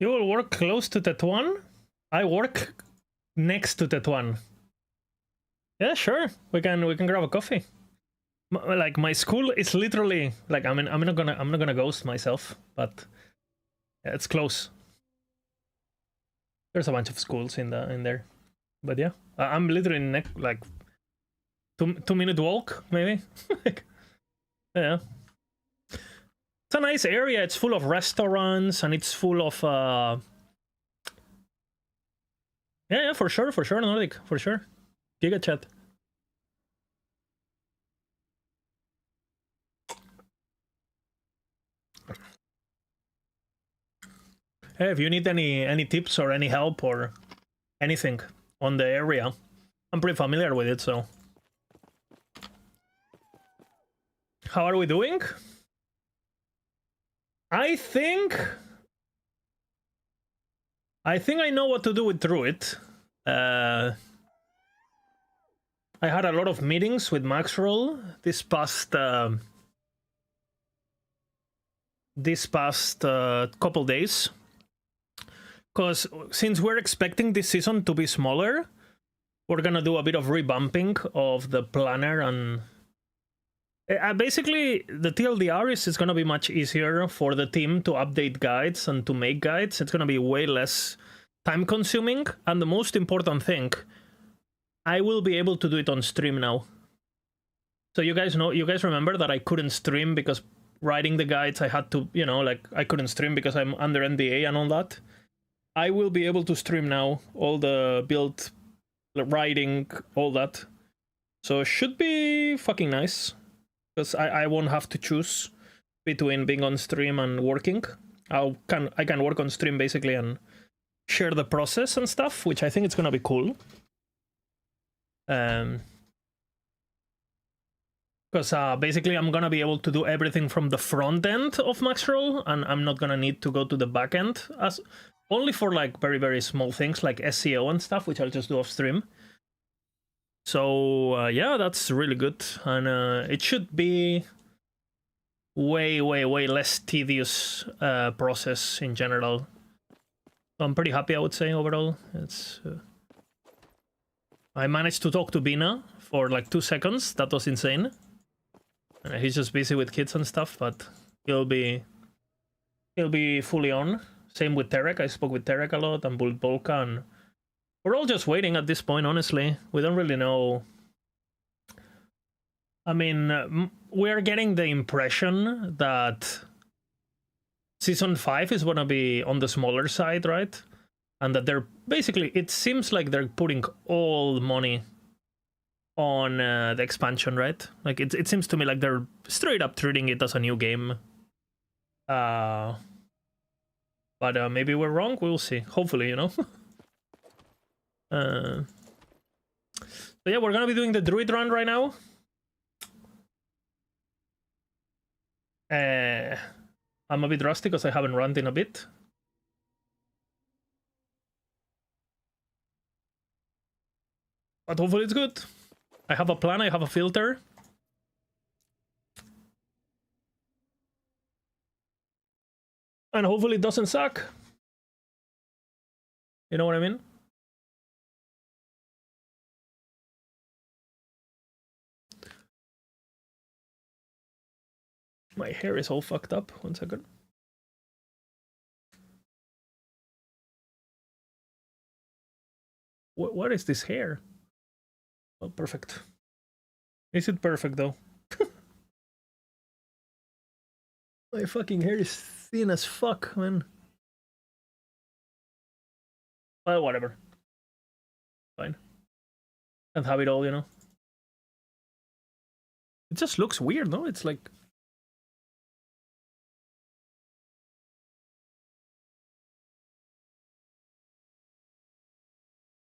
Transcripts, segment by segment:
You will work close to Tetuan? I work next to Tetuan. Yeah, sure. We can grab a coffee. Like my school is literally like I'm not gonna ghost myself, but yeah, it's close. There's a bunch of schools in there, but yeah, I'm literally like 2 minute walk maybe. Like, yeah, it's a nice area. It's full of restaurants and it's full of yeah, for sure, Nordic, for sure. Giga chat. Hey, if you need any tips or any help or anything on the area, I'm pretty familiar with it, so. How are we doing? I think I know what to do with Druid. I had a lot of meetings with Maxroll this past couple days. Because since we're expecting this season to be smaller, we're gonna do a bit of revamping of the planner and basically the TLDR is gonna be much easier for the team to update guides and to make guides. It's gonna be way less time consuming, and the most important thing, I will be able to do it on stream now. So you guys remember that I couldn't stream because writing the guides I had to, like I couldn't stream because I'm under NDA and all that. I will be able to stream now, all the build, writing, all that. So it should be fucking nice. Because I won't have to choose between being on stream and working. I can work on stream basically and share the process and stuff, which I think it's gonna be cool. Because basically I'm gonna be able to do everything from the front end of Maxroll, and I'm not gonna need to go to the back end, as only for like very, very small things like SEO and stuff, which I'll just do off stream. So yeah, that's really good, and it should be way, way, way less tedious process in general. I'm pretty happy, I would say, overall. It's I managed to talk to Bina for like 2 seconds. That was insane. He's just busy with kids and stuff, but he'll be fully on. Same with Terek. I spoke with Terek a lot, and Bolka, and we're all just waiting at this point, honestly. We don't really know. I mean, we're getting the impression that Season 5 is going to be on the smaller side, right? And that they're basically, it seems like they're putting all the money on the expansion, right? Like, it seems to me like they're straight up treating it as a new game. But maybe we're wrong. We'll see. Hopefully, So yeah, we're gonna be doing the Druid run right now. I'm a bit rusty because I haven't run in a bit. But hopefully it's good. I have a plan, I have a filter. And hopefully it doesn't suck. You know what I mean? My hair is all fucked up. 1 second. What is this hair? Oh, perfect. Is it perfect though? My fucking hair is thin as fuck, man. Well, whatever. Fine. Can't have it all, It just looks weird, no? It's like...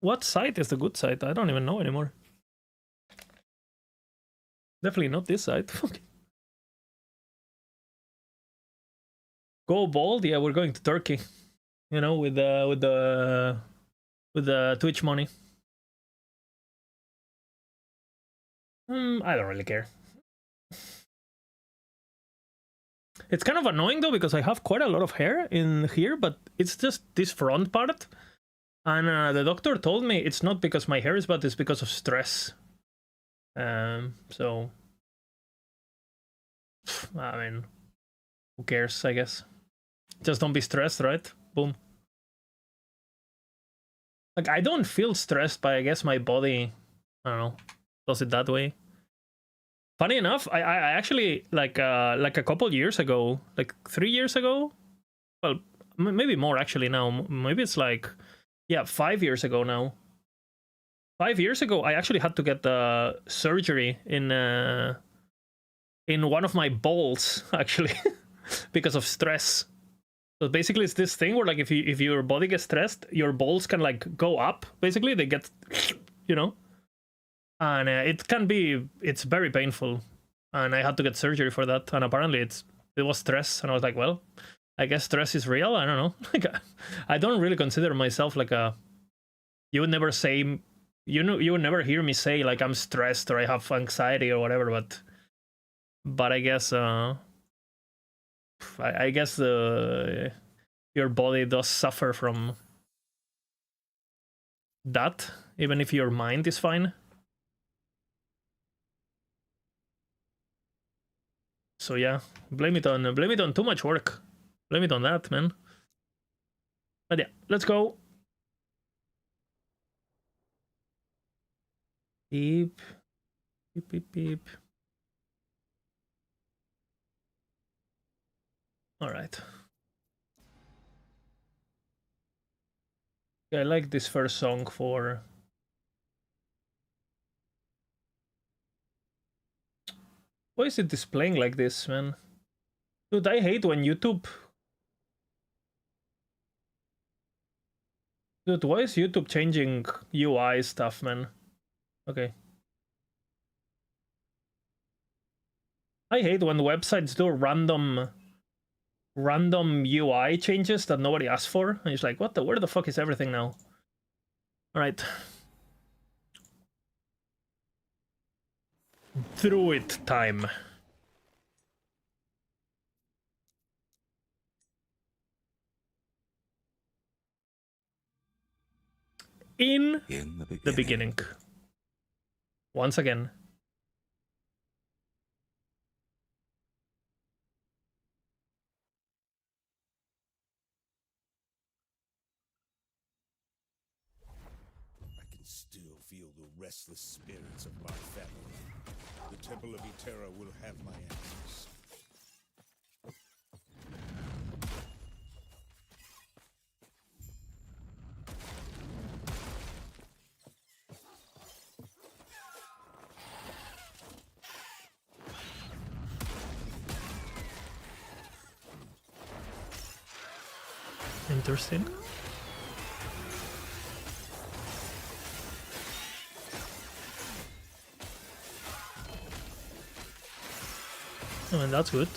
What side is the good side? I don't even know anymore. Definitely not this side. Go bald? Yeah, we're going to Turkey. With the Twitch money. I don't really care. It's kind of annoying though, because I have quite a lot of hair in here, but it's just this front part. And the doctor told me it's not because my hair is bad, it's because of stress. So, I mean, who cares, I guess. Just don't be stressed, right? Boom. Like, I don't feel stressed, but I guess my body, I don't know, does it that way. Funny enough, I actually, like a couple years ago, like 3 years ago, well, maybe more actually now, maybe it's like, yeah, 5 years ago now. 5 years ago, I actually had to get the surgery in one of my balls, actually, because of stress. So basically, it's this thing where, like, if your body gets stressed, your balls can, like, go up. Basically, they get, you know, and it's very painful. And I had to get surgery for that. And apparently, it was stress. And I was like, well, I guess stress is real. I don't know. Like, I don't really consider myself like a. You would never say, you would never hear me say like I'm stressed or I have anxiety or whatever. But I guess. I guess your body does suffer from that, even if your mind is fine. So yeah, blame it on too much work. Blame it on that, man. But yeah, let's go. Beep, beep, beep, beep. All right. I like this first song for. Why is it displaying like this, man? Dude, I hate when YouTube. Dude, why is YouTube changing UI stuff, man? Okay. I hate when websites do random UI changes that nobody asked for. And it's like, where the fuck is everything now? All right. Through it time. In the beginning. Once again. I can still feel the restless spirits of my family. The Temple of Eterra will have my answers. Interesting. I mean, that's good.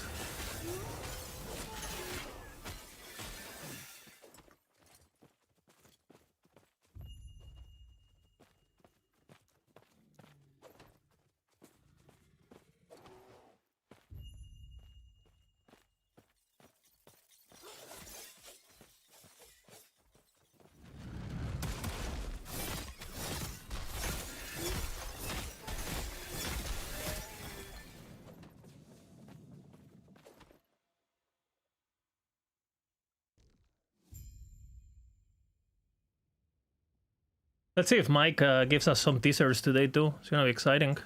Let's see if Mike gives us some teasers today too. It's gonna be exciting.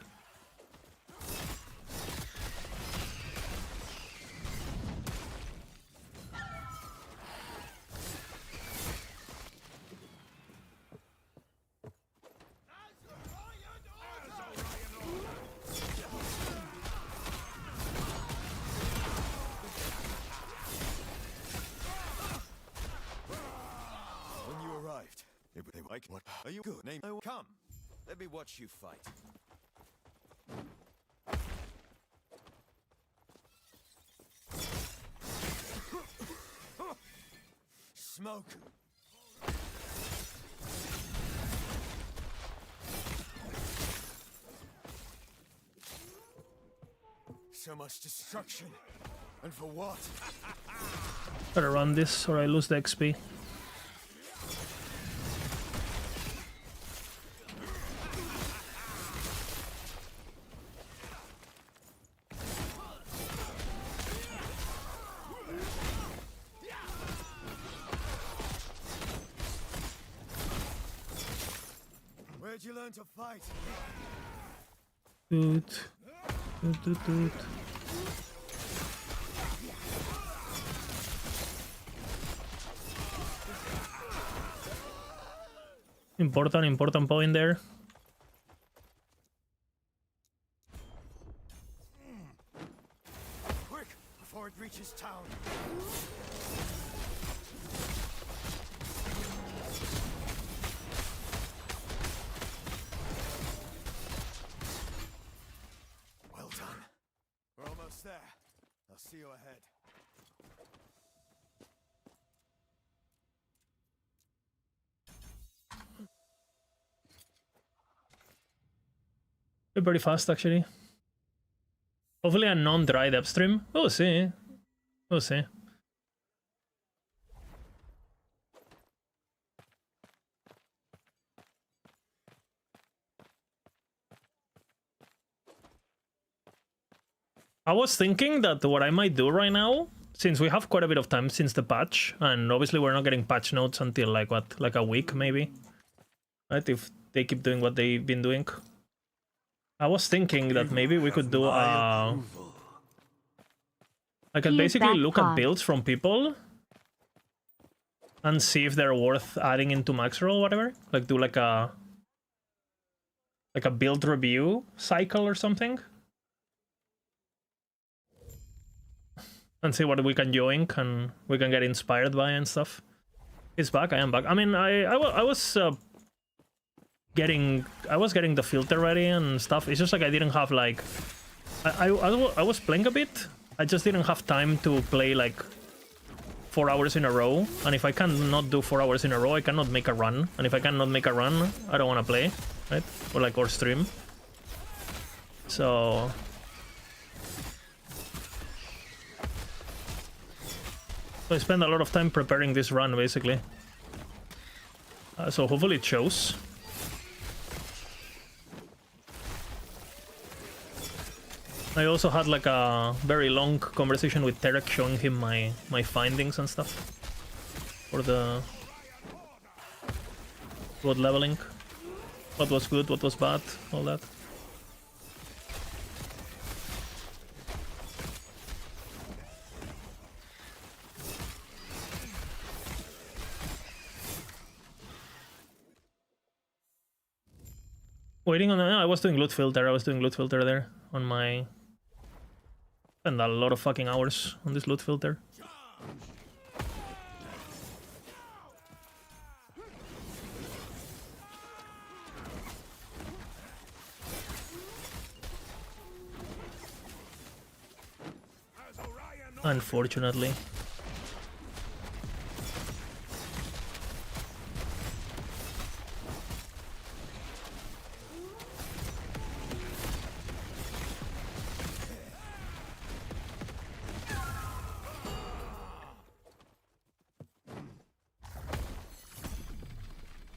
What are you good? Name? Come, let me watch you fight. Smoke. So much destruction. And for what? Better run this or I lose the XP. Where'd you learn to fight? Doot. Doot, doot, doot. Important point there. Quick, before it reaches town. Well done. We're almost there. I'll see you ahead. We're pretty fast actually. Hopefully a non-dried upstream. We'll see. We'll see. I was thinking that what I might do right now, since we have quite a bit of time since the patch, and obviously we're not getting patch notes until like what, like a week maybe, right? If they keep doing what they've been doing. I was thinking that maybe we could do I can basically look at builds from people and see if they're worth adding into Maxroll or whatever. Like do like a build review cycle or something. And see what we can join and we can get inspired by and stuff. He's back, I am back. I mean, I was getting the filter ready and stuff. It's just like I didn't have like I was playing a bit. I just didn't have time to play like 4 hours in a row. And if I cannot do 4 hours in a row, I cannot make a run. And if I cannot make a run, I don't want to play, right? Or stream. So I spent a lot of time preparing this run basically. So hopefully it shows. I also had like a very long conversation with Terek showing him my findings and stuff for the road leveling. What was good, what was bad, all that. Waiting on I was doing loot filter there on my. Spend a lot of fucking hours on this loot filter. Unfortunately.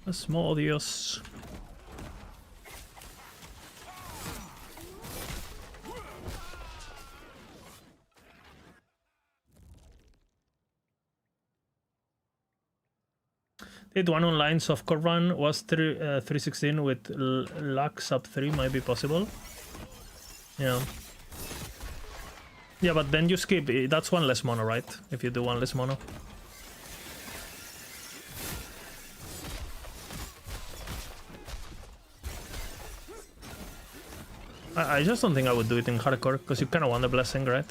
Asmodeus. Did one online softcore run was 316 with luck sub 3 might be possible. Yeah. Yeah, but then you skip. That's one less mono, right? If you do one less mono. I just don't think I would do it in hardcore, because you kind of want the blessing, right?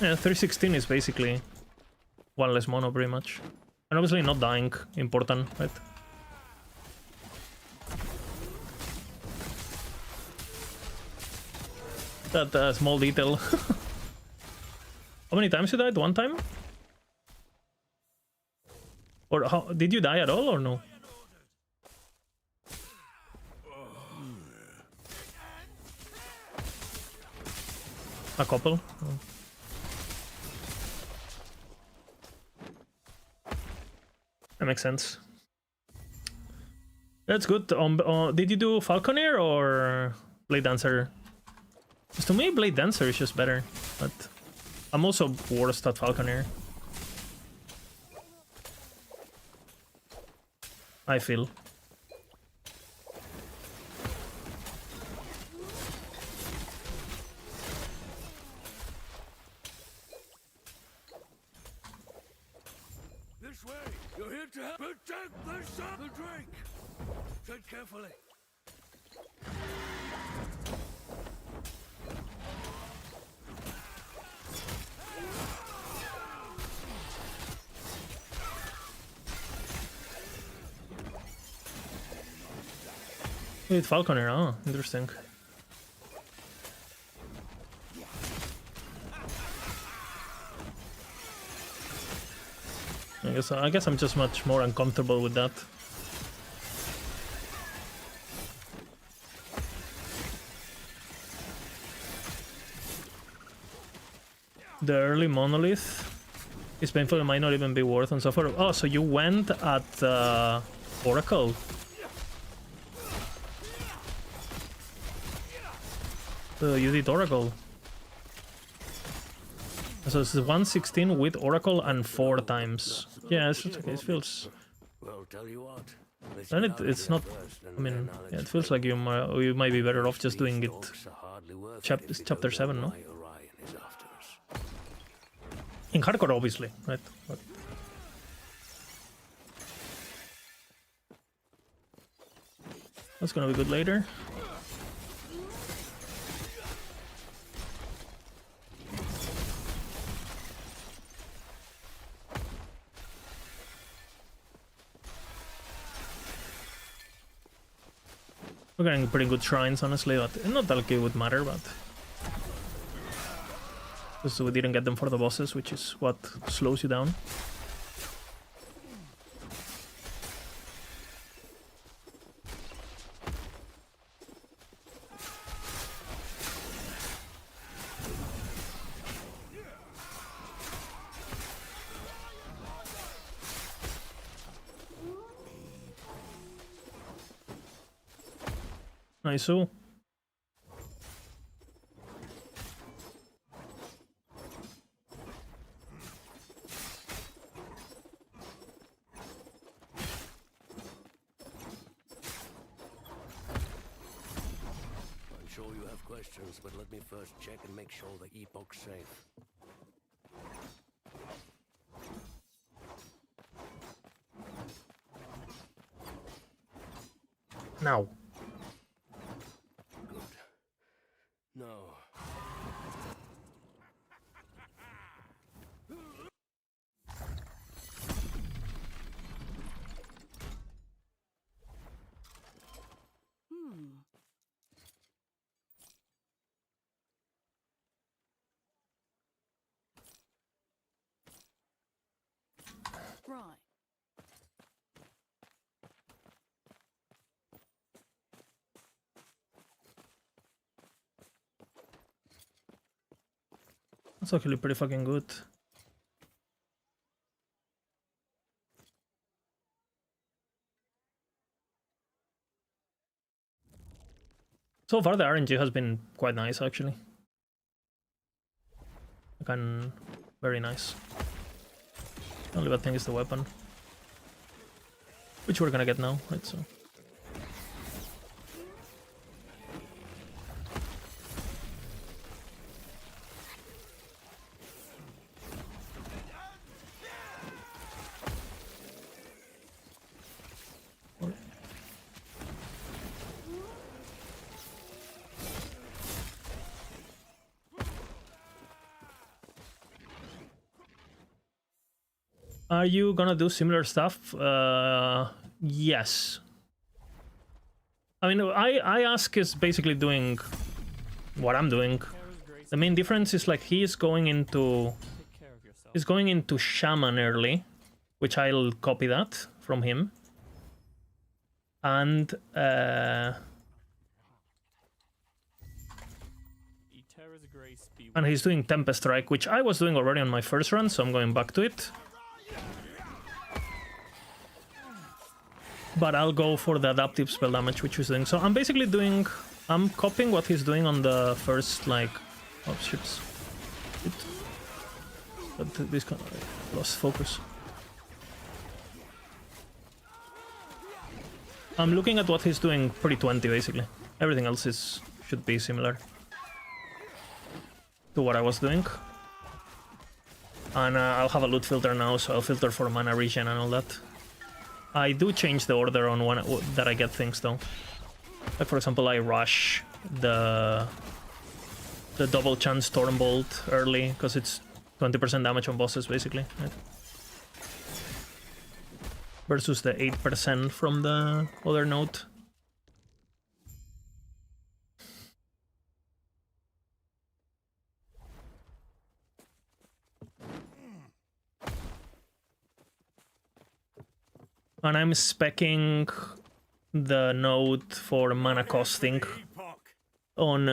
Yeah, 316 is basically one less mono, pretty much. And obviously not dying, important, right? That small detail. How many times you died? One time? Or how, did you die at all or no? A couple. That makes sense. That's good. Did you do Falconer or Blade Dancer? Because to me, Blade Dancer is just better, but I'm also worse at Falconer. I feel. This way! You're here to help protect the drink! Tread carefully. Wait, Falconer, oh, interesting. I guess I'm just much more uncomfortable with that. The early monolith is painful and might not even be worth and so forth. Oh, so you went at Oracle. You did Oracle. So it's 116 with Oracle and 4 times. Yeah, it's okay. It feels. Well, tell you what. And it's not. I mean, yeah, it feels like you might be better off just doing it. Chapter 7, no? In hardcore, obviously, right? But that's gonna be good later. We're getting pretty good shrines, honestly, but not that it would matter, but because we didn't get them for the bosses, which is what slows you down. Nice. Sure you have questions, but let me first check and make sure the epoch's safe. Now. Good. No. Right. That's actually pretty fucking good. So far the RNG has been quite nice, actually. Very nice. The only bad thing is the weapon, which we're gonna get now, right? So. Are you gonna do similar stuff? Yes. I mean, I ask is basically doing what I'm doing. The main difference is like he's going into shaman early, which I'll copy that from him. And And he's doing Tempest Strike, which I was doing already on my first run, so I'm going back to it. But I'll go for the adaptive spell damage, which he's doing. So I'm basically doing... I'm copying what he's doing on the first, like... Oh, ships. But this kind of lost focus. I'm looking at what he's doing pre-20, basically. Everything else should be similar to what I was doing. And I'll have a loot filter now, so I'll filter for mana regen and all that. I do change the order on when that I get things, though. Like, for example, I rush the double chance Stormbolt early, because it's 20% damage on bosses, basically. Right? Versus the 8% from the other node. And I'm speccing the node for mana costing on,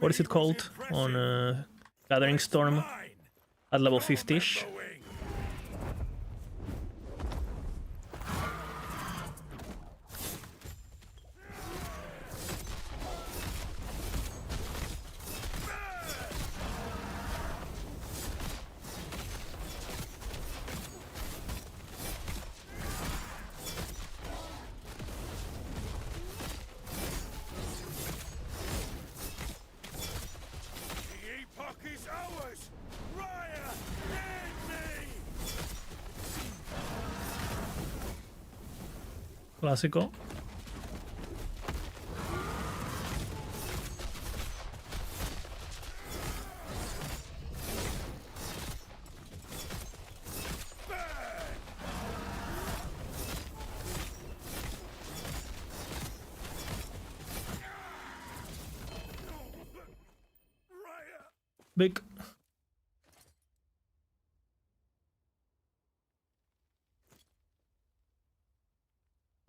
what is it called? On Gathering Storm at level 50-ish. Clásico. Big.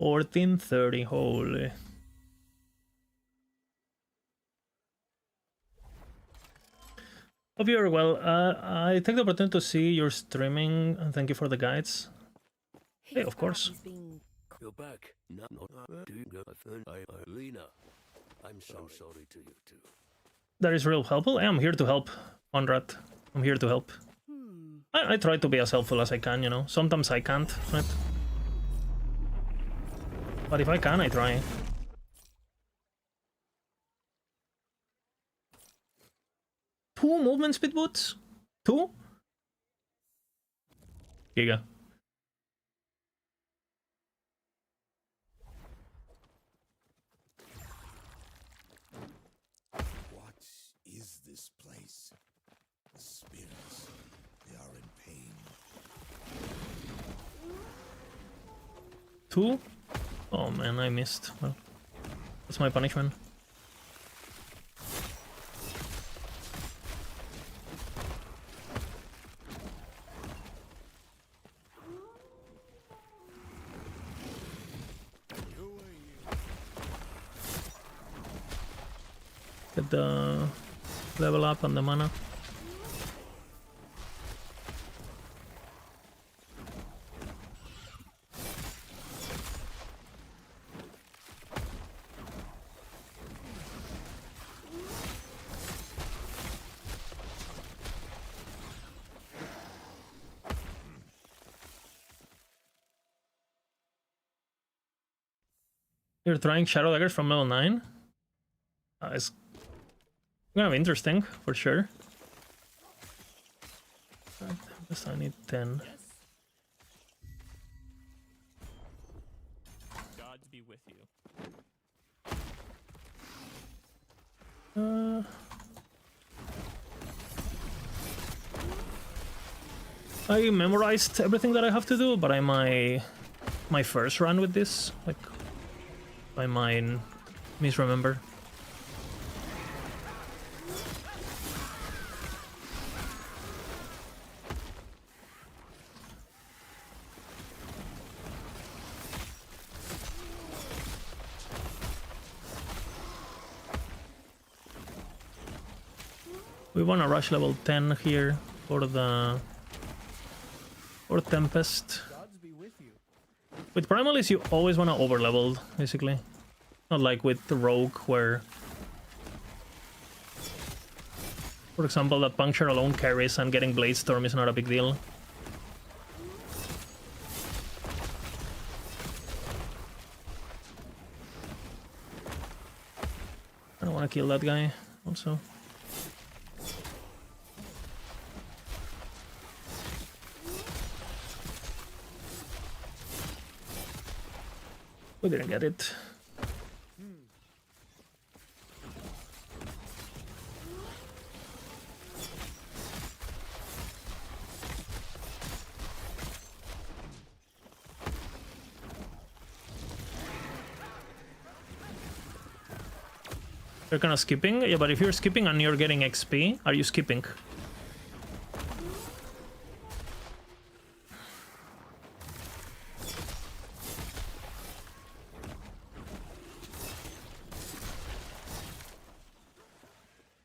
$14.30, holy. Hope you're well. I take the opportunity to see your streaming and thank you for the guides. Hey, of course. You're back. No, Lena. I'm so sorry to you too. That is real helpful. I am here to help, Conrad. I'm here to help. I try to be as helpful as I can, you know. Sometimes I can't, right? But if I can, I try. Two movement speed boots? Two? Giga. What is this place? The spirits, they are in pain. Two? Oh man, I missed. Well, that's my punishment. Get the level up and the mana. You're trying Shadow Daggers from level 9? It's gonna be interesting, for sure. I need 10. Gods be with you. I memorized everything that I have to do, but my first run with this, like, I might misremember. We want to rush level 10 here for the... or Tempest. With Primalis, you always want to overlevel, basically. Not like with the Rogue, where... for example, that Puncture alone carries and getting Blade Storm is not a big deal. I don't want to kill that guy, also. We didn't get it. You're kind of skipping? Yeah, but if you're skipping and you're getting XP, are you skipping?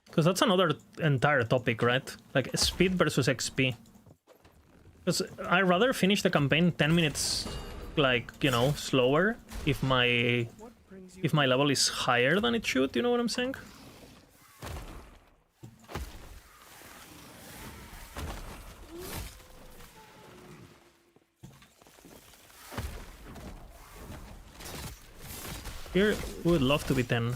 Because that's another entire topic, right? Like speed versus XP. Because I'd rather finish the campaign 10 minutes, like, you know, slower if my level is higher than it should, you know what I'm saying? Here, we would love to be 10.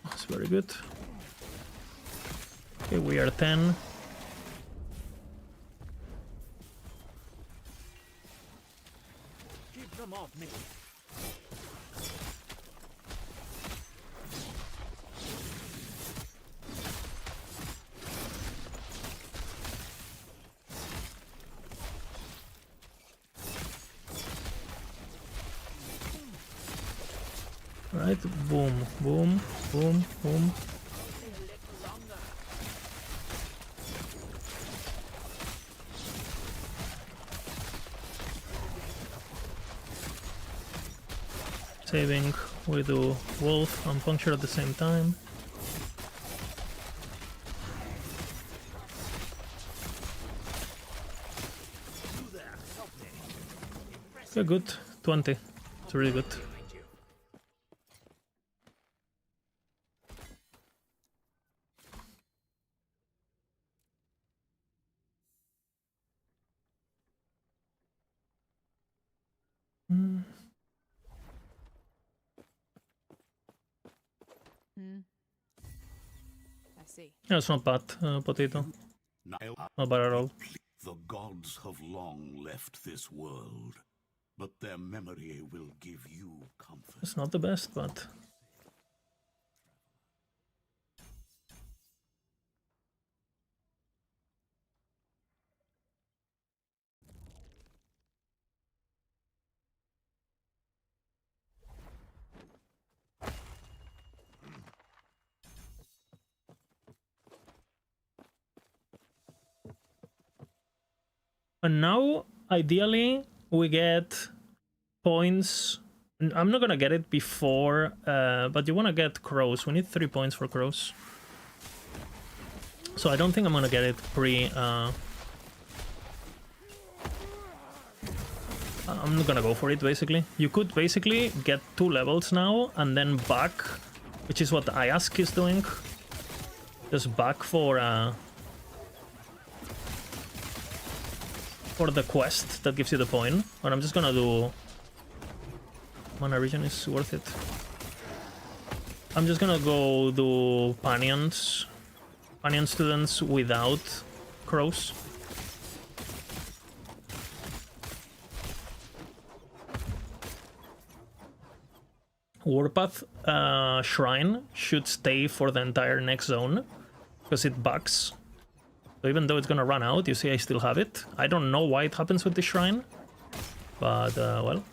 That's very good. Okay, we are 10. Keep them off me. Right, boom, boom, boom, boom. Saving, we do Wolf and Puncture at the same time. Okay, good. 20. It's really good. I see. Yeah, it's not bad, Potato. Not bad at all. The gods have long left this world, but their memory will give you comfort. It's not the best, but... And now, ideally, we get points. I'm not gonna get it before, but you wanna get Crows. We need 3 points for Crows. So I don't think I'm gonna get it pre... I'm not gonna go for it, basically. You could basically get 2 levels now, and then back, which is what Ayask is doing. Just back for the quest that gives you the point. But I'm just gonna do... Mana Regen is worth it. I'm just gonna go do Panion students without Crows. Warpath Shrine should stay for the entire next zone, because it bugs. So even though it's gonna run out, you see I still have it. I don't know why it happens with the shrine, but well.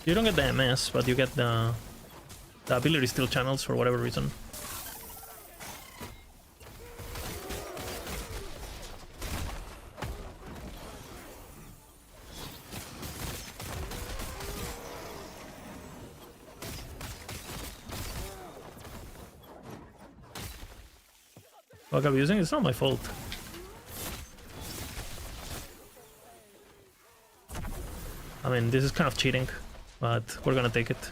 You don't get the MS, but you get the ability steal channels for whatever reason. Bug abusing? It's not my fault. I mean, this is kind of cheating, but we're gonna take it.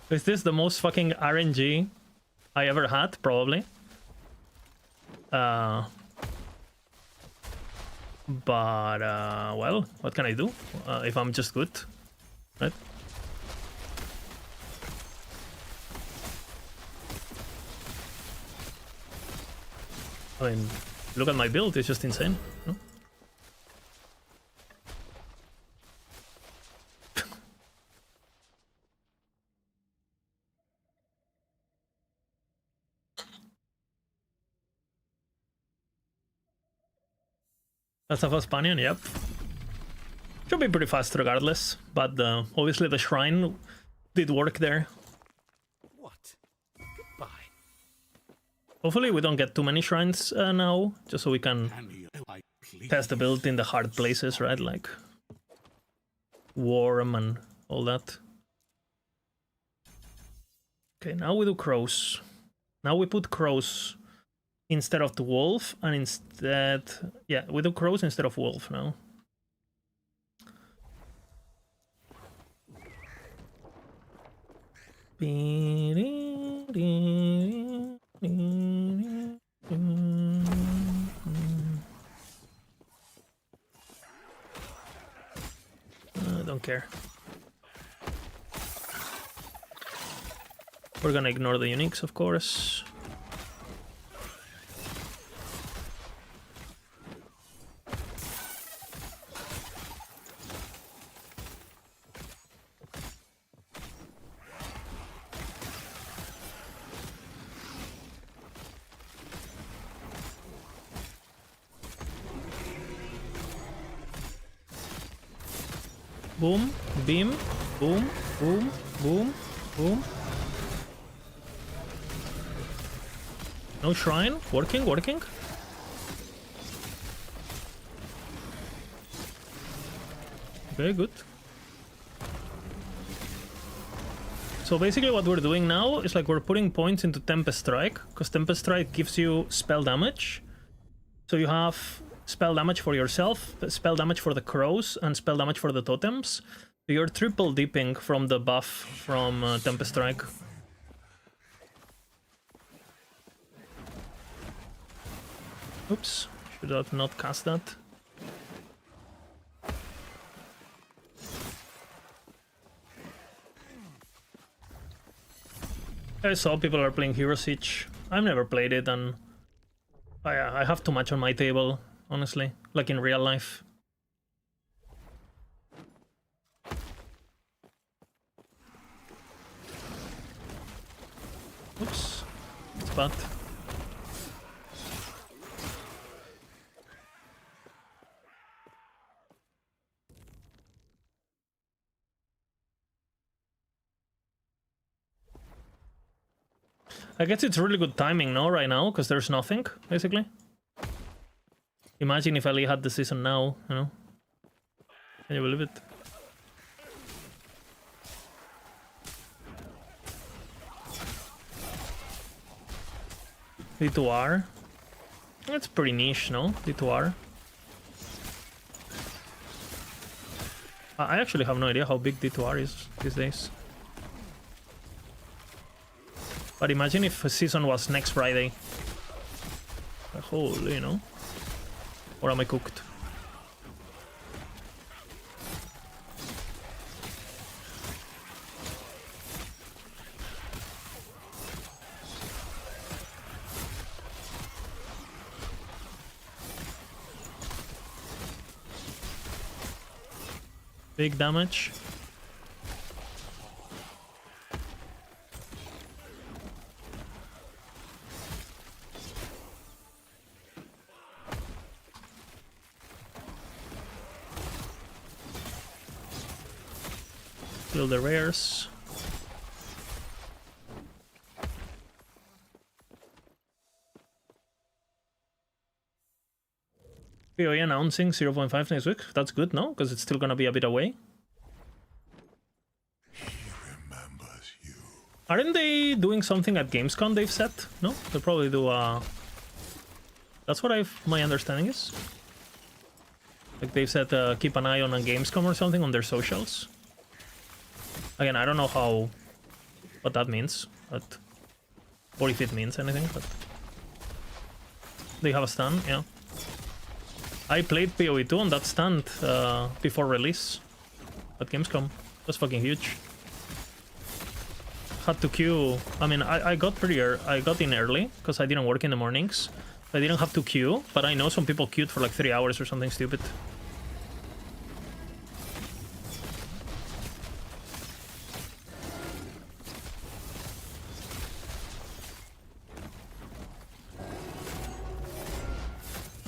Is this the most fucking RNG I ever had? Probably. But, well, what can I do if I'm just good, right? I mean, look at my build, it's just insane. No? That's a fast Panion, yep. Should be pretty fast regardless, but obviously the shrine did work there. What? Goodbye. Hopefully we don't get too many shrines now, just so we can test the build in the hard places, right? Like Worm and all that. Okay, now we do crows. Now we put crows instead of the wolf, and instead... Yeah, we do crows instead of wolf now. Don't care. We're gonna ignore the uniques, of course. Boom, beam, boom, boom, boom, boom. No shrine? Working, working? Okay, good. So basically what we're doing now is like we're putting points into Tempest Strike, because Tempest Strike gives you spell damage. So you have spell damage for yourself, spell damage for the crows, and spell damage for the totems. So you're triple dipping from the buff from Tempest Strike. Oops, should have not cast that. I saw people are playing Hero Siege. I've never played it, and I have too much on my table, honestly, like in real life. Oops, it's bad. I guess it's really good timing, no, right now, because there's nothing, basically. Imagine if Ali had the season now, you know? Can you believe it? D2R? That's pretty niche, no? D2R? I actually have no idea how big D2R is these days. But imagine if a season was next Friday. Holy, you know? Or am I cooked? Big damage. Kill the rares. PoE announcing 0.5 next week. That's good, no? Because it's still gonna be a bit away. Aren't they doing something at Gamescom, they've said? No? They'll probably do That's what my understanding is. Like they've said keep an eye on a Gamescom or something on their socials. Again, I don't know what that means, or if it means anything, but they have a stand, yeah. I played PoE 2 on that stand before release at Gamescom. It was fucking huge. Had to queue. I mean, I got I got in early because I didn't work in the mornings. I didn't have to queue, but I know some people queued for like 3 hours or something stupid.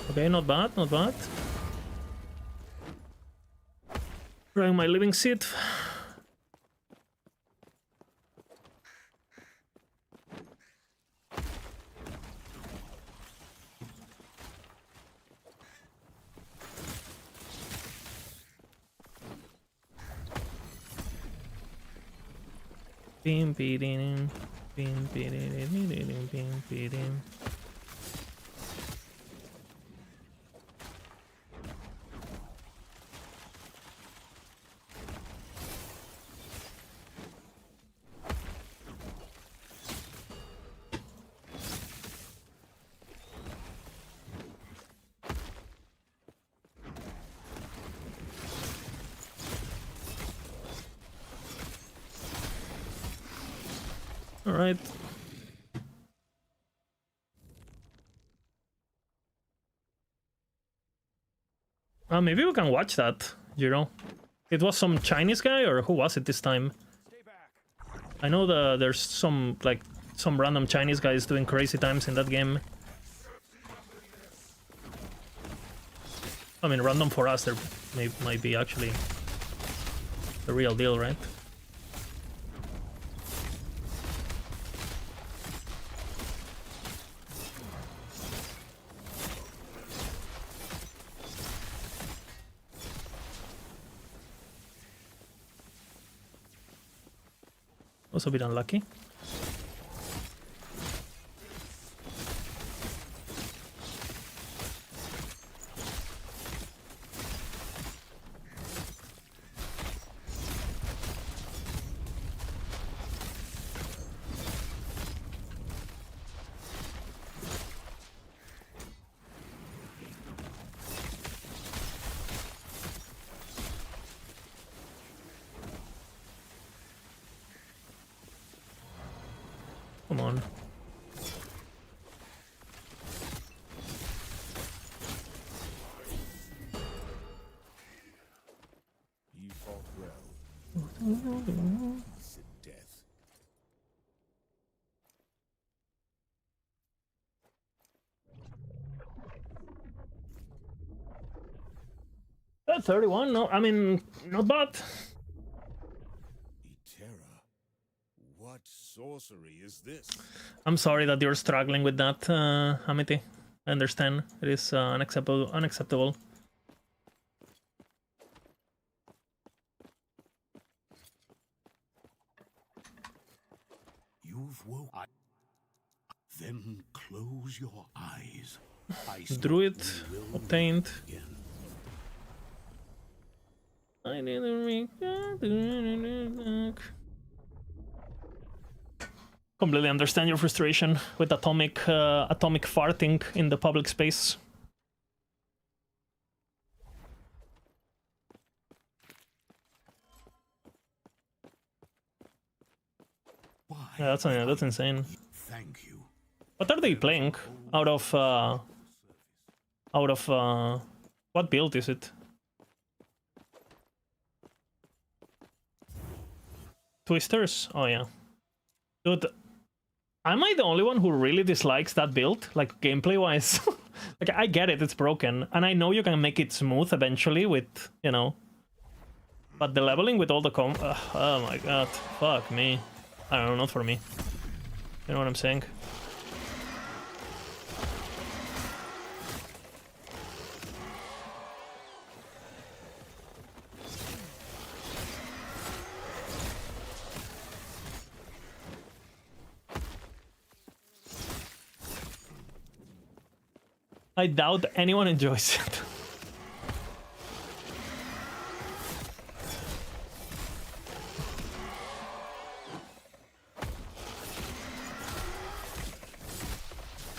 Okay, not bad, not bad. Trying my living seat. Bim beating, bim beating, bim beating. All right. Maybe we can watch that, you know. It was some Chinese guy, or who was it this time? I know there's some random Chinese guys doing crazy times in that game. I mean, random for us, there might be actually the real deal, right? Also a bit unlucky. Come on. You fought well. Sit death. 31? No, I mean, not bad. Eterra, what sorcery is this? I'm sorry that you're struggling with that, Amity. I understand. It is unacceptable. You've woke. Then close your eyes. Druid obtained. Again. I didn't make that. Completely understand your frustration with atomic farting in the public space. Why? Yeah, that's insane. Thank you. What are they playing? Out of what build is it? Twisters? Oh yeah. Dude, am I the only one who really dislikes that build? Like, gameplay-wise? Like, I get it, it's broken. And I know you can make it smooth eventually with, you know... But the leveling with all the oh my god, fuck me. I don't know, not for me. You know what I'm saying? I doubt anyone enjoys it.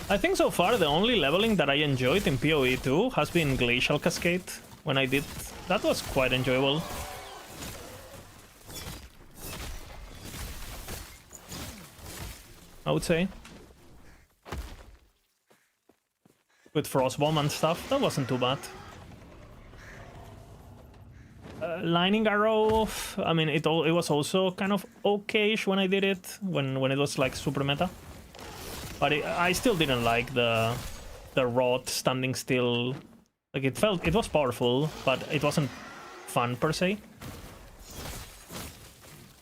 I think so far the only leveling that I enjoyed in PoE 2 has been Glacial Cascade. When I did, that was quite enjoyable. I would say. With Frostbomb and stuff, that wasn't too bad. Lightning Arrow, I mean, it was also kind of okay-ish when I did it, when it was like super meta. But I still didn't like the rod standing still. Like, it was powerful, but it wasn't fun per se.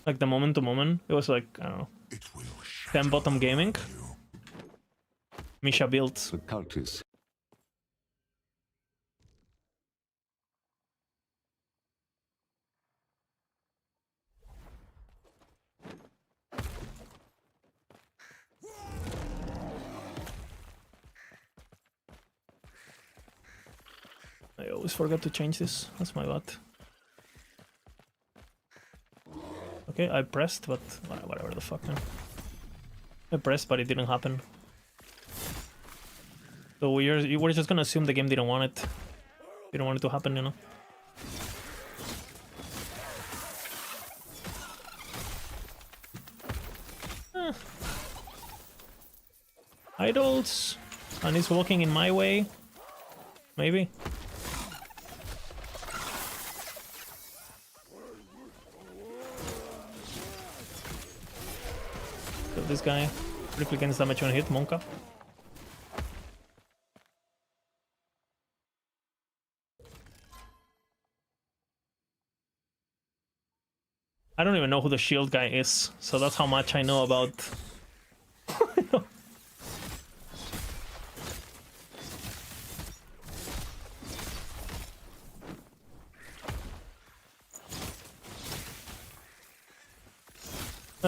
Like the moment to moment, it was like, I don't know, 10 bottom gaming. Misha builds. The cultists. I always forgot to change this. That's my bad. Okay, I pressed, but whatever the fuck, man. I pressed, but it didn't happen. So we're just gonna assume the game didn't want it. Didn't want it to happen, you know. Idols, and it's walking in my way. Maybe. So this guy, triple against damage when hit, Monka. I don't even know who the shield guy is, so that's how much I know about.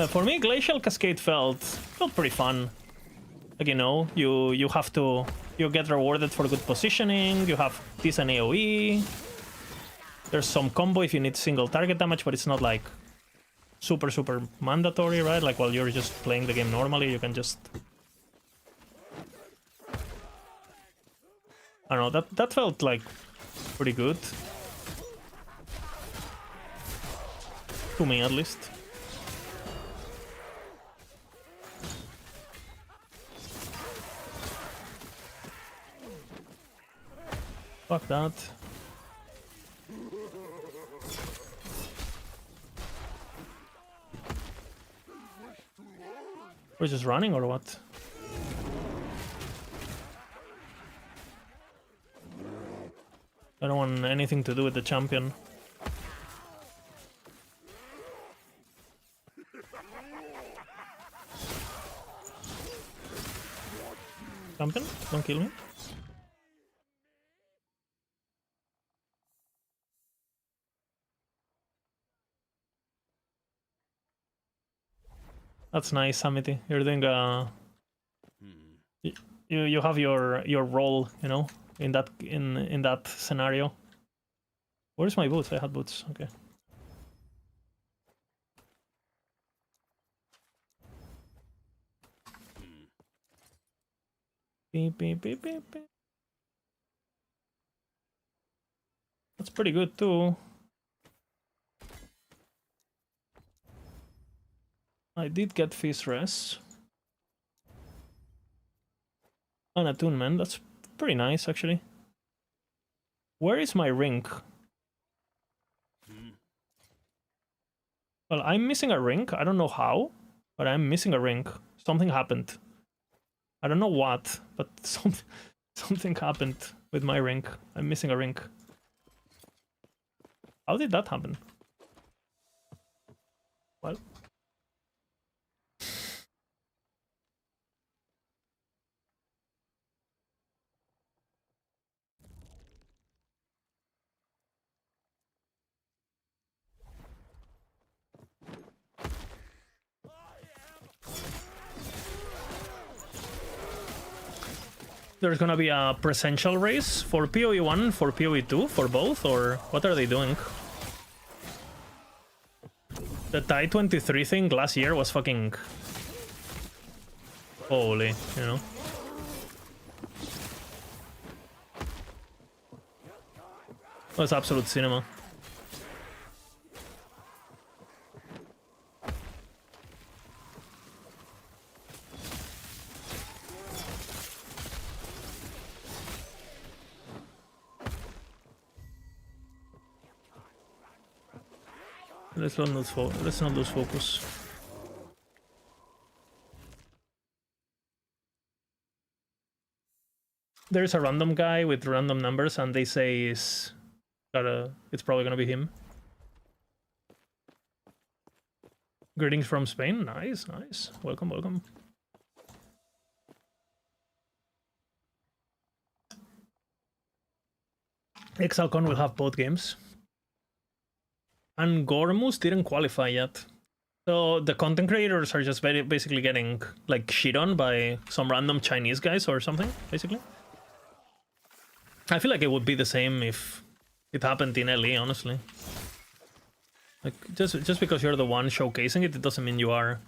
For me, Glacial Cascade felt pretty fun. Like, you know, you get rewarded for good positioning. You have decent AOE. There's some combo if you need single target damage, but it's not like super mandatory, right? Like, while you're just playing the game normally, you can just... I don't know, that felt like pretty good. To me, at least. Fuck that. We're just running or what? I don't want anything to do with the champion. Champion, don't kill me. That's nice, Amity. You're doing you have your role, you know, in that scenario. Where's my boots? I had boots. Okay. Beep, beep, beep, beep, beep. That's pretty good too. I did get Fizz Res. An attunement, that's pretty nice actually. Where is my ring? Well, I'm missing a ring. I don't know how, but I'm missing a ring. Something happened. I don't know what, but something happened with my ring. I'm missing a ring. How did that happen? Well. There's gonna be a presential race for PoE 1, for PoE 2, for both, or what are they doing? The TIE 23 thing last year was fucking... holy, you know? It was absolute cinema. Let's not lose focus. There's a random guy with random numbers, and they say it's probably gonna be him. Greetings from Spain. Nice, nice. Welcome, welcome. ExileCon will have both games. And Gormus didn't qualify yet. So the content creators are just basically getting like shit on by some random Chinese guys or something, basically. I feel like it would be the same if it happened in LE, honestly. Like just because you're the one showcasing it, it doesn't mean you are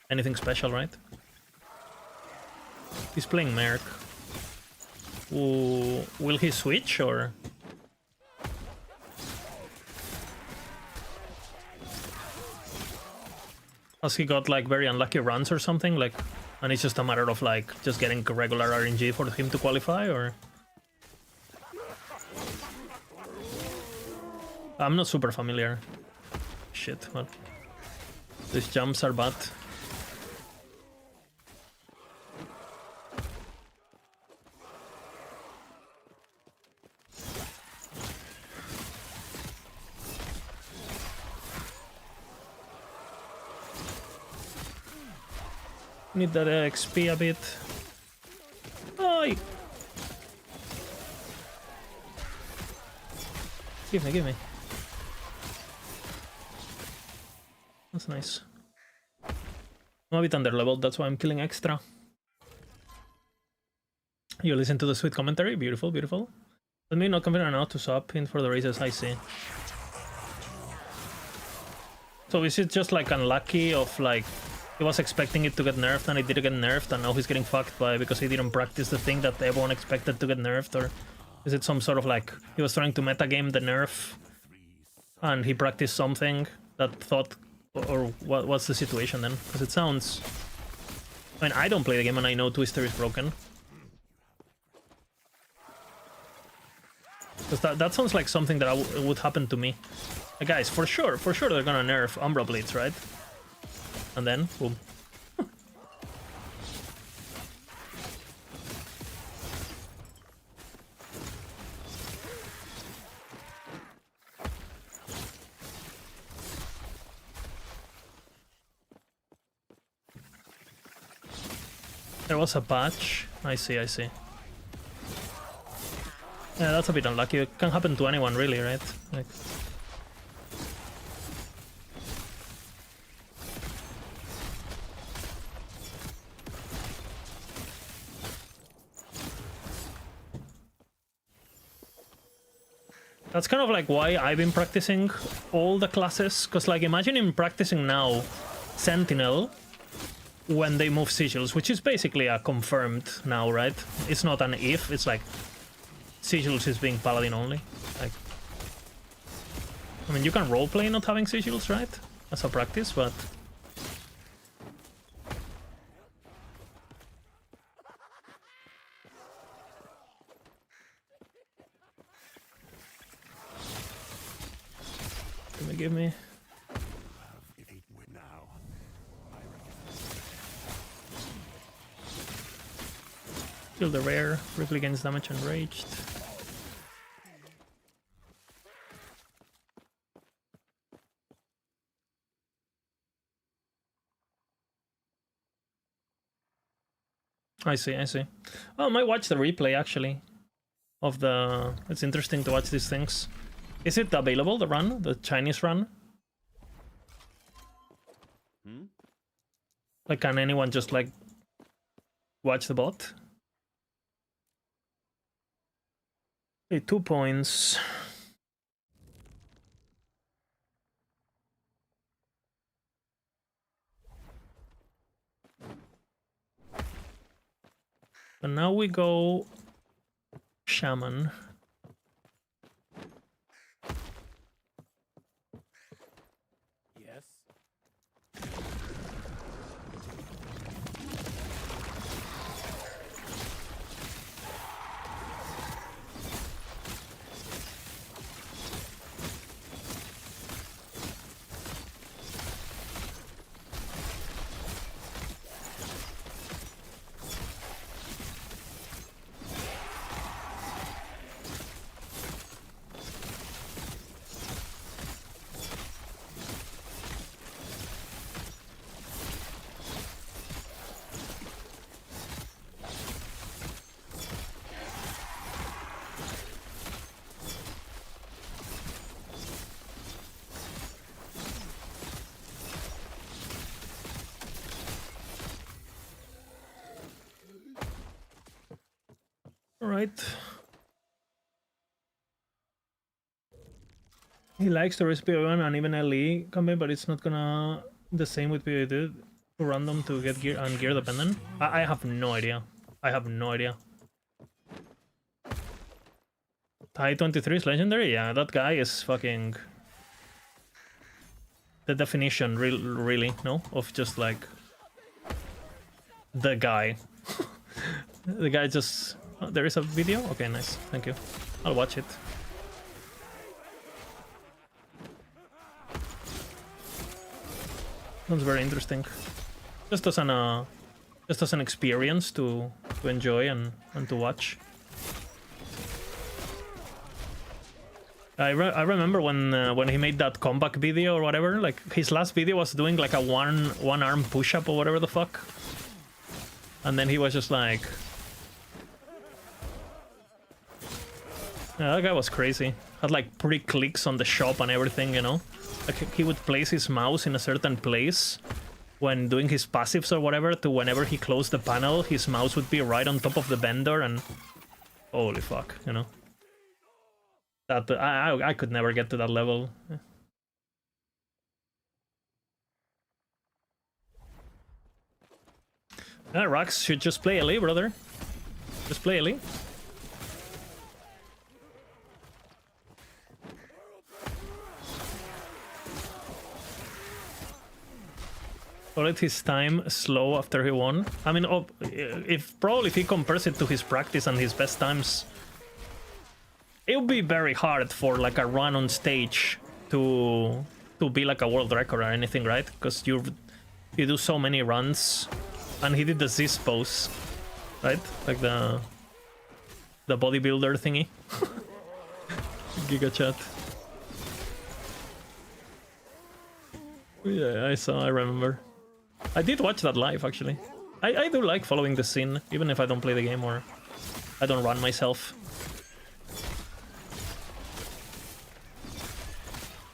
anything special, right? He's playing Merc. Ooh, will he switch or? Has he got like very unlucky runs or something, like, and it's just a matter of like just getting regular RNG for him to qualify, or? I'm not super familiar. Shit, well, these jumps are bad. Need that XP a bit. Oi! Give me. That's nice. I'm a bit underleveled, that's why I'm killing extra. You listen to the sweet commentary? Beautiful, beautiful. Let me not confident enough to swap in for the races, I see. So is it just like unlucky of like he was expecting it to get nerfed and it didn't get nerfed and now he's getting fucked by because he didn't practice the thing that everyone expected to get nerfed, or is it some sort of like he was trying to metagame the nerf and he practiced something that thought, or what's the situation then? Because it sounds... I mean, I don't play the game and I know Twister is broken. Because that sounds like something that would happen to me. Like, guys, for sure they're gonna nerf Umbra Blades, right? And then, boom. There was a patch. I see. Yeah, that's a bit unlucky. It can happen to anyone, really, right? Like... That's kind of like why I've been practicing all the classes, because like imagine him practicing now Sentinel when they move sigils, which is basically a confirmed now, right? It's not an if, it's like sigils is being paladin only. Like, I mean, you can roleplay not having sigils, right? As a practice, but... Give me. Kill the rare, briefly gains damage enraged. I see, I see. Oh, I might watch the replay actually. Of the... It's interesting to watch these things. Is it available, the run? The Chinese run? Like, can anyone just, like, watch the bot? Okay, 2 points. And now we go Shaman. Yes. Alright. He likes the recipe one and even LE combi, but it's not gonna the same with PvE to random to get gear and gear dependent. I have no idea. I have no idea. Tai 23 is legendary? Yeah, that guy is fucking the definition, really, no? Of just like the guy. The guy just... Oh, there is a video? Okay, nice. Thank you. I'll watch it. Sounds very interesting. Just as an experience to enjoy and to watch. I remember when he made that comeback video or whatever. Like his last video was doing like a one arm push up or whatever the fuck, and then he was just like. Yeah, that guy was crazy. Had like pretty clicks on the shop and everything, you know? Like he would place his mouse in a certain place when doing his passives or whatever, to whenever he closed the panel, his mouse would be right on top of the vendor, and holy fuck, you know? That I could never get to that level. Yeah, Rax should just play LE, brother. Just play LE. Call it his time slow after he won. I mean, if he compares it to his practice and his best times, it would be very hard for like a run on stage to be like a world record or anything, right? Because you do so many runs, and he did the Ziz pose, right? Like the bodybuilder thingy. Giga chat. Yeah, I remember. I did watch that live, actually. I do like following the scene, even if I don't play the game or I don't run myself.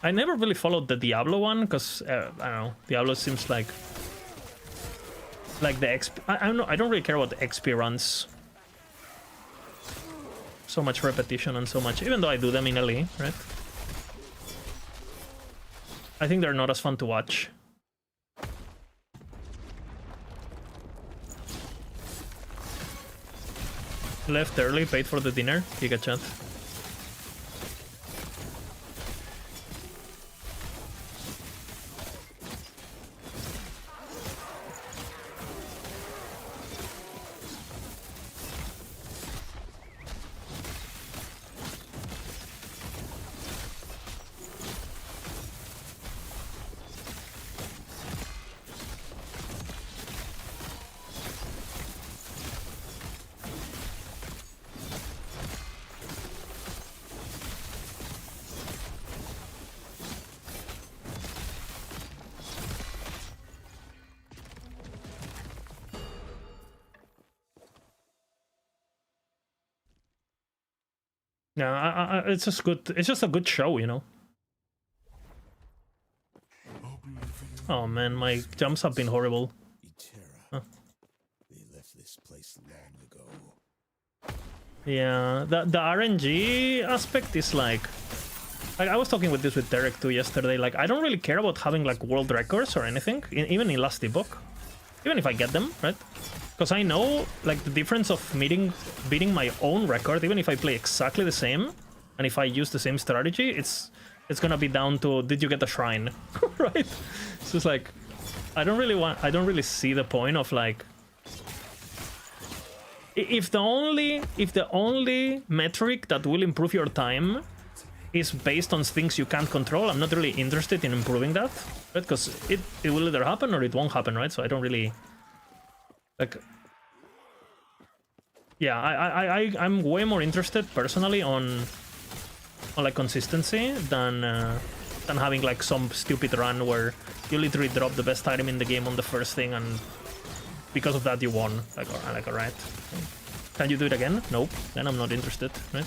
I never really followed the Diablo one, because, I don't know, Diablo seems like the XP... I don't really care about the XP runs. So much repetition and so much, even though I do them in LE, right? I think they're not as fun to watch. Left early, paid for the dinner. Giga chat. Yeah, it's just good. It's just a good show, you know. Oh man, my jumps have been horrible. Eterra. They left this place long ago. Yeah, the RNG aspect is like I was talking with Derek too yesterday. Like, I don't really care about having like world records or anything, even in last epoch, even if I get them, right? Because I know like the difference of beating my own record, even if I play exactly the same, and if I use the same strategy, it's gonna be down to did you get the shrine, right? It's just like I don't really see the point of like if the only metric that will improve your time is based on things you can't control, I'm not really interested in improving that, right? Because it will either happen or it won't happen, right? So I don't really like. Yeah, I'm way more interested personally on like consistency than having like some stupid run where you literally drop the best item in the game on the first thing and because of that you won. Like alright, can you do it again? Nope. Then I'm not interested, right?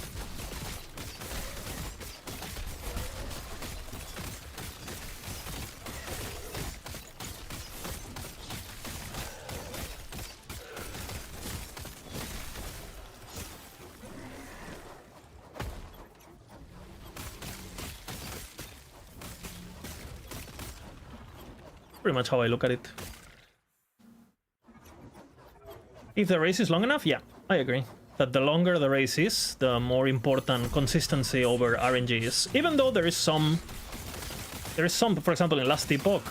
Pretty much how I look at it. If the race is long enough, yeah, I agree. That the longer the race is, the more important consistency over RNG is. Even though there is some, for example, in last epoch,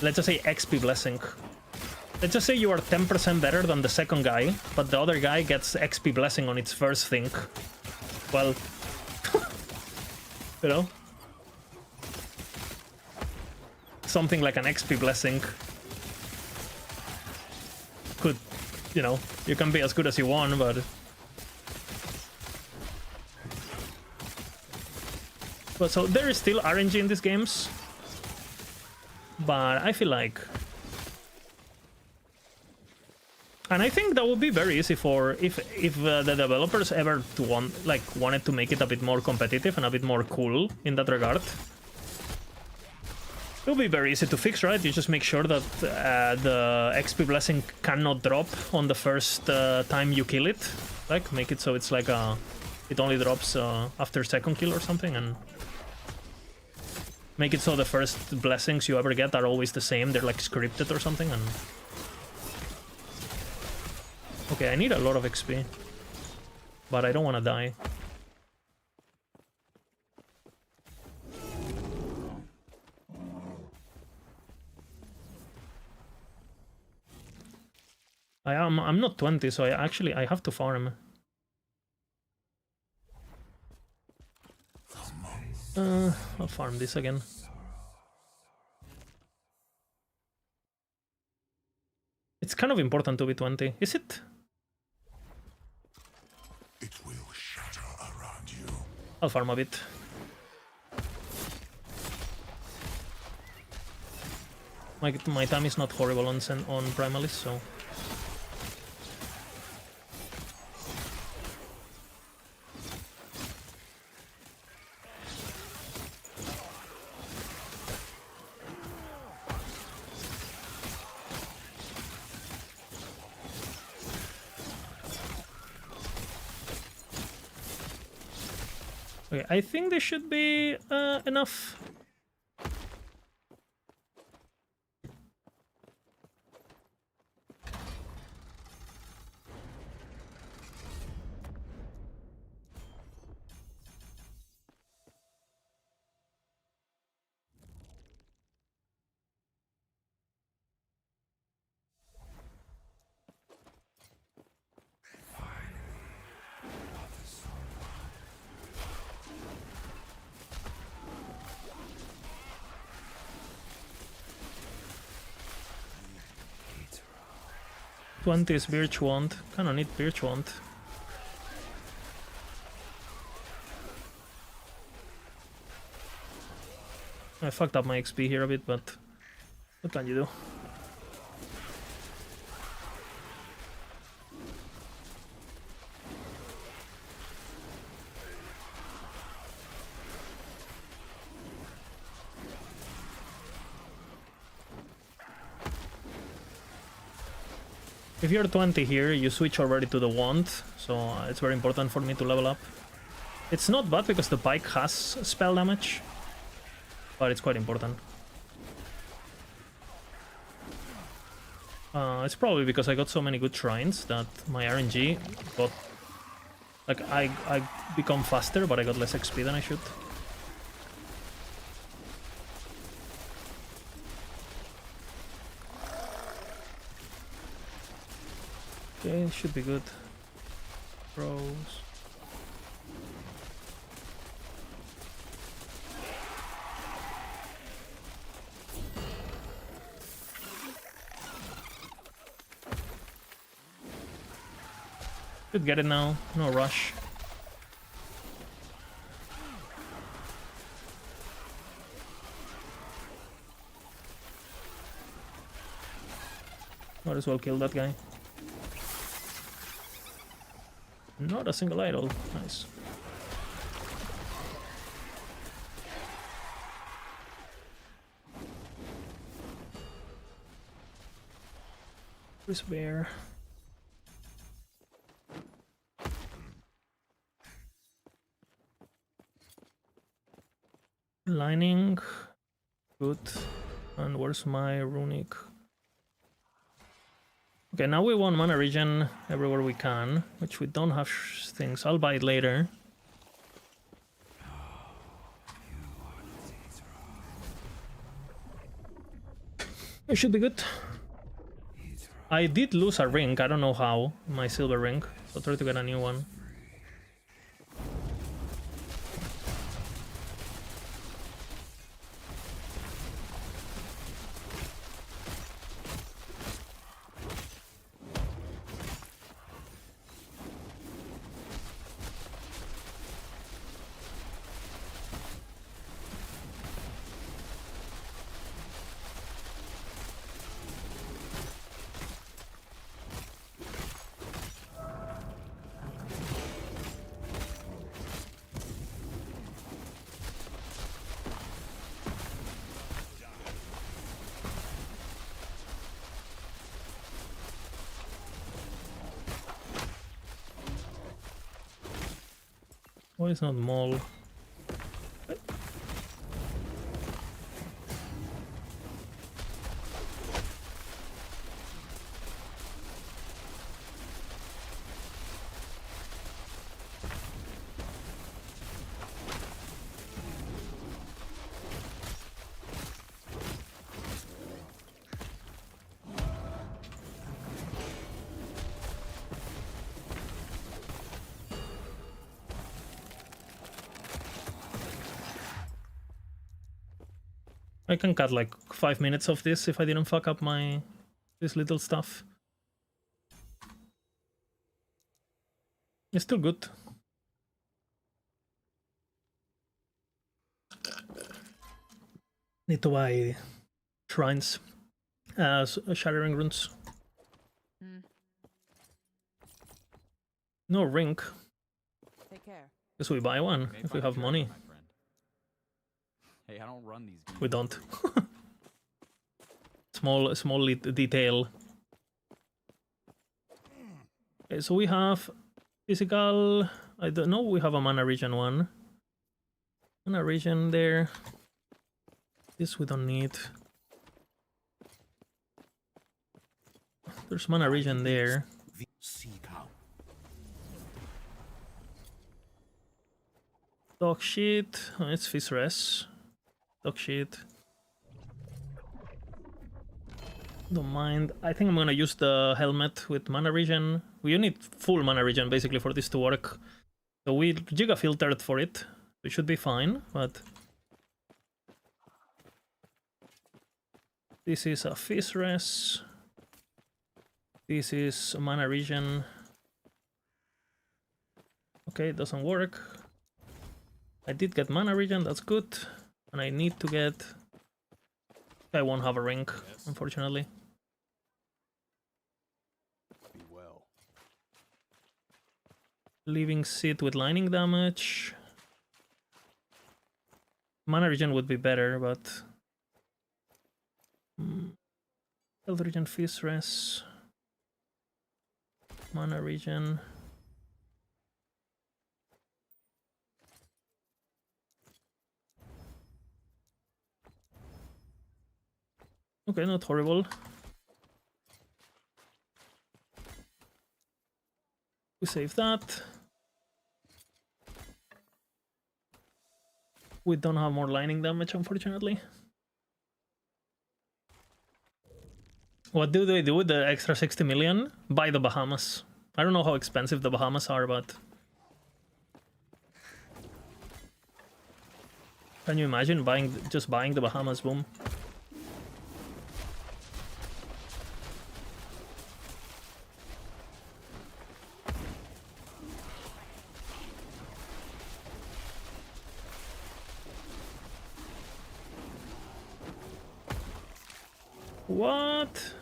let's just say XP Blessing. Let's just say you are 10% better than the second guy, but the other guy gets XP Blessing on its first thing. Well, you know? Something like an XP Blessing could, you know, you can be as good as you want, but so there is still RNG in these games, but I feel like, and I think that would be very easy for if the developers ever wanted to make it a bit more competitive and a bit more cool in that regard. It'll be very easy to fix, right? You just make sure that the XP Blessing cannot drop on the first time you kill it. Like, make it so it's like it only drops after second kill or something, and make it so the first blessings you ever get are always the same. They're like scripted or something. And okay, I need a lot of XP, but I don't want to die. I'm not 20, so I have to farm. I'll farm this again. It's kind of important to be 20, is it? It will shatter around you. I'll farm a bit. My time is not horrible on Primalist, so. Okay, I think this should be enough. Is Birch Wand. Kinda need Birch Wand. I fucked up my XP here a bit, but what can you do? If you're 20 here, you switch already to the wand, so it's very important for me to level up. It's not bad because the bike has spell damage, but it's quite important. It's probably because I got so many good shrines that my RNG got... Like, I become faster, but I got less XP than I should. Okay, should be good. Pros. Should get it now, no rush. Might as well kill that guy. Not a single idol, nice. Where's Bear? Lining, good. And where's my runic? Okay, now we want mana regen everywhere we can, which we don't have things. I'll buy it later. It should be good. I did lose a ring, I don't know how, my silver ring, so try to get a new one. Why is not Maul? I can cut like 5 minutes of this if I didn't fuck up this little stuff. It's still good. Need to buy shrines, shattering runes. No ring. Take care. Guess we buy one if we have money. Hey, I don't run these games. We don't. small detail. Okay, so we have physical. I don't know. We have a mana regen one. Mana regen there. This we don't need. There's mana regen there. Seek out. Dog shit. Oh, it's Fizz-Res. Dog shit. Don't mind. I think I'm gonna use the helmet with mana regen. We need full mana regen basically for this to work. So we Giga filtered for it. It should be fine, but this is a Fizz-Res. This is mana regen. Okay, it doesn't work. I did get mana regen, that's good. And I need to get... I won't have a ring, unfortunately. Be well. Leaving Seed with lining damage. Mana regen would be better, but... Health regen, Fizz-Res. Mana regen. Okay, not horrible. We save that. We don't have more lightning damage, unfortunately. What do they do with the extra 60 million? Buy the Bahamas. I don't know how expensive the Bahamas are, but... Can you imagine just buying the Bahamas, boom? What?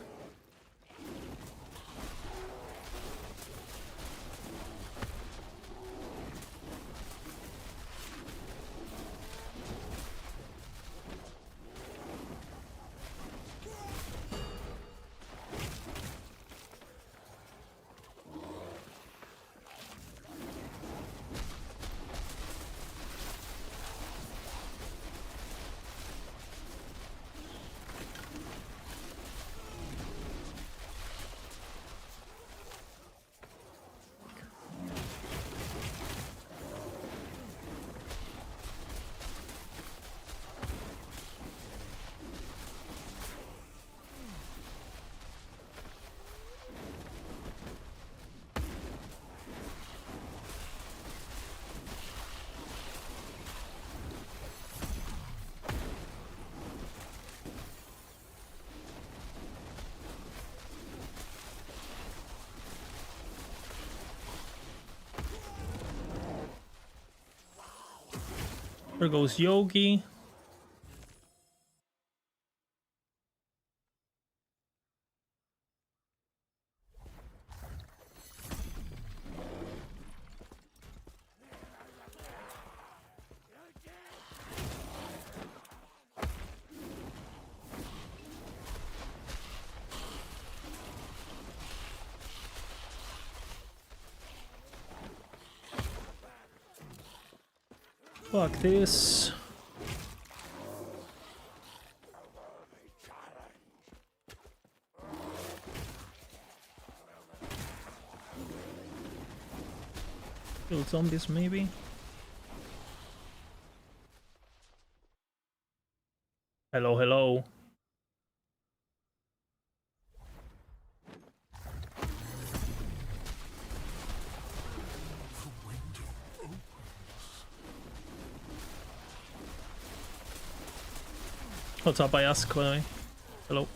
There goes Yogi. Fuck this. Kill zombies, maybe? Hello, hello. What's up, I ask, by the way? Hello.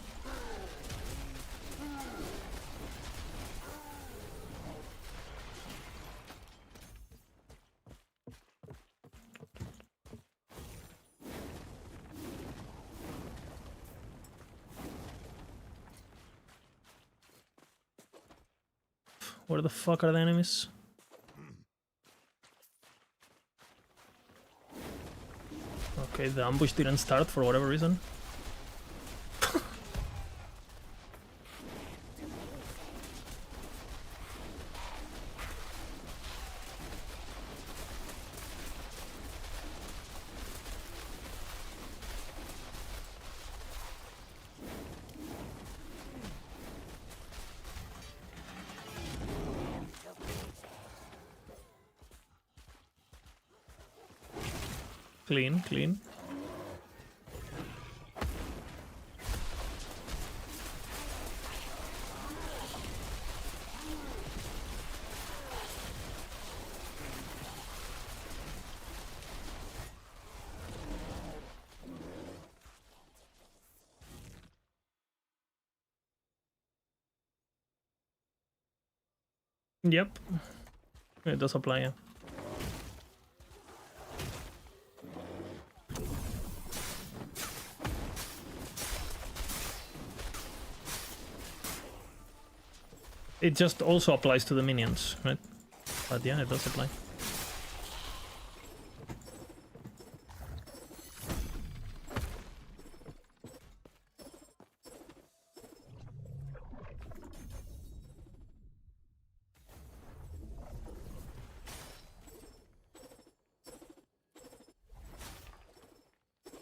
Where the fuck are the enemies? Okay, the ambush didn't start for whatever reason. Clean, clean. Yep. It does apply, yeah. It just also applies to the minions, right? But yeah, it does apply.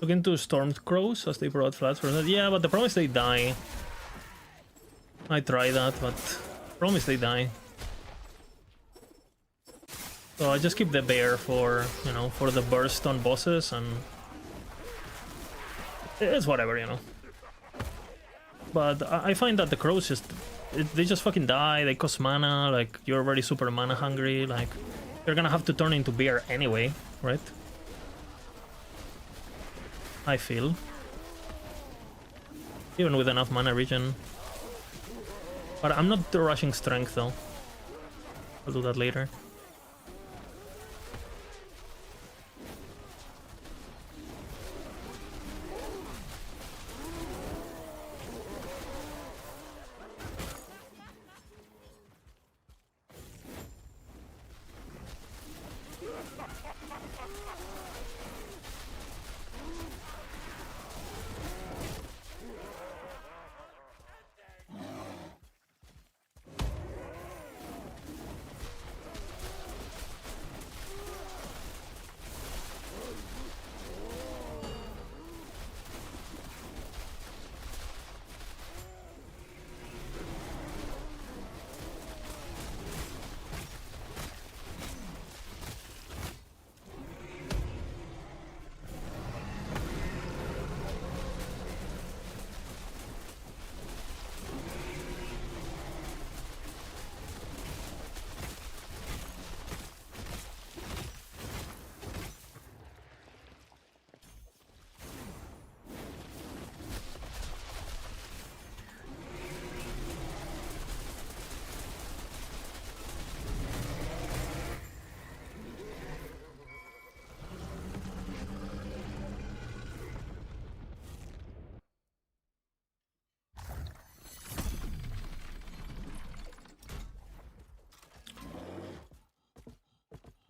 Look into Stormed Crows as they brought flats for that. Yeah, but the problem is they die. I try that, but problem is they die. So I just keep the bear for, you know, for the burst on bosses, and it's whatever, you know. But I find that the crows just, they just fucking die, they cost mana, like, you're very super mana hungry, like, you're gonna have to turn into bear anyway, right? I feel. Even with enough mana regen. But I'm not rushing strength though. I'll do that later.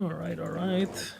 Alright, alright.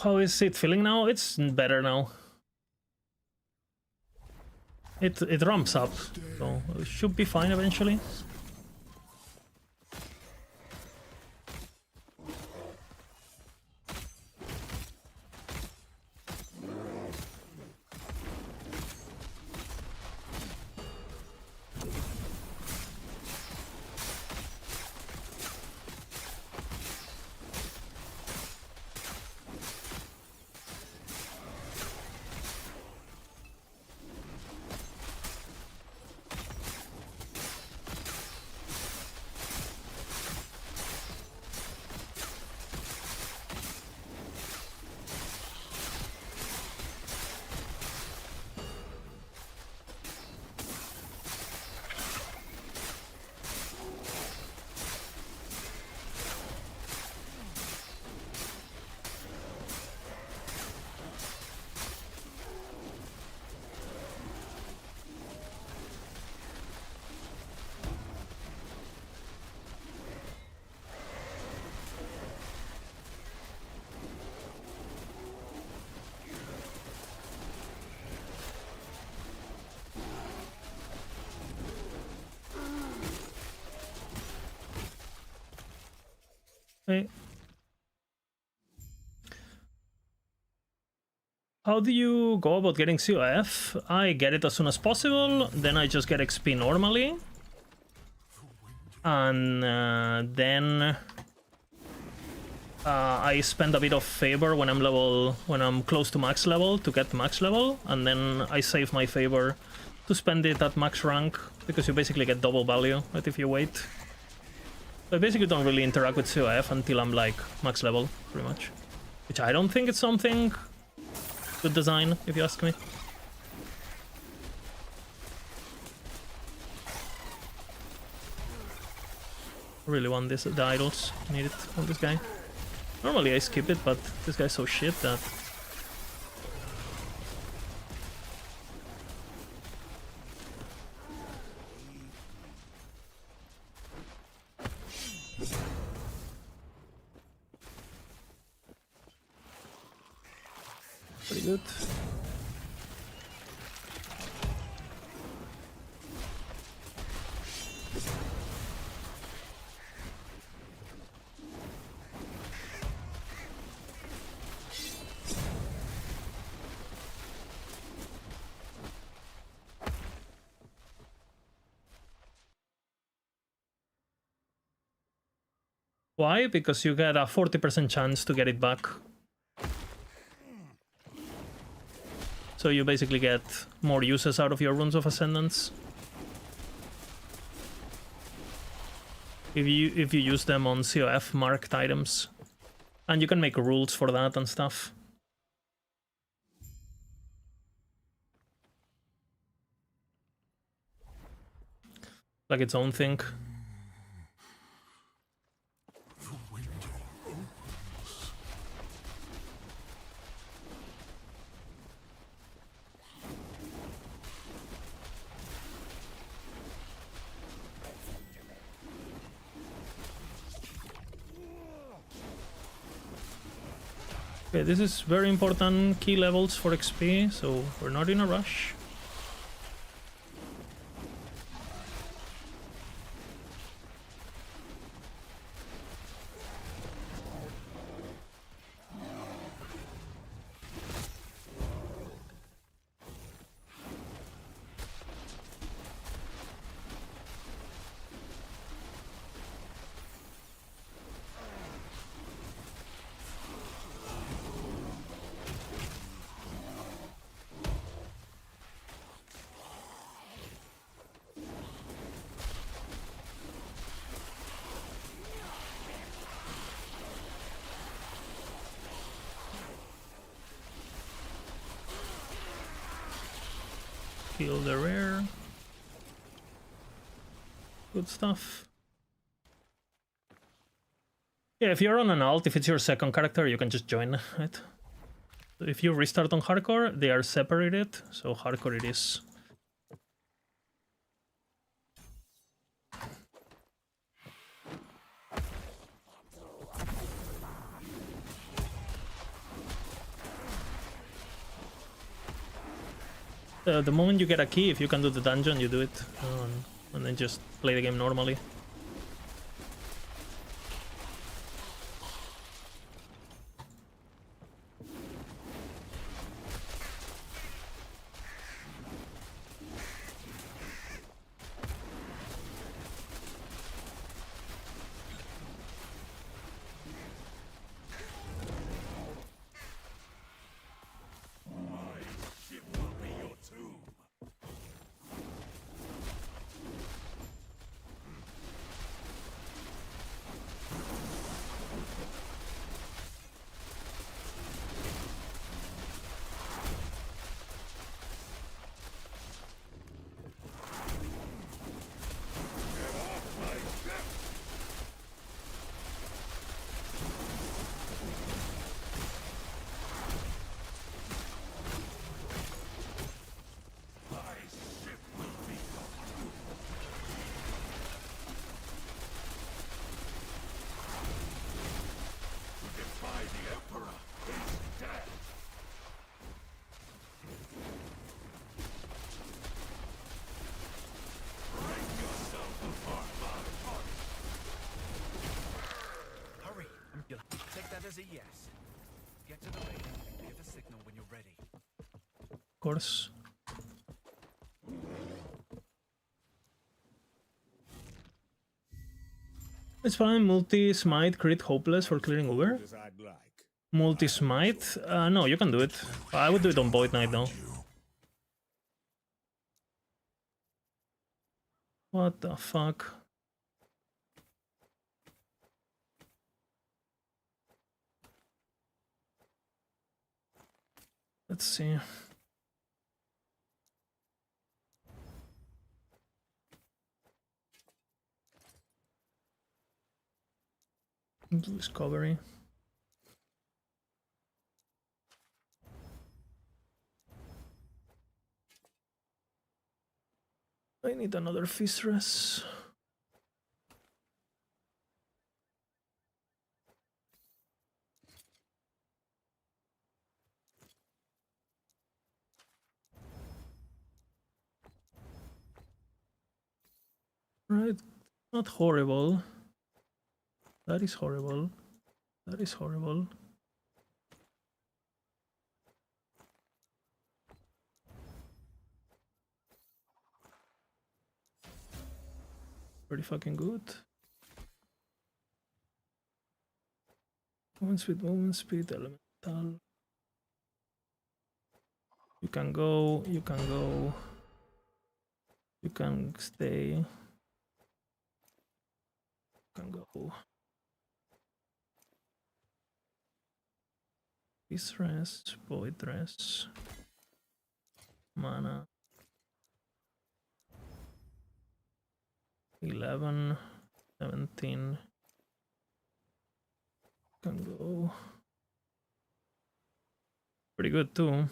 How is it feeling now? It's better now. It ramps up, so it should be fine eventually. How do you go about getting COF? I get it as soon as possible, then I just get XP normally. And then I spend a bit of favor when I'm close to max level to get max level, and then I save my favor to spend it at max rank, because you basically get double value, right, if you wait. So I basically don't really interact with COF until I'm like max level, pretty much. Which I don't think it's something good design, if you ask me. I really want this, the idols. Need it on this guy. Normally I skip it, but this guy's so shit that... Pretty good. Why? Because you get a 40% chance to get it back. So you basically get more uses out of your Runes of Ascendance if you use them on COF marked items, and you can make rules for that and stuff. Like its own thing. Okay, this is very important key levels for XP, so we're not in a rush. Kill the rare. Good stuff. Yeah, if you're on an alt, if it's your second character, you can just join, right? If you restart on hardcore, they are separated, so hardcore it is. The moment you get a key, if you can do the dungeon, you do it, and then just play the game normally. course. It's fine. Multi-smite crit hopeless for clearing Uber. As I'd like. Multi-smite? No, you can do it. I would do it on Void Knight though. What the fuck? Let's see. Discovery. I need another Feastress. Right, not horrible. That is horrible. That is horrible. Pretty fucking good. Movement speed, elemental. You can go, you can go. You can stay. You can go. Feastress, Void Dress, mana. 11, 17. Can go. Pretty good too.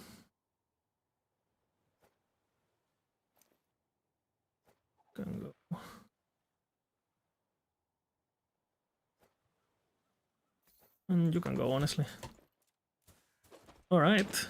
Can go. And you can go, honestly. All right.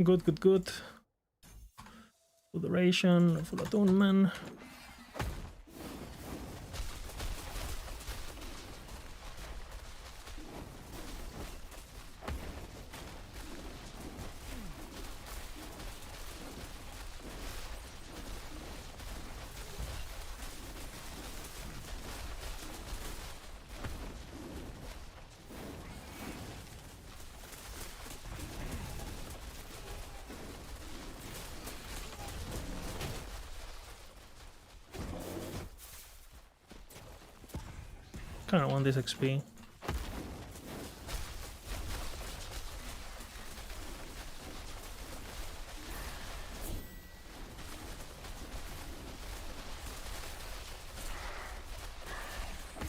Good. Good. Full duration, full attunement. Kinda want this XP.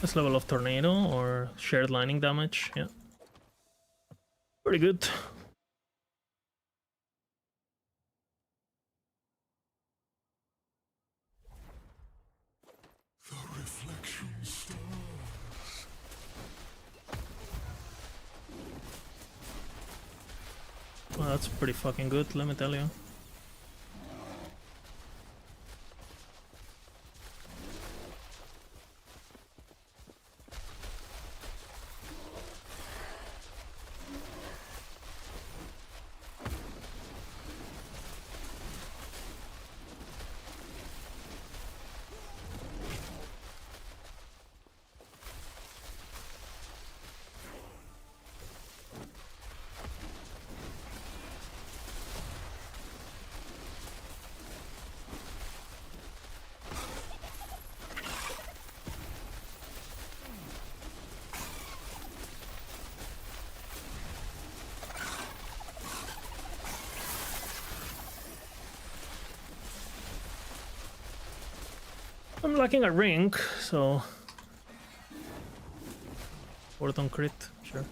This level of tornado or shared lightning damage, yeah. Pretty good. The reflection stars. Well, that's pretty fucking good, let me tell you. I'm lacking a ring, so... Word on crit, sure.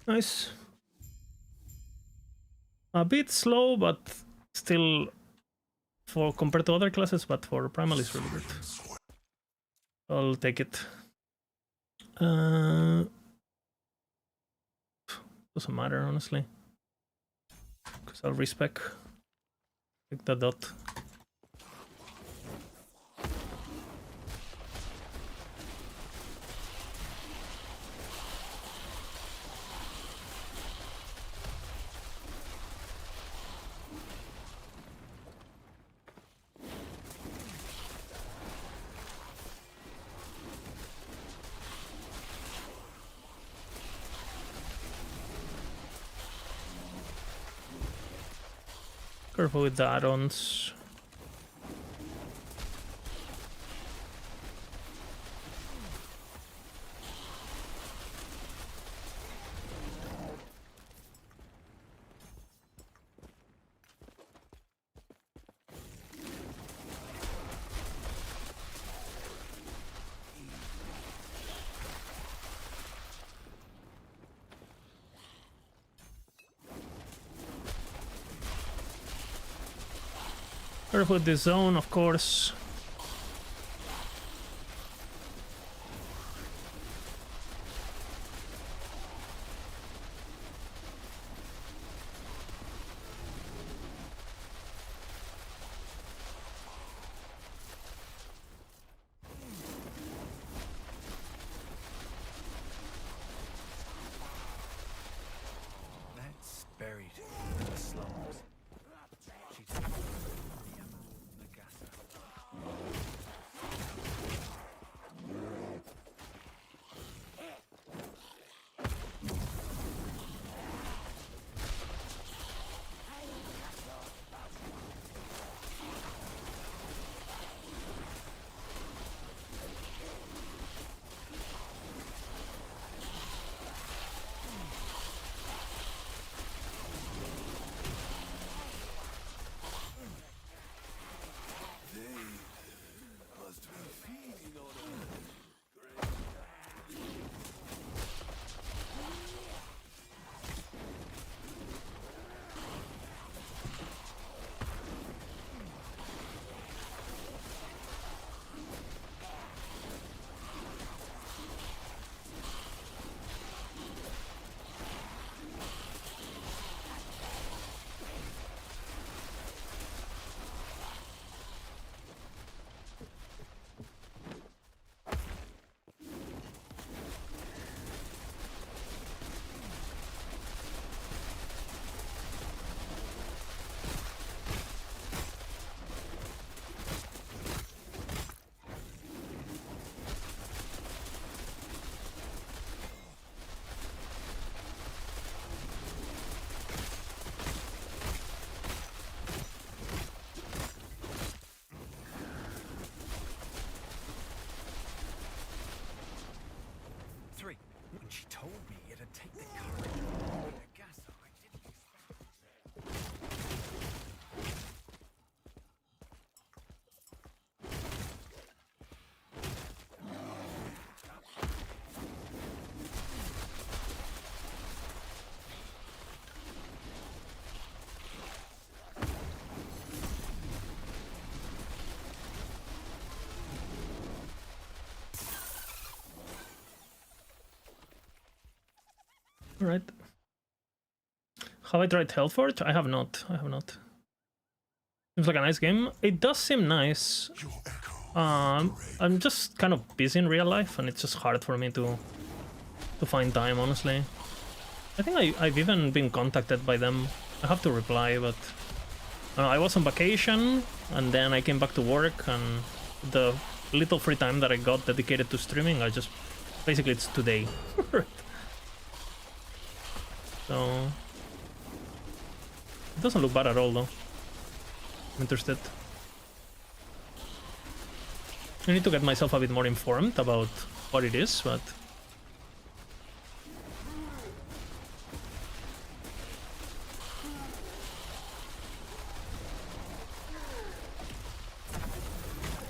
Nice. A bit slow, but still for compared to other classes, but for primal is really good. I'll take it. Doesn't matter, honestly. Because I'll respec. Take the dot. Careful with the add-ons. Careful with this zone, of course. That's buried in the slums. She took the Emerald Nagasa. Must be feeding on it. When she told me it'd take the courage of Nagasa, I didn't expect Alright. Have I tried Hellforge? I have not. Seems like a nice game. It does seem nice. I'm just kind of busy in real life, and it's just hard for me to find time, honestly. I think I've even been contacted by them. I have to reply, but I was on vacation, and then I came back to work, and the little free time that I got dedicated to streaming, I just... Basically, it's today. So... It doesn't look bad at all, though. I'm interested. I need to get myself a bit more informed about what it is, but...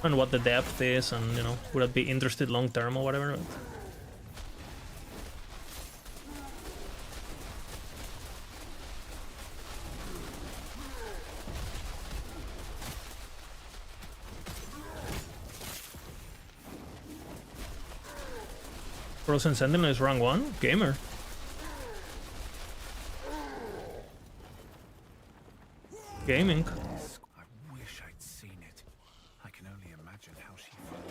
And what the depth is, and, you know, would I be interested long term or whatever. But... Frozen Sentinel is rank 1? Gamer. Gaming. I wish I'd seen it. I can only imagine how she felt.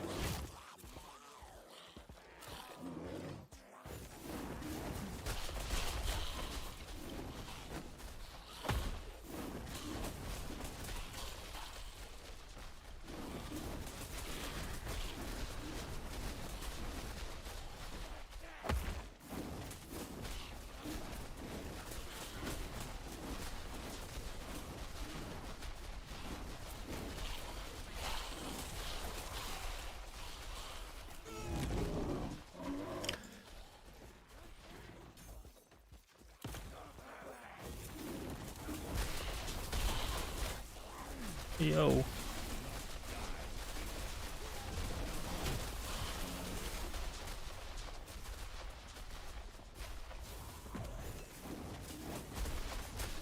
Yo.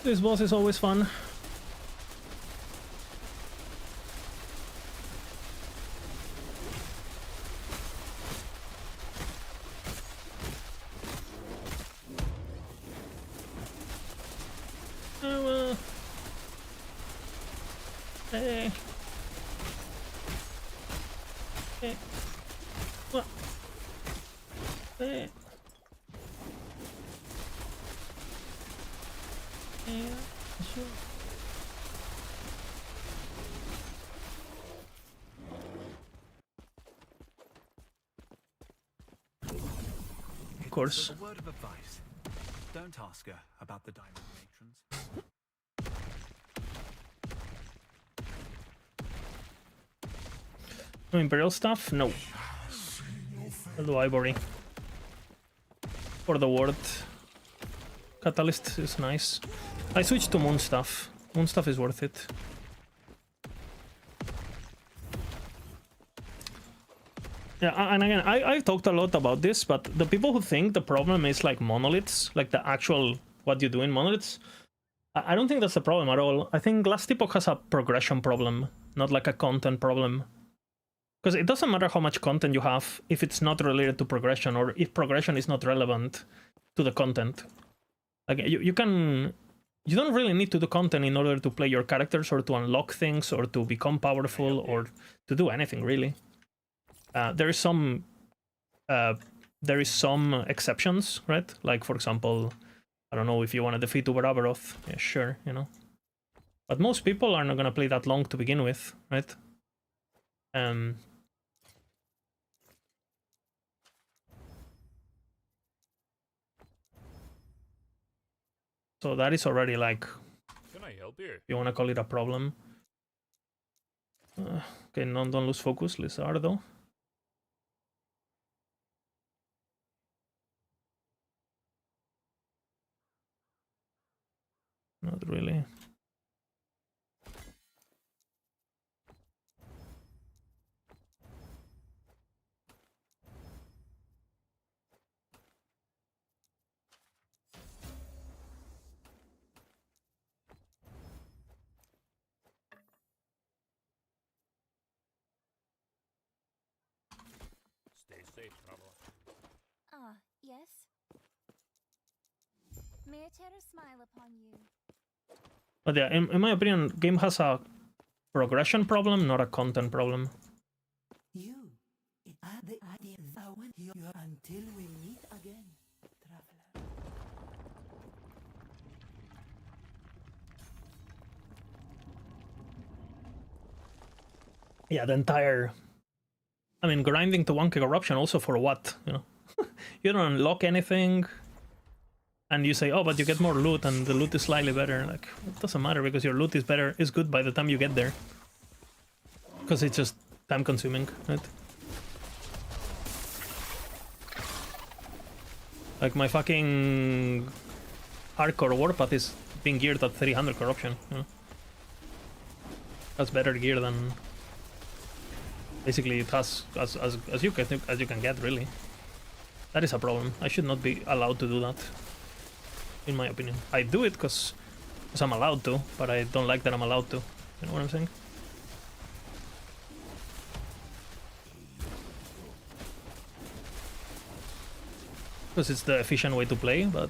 This boss is always fun. Hey. Hey. What? Hey. Yeah, sure. Of course. A word of advice. Don't ask her about the diamond matrons. No Imperial stuff? No. I'll do Ivory. For the word. Catalyst is nice. I switched to Moon stuff. Moon stuff is worth it. Yeah, and again, I've talked a lot about this, but the people who think the problem is like monoliths, like the actual what you do in monoliths, I don't think that's the problem at all. I think Last Epoch has a progression problem, not like a content problem. Because it doesn't matter how much content you have if it's not related to progression, or if progression is not relevant to the content. Like you don't really need to do content in order to play your characters or to unlock things or to become powerful or to do anything really. There is some exceptions, right? Like for example, I don't know, if you want to defeat Uber Aberoth, yeah, sure, you know. But most people are not gonna play that long to begin with, right? So that is already like, Can I help you? you want to call it a problem. Okay, no, don't lose focus, Lizardo. Not really. Stay safe, traveler. Ah, yes? May a terror smile upon you. But yeah, in my opinion, game has a progression problem, not a content problem. You, it had the idea that when you until we meet again, traveler. Yeah, the entire... I mean, grinding to 1k corruption also for what, you know? You don't unlock anything, and you say, oh, but you get more loot, and the loot is slightly better. Like, it doesn't matter, because your loot is good by the time you get there. Because it's just time-consuming, right? Like, my fucking hardcore warpath is being geared at 300 corruption, you know? That's better gear than... Basically, it has as you can get, really. That is a problem. I should not be allowed to do that, in my opinion. I do it because I'm allowed to, but I don't like that I'm allowed to. You know what I'm saying? Because it's the efficient way to play, but...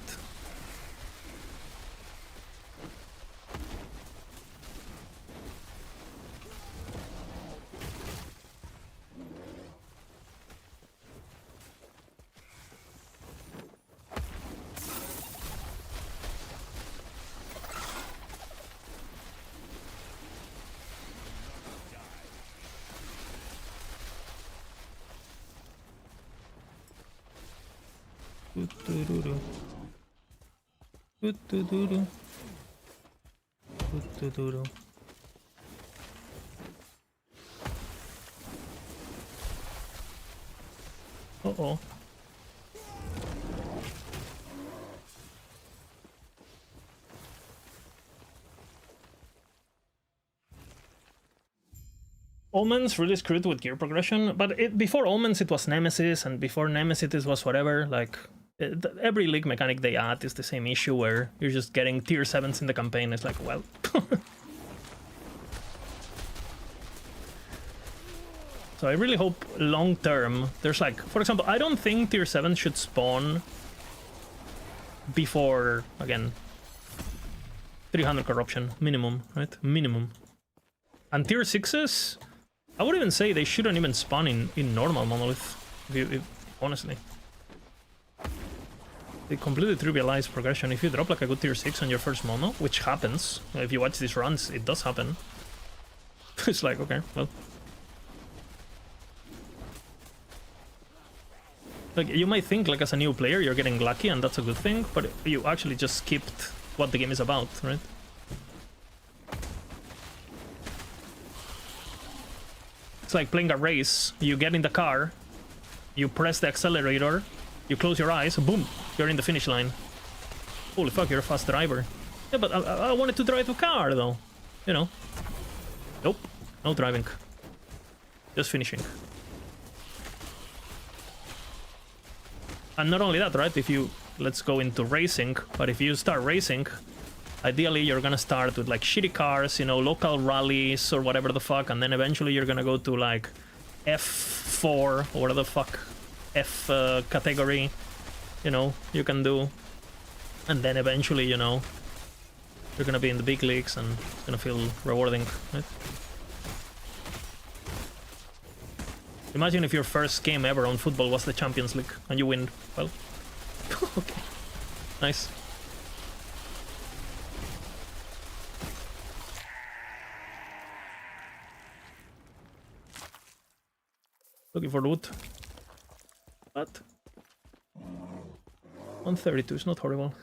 Uh-oh. Omens really screwed with gear progression, but before Omens it was Nemesis, and before Nemesis it was whatever, like... Every league mechanic they add is the same issue where you're just getting tier 7s in the campaign. It's like, well... So I really hope long term there's like... For example, I don't think tier 7 should spawn before, again, 300 corruption. Minimum, right? Minimum. And tier 6s, I would even say they shouldn't even spawn in normal Monolith, honestly. They completely trivialize progression. If you drop like a good tier 6 on your first mono, which happens, if you watch these runs, it does happen. It's like, okay, well. Like, you might think, like, as a new player, you're getting lucky, and that's a good thing, but you actually just skipped what the game is about, right? It's like playing a race. You get in the car, you press the accelerator, you close your eyes, boom, you're in the finish line. Holy fuck, you're a fast driver. Yeah, but I wanted to drive a car, though. You know. Nope, no driving. Just finishing. And not only that, right? If you... Let's go into racing, but if you start racing, ideally you're gonna start with, like, shitty cars, you know, local rallies or whatever the fuck, and then eventually you're gonna go to, like, F4 or whatever the fuck... F category, you know, you can do, and then eventually, you know, you're gonna be in the big leagues and it's gonna feel rewarding, right? Imagine if your first game ever on football was the Champions League and you win. Well, okay, nice. Looking for loot. What? 132 is not horrible.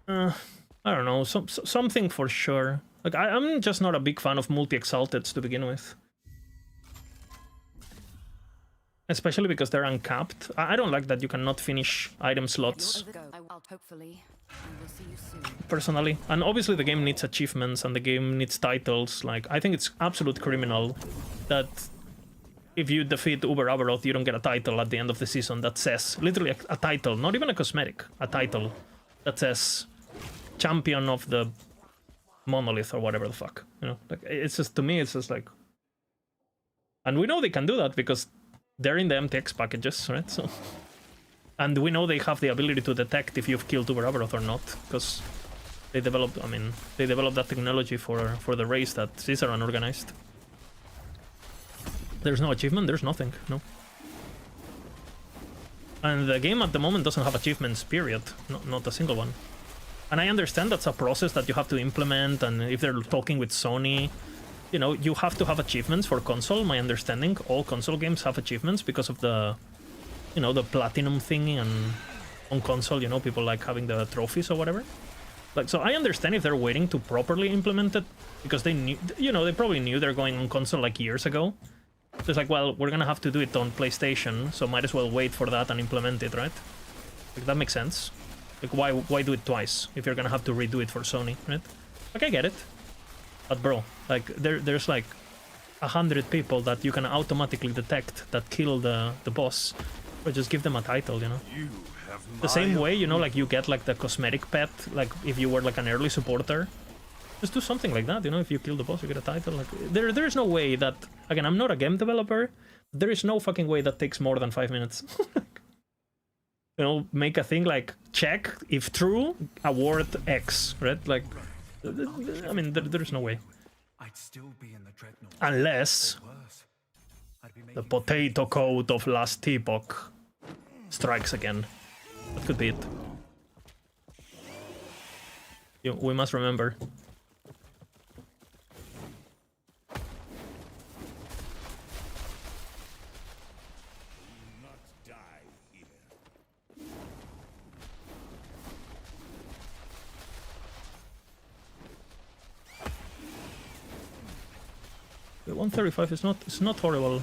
I don't know, something for sure. Like, I'm just not a big fan of multi-exalteds to begin with. Especially because they're uncapped. I don't like that you cannot finish item slots. Hopefully, I will see you soon. Personally. And obviously the game needs achievements and the game needs titles. Like, I think it's absolute criminal that if you defeat Uber Aberoth, you don't get a title at the end of the season that says, literally a title, not even a cosmetic, a title that says champion of the Monolith or whatever the fuck, you know? Like, it's just, to me, it's just like... And we know they can do that because they're in the MTX packages, right? So... And we know they have the ability to detect if you've killed Uber Aberoth or not, because they developed, I mean, they developed that technology for the race that Caesar unorganized. There's no achievement, there's nothing, no. And the game at the moment doesn't have achievements, period. Not a single one. And I understand that's a process that you have to implement, and if they're talking with Sony, you know, you have to have achievements for console. My understanding, all console games have achievements because of the, you know, the platinum thing, and on console, you know, people like having the trophies or whatever. Like, so I understand if they're waiting to properly implement it, because they knew, you know, they probably knew they're going on console like years ago. So it's like, well, we're gonna have to do it on PlayStation, so might as well wait for that and implement it, right? Like, that makes sense. Like, why do it twice if you're gonna have to redo it for Sony, right? Like, I get it. But bro, like, there's like 100 people that you can automatically detect that kill the boss, or just give them a title, you know? The same way, you know, like you get like the cosmetic pet, like if you were like an early supporter. Just do something like that, you know, if you kill the boss, you get a title. Like, there is no way that, again, I'm not a game developer, there is no fucking way that takes more than 5 minutes. You know, make a thing like, check, if true, award X, right? Like, I mean, there's no way. I'd still be in the Dreadnought. Unless Worse. I'd be the making potato code of Last Epoch strikes again. That could be it. We must remember. Not die here. The 135 is it's not horrible.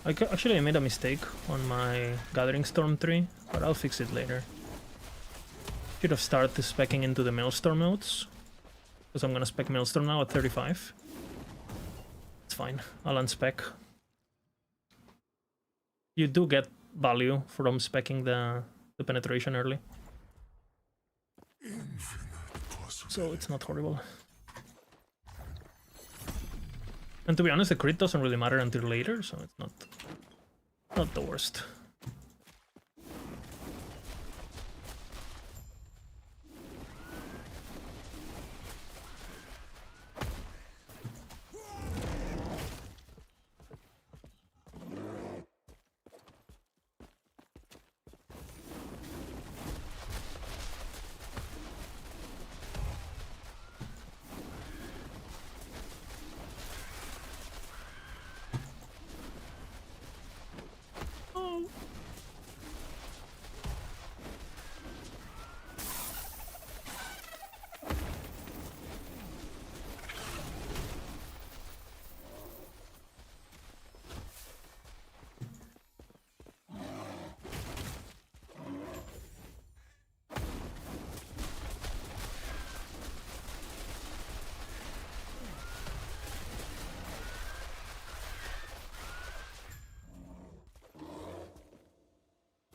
Actually, I made a mistake on my Gathering Storm tree, but I'll fix it later. Should have started speccing into the Maelstrom nodes, because I'm gonna spec Maelstrom now at 35. It's fine, I'll unspec. You do get value from specking the penetration early, so it's not horrible. And to be honest, the crit doesn't really matter until later, so it's not the worst.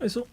So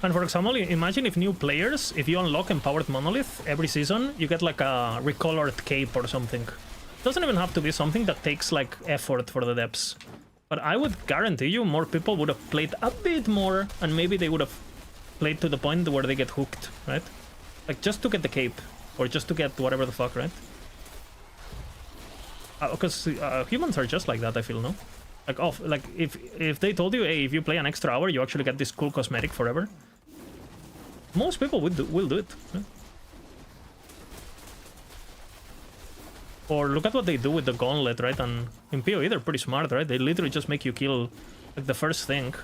and for example, imagine if new players, if you unlock Empowered Monolith every season, you get like a recolored cape or something. It doesn't even have to be something that takes like effort for the depths. But I would guarantee you more people would have played a bit more, and maybe they would have played to the point where they get hooked, right? Like just to get the cape, or just to get whatever the fuck, right? Because humans are just like that, I feel, no? Like, like if they told you, hey, if you play an extra hour, you actually get this cool cosmetic forever. Most people will do it. Right? Or look at what they do with the gauntlet, right? And in PoE, they're pretty smart, right? They literally just make you kill like the first thing.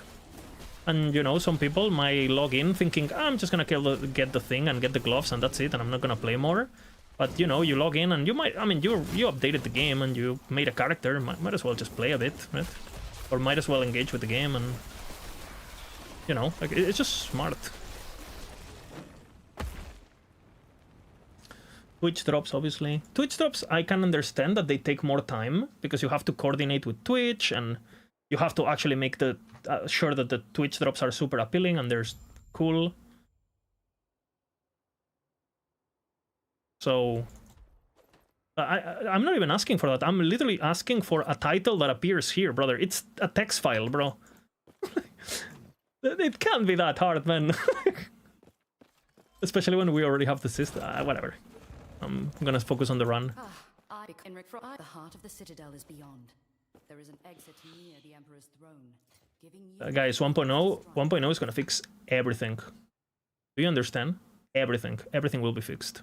And, you know, some people might log in thinking, I'm just gonna get the thing and get the gloves and that's it, and I'm not gonna play more. But you know, you log in and you might, I mean, you updated the game and you made a character, might as well just play a bit, right? Or might as well engage with the game and, you know, like it's just smart. Twitch drops, obviously. Twitch drops, I can understand that they take more time because you have to coordinate with Twitch and you have to actually make the sure that the Twitch drops are super appealing and they're cool. So I'm not even asking for that. I'm literally asking for a title that appears here, brother. It's a text file, bro. It can't be that hard, man. Especially when we already have the system. Whatever. I'm gonna focus on the run. The heart of the citadel is beyond. There is an exit near the Emperor's throne, giving you... Guys, 1.0 is gonna fix everything. Do you understand? Everything. Everything will be fixed.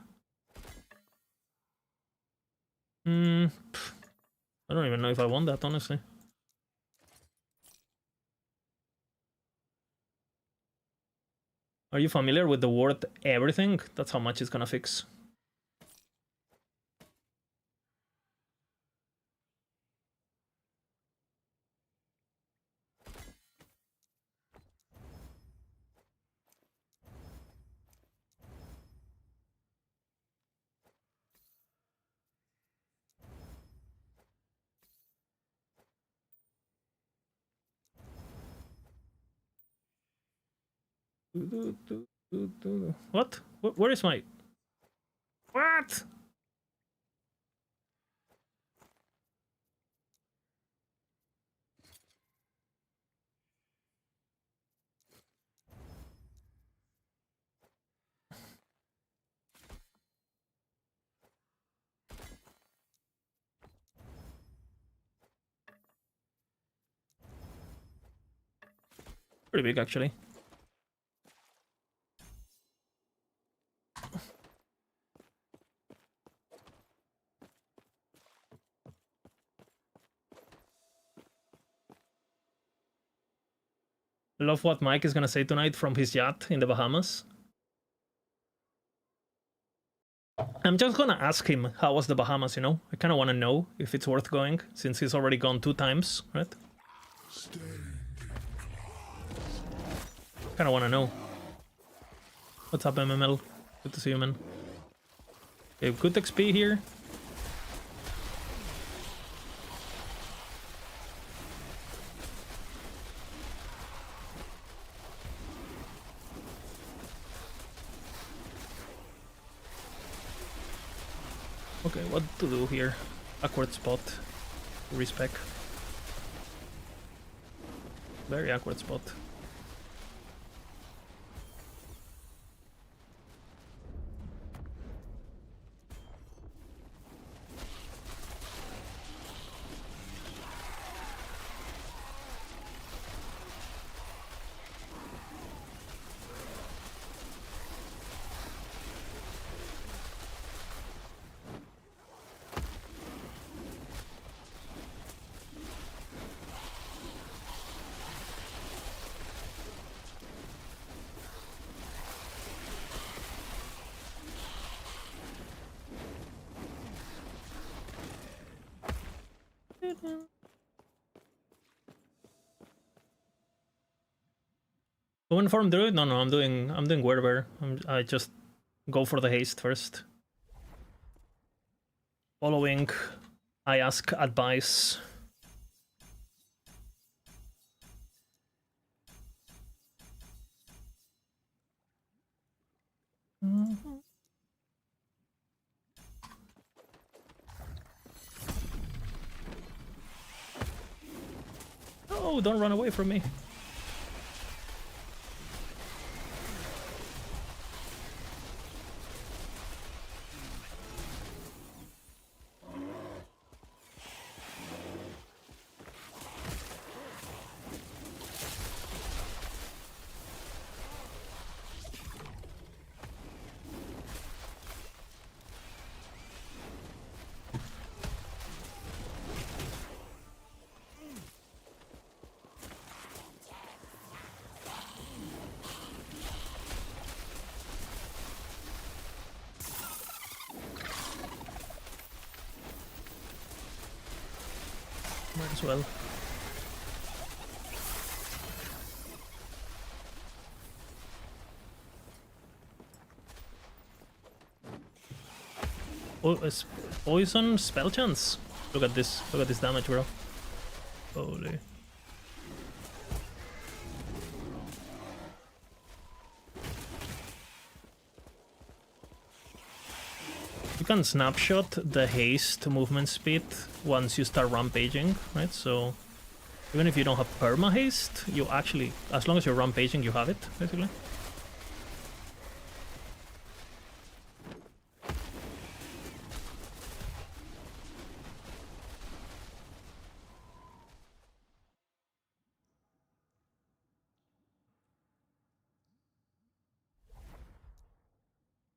I don't even know if I want that, honestly. Are you familiar with the word everything? That's how much it's gonna fix. What? Where is my... What? Pretty big, actually. Love what Mike is gonna say tonight from his yacht in the Bahamas. I'm just gonna ask him how was the Bahamas, you know? I kinda wanna know if it's worth going, since he's already gone 2 times, right? Kinda wanna know. What's up, MML? Good to see you, man. Okay, good XP here. Okay, what to do here? Awkward spot. Respec. Very awkward spot. Going farm druid? No, I'm doing Werber. I just go for the haste first. Following, I ask advice. Oh, don't run away from me. Might as well. Oh, it's poison spell chance. Look at this. Look at this damage, bro. Holy. You can snapshot the haste movement speed once you start rampaging, right? So even if you don't have perma haste, you actually, as long as you're rampaging, you have it, basically.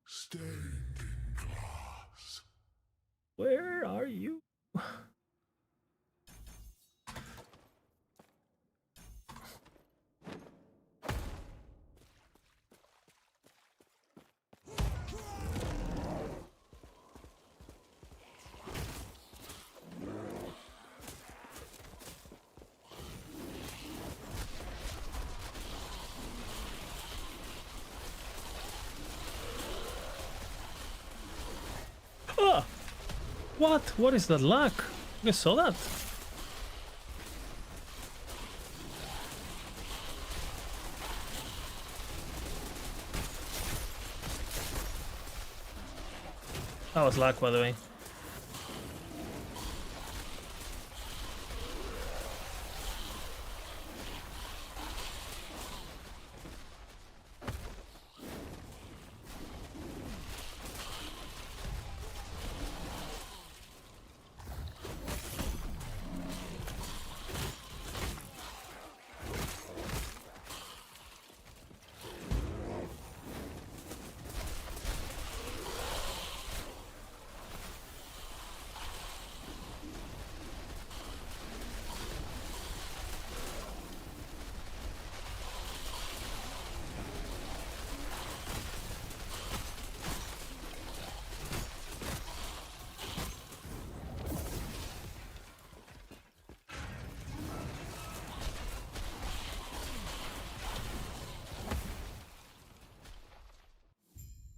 Stained in glass. Where are you? Ah! What? What is that lag? You guys saw that? That was lag, by the way.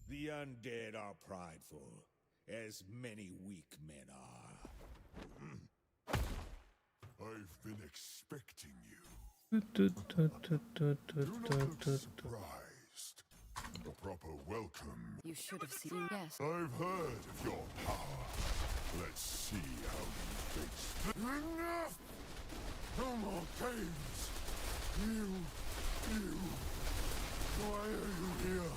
The undead are prideful, as many weak men are. I've been expecting you. Do, do, do, do, do, Do not look do, do. surprised. A proper welcome. You should have seen. Yes. I've heard of your power. Let's see how you face. Enough! No more games! You. Why are you here?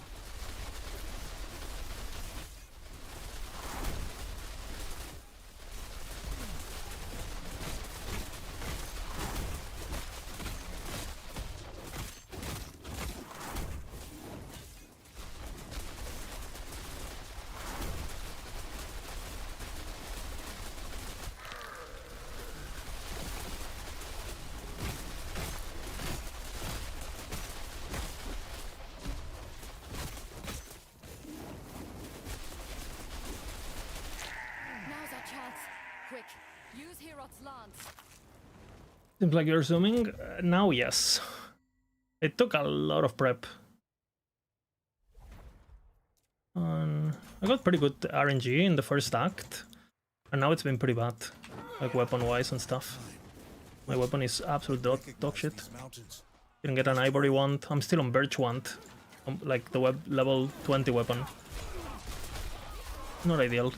Now's our chance. Quick, use Herot's lance. Seems like you're zooming. Now, yes. It took a lot of prep. I got pretty good RNG in the first act, and now it's been pretty bad, like weapon-wise and stuff. My weapon is absolute dog shit. These mountains. Didn't get an ivory wand. I'm still on birch wand, like the level 20 weapon. Not ideal.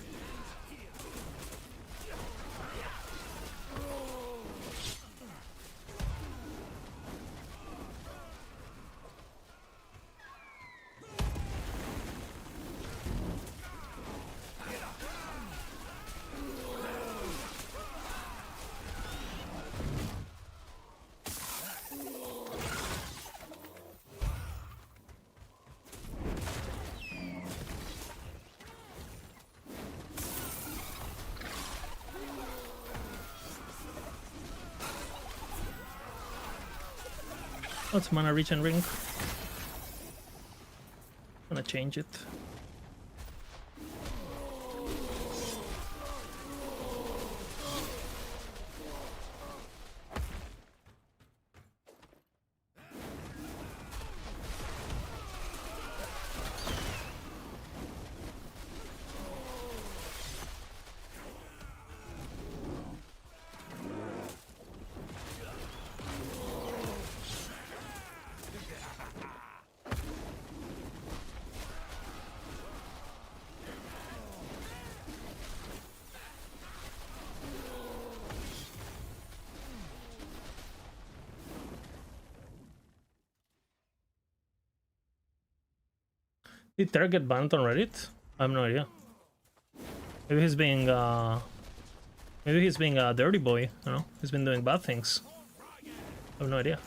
What's mana regen ring? Gonna change it. Did Terra get banned on Reddit? I have no idea. Maybe he's being a dirty boy, you know? He's been doing bad things. I have no idea.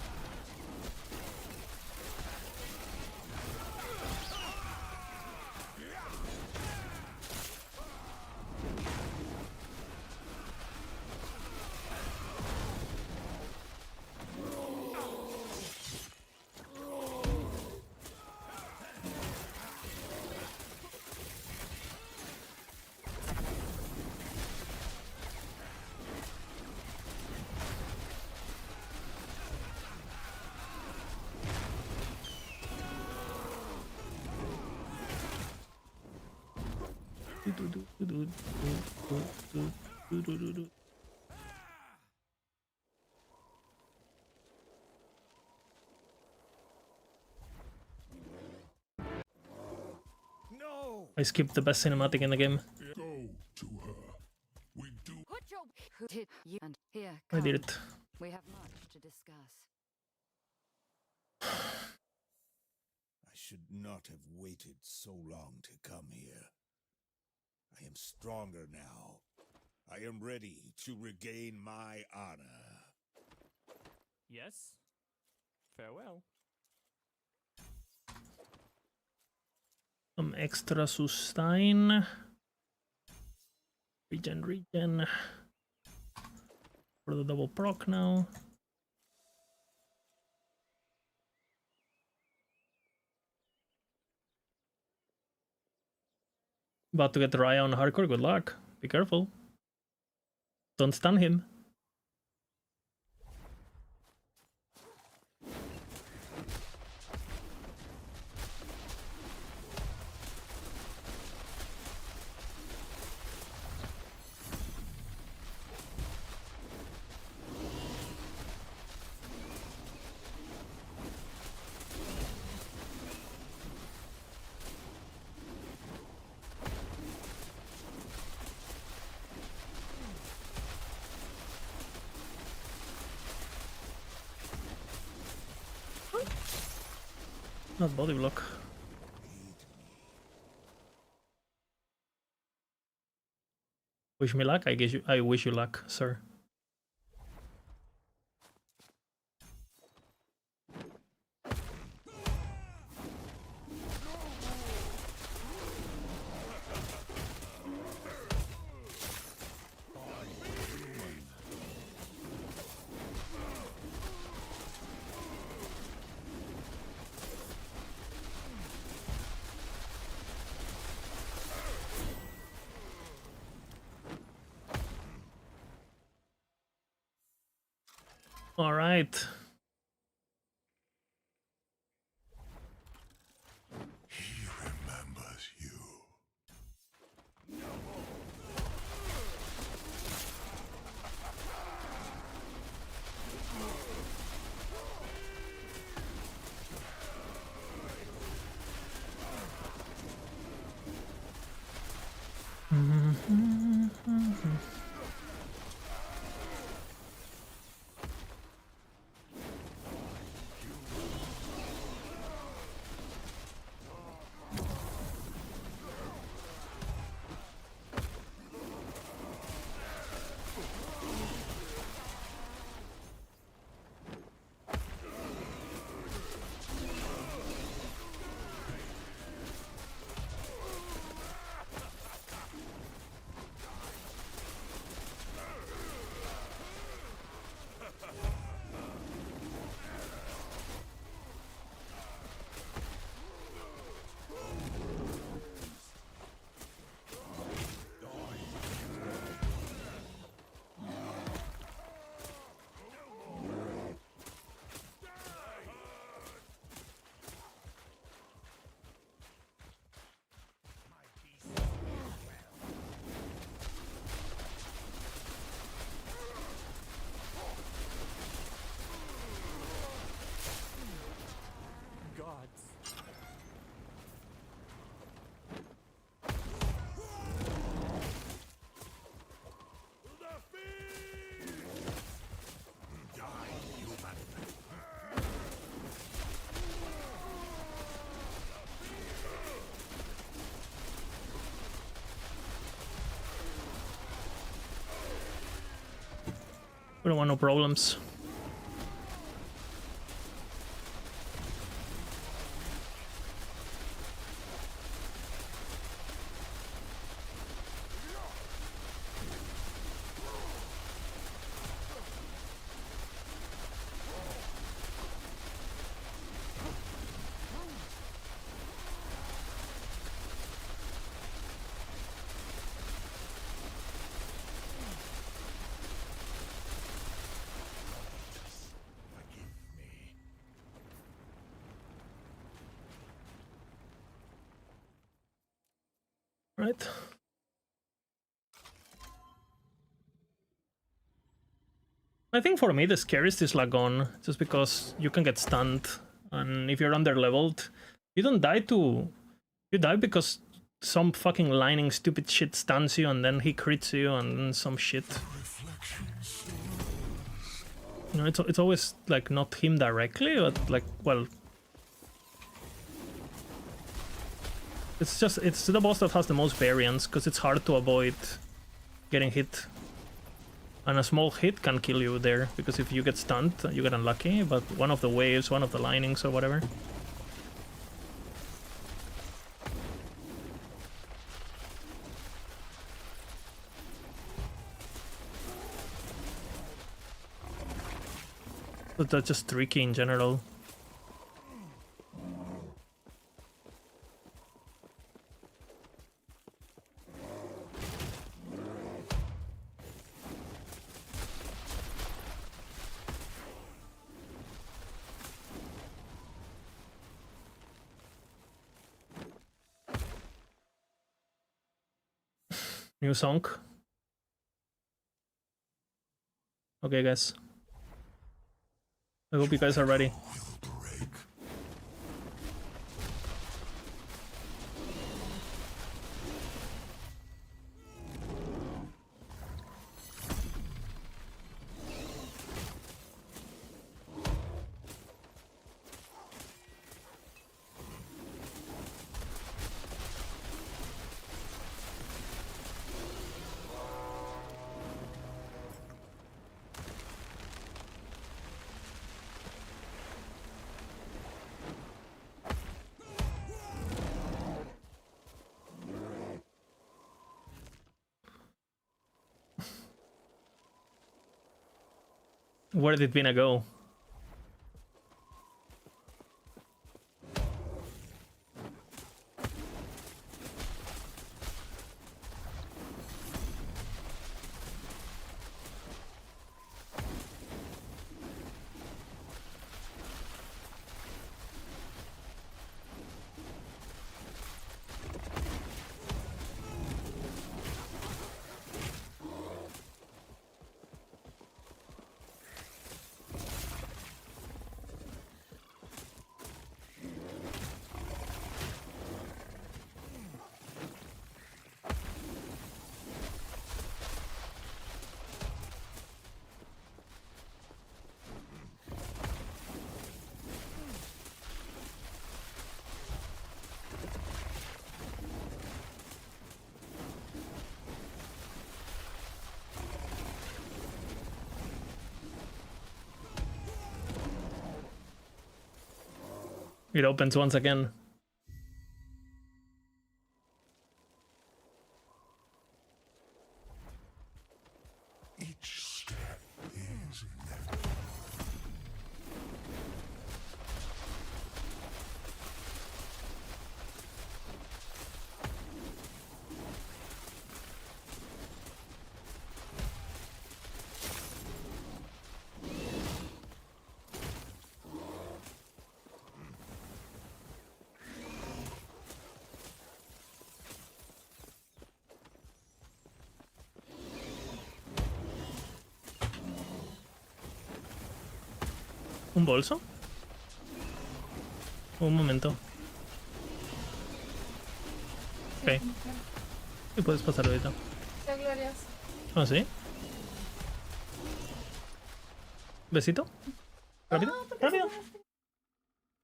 No! I skipped the best cinematic in the game. Go to her. We do. Put your who did you and here. I did come. it. We have much to discuss. I should not have waited so long to come here. I am stronger now. I am ready to regain my honor. Yes. Farewell. Some extra sustain. Regen. For the double proc now. About to get Raya on hardcore, good luck. Be careful. Don't stun him. Not body block. Wish me luck. I wish you luck, sir. All right. He remembers you. We don't want no problems. Right. I think for me the scariest is Lagon, just because you can get stunned, and if you're under leveled, you don't die to... You die because some fucking lining stupid shit stuns you, and then he crits you, and then some shit. You know, it's always like not him directly, but like, well... It's the boss that has the most variance, because it's hard to avoid getting hit. And a small hit can kill you there, because if you get stunned, you get unlucky, but one of the waves, one of the linings or whatever. But that's just tricky in general. New song. Okay, guys. I hope you guys are ready. Where did Vina go? It opens once again. Each step is inevitable. ¿Un bolso? Un momento. Ok. Y puedes pasar ahorita. ¿Ah, sí? ¿Besito? ¿Rápido? ¡Rápido!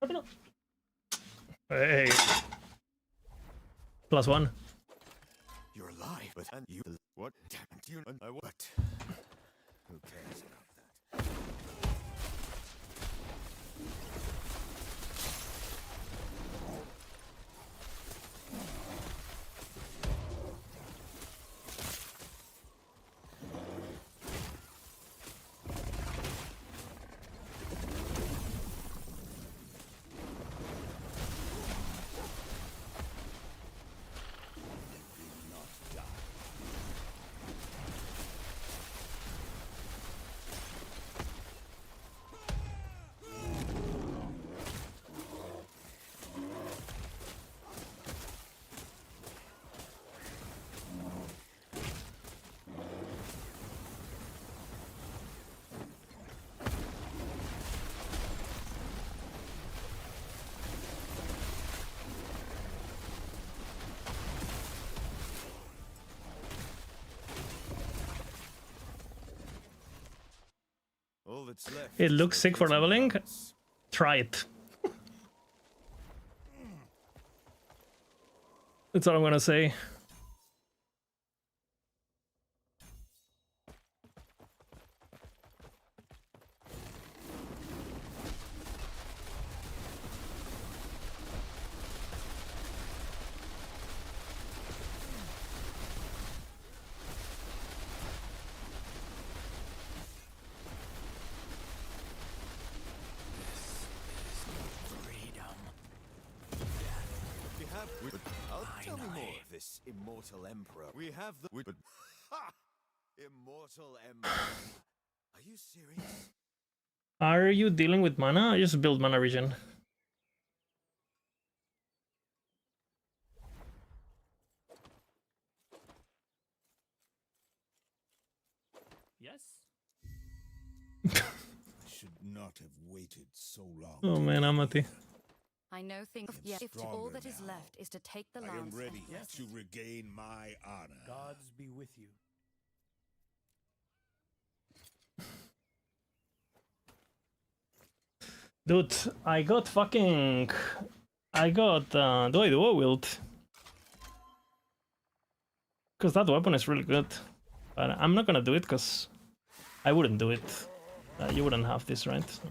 ¡Rápido! Hey. +1. You're alive, but you what? You know what? Who cares about What's left It is looks the sick for prison leveling. guards. Try it. That's all I'm gonna say. We have. Tell me more of this immortal emperor. We have the. Ha! Immortal emperor. Are you serious? Are you dealing with mana? I just build mana regen. Yes? I should not have waited so long. Oh to man, come Amati. here. I know things. am Yes, if all stronger that is now. left is to take the I am lance. ready Yes. to regain my honor. Gods be with you. Dude, I got fucking... I got dual wield. Because that weapon is really good. But I'm not gonna do it because I wouldn't do it. You wouldn't have this, right? So.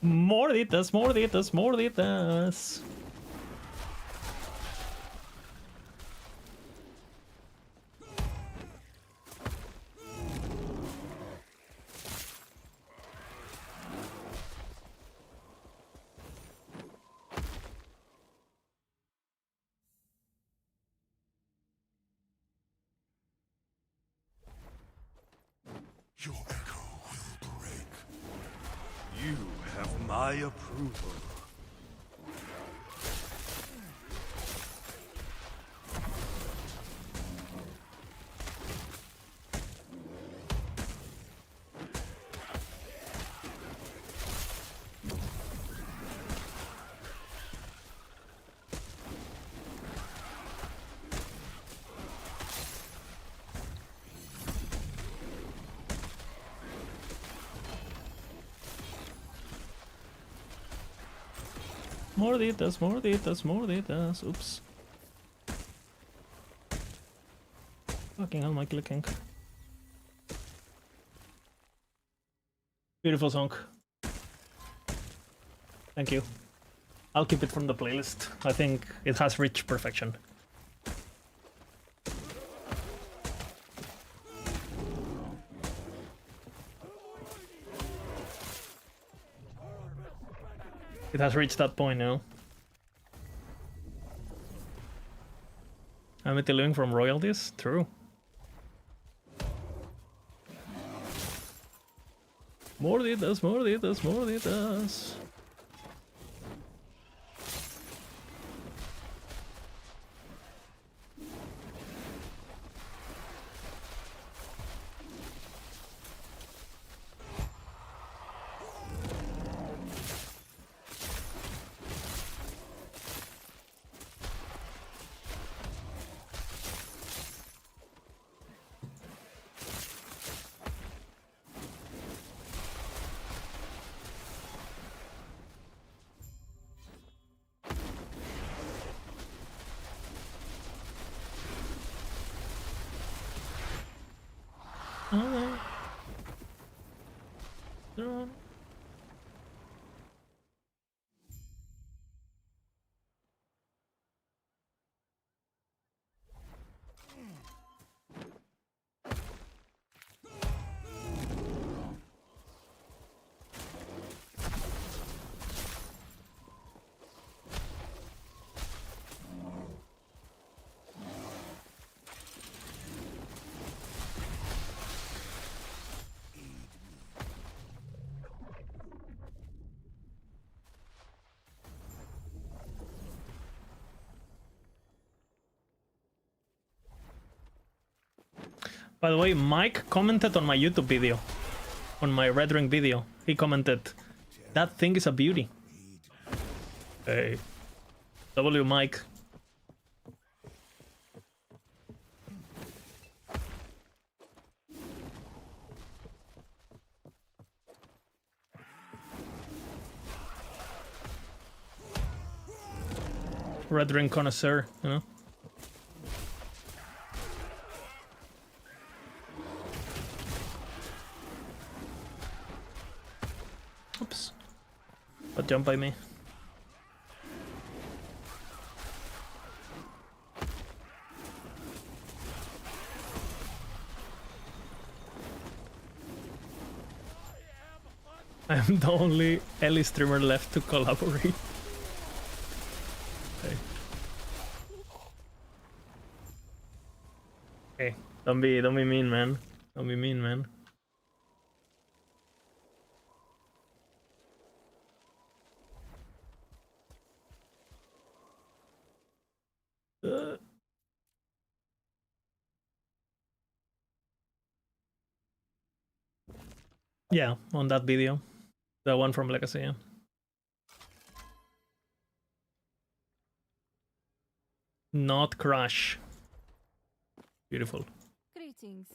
Morditas, morditas, morditas. Your echo will break. You have my approval. Morditas, morditas, morditas. Oops. Fucking hell, my clicking. Beautiful song. Thank you. I'll keep it from the playlist. I think it has reached perfection. It has reached that point now. Amity living from royalties? True. Morditas, morditas, morditas. Okay. Drone. By the way, Mike commented on my YouTube video, on my Red Ring video. He commented, "That thing is a beauty." Hey, W Mike. Red Ring connoisseur, you know. Oops. But jump by me. I'm the only Ellie streamer left to collaborate. Hey, don't be mean, man. Don't be mean, man. Yeah, on that video. The one from Legacy, yeah. Not crash. Beautiful. Greetings.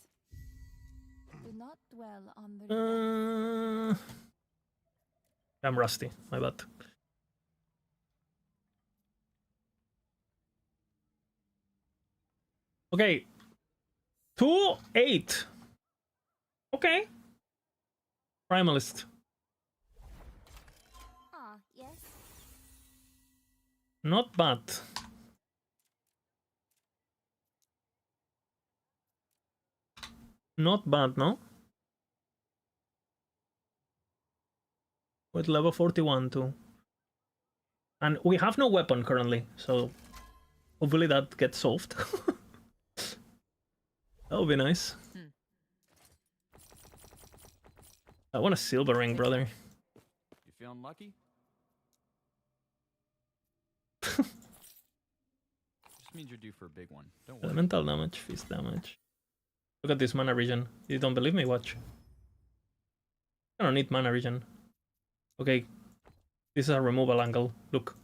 Do not dwell on the I'm rusty, my bad. Okay. 2-8. Okay. Primalist. Ah, yes. Not bad. Not bad, no? With level 41 too. And we have no weapon currently, so hopefully that gets solved. That would be nice. I want a silver ring, brother. You feeling lucky? Just means you're due for a big one. Don't worry. Elemental damage, fist damage. Look at this mana regen. You don't believe me? Watch. I don't need mana regen. Okay. This is a removal angle. Look.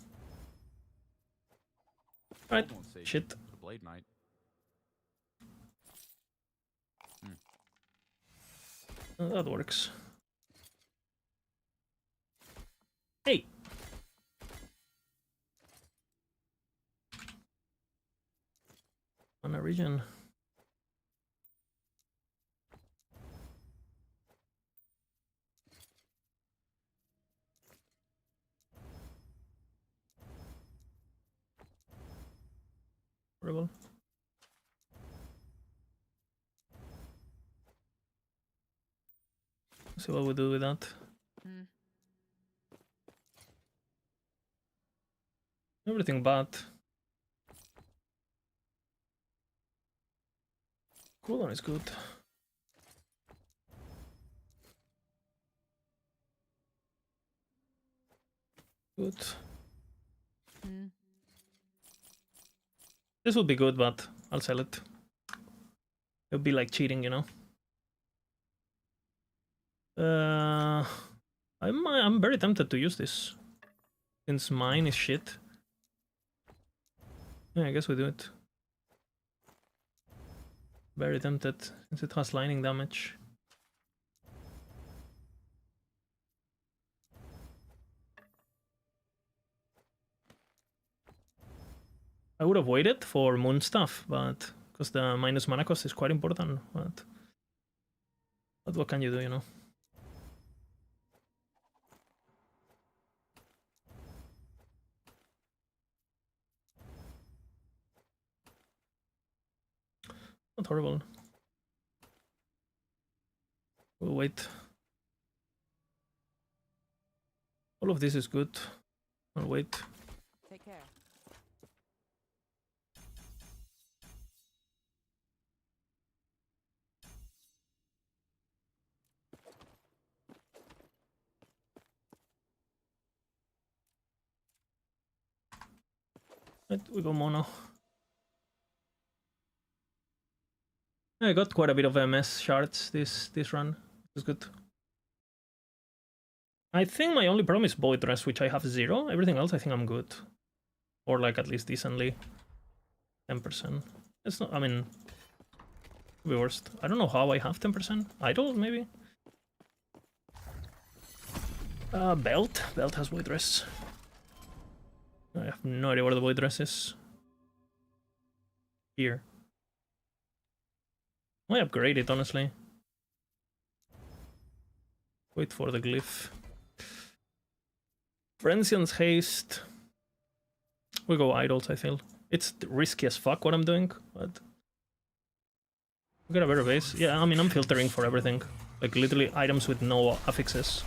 Right. Won't save Shit. you, but the blade might. That works. Hey! Mana regen. Horrible. See what we do with that. Everything bad. Cooldown is good. Good. This would be good, but I'll sell it. It would be like cheating, you know. I'm very tempted to use this, since mine is shit. Yeah, I guess we do it. Very tempted, since it has lightning damage. I would have waited for moon stuff, but because the minus mana cost is quite important. But But what can you do, you know? Not horrible. We'll wait. All of this is good. I'll wait. Take care. Right, we go mono. I got quite a bit of MS shards this run. It's good. I think my only problem is Void Rest, which I have 0. Everything else I think I'm good. Or like at least decently. 10%. It's not, I mean, could be worst. I don't know how I have 10%. Idle, maybe? Belt. Belt has Void Rest. I have no idea where the Void Rest is. Here. I upgrade it, honestly. Wait for the glyph. Frenzian's Haste. We go Idols, I feel. It's risky as fuck what I'm doing, but... We got a better base. Yeah, I mean, I'm filtering for everything. Like, literally items with no affixes.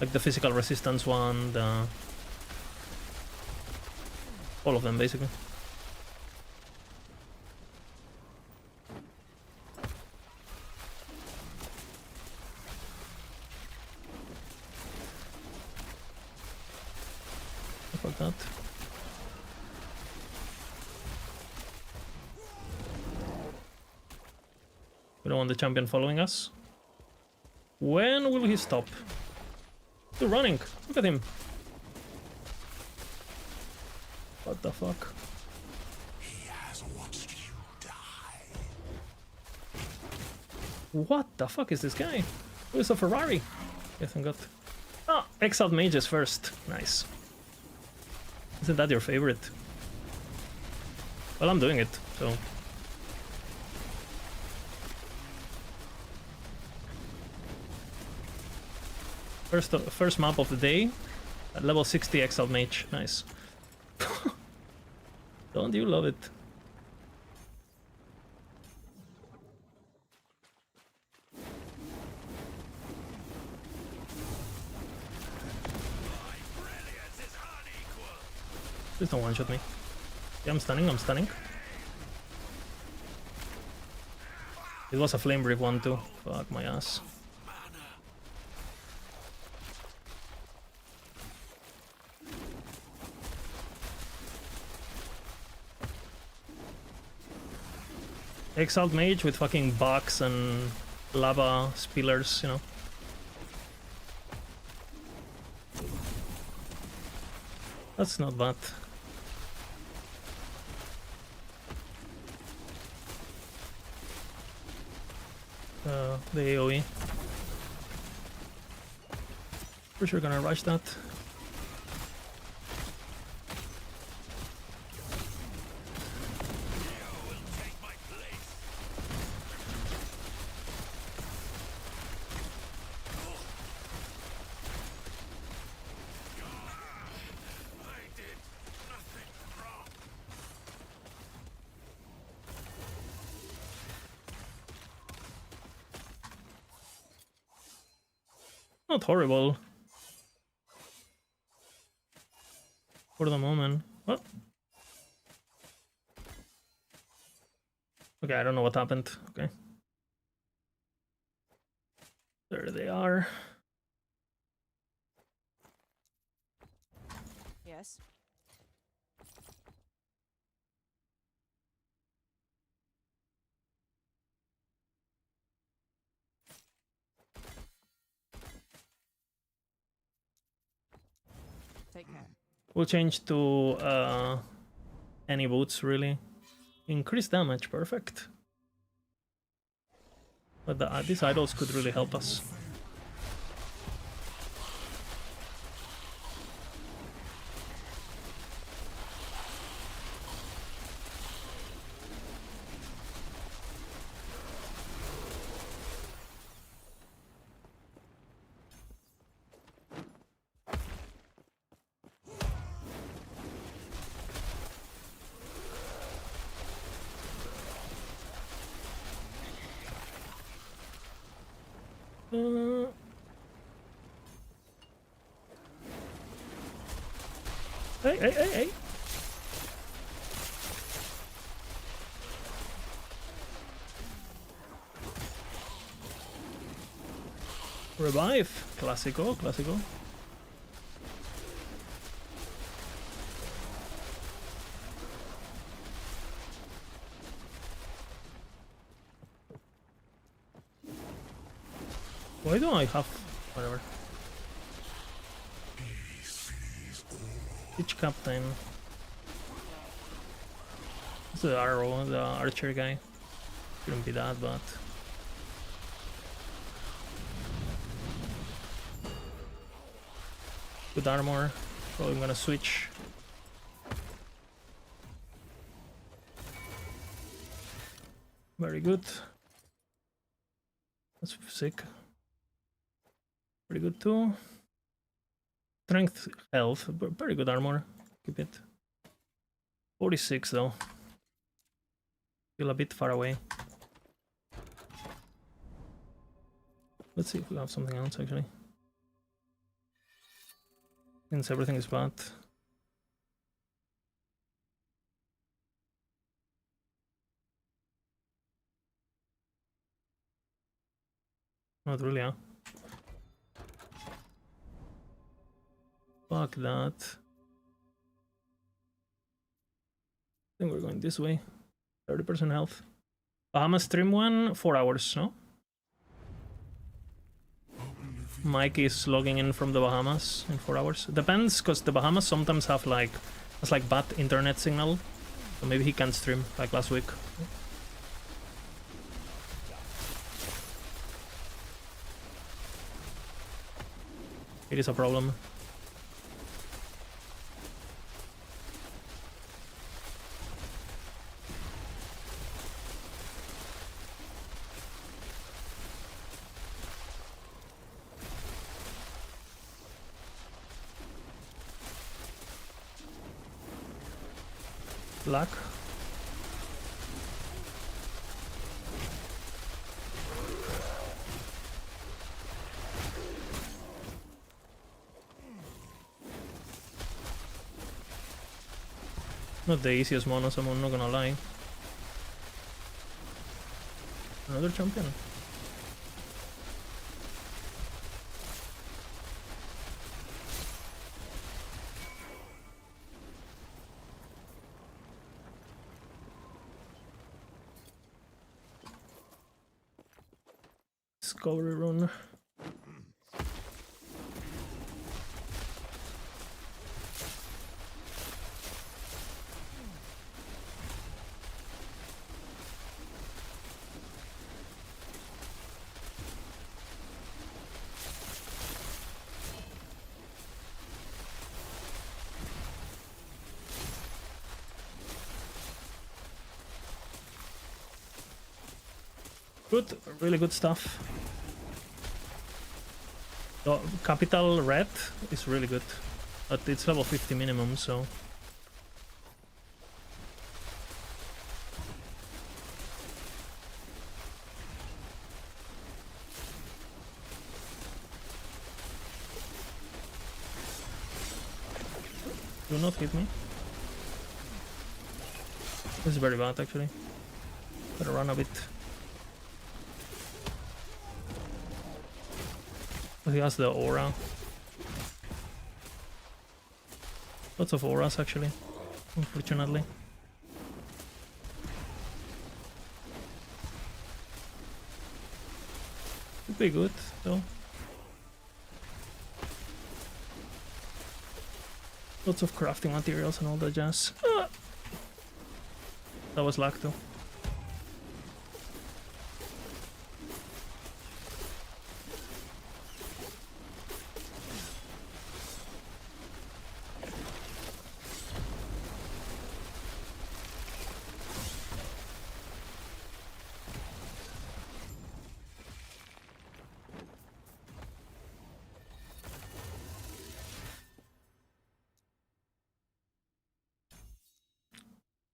Like the physical resistance one, the... all of them, basically. Fuck that. We don't want the champion following us. When will he stop? Still running. Look at him. What the fuck? He has watched you die. What the fuck is this guy? Who is a Ferrari? Yes, thank God. Ah, Exiled Mages first. Nice. Isn't that your favorite? Well, I'm doing it, so... First map of the day. At level 60 Exiled Mage. Nice. Don't you love it? Please don't one-shot me. Yeah, I'm stunning, I'm stunning. It was a Flame Brief one too. Fuck my ass. Exiled Mage with fucking bugs and lava spillers, you know. That's not bad. The AoE. For sure gonna rush that. Not horrible. For the moment. What? Okay, I don't know what happened. Okay. There they are. Yes. Take care. We'll change to any boots, really. Increase damage, perfect. But these idols could really help us. Hey. Revive. Clásico. Why do I have... whatever. Each captain. It's the arrow, the archer guy. Shouldn't be that bad. Good armor. So I'm gonna switch. Very good. That's sick. Pretty good too. Strength, health, very good armor. Keep it. 46 though. Still a bit far away. Let's see if we have something else actually. Since everything is bad. Not really, huh? Fuck that. I think we're going this way. 30% health. Bahamas stream 1, 4 hours, no? Mike is logging in from the Bahamas in 4 hours. Depends, because the Bahamas sometimes have like bad internet signal. So maybe he can stream like last week. It is a problem. Luck. Not the easiest monos, I'm not gonna lie. Another champion. Discovery run. Good, really good stuff. The capital red is really good, but it's level 50 minimum, so... Do not hit me. This is very bad actually. Better run a bit. He has the aura. Lots of auras actually, unfortunately. Could be good though. Lots of crafting materials and all that jazz. Ah! That was luck though.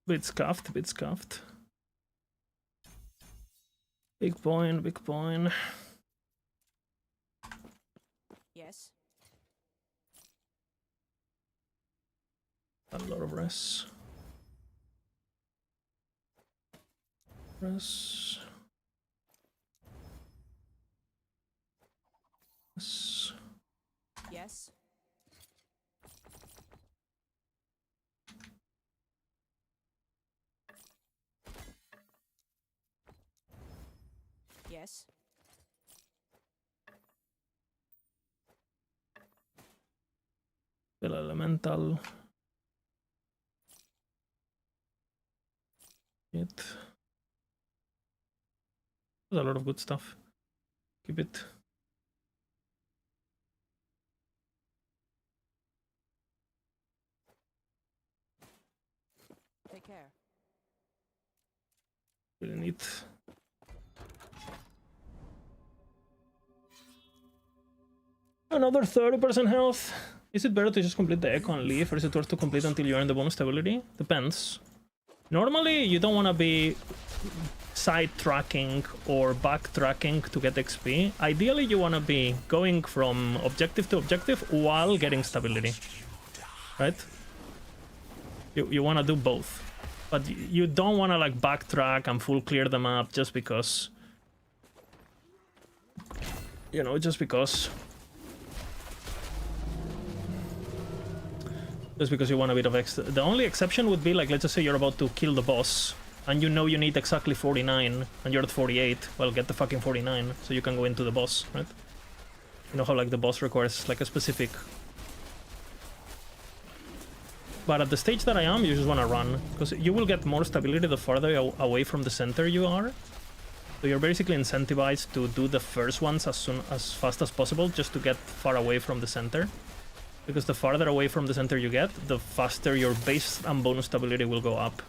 Bit scuffed, bit scuffed. Big point, big point. A lot of res. Res. Res. Yes. Yes. El elemental. It. There's a lot of good stuff. Keep it. Take care. Really neat. Another 30% health. Is it better to just complete the echo and leave, or is it worth to complete until you earn the bonus stability? Depends. Normally, you don't want to be side-tracking or backtracking to get XP. Ideally, you want to be going from objective to objective while getting stability. Right? You want to do both. But you don't want to like backtrack and full clear the map just because... You know, just because... Just because you want a bit of extra. The only exception would be like, let's just say you're about to kill the boss and you know you need exactly 49 and you're at 48. Well, get the fucking 49 so you can go into the boss, right? You know how like the boss requires like a specific... But at the stage that I am, you just want to run because you will get more stability the farther away from the center you are. So you're basically incentivized to do the first ones as fast as possible just to get far away from the center. Because the farther away from the center you get, the faster your base and bonus stability will go up.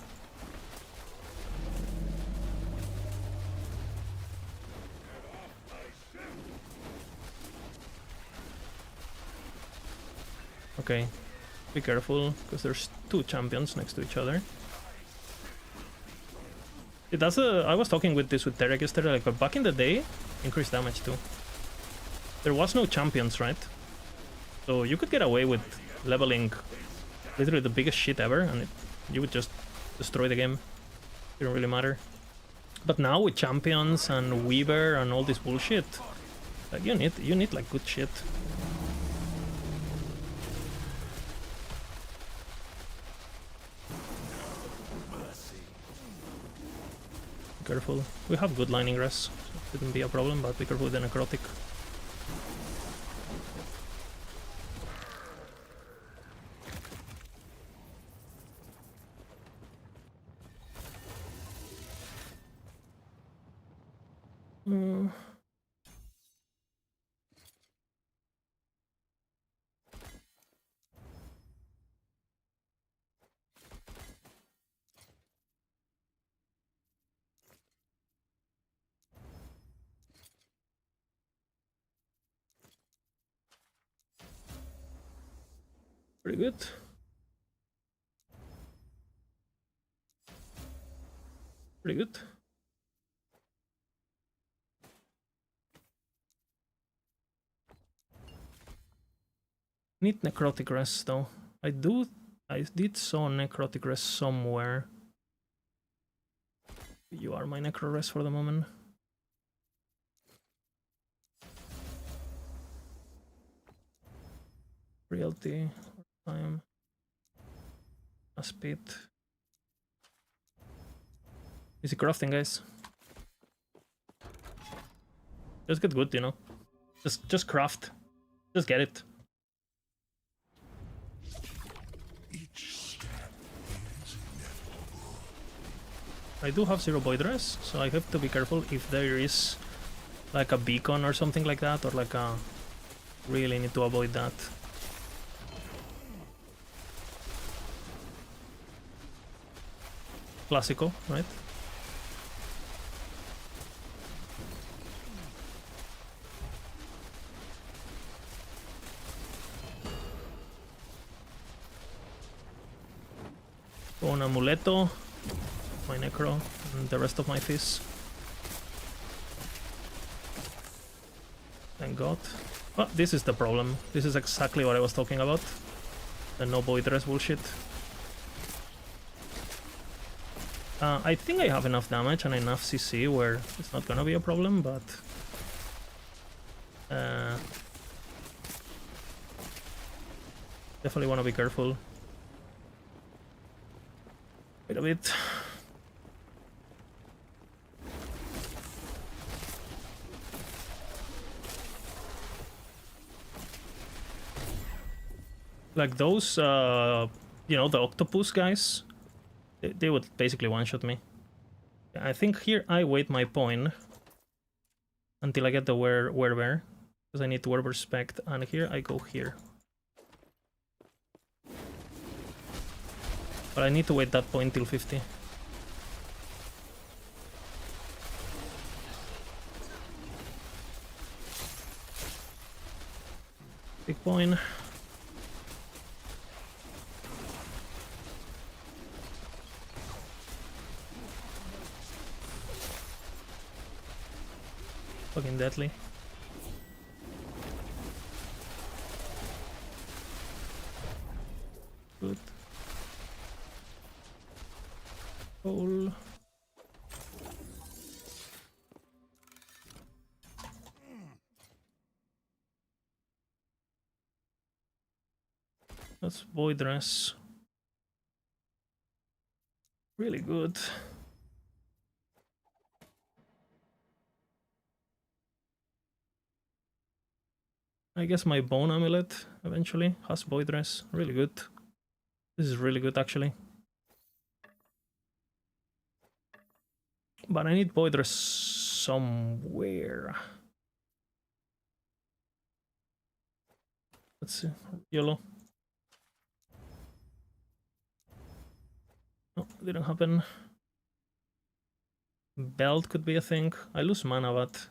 Okay, be careful, because there's two champions next to each other. It does I was talking with Derek yesterday, like, but back in the day, increased damage too. There was no champions, right? So you could get away with leveling literally the biggest shit ever and you would just destroy the game. It didn't really matter. But now with champions and Weaver and all this bullshit, like you need like good shit. Be careful. We have good lining res, so it shouldn't be a problem, but be careful with the necrotic. Pretty good. Pretty good. Need necrotic rest though. I did saw necrotic rest somewhere. You are my necro rest for the moment. Realty, time, a speed. Easy crafting, guys. Just get good, you know. Just craft. Just get it. I do have 0 void res, so I have to be careful if there is like a beacon or something like that, or like a... Really need to avoid that. Classical, right? Un amuleto, my necro, and the rest of my fists. Thank God. Oh, this is the problem. This is exactly what I was talking about. The no void res bullshit. I think I have enough damage and enough CC where it's not gonna be a problem, but... definitely want to be careful. Wait a bit. Like those, you know, the octopus guys, they would basically one-shot me. I think here I wait my point until I get the werebear, because I need to werebear respect, and here I go here. But I need to wait that point till 50. Big point. Fucking deadly. Good. Hole. That's Void Dress. Really good. I guess my Bone Amulet eventually has Void Dress. Really good. This is really good actually. But I need Void Dress somewhere. Let's see. YOLO. No, didn't happen. Belt could be a thing. I lose mana, but...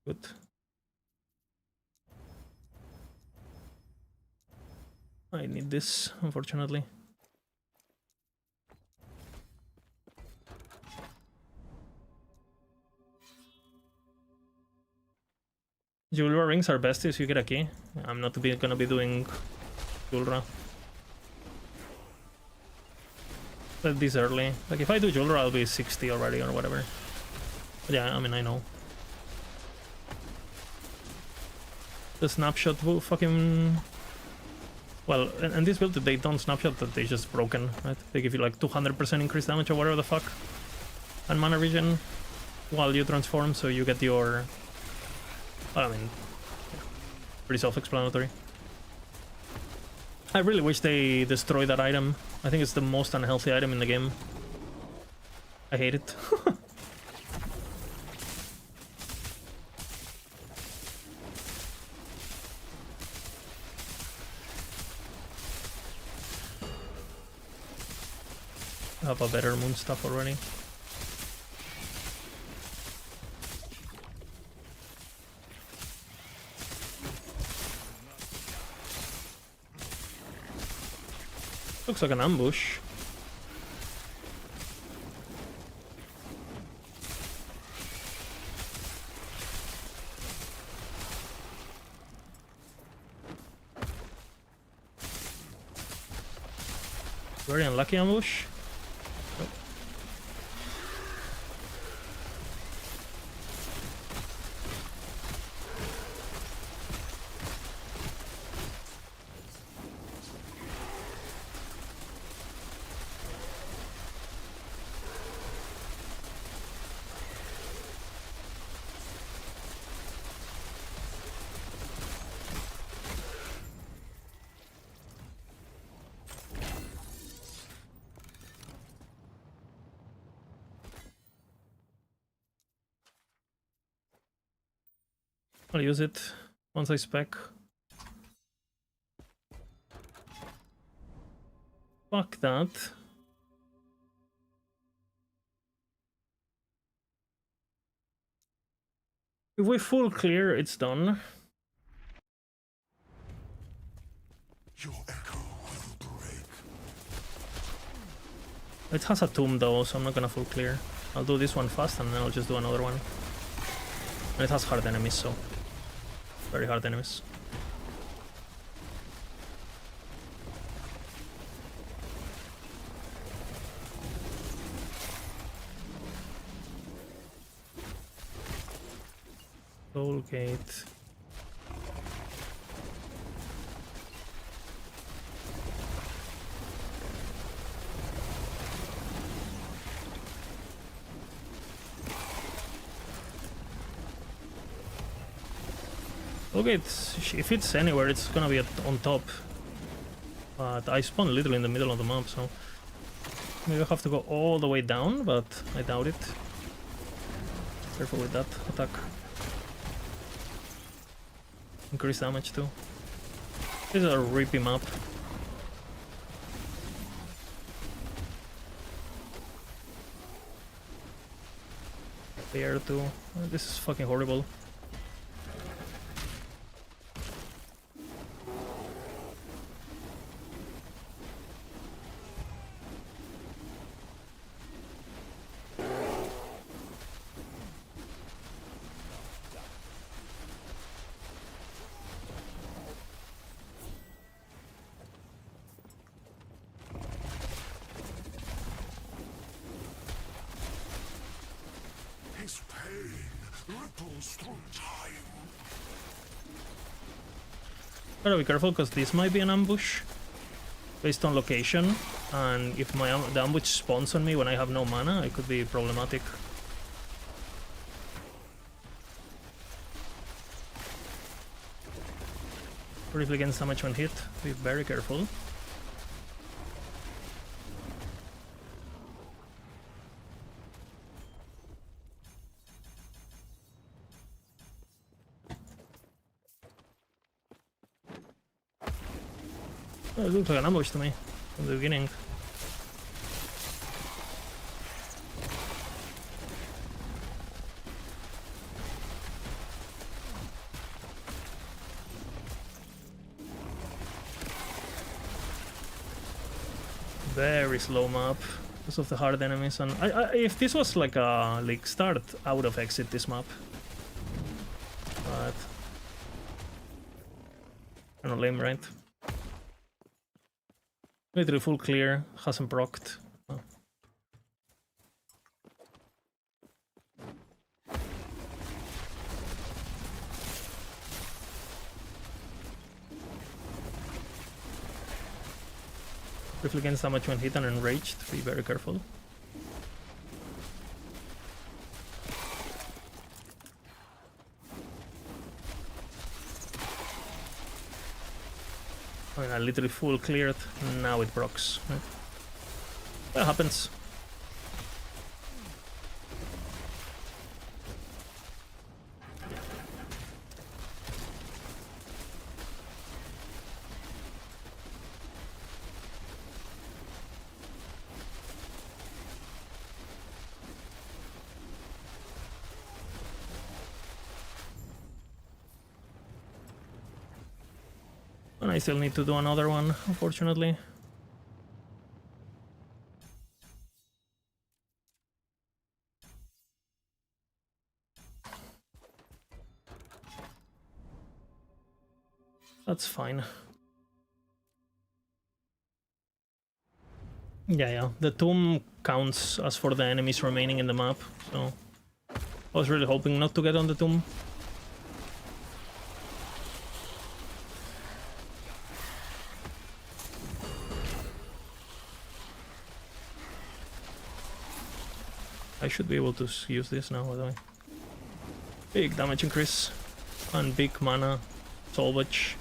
good. I need this, unfortunately. Julra rings are best if you get a key. I'm not gonna be doing Julra. Let this early. Like if I do Julra, I'll be 60 already or whatever. But yeah, I mean, I know. The snapshot will fucking... well, and this build, they don't snapshot, that they just broken, right? They give you like 200% increased damage or whatever the fuck. And mana regen while you transform, so you get your... well, I mean, yeah, pretty self-explanatory. I really wish they destroy that item. I think it's the most unhealthy item in the game. I hate it. I have a better moon stuff already. Looks like an ambush. Very unlucky ambush. I'll use it once I spec. Fuck that. If we full clear, it's done. Your echo will break. It has a tomb though, so I'm not gonna full clear. I'll do this one fast and then I'll just do another one. And it has hard enemies, so... very hard enemies. Soul Gate. Okay, if it's anywhere, it's gonna be on top. But I spawn literally in the middle of the map, so maybe I have to go all the way down, but I doubt it. Careful with that attack. Increase damage too. This is a rippy map. There too. This is fucking horrible. His pain ripples through time. Gotta be careful because this might be an ambush based on location, and if the ambush spawns on me when I have no mana, it could be problematic. Briefly against damage when hit, be very careful. Oh, it looks like an ambush to me from the beginning. Very slow map because of the hard enemies, and if this was like a league start, I would have exited this map. But kind of lame, right? Literally full clear, hasn't procced. Oh. Briefly against damage when hit and enraged, be very careful. I mean, I literally full cleared, now it procs. Right? That happens. And I still need to do another one, unfortunately. That's fine. Yeah, the tomb counts as for the enemies remaining in the map, so I was really hoping not to get on the tomb. I should be able to use this now, by the way. Big damage increase and big mana salvage.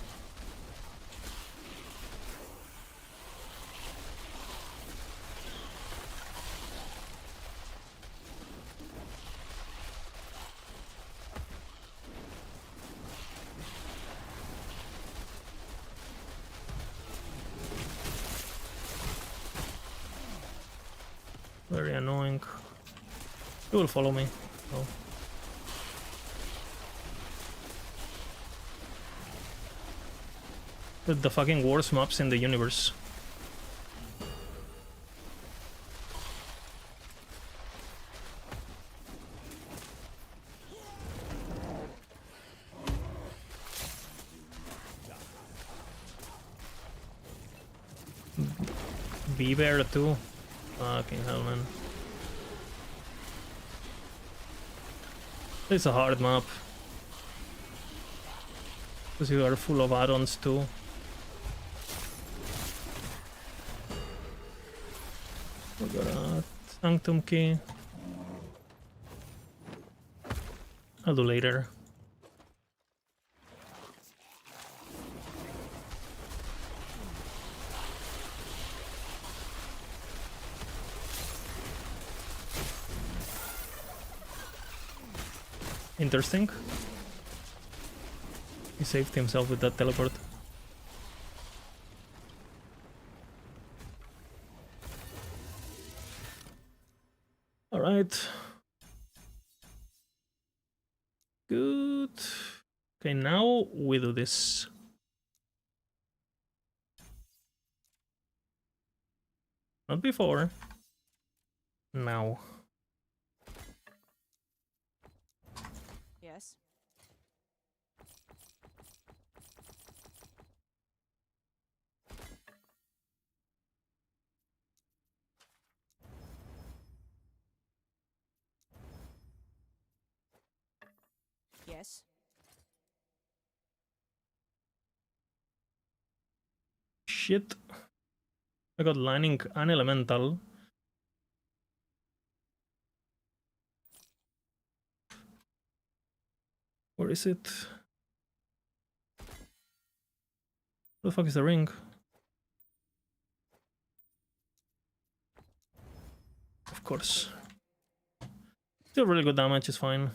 Very annoying. He will follow me. Oh. The fucking worst maps in the universe. B-Bear too. Fucking hell, man. It's a hard map. Because you are full of add-ons too. We got a Sanctum Key. I'll do later. Interesting. He saved himself with that teleport. Alright. Good. Okay, now we do this. Not before. Now. Yes. Yes. Shit. I got Lining and Elemental. Where is it? Where the fuck is the ring? Of course. Still really good damage, is fine.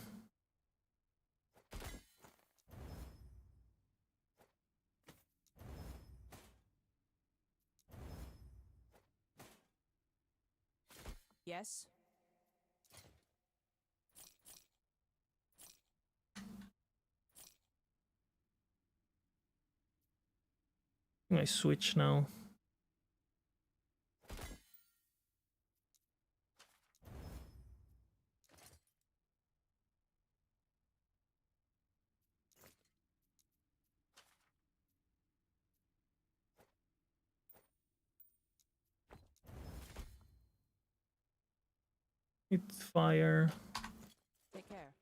Yes. I switch now. It's fire. Take care.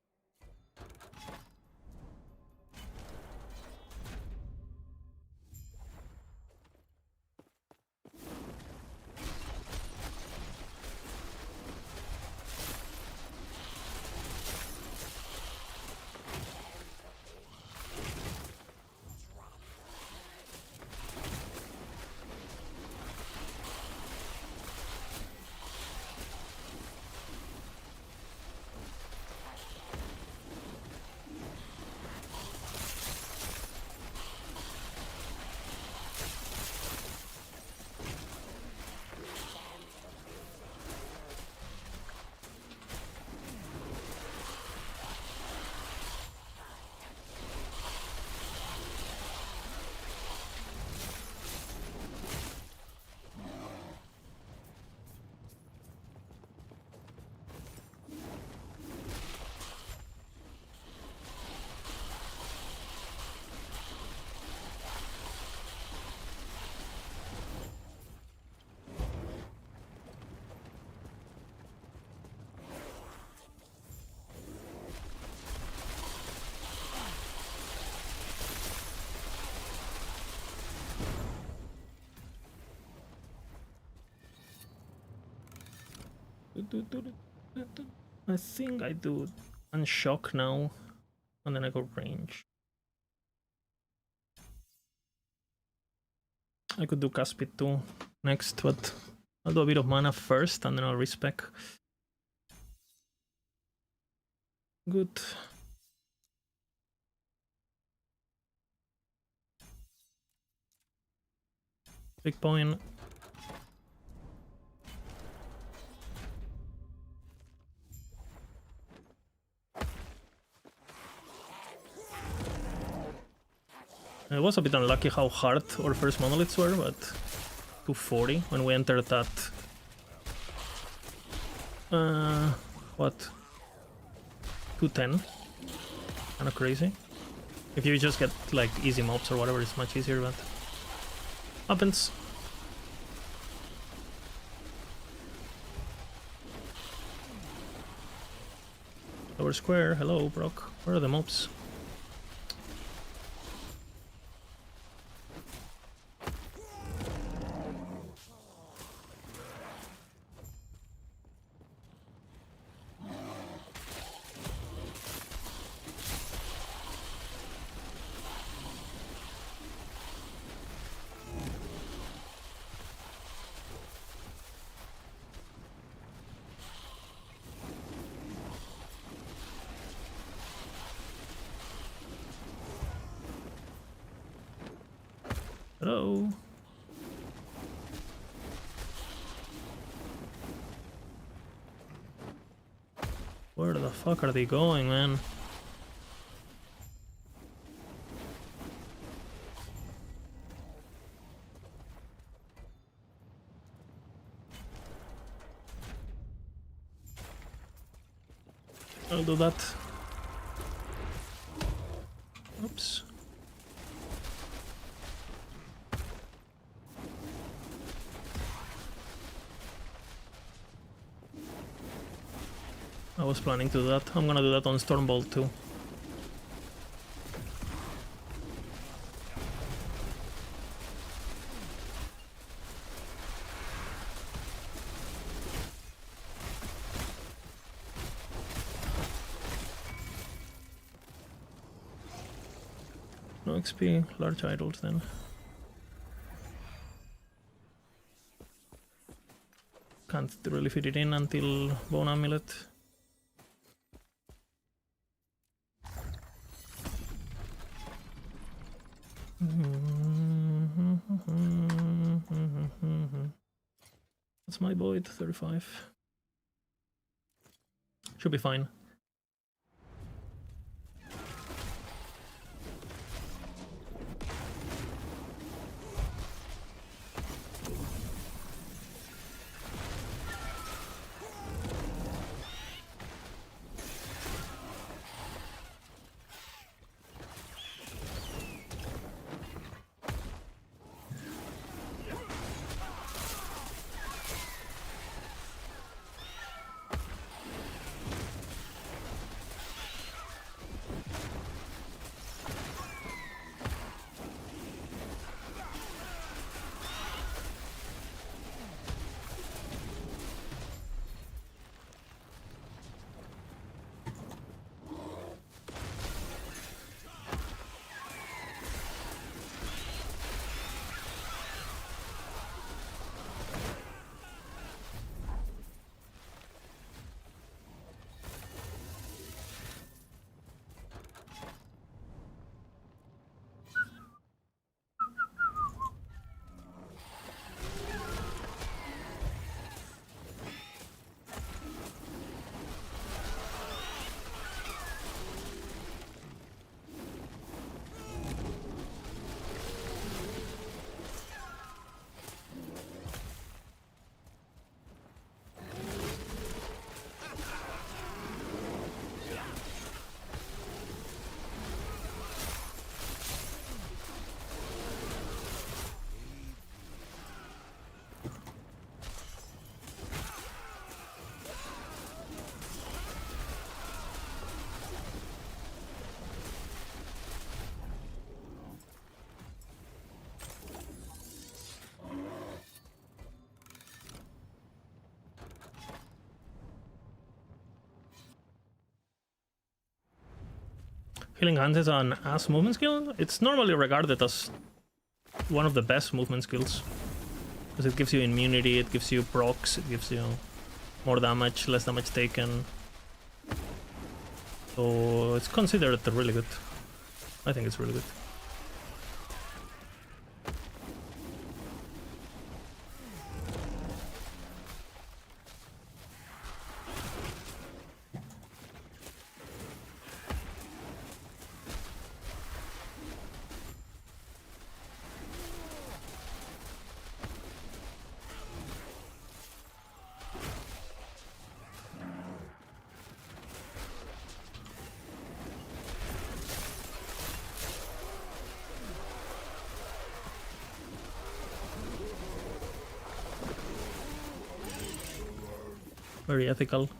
I think I do unshock now, and then I go range. I could do Caspit too next, but I'll do a bit of mana first, and then I'll respec. Good. Big point. It was a bit unlucky how hard our first monoliths were, but 240 when we entered that. What? 210. Kinda crazy. If you just get like easy mobs or whatever, it's much easier, but happens. Lower square, hello Brock. Where are the mobs? Hello. Where the fuck are they going, man? I'll do that. Oops. I was planning to do that. I'm gonna do that on Stormbolt too. No XP, large idols then. Can't really fit it in until Bone Amulet. That's my void, 35. Should be fine. Healing Hands is an ass movement skill. It's normally regarded as one of the best movement skills. Because it gives you immunity, it gives you procs, it gives you more damage, less damage taken. So it's considered really good. I think it's really good. Very ethical.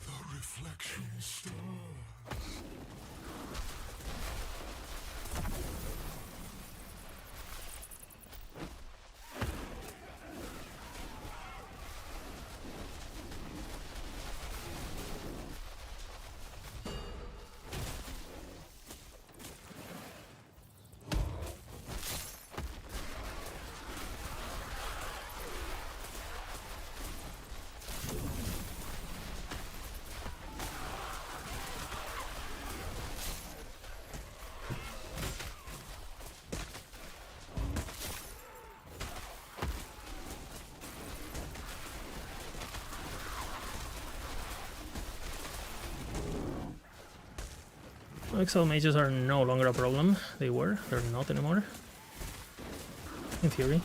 The reflection stars. Exile mages are no longer a problem. They were. They're not anymore. In theory.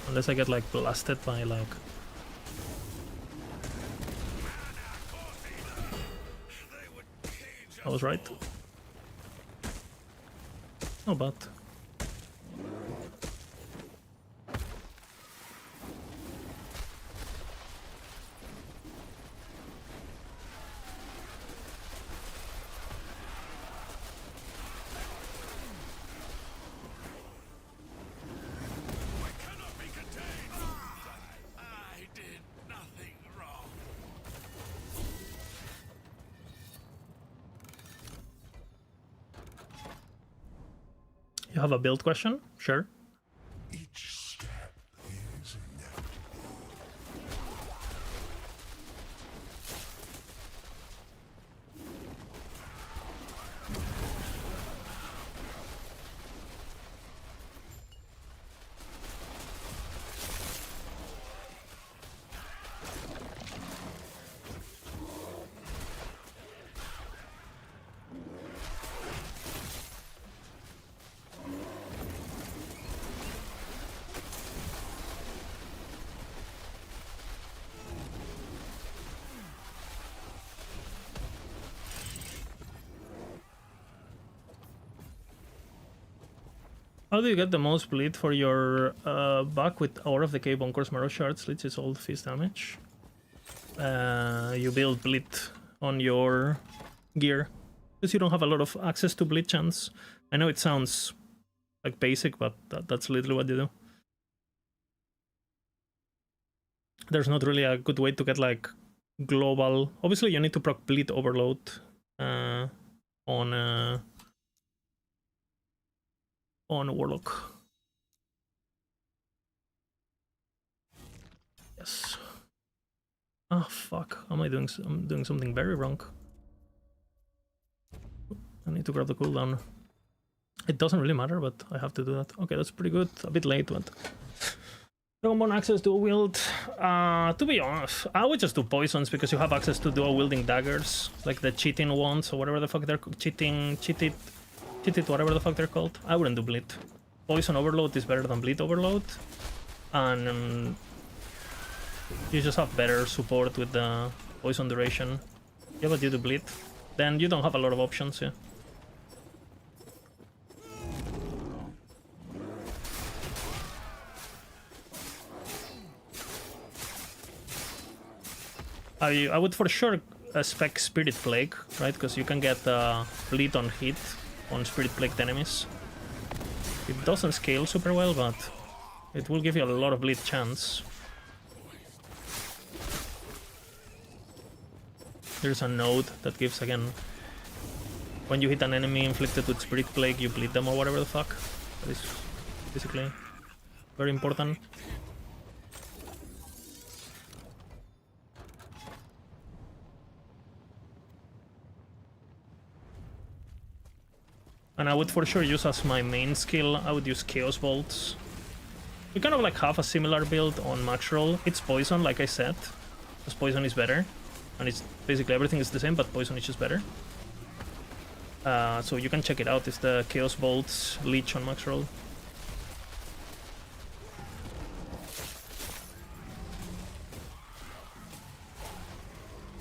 Unless I get like blasted by like... I was right. No, but... You have a build question? Sure. Each step is inevitable. How do you get the most bleed for your buck with Aura of Decay, Bonkers, Marrow Shards, Lich's Old Fist damage? You build bleed on your gear. Because you don't have a lot of access to bleed chance. I know it sounds like basic, but that's literally what you do. There's not really a good way to get like global... Obviously you need to proc bleed overload on Warlock. Yes. Ah, fuck. Am I doing? I'm doing something very wrong. I need to grab the cooldown. It doesn't really matter, but I have to do that. Okay, that's pretty good. A bit late, but... Dragonborn access dual wield. To be honest, I would just do poisons because you have access to dual wielding daggers, like the cheating ones or whatever the fuck they're cheated, whatever the fuck they're called. I wouldn't do bleed. Poison overload is better than bleed overload, and you just have better support with the poison duration. Yeah, but you do bleed, then you don't have a lot of options. Yeah. I would for sure spec Spirit Plague, right? Because you can get bleed on hit on Spirit Plagued enemies. It doesn't scale super well, but it will give you a lot of bleed chance. There's a node that gives, again, when you hit an enemy inflicted with Spirit Plague, you bleed them or whatever the fuck. That is basically very important. And I would for sure use as my main skill, I would use Chaos Bolts. We kind of like have a similar build on Max Roll. It's Poison, like I said, because Poison is better. And it's basically everything is the same, but Poison is just better. So you can check it out, it's the Chaos Bolts Leech on Max Roll.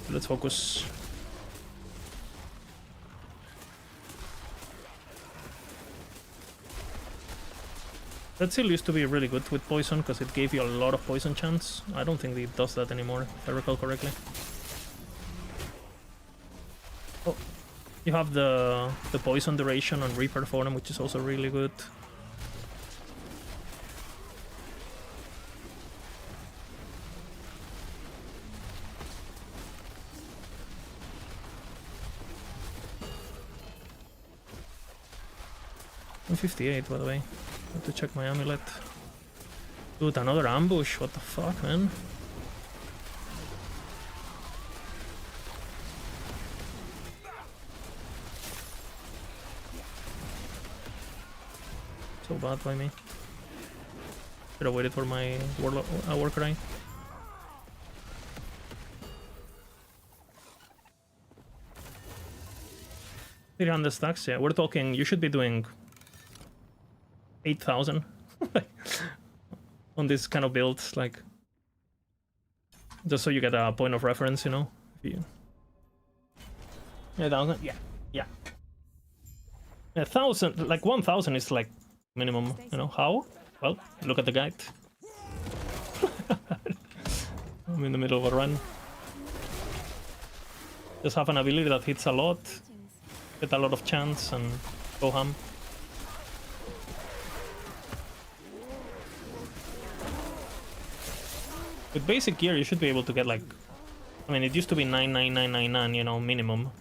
Let's focus. That seal used to be really good with poison because it gave you a lot of poison chance. I don't think it does that anymore, if I recall correctly. Oh, you have the poison duration on Reaper Forum, which is also really good. I'm 58, by the way. I have to check my amulet. Dude, another ambush. What the fuck, man? So bad by me. Should have waited for my war cry. 300 stacks, yeah. We're talking, you should be doing 8,000 on this kind of build, like, just so you get a point of reference, you know? If you... 8,000? Yeah, yeah. 1,000, like 1,000 is like minimum, you know? How? Well, look at the guide. I'm in the middle of a run. Just have an ability that hits a lot, get a lot of chance, and go ham. With basic gear, you should be able to get like... I mean, it used to be 99999, you know, minimum.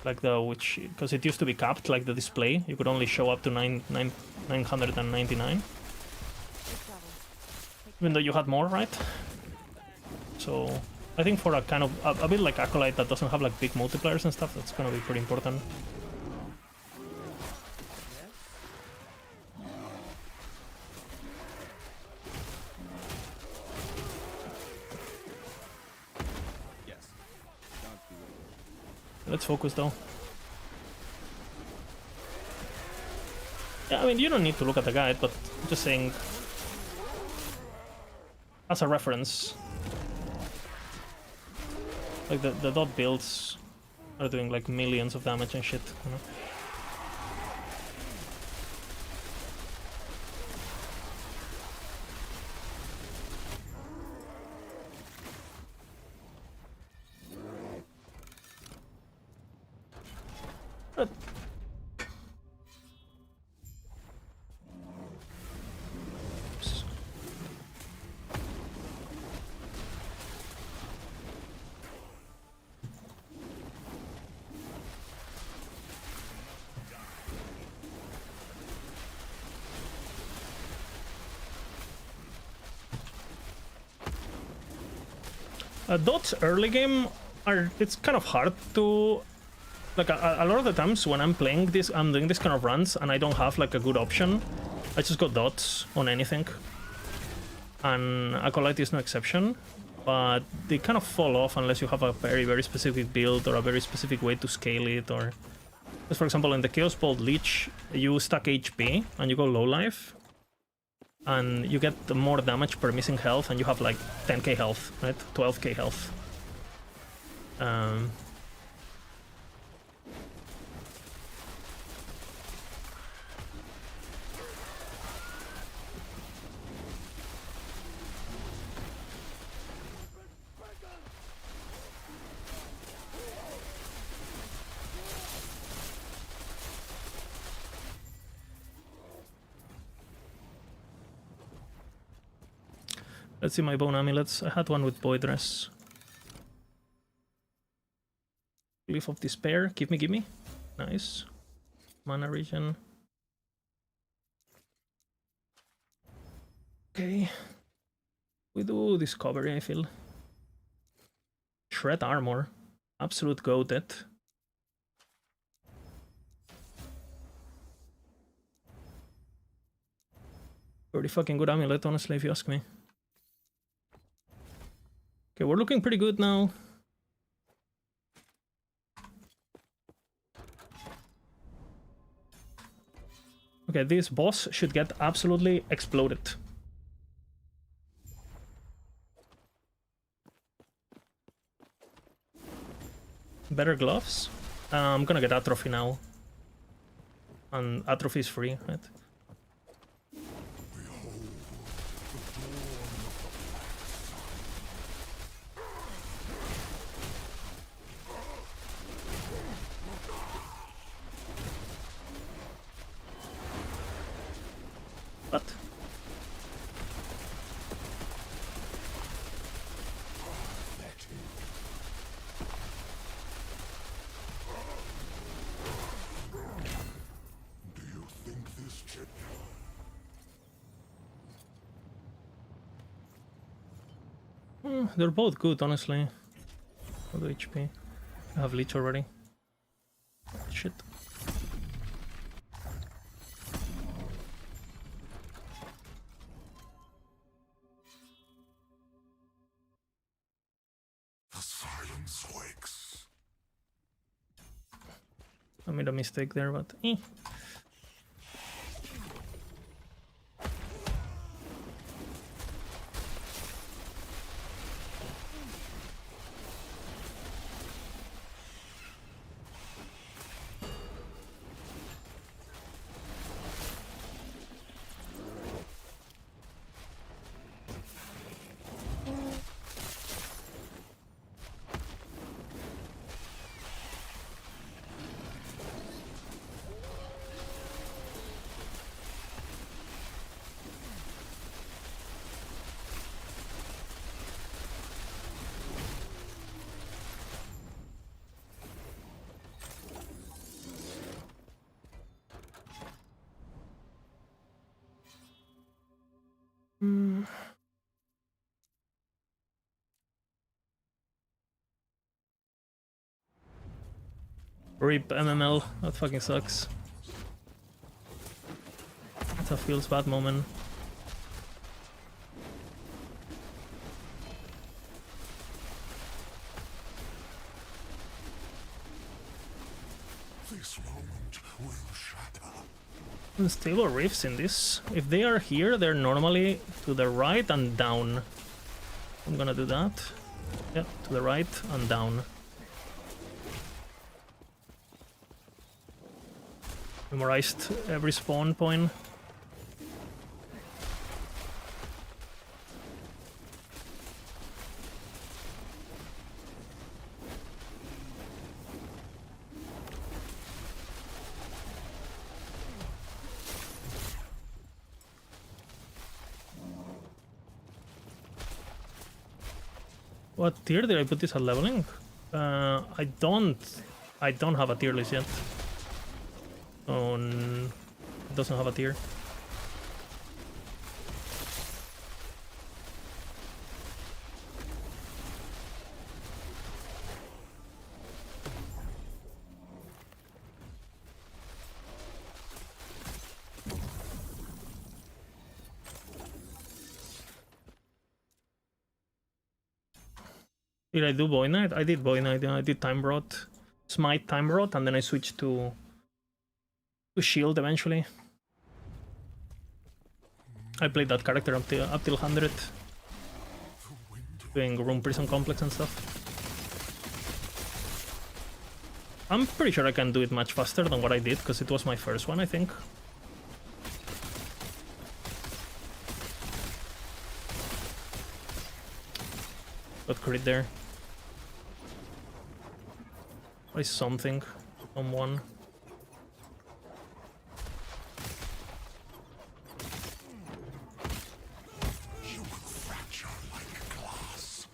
Like the, which... Because it used to be capped, like the display. You could only show up to 999. Even though you had more, right? So... I think for a kind of... A bit like Acolyte that doesn't have like big multipliers and stuff, that's gonna be pretty important. Let's focus though. Yeah, I mean, you don't need to look at the guide, but I'm just saying as a reference. Like the dot builds are doing like millions of damage and shit, you know? But dots early game are, it's kind of hard to, like a lot of the times when I'm playing this, I'm doing this kind of runs and I don't have like a good option, I just go dots on anything. And Acolyte is no exception, but they kind of fall off unless you have a very, very specific build or a very specific way to scale it, or... Because for example, in the Chaos Bolt Leech, you stack HP and you go low life, and you get more damage per missing health, and you have like 10k health, right? 12k health. Let's see my bone amulets. I had one with Voidress. Leaf of Despair. Give me. Nice. Mana regen. Okay. We do Discovery, I feel. Shred Armor. Absolute goated. Pretty fucking good amulet, honestly, if you ask me. Okay, we're looking pretty good now. Okay, this boss should get absolutely exploded. Better gloves. I'm gonna get Atrophy now. And Atrophy is free, right? What? Do you think this chip? They're both good, honestly. What the HP? I have Leech already. Shit. The silence wakes. I made a mistake there, but eh. RIP MML, that fucking sucks. That's a feels bad moment. This moment will shatter. Unstable rifts in this. If they are here, they're normally to the right and down. I'm gonna do that. Yeah, to the right and down. Memorized every spawn point. What tier did I put this at leveling? I don't have a tier list yet. It doesn't have a tier. Did I do Void Knight? I did Void Knight, I did Time Rot, Smite Time Rot, and then I switched to Shield eventually. I played that character up till 100, doing Rune Prison Complex and stuff. I'm pretty sure I can do it much faster than what I did, because it was my first one, I think. Got crit there. Try something. Someone. You will fracture like glass.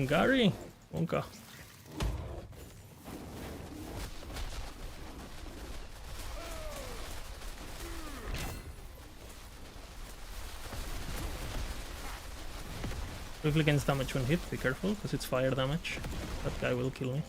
Gary, Wonka. Quickly gains damage when hit, be careful, because it's fire damage. That guy will kill me.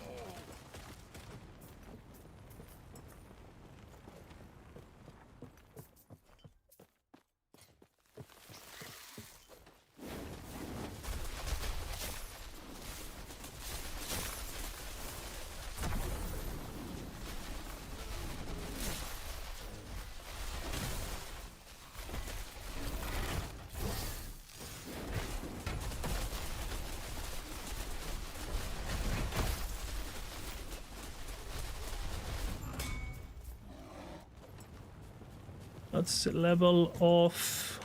That's level of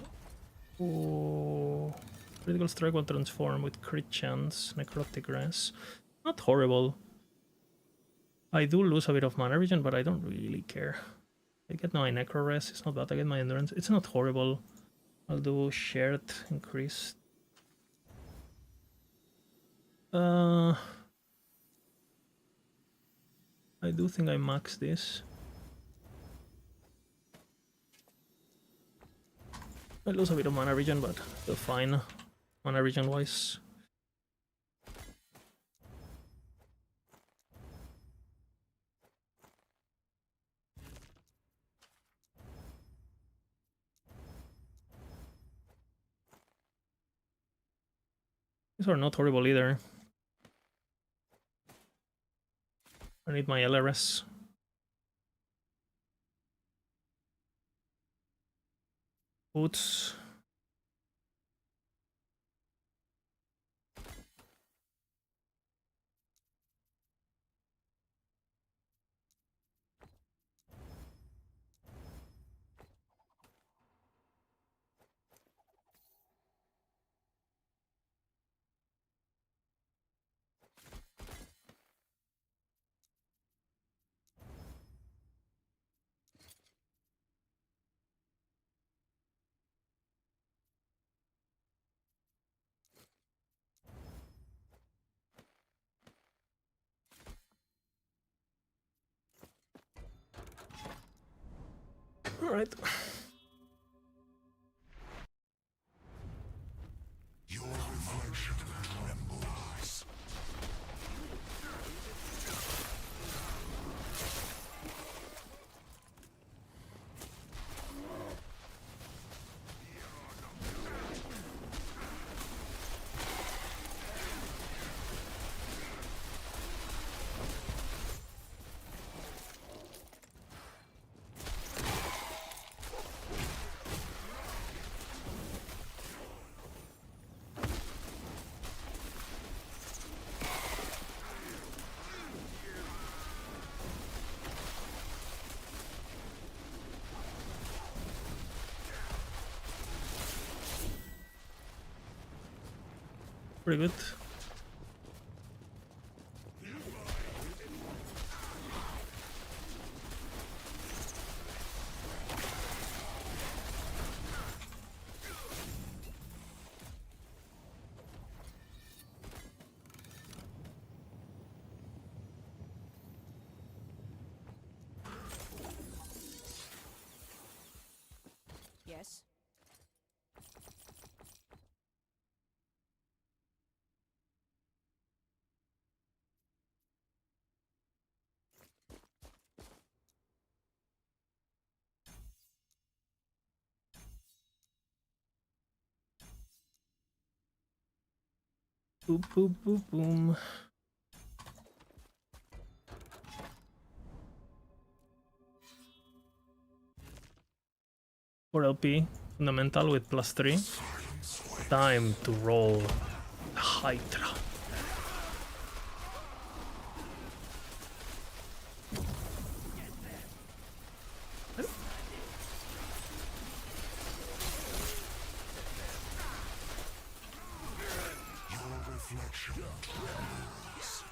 critical strike will transform with crit chance, necrotic res. Not horrible. I do lose a bit of mana regen, but I don't really care. I get my necro res, it's not bad. I get my endurance, it's not horrible. I'll do shared increase. I do think I maxed this. I lose a bit of mana regen, but still fine. Mana regen wise. These are not horrible either. I need my LRS. Boots. All right. Your reflection trembles. Pretty good. Yes. Boop, boop, boop, boom. For LP, fundamental with +3. Time to roll Hydra. Your reflection trembles.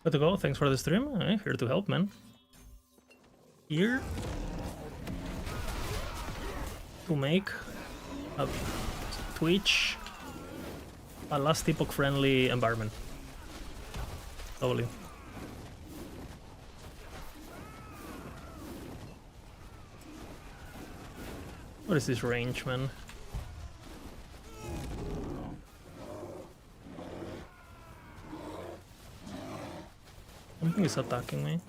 Good to go. Thanks for the stream. Here to help, man. Here to make a Twitch a last epoch friendly environment. Totally. What is this range, man? Something is attacking me.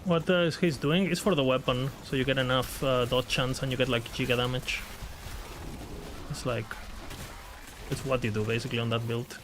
What he's doing is for the weapon, so you get enough dodge chance and you get like giga damage. It's like, it's what you do basically on that build.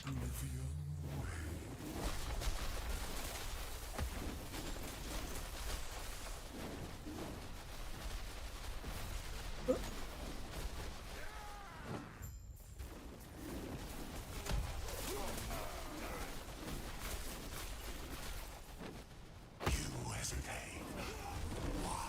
Oblivion. You hesitate. Why?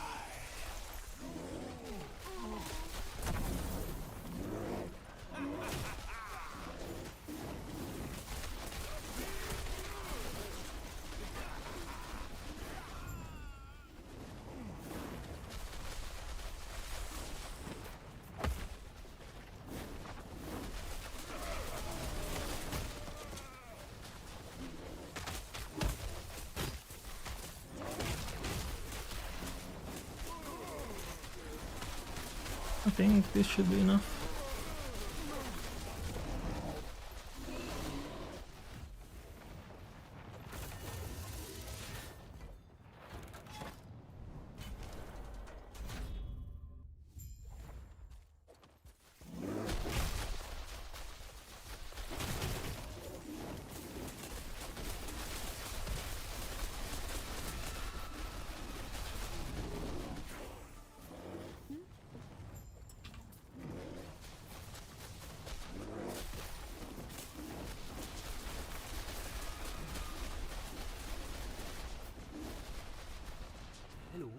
I think this should be enough. Hello.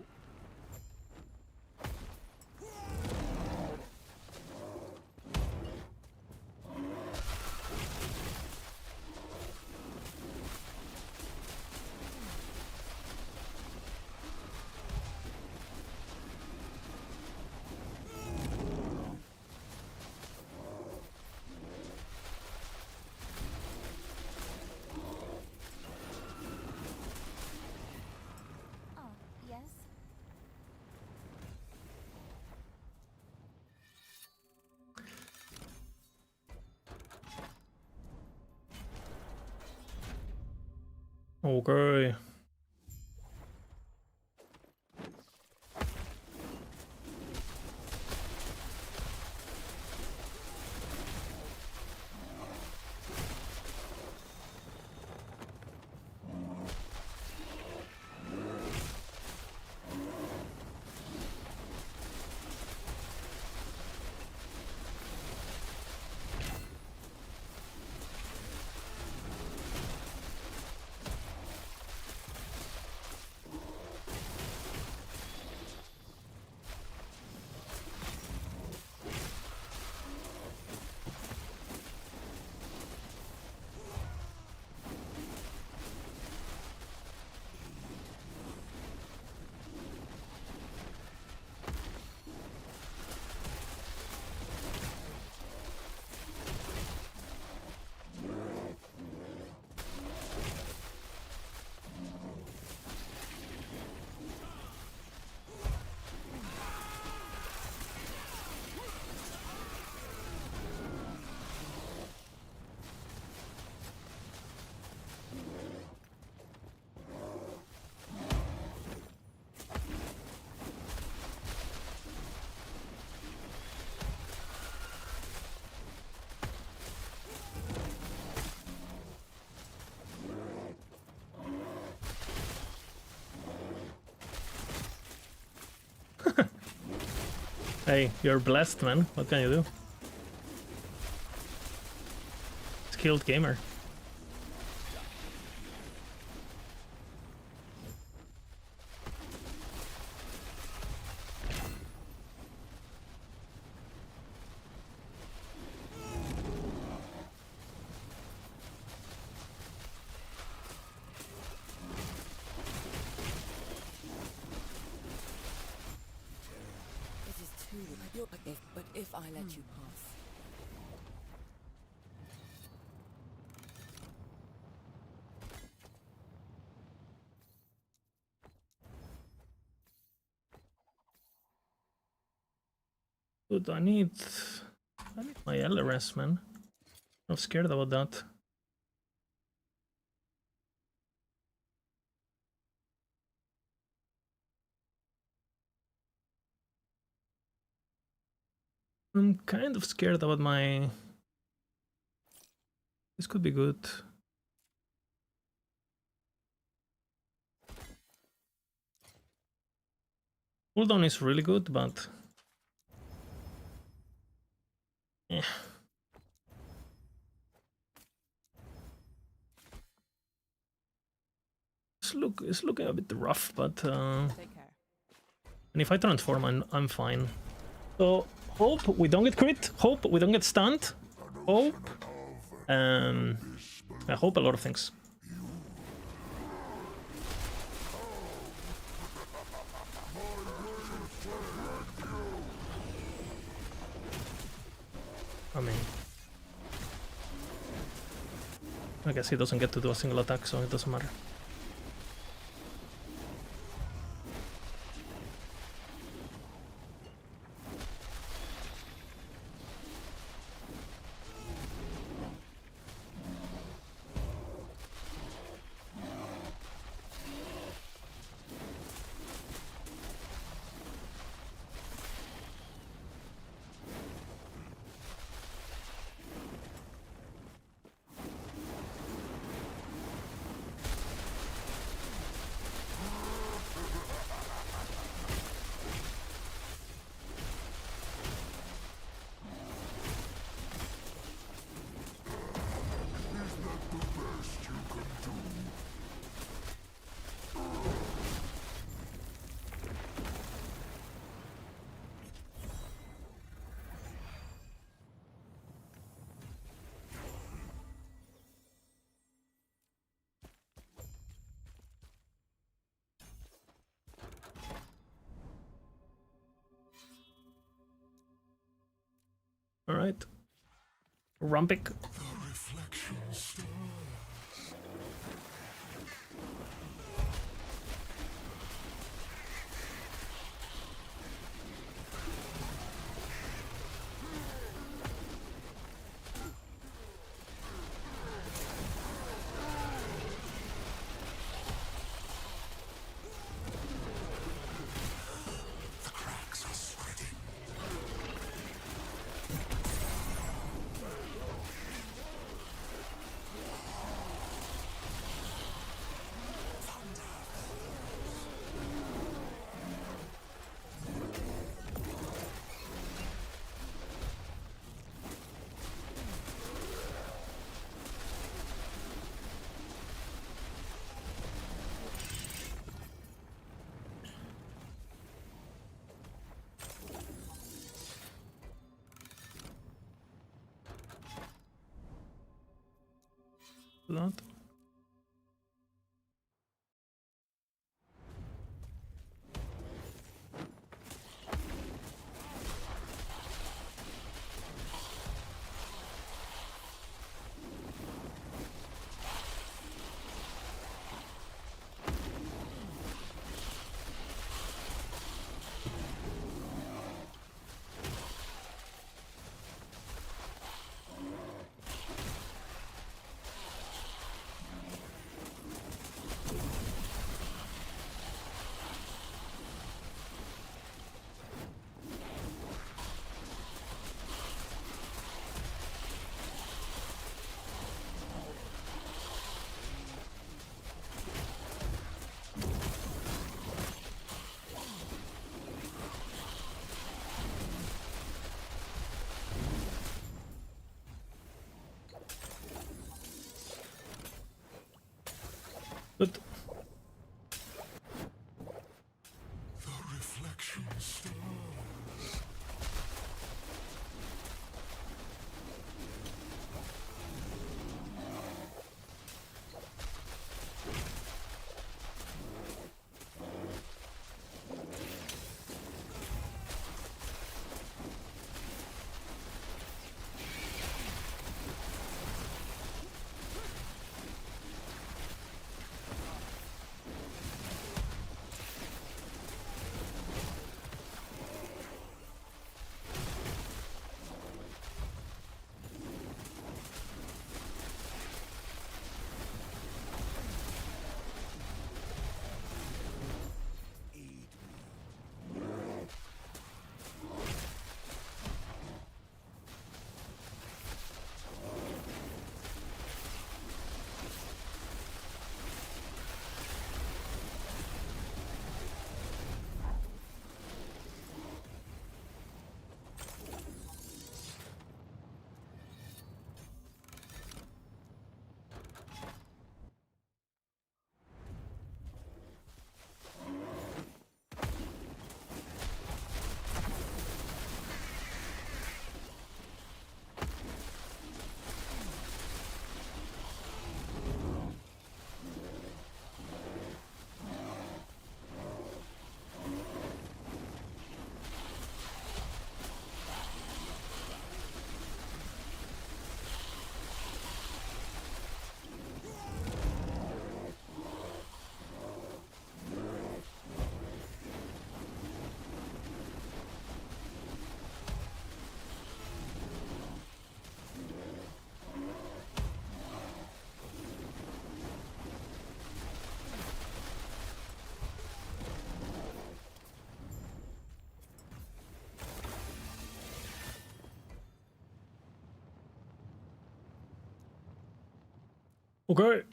Oh, yes. Okay. Hey, you're blessed, man. What can you do? Skilled gamer. It is too but if I let you pass. Dude, I need my LRS, man. I'm scared about that. I'm kind of scared about my... This could be good. Cooldown is really good, but... Yeah. It's looking a bit rough, but... Take care. And if I transform, I'm fine. So, hope we don't get crit, hope we don't get stunned, hope... I hope a lot of things. I mean... I guess he doesn't get to do a single attack, so it doesn't matter. Alright. Rumpik. Blood. But The reflection stars. okay.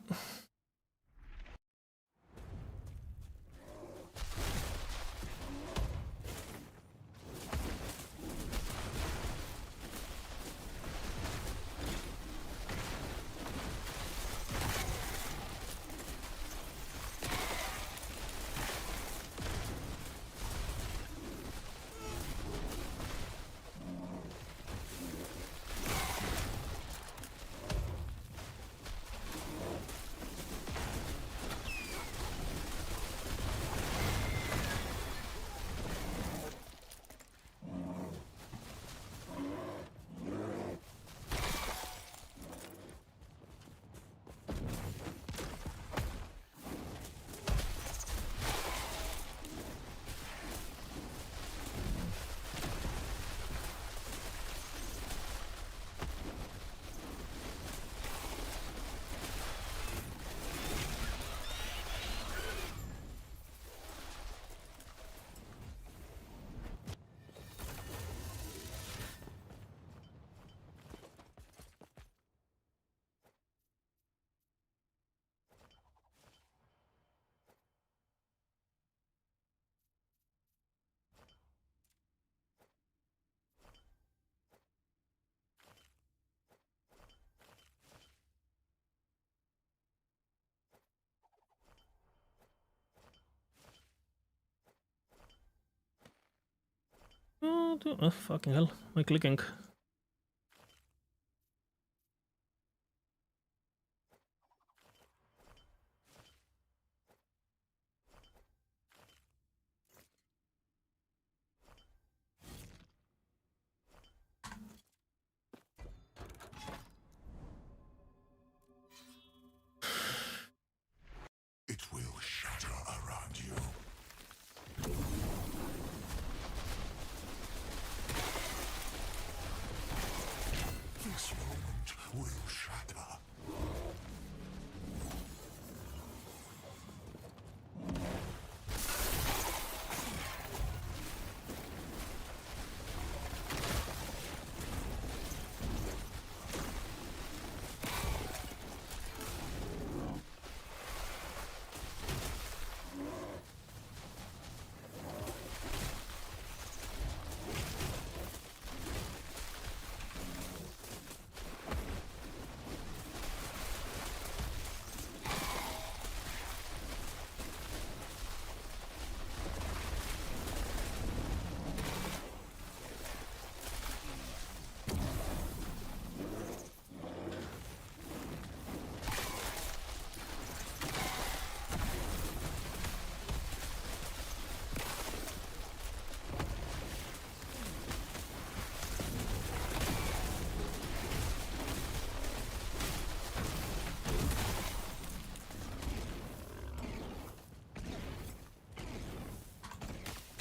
Oh, fucking hell, my clicking. It will shatter around you.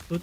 Good.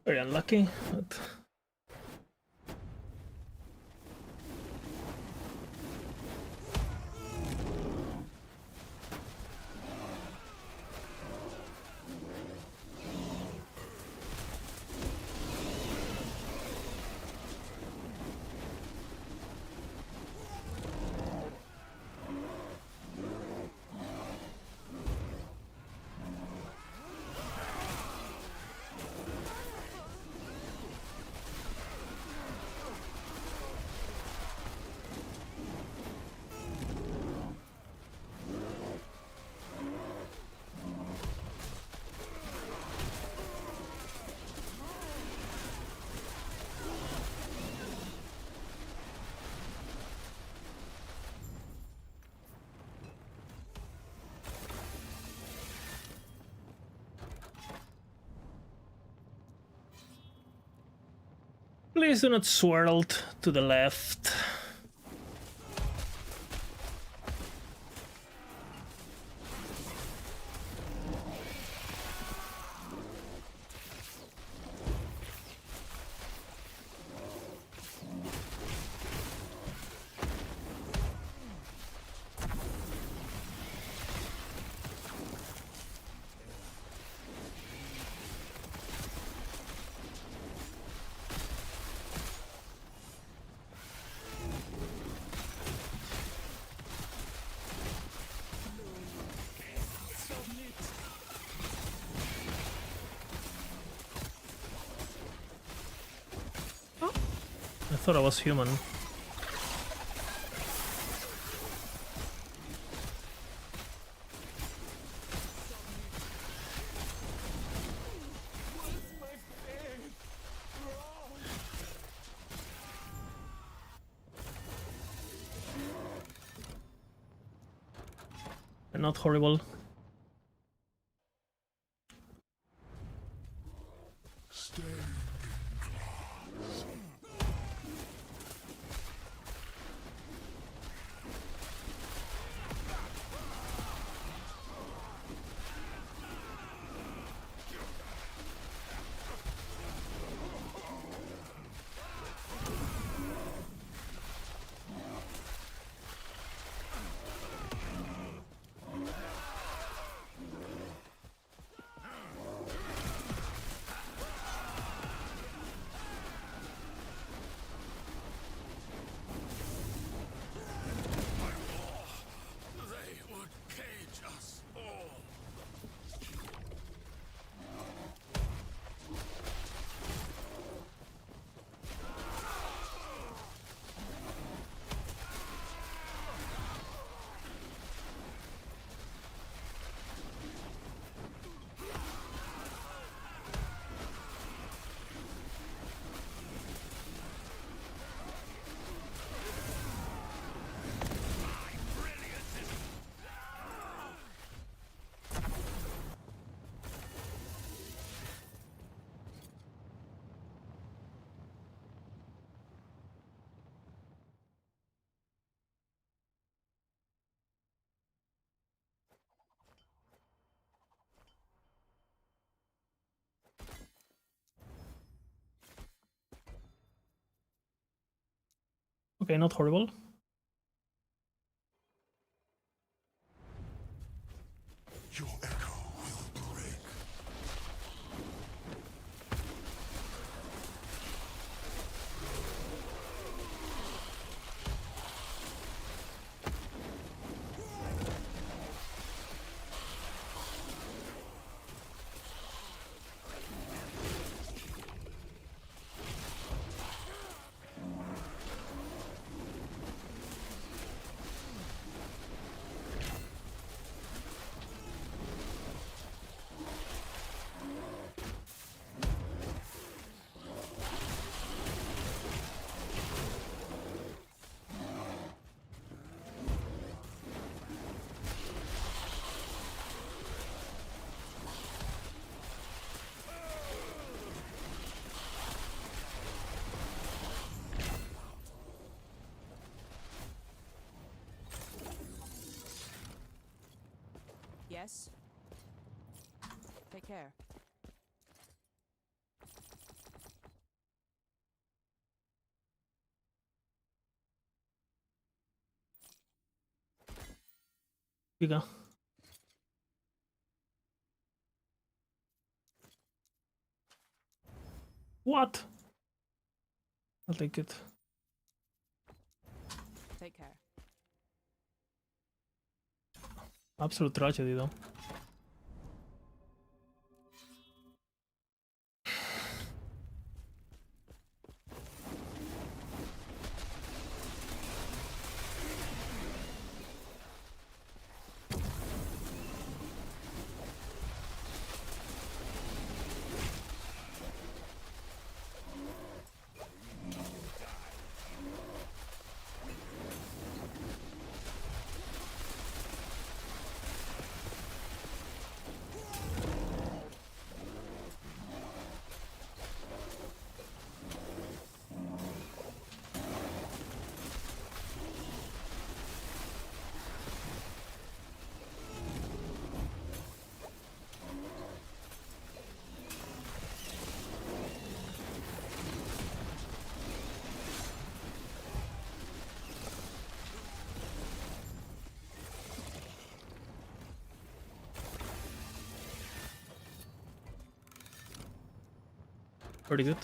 Very unlucky, but... Please do not swirl to the left. I thought I was human. They're not horrible. Okay, not horrible. Your echo will break. Yes. Take care. You go. What? I'll take it. Take care. Absolute tragedy, though. Pretty good.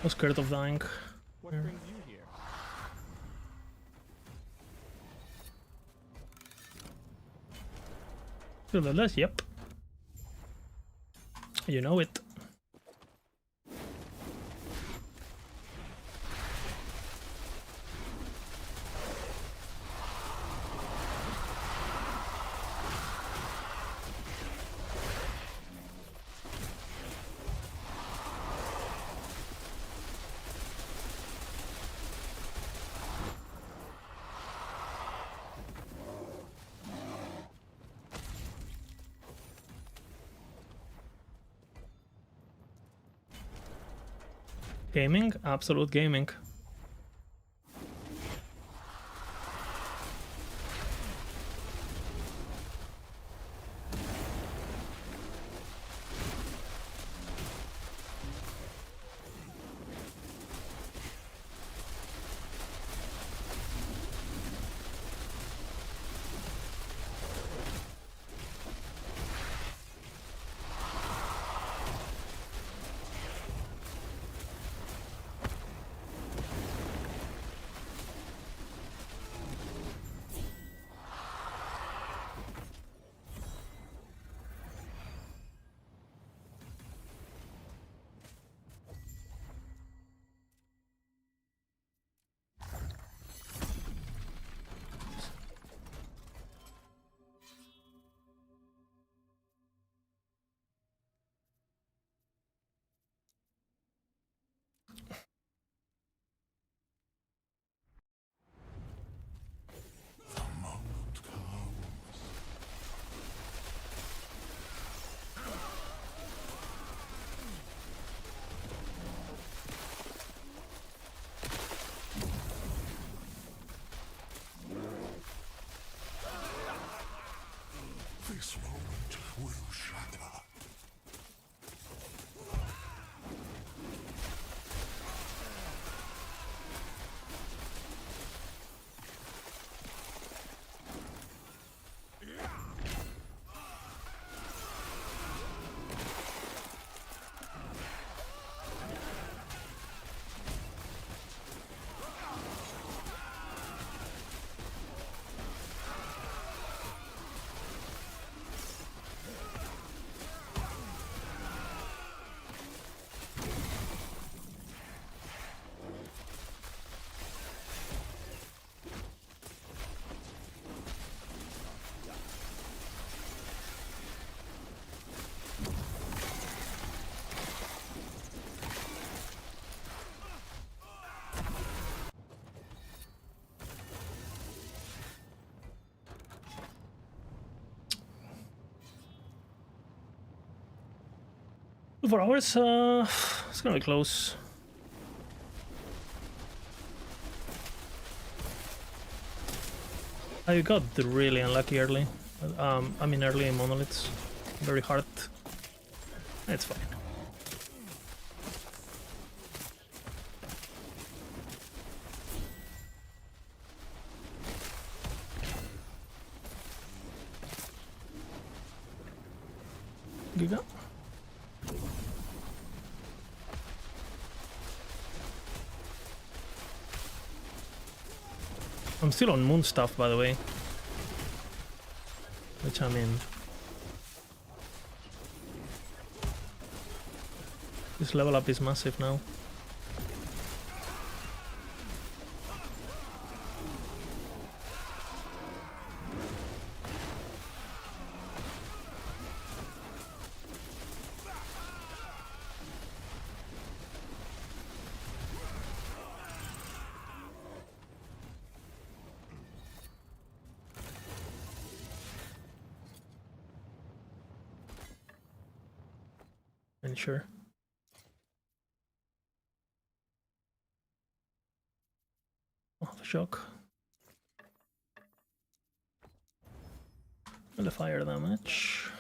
I was scared of dying. What brings you here? Nevertheless, yep. You know it. Gaming? Absolute gaming. This moment will shatter. For hours, it's gonna be close. I got really unlucky early. I mean early in monoliths. Very hard. It's fine. Giga. I'm still on moon stuff, by the way. Which I'm in. This level up is massive now. Sure. Oh, the shock. And the fire damage.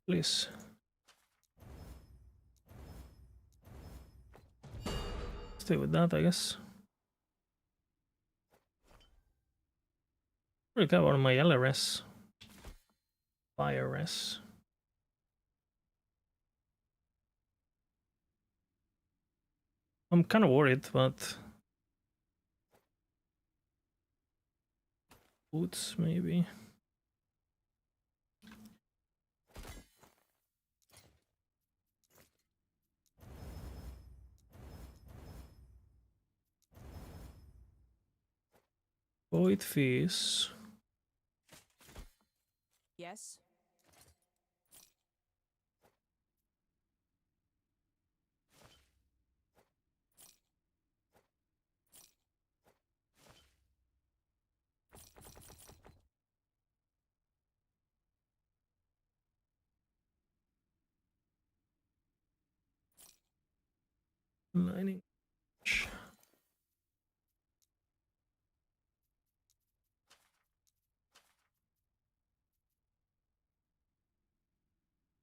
Please. Stay with that, I guess. Recover my LRS. Fire res. I'm kind of worried, but boots maybe. Void Fizz. Yes. Lightning.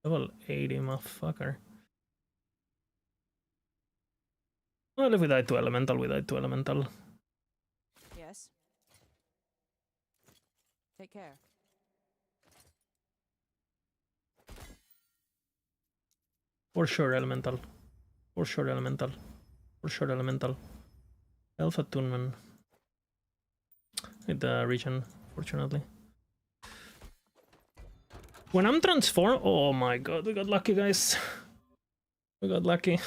Level 80, motherfucker. Well, if we die to elemental, we die to elemental. Yes. Take care. For sure elemental. For sure elemental. For sure elemental. Elf attunement. With the region, fortunately. When I'm transformed... Oh my god, we got lucky, guys. We got lucky.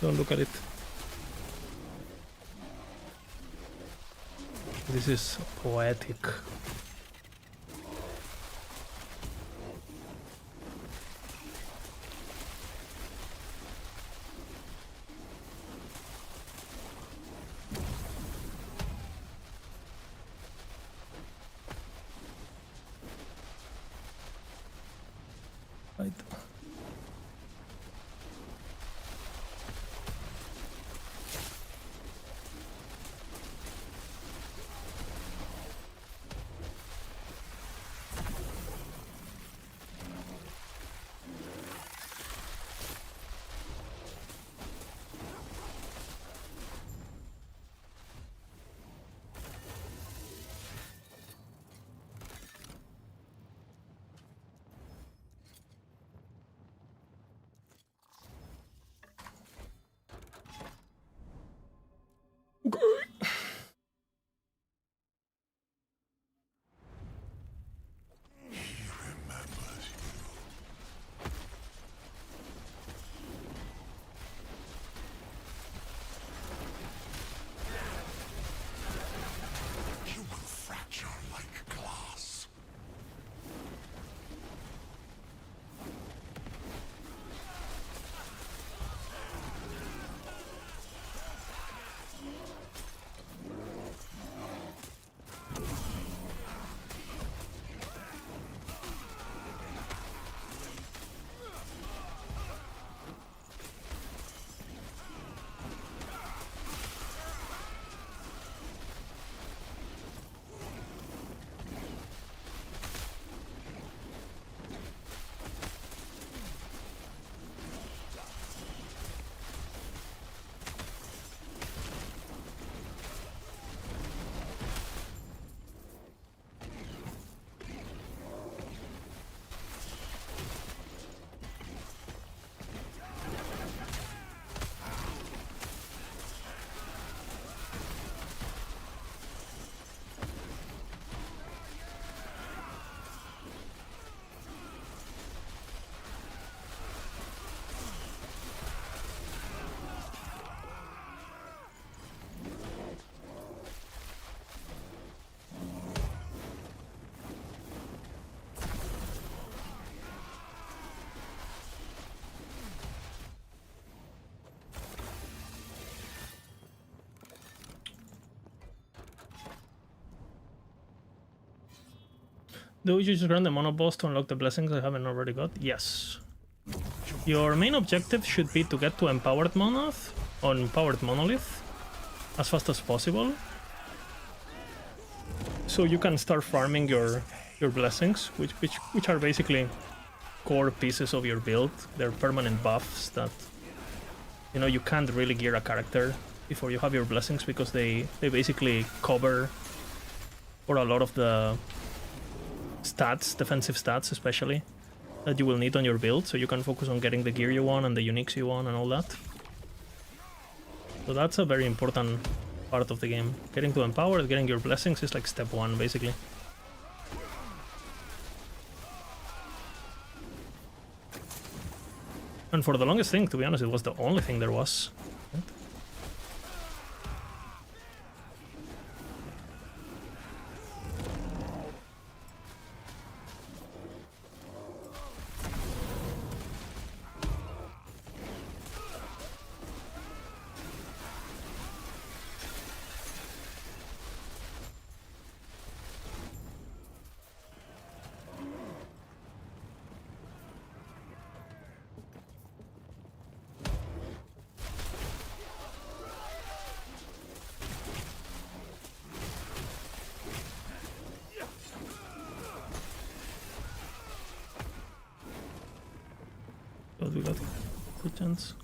Don't look at it. This is poetic. Right. You will fracture like glass. Do you just run the mono boss to unlock the blessings I haven't already got? Yes. Your main objective should be to get to Empowered Monolith, or Empowered Monolith, as fast as possible. So you can start farming your blessings, which are basically core pieces of your build. They're permanent buffs that, you know, you can't really gear a character before you have your blessings, because they basically cover for a lot of the stats, defensive stats especially. that you will need on your build, so you can focus on getting the gear you want and the uniques you want and all that. So that's a very important part of the game. Getting to Empowered, getting your blessings is like step 1, basically. And for the longest thing, to be honest, it was the only thing there was. But we got good chance.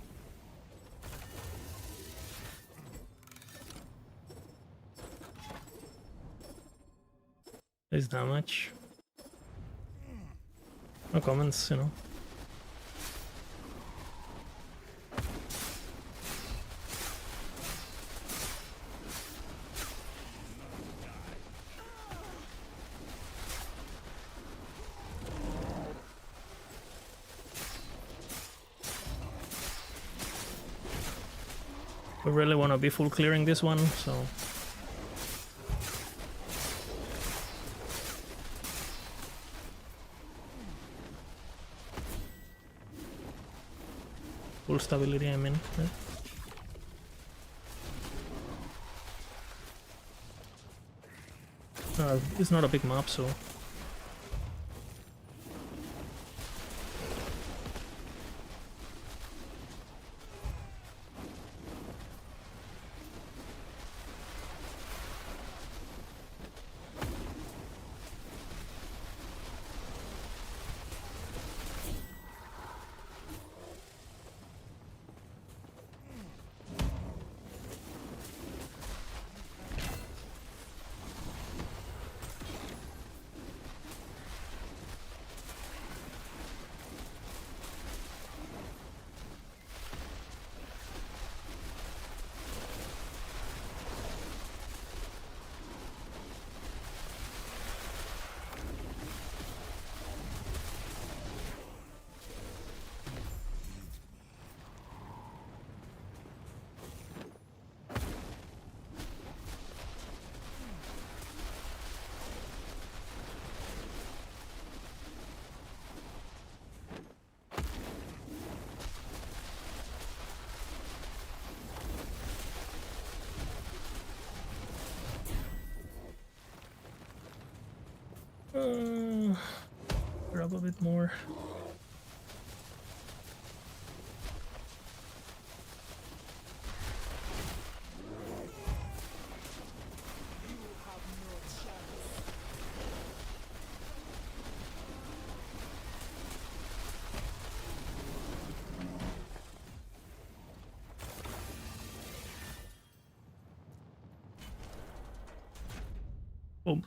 There's damage. No comments, you know. We really want to be full clearing this one, so... Full stability, I mean. Yeah. It's not a big map, so... Grab a bit more. Boom.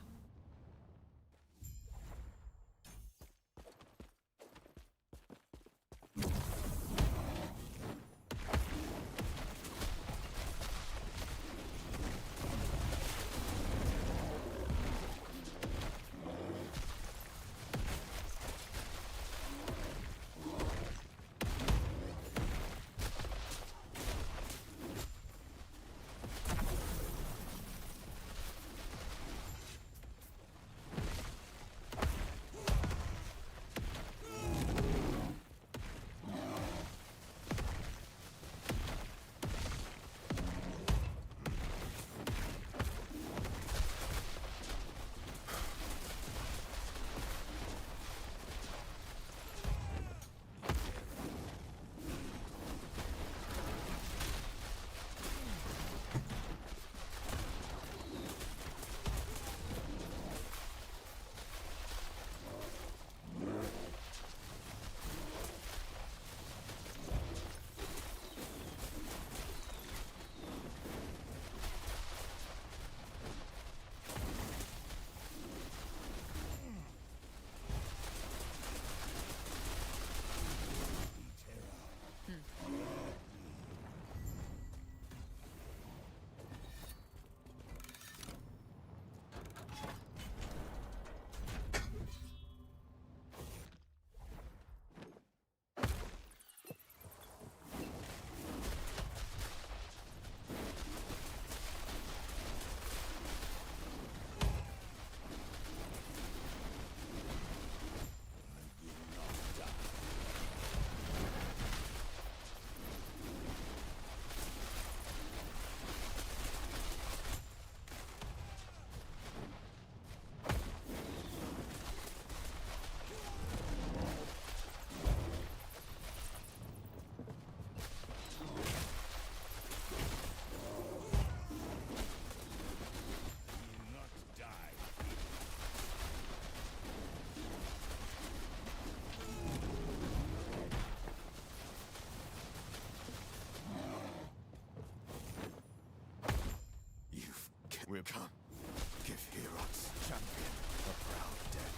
Come, give Heorot's champion a proud death.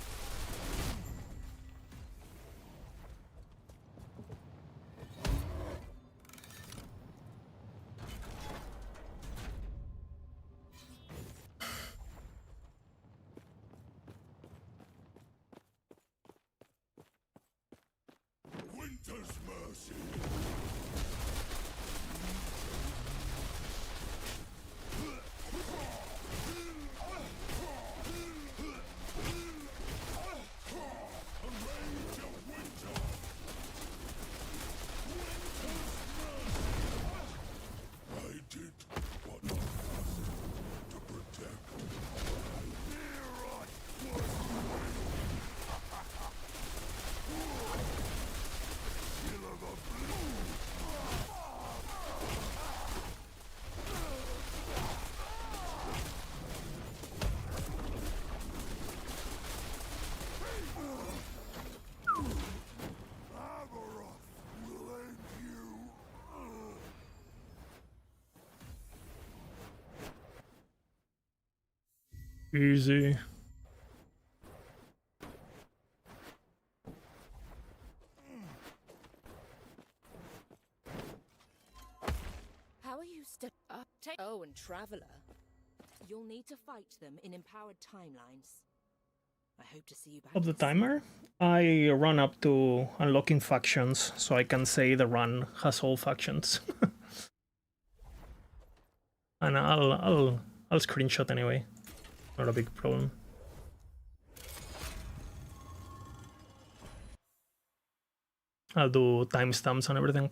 Winter's mercy. I did what I must to protect Heorot was Seal of the Blue. Avaroth will end you. Easy. How are you Oh, and Traveler. You'll need to fight them in empowered timelines. I hope to see you back. Of the soon. timer, I run up to unlocking factions, so I can say the run has all factions. And I'll screenshot anyway. Not a big problem. I'll do timestamps and everything.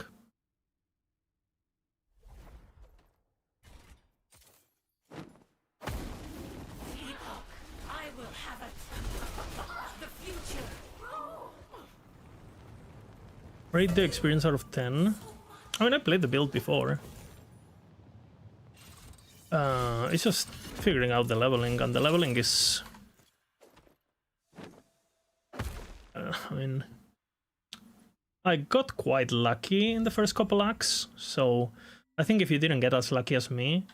I will have it. The future. Rate the experience out of 10. I mean, I played the build before. It's just figuring out the leveling, and the leveling is... I mean... I got quite lucky in the first couple acts, so I think if you didn't get as lucky as me...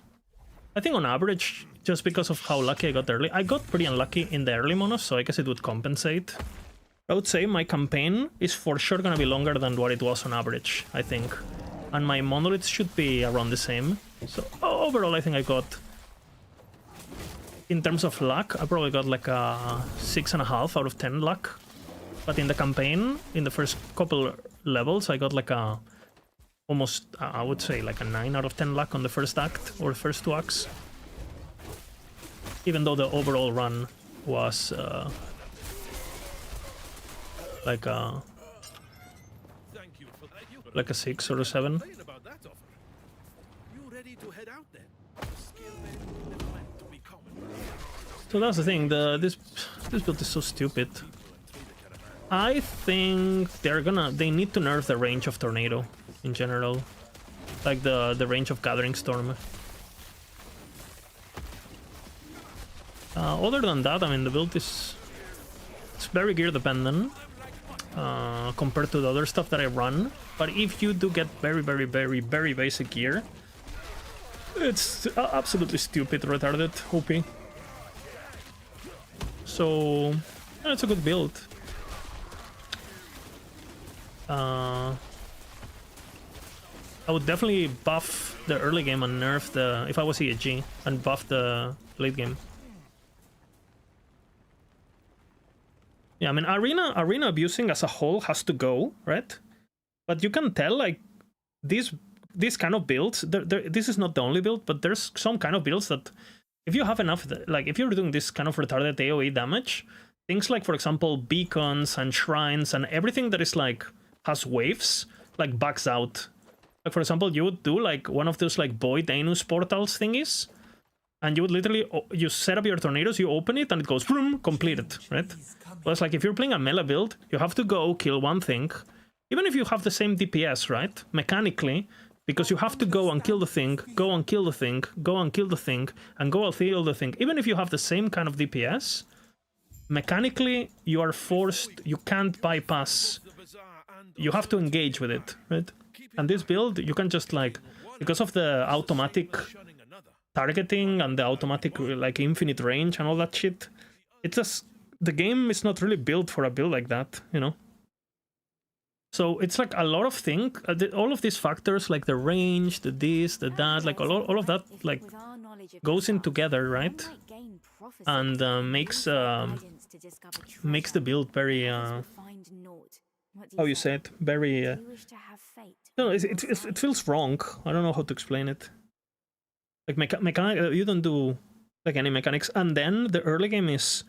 I think on average, just because of how lucky I got early, I got pretty unlucky in the early monos, so I guess it would compensate. I would say my campaign is for sure gonna be longer than what it was on average, I think. And my monoliths should be around the same. So overall, I think I got... In terms of luck, I probably got like a 6.5 out of 10 luck. But in the campaign, in the first couple levels, I got like a... almost, I would say, like a 9 out of 10 luck on the first act, or first 2 acts. Even though the overall run was... like a... like a 6 or a 7. So that's the thing, this build is so stupid. I think they need to nerf the range of Tornado in general. Like the range of Gathering Storm. Other than that, I mean, the build is... it's very gear dependent. Compared to the other stuff that I run. But if you do get very basic gear, it's absolutely stupid, retarded, OP. So, yeah, it's a good build. I would definitely buff the early game and nerf the... if I was ESG, and buff the late game. Yeah, I mean, arena abusing as a whole has to go, right? But you can tell, like, these kind of builds, this is not the only build, but there's some kind of builds that if you have enough, like, if you're doing this kind of retarded AoE damage, things like, for example, beacons and shrines and everything that is, like, has waves, like, backs out. Like, for example, you would do, like, one of those, like, Void Anus portals thingies, and you would literally, you set up your tornadoes, you open it, and it goes, boom, completed, right? Well, it's like, if you're playing a melee build, you have to go kill one thing, even if you have the same DPS, right? Mechanically, because you have to go and kill the thing, go and kill the thing, go and kill the thing, and go and kill the thing. Even if you have the same kind of DPS, mechanically, you are forced, you can't bypass, you have to engage with it, right? And this build, you can just, like, because of the automatic targeting and the automatic like infinite range and all that shit. It's just the game is not really built for a build like that, you know. So it's like a lot of things, all of these factors, like the range, the this, the that, like all of that, like goes in together, right? And makes the build very how you say it, very no, it feels wrong. I don't know how to explain it. Like mechanic, you don't do like any mechanics, and then the early game is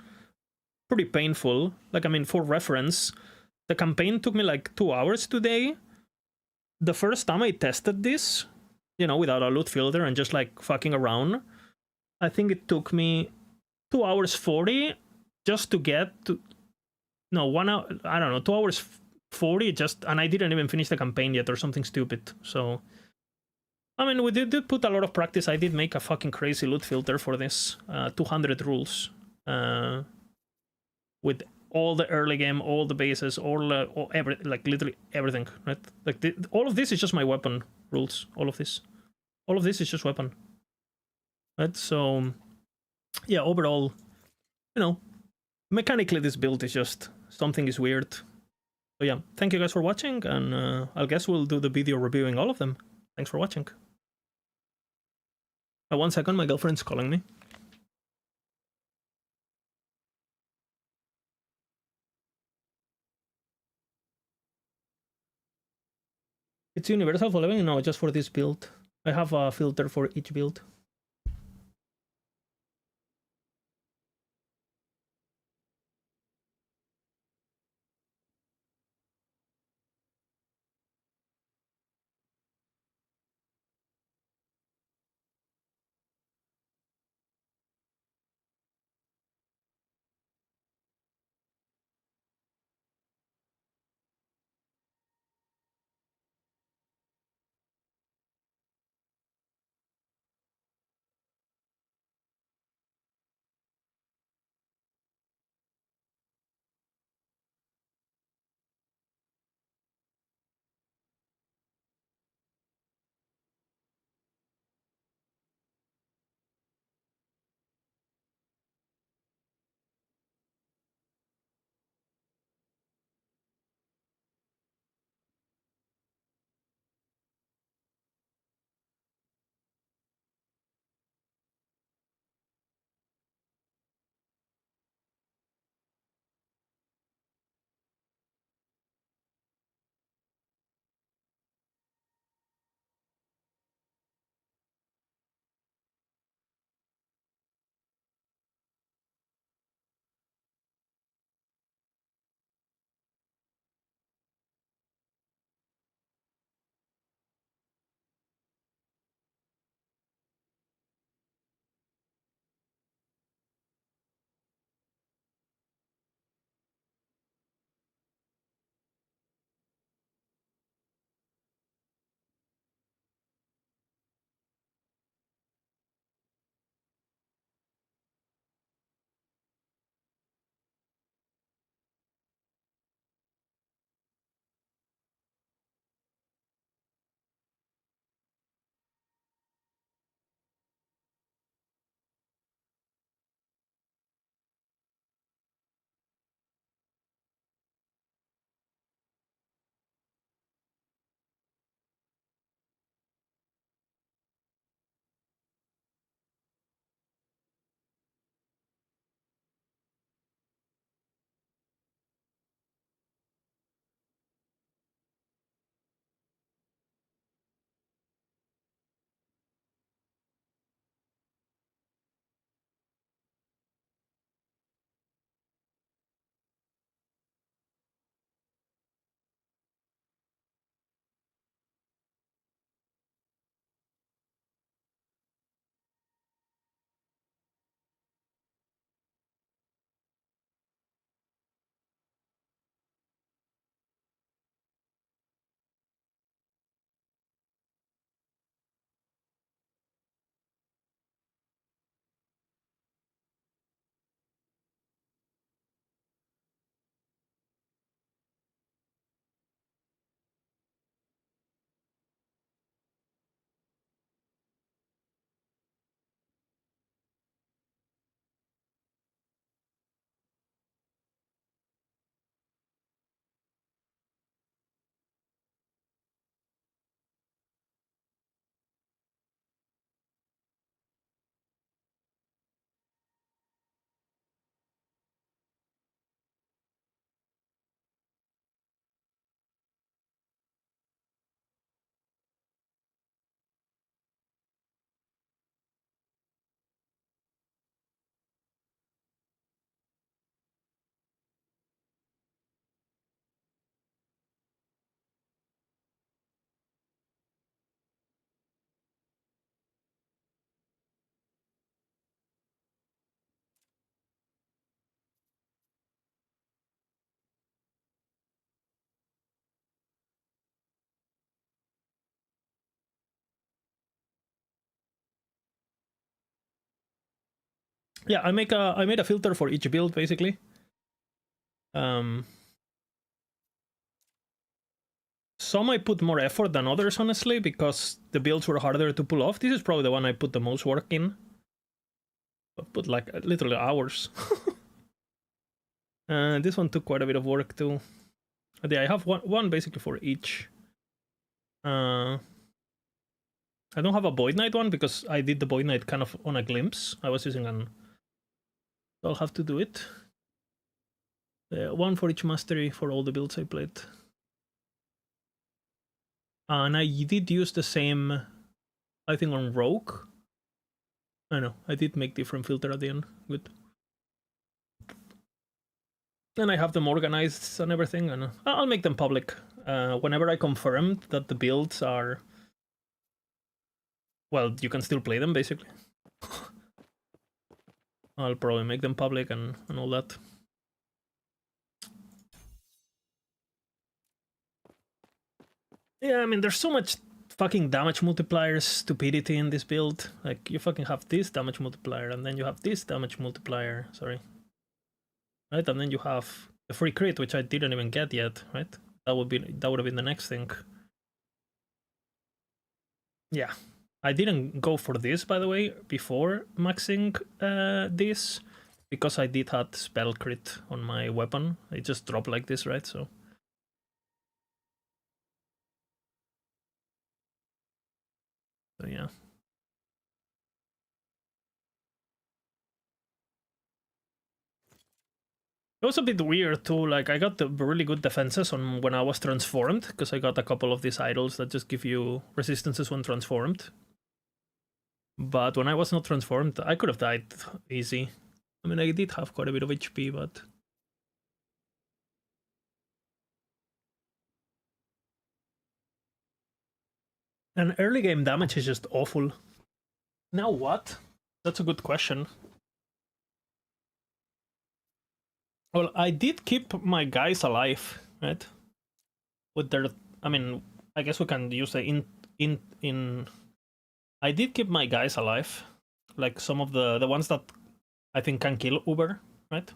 pretty painful. Like, I mean, for reference, the campaign took me like 2 hours today. The first time I tested this, you know, without a loot filter and just like fucking around, I think it took me 2 hours 40 just to get to, no, 1 hour, I don't know, 2 hours 40 just, and I didn't even finish the campaign yet or something stupid. So, I mean, we did put a lot of practice. I did make a fucking crazy loot filter for this, 200 rules, with all the early game, all the bases, all every, like literally everything, right? Like all of this is just my weapon rules. All of this is just weapon, right? So yeah, overall, you know, mechanically this build is just something is weird. So yeah, thank you guys for watching, and I guess we'll do the video reviewing all of them. Thanks for watching. 1 second, my girlfriend's calling me. It's universal for leveling? No, just for this build. I have a filter for each build. Yeah, I made a filter for each build basically. Some I put more effort than others, honestly, because the builds were harder to pull off. This is probably the one I put the most work in. I put like literally hours. This one took quite a bit of work too. Yeah, I have one basically for each. I don't have a Void Knight one because I did the Void Knight kind of on a glimpse. I was using an... So I'll have to do it. One for each mastery for all the builds I played. And I did use the same, I think, on Rogue. I know, I did make different filter at the end. Good. And I have them organized and everything, and I'll make them public. Whenever I confirm that the builds are... Well, you can still play them, basically. I'll probably make them public and all that. Yeah, I mean, there's so much fucking damage multiplier stupidity in this build. Like, you fucking have this damage multiplier, and then you have this damage multiplier, sorry. Right, and then you have the free crit, which I didn't even get yet, right? That would have been the next thing. Yeah. I didn't go for this, by the way, before maxing this, because I did have spell crit on my weapon. It just dropped like this, right? So yeah. It was a bit weird too, like I got the really good defenses on when I was transformed, because I got a couple of these idols that just give you resistances when transformed. But when I was not transformed, I could have died easy. I mean, I did have quite a bit of HP, but... And early game damage is just awful. Now what? That's a good question. Well, I did keep my guys alive, right? With their... I mean, I guess we can use the in... I did keep my guys alive. Like some of the ones that I think can kill Uber, right?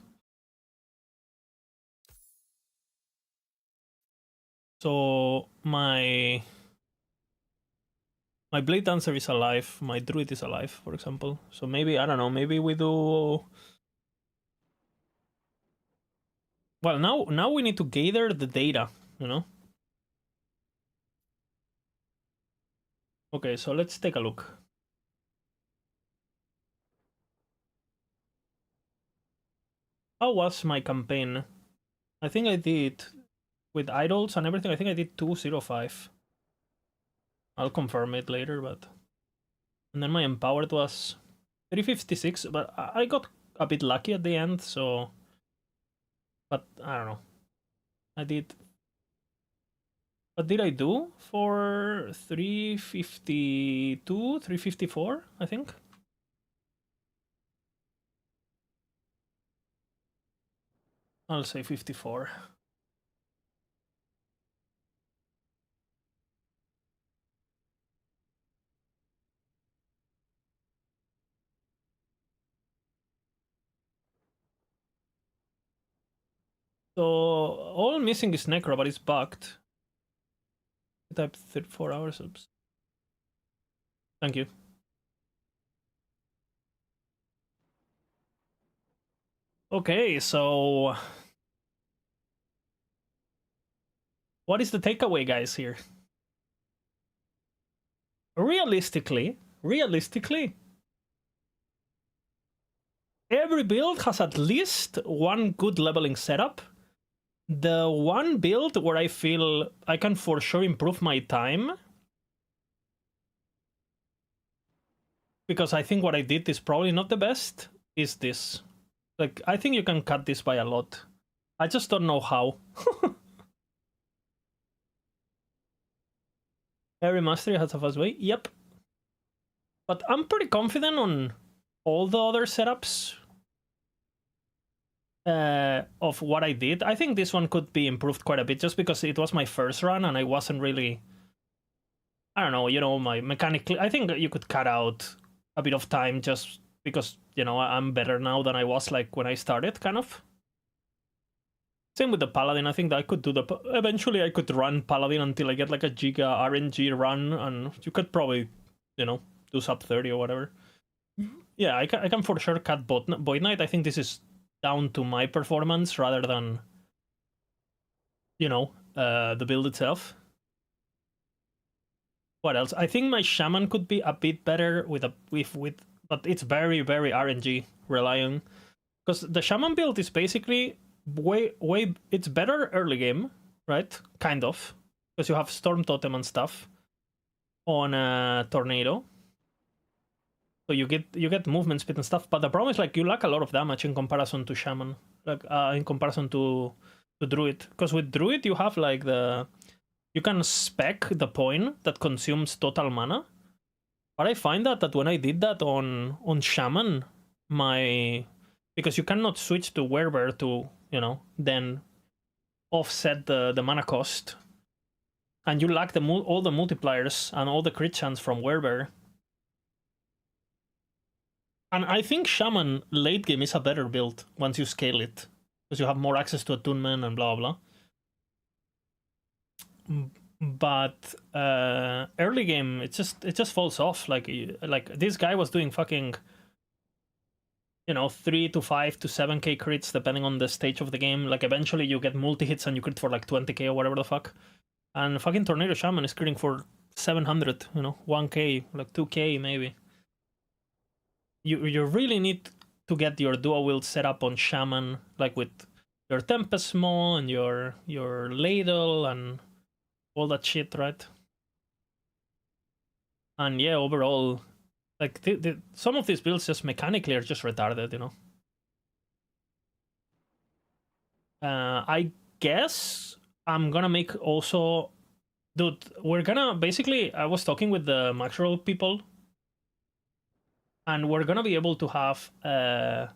So my Blade Dancer is alive, my Druid is alive, for example. So maybe, I don't know, maybe we do... Well, now we need to gather the data, you know? Okay, so let's take a look. How was my campaign? I think I did, with idols and everything, I think I did 205. I'll confirm it later, but... And then my empowered was 356, but I got a bit lucky at the end, so... But, I don't know. I did... What did I do for 352, 354, I think? I'll say 54. So, all missing is Necro, but it's bugged. Type 34 hours. Oops. Thank you. Okay, so... What is the takeaway, guys, here? Realistically, every build has at least one good leveling setup. The one build where I feel I can for sure improve my time, because I think what I did is probably not the best, is this. Like, I think you can cut this by a lot. I just don't know how. Every mastery has a fast way. Yep. But I'm pretty confident on all the other setups of what I did. I think this one could be improved quite a bit, just because it was my first run and I wasn't really... I don't know, you know, my mechanically... I think you could cut out a bit of time just because, you know, I'm better now than I was like when I started, kind of. Same with the Paladin. I think that I could do eventually I could run Paladin until I get like a Giga RNG run, and you could probably, you know, do sub 30 or whatever. Yeah, I can for sure cut Void Knight. I think this is down to my performance rather than, you know, the build itself. What else? I think my Shaman could be a bit better with but it's very, very RNG relying. Because the Shaman build is basically it's better early game, right? Kind of. Because you have Storm Totem and stuff on a Tornado. So you get movement speed and stuff, but the problem is like you lack a lot of damage in comparison to Shaman, like in comparison to Druid. Because with Druid you have like you can spec the point that consumes total mana. But I find that when I did that on Shaman, because you cannot switch to Werebear to, you know, then offset the mana cost, and you lack all the multipliers and all the crit chance from Werebear. And I think Shaman late game is a better build once you scale it, because you have more access to attunement and blah blah. But early game, it just falls off. Like this guy was doing fucking, you know, 3 to 5 to 7k crits depending on the stage of the game. Like eventually you get multi hits and you crit for like 20k or whatever the fuck. And fucking Tornado Shaman is critting for 700, you know, 1k, like 2k maybe. You really need to get your dual wield set up on Shaman, like with your Tempest Maw and your Ladle and all that shit, right? And yeah, overall, like some of these builds just mechanically are just retarded, you know. I guess I'm gonna make also, dude. We're gonna basically. I was talking with the Maxroll people. And we're gonna be able to have we're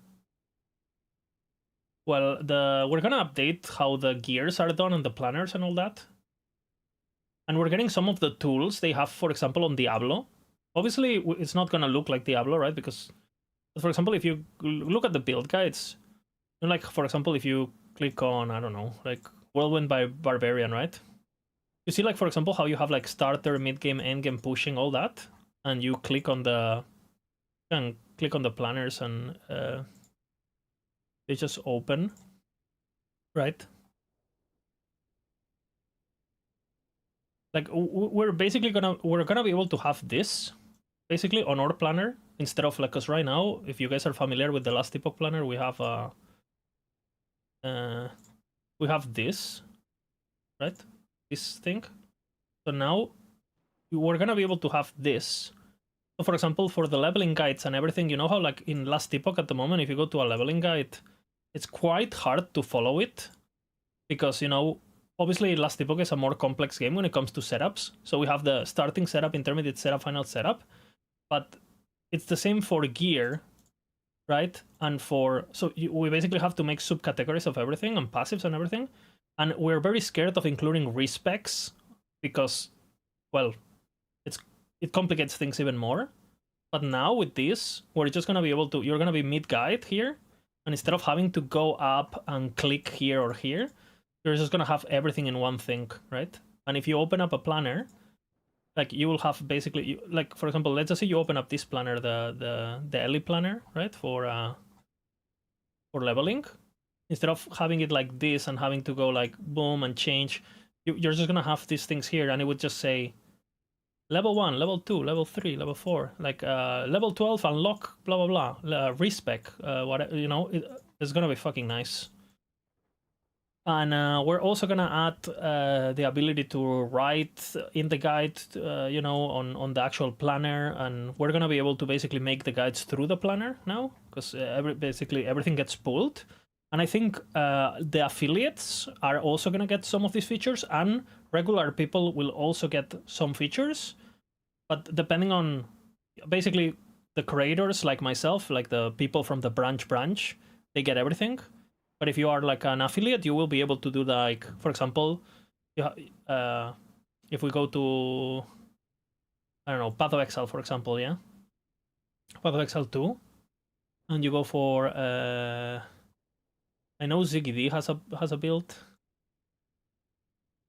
gonna update how the gears are done and the planners and all that. And we're getting some of the tools they have, for example, on Diablo. Obviously, it's not gonna look like Diablo, right? Because, for example, if you look at the build guides, like for example, if you click on, I don't know, like Whirlwind by Barbarian, right? You see, like for example, how you have like starter, mid game, end game pushing, all that, and you click on the planners and they just open, right? Like we're gonna be able to have this basically on our planner instead of like, because right now, if you guys are familiar with the Last Epoch planner, we have this, right? This thing. So now we're gonna be able to have this. So for example, for the leveling guides and everything, you know how like in Last Epoch at the moment, if you go to a leveling guide, it's quite hard to follow it because, you know, obviously Last Epoch is a more complex game when it comes to setups. So we have the starting setup, intermediate setup, final setup, but it's the same for gear, right? And we basically have to make subcategories of everything and passives and everything. And we're very scared of including respecs because, well, it complicates things even more. But now with this, we're just gonna be able to, you're gonna be mid-guide here, and instead of having to go up and click here or here, you're just gonna have everything in one thing, right? And if you open up a planner, like you will have basically, like for example, let's just say you open up this planner, the Ellie planner, right? For leveling. Instead of having it like this and having to go like boom and change, you're just gonna have these things here, and it would just say level 1, level 2, level 3, level 4, like level 12 unlock, blah blah blah, respec, whatever, you know, it's gonna be fucking nice. And we're also gonna add the ability to write in the guide, you know, on the actual planner, and we're gonna be able to basically make the guides through the planner now, because basically everything gets pulled. And I think the affiliates are also gonna get some of these features, and regular people will also get some features. But depending on, basically, the creators like myself, like the people from the branch, they get everything. But if you are like an affiliate, you will be able to do like, for example, if we go to, I don't know, Path of Exile, for example, yeah? Path of Exile 2. and you go for I know Ziggy D has a build.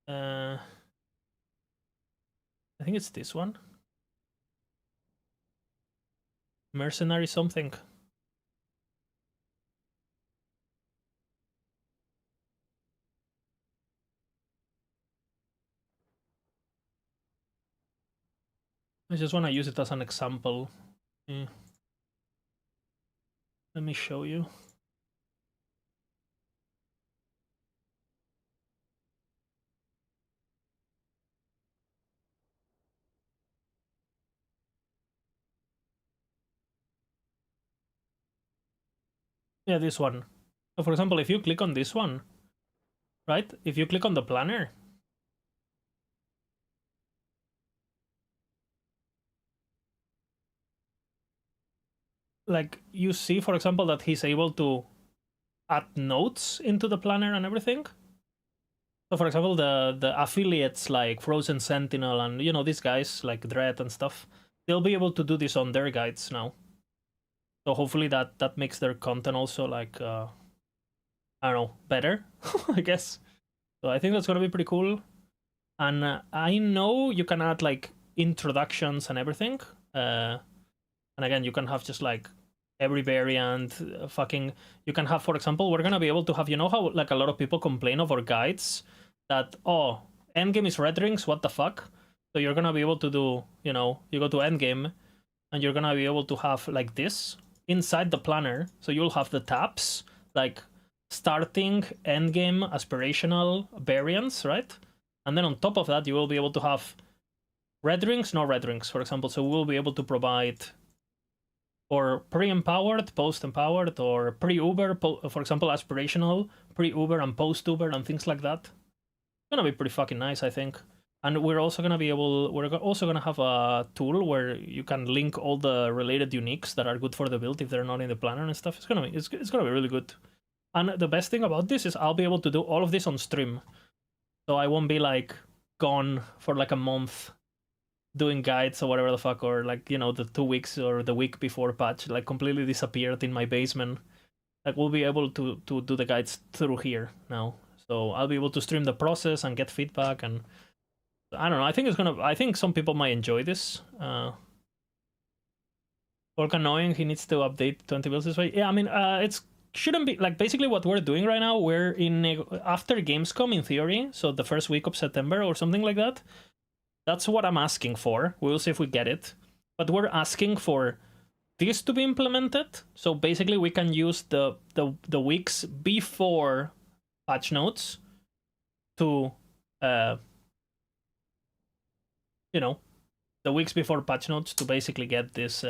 I think it's this one. Mercenary something. I just want to use it as an example. Yeah. Let me show you. Yeah, this one. So for example, if you click on this one, right? If you click on the planner, like you see, for example, that he's able to add notes into the planner and everything. So for example, the affiliates like Frozen Sentinel and, you know, these guys like Dread and stuff, they'll be able to do this on their guides now. So hopefully that makes their content also like, I don't know, better, I guess. So I think that's gonna be pretty cool. And I know you can add like introductions and everything. And again, you can have just like every variant, fucking, you can have, for example, we're gonna be able to have, you know how like a lot of people complain of our guides that, oh, endgame is red rings, what the fuck? So you're gonna be able to do, you know, you go to endgame and you're gonna be able to have like this inside the planner. So you'll have the tabs, like starting, endgame, aspirational, variants, right? And then on top of that, you will be able to have red rings, no red rings, for example. So we'll be able to provide or pre-empowered, post-empowered, or pre-Uber, for example, aspirational, pre-Uber and post-Uber and things like that. It's gonna be pretty fucking nice, I think. And we're also gonna be able, we're also gonna have a tool where you can link all the related uniques that are good for the build if they're not in the planner and stuff. It's gonna be really good. And the best thing about this is I'll be able to do all of this on stream. So I won't be like gone for like a month doing guides or whatever the fuck, or like, you know, the 2 weeks or the week before patch, like completely disappeared in my basement. Like we'll be able to do the guides through here now. So I'll be able to stream the process and get feedback, and I don't know, I think some people might enjoy this. Orc annoying, he needs to update 20 builds this way. Yeah, I mean, it's shouldn't be like basically what we're doing right now. We're in after Gamescom in theory, so the first week of September or something like that. That's what I'm asking for. We'll see if we get it. But we're asking for this to be implemented. So basically we can use the weeks before patch notes to, you know, the weeks before patch notes to basically get this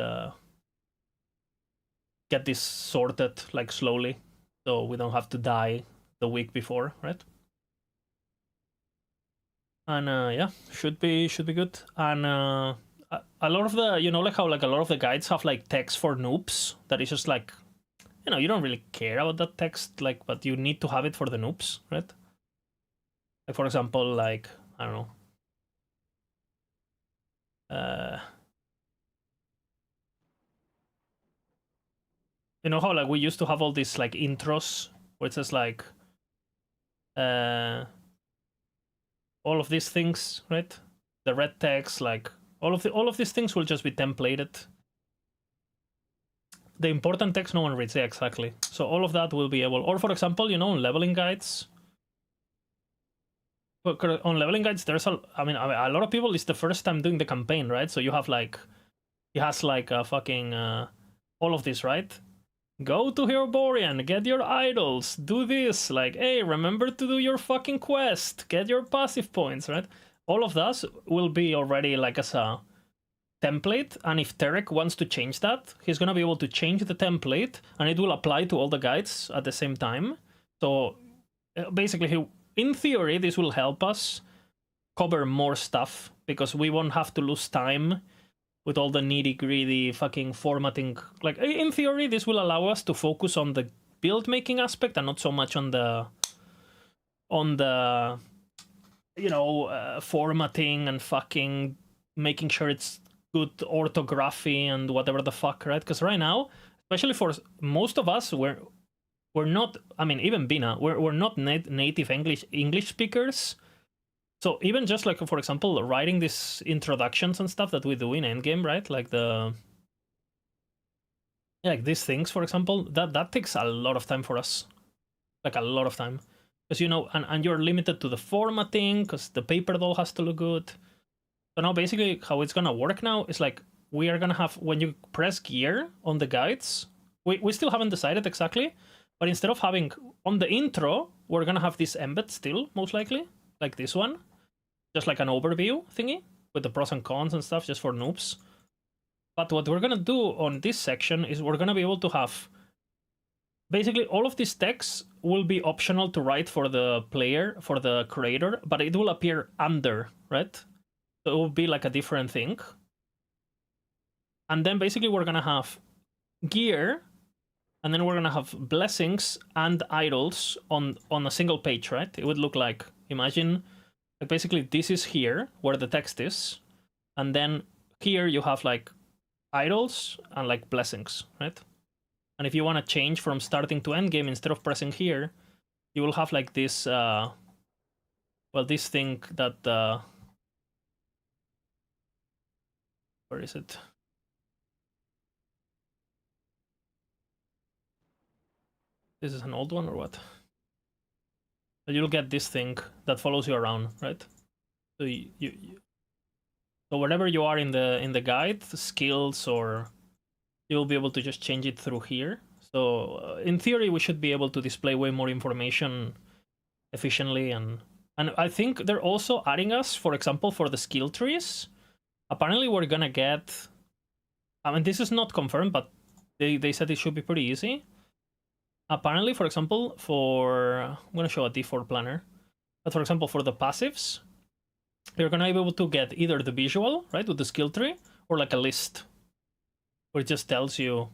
sorted like slowly. So we don't have to die the week before, right? And yeah, should be good. And a lot of the, you know, like how like a lot of the guides have like text for noobs that is just like, you know, you don't really care about that text, like, but you need to have it for the noobs, right? Like for example, like, I don't know, you know how like we used to have all these like intros where it says like all of these things, right? The red text, like all of these things will just be templated. The important text no one reads, yeah, exactly. So all of that will be able, or for example, you know, on leveling guides. On leveling guides, there's I mean, a lot of people, it's the first time doing the campaign, right? So you have like, it has like a fucking all of this, right? Go to Heroborian, get your idols, do this, like, hey, remember to do your fucking quest, get your passive points, right? All of that will be already like as a template, and if Terek wants to change that, he's gonna be able to change the template, and it will apply to all the guides at the same time. So basically, in theory, this will help us cover more stuff, because we won't have to lose time with all the nitty-gritty fucking formatting. Like, in theory, this will allow us to focus on the build-making aspect and not so much on the you know, formatting and fucking making sure it's good orthography and whatever the fuck, right? Because right now, especially for most of us, we're not. I mean, even Bina, we're not native English speakers. So even just like, for example, writing these introductions and stuff that we do in Endgame, right? Like like these things, for example, that takes a lot of time for us, like a lot of time, because you know, and you're limited to the formatting because the paper doll has to look good. So now basically how it's gonna work now is like we are gonna have, when you press gear on the guides, we still haven't decided exactly, but instead of having on the intro, we're gonna have this embed still, most likely, like this one, just like an overview thingy with the pros and cons and stuff, just for noobs. But what we're gonna do on this section is we're gonna be able to have basically all of these texts will be optional to write for the player, for the creator, but it will appear under, right? So it will be like a different thing. And then basically we're gonna have gear, and then we're gonna have blessings and idols on a single page, right? It would look like, imagine, like basically this is here where the text is, and then here you have like idols and like blessings, right? And if you want to change from starting to end game, instead of pressing here, you will have like this well, this thing that where is it? This is an old one or what? But you'll get this thing that follows you around, right? So so wherever you are in the guide, skills, or you'll be able to just change it through here. So in theory, we should be able to display way more information efficiently, and I think they're also adding us, for example, for the skill trees. Apparently, we're gonna get. I mean, this is not confirmed, but they said it should be pretty easy. Apparently, for example, I'm gonna show a default planner, but for example, for the passives, you're gonna be able to get either the visual, right, with the skill tree, or like a list, where it just tells you,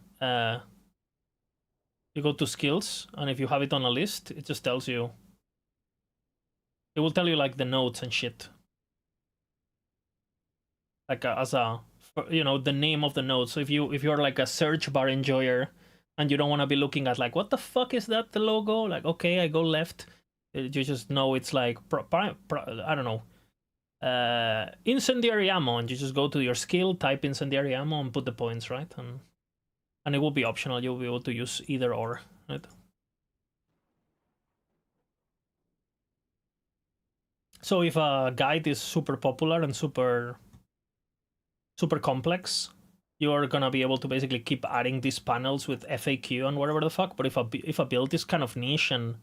you go to skills, and if you have it on a list, it just tells you, it will tell you like the nodes and shit. Like as a, you know, the name of the node. So if you're like a search bar enjoyer, and you don't want to be looking at like, what the fuck is that, the logo? Like, okay, I go left. You just know it's like, I don't know, incendiary ammo, and you just go to your skill, type incendiary ammo, and put the points, right? And it will be optional. You'll be able to use either or, right? So if a guide is super popular and super complex, you're gonna be able to basically keep adding these panels with FAQ and whatever the fuck. But if a build is kind of niche, and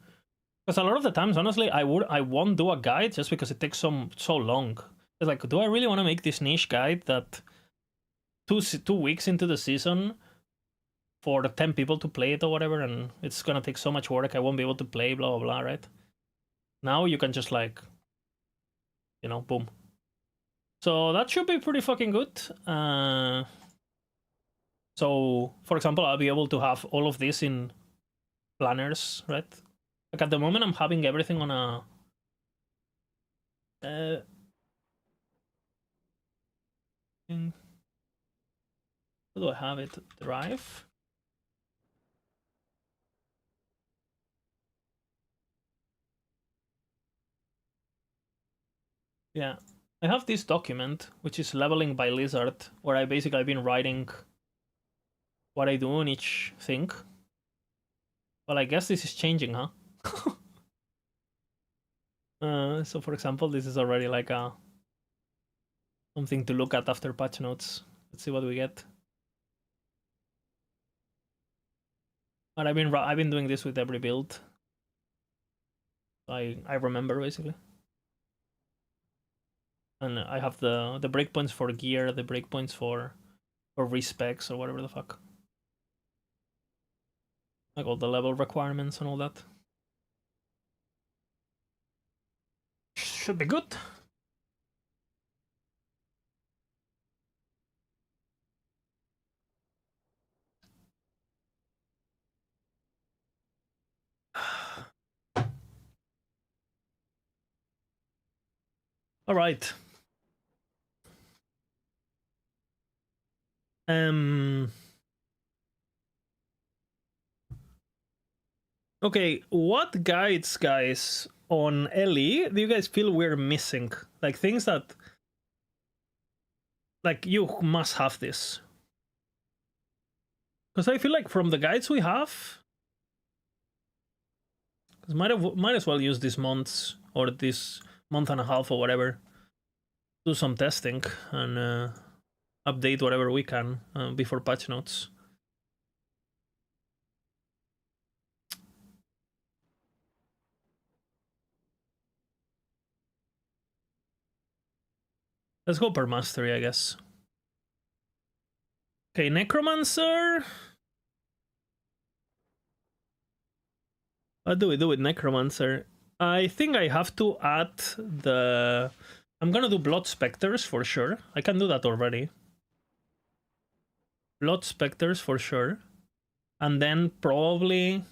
because a lot of the times, honestly, I won't do a guide just because it takes so long. It's like, do I really want to make this niche guide that 2 weeks into the season for 10 people to play it or whatever, and it's gonna take so much work, I won't be able to play, blah blah blah, right? Now you can just like, you know, boom. So that should be pretty fucking good. So, for example, I'll be able to have all of this in planners, right? Like at the moment, I'm having everything on a... Where do I have it? Drive? Yeah. I have this document, which is leveling by Lizard, where I've been writing what I do in each thing. Well, I guess this is changing, huh? So for example, this is already like something to look at after patch notes. Let's see what we get. But I've been doing this with every build. I remember basically. And I have the breakpoints for gear, the breakpoints for respecs or whatever the fuck. Like all the level requirements and all that. Should be good. All right. Okay, what guides, guys, on LE do you guys feel we're missing? Like things that, like, you must have this. Because I feel like from the guides we have, might as well use these months or this month and a half or whatever, do some testing and update whatever we can before patch notes. Let's go per mastery, I guess. Okay, Necromancer. What do we do with Necromancer? I think I have to add the... I'm gonna do Blood Spectres for sure. I can do that already. Blood Spectres for sure. And then probably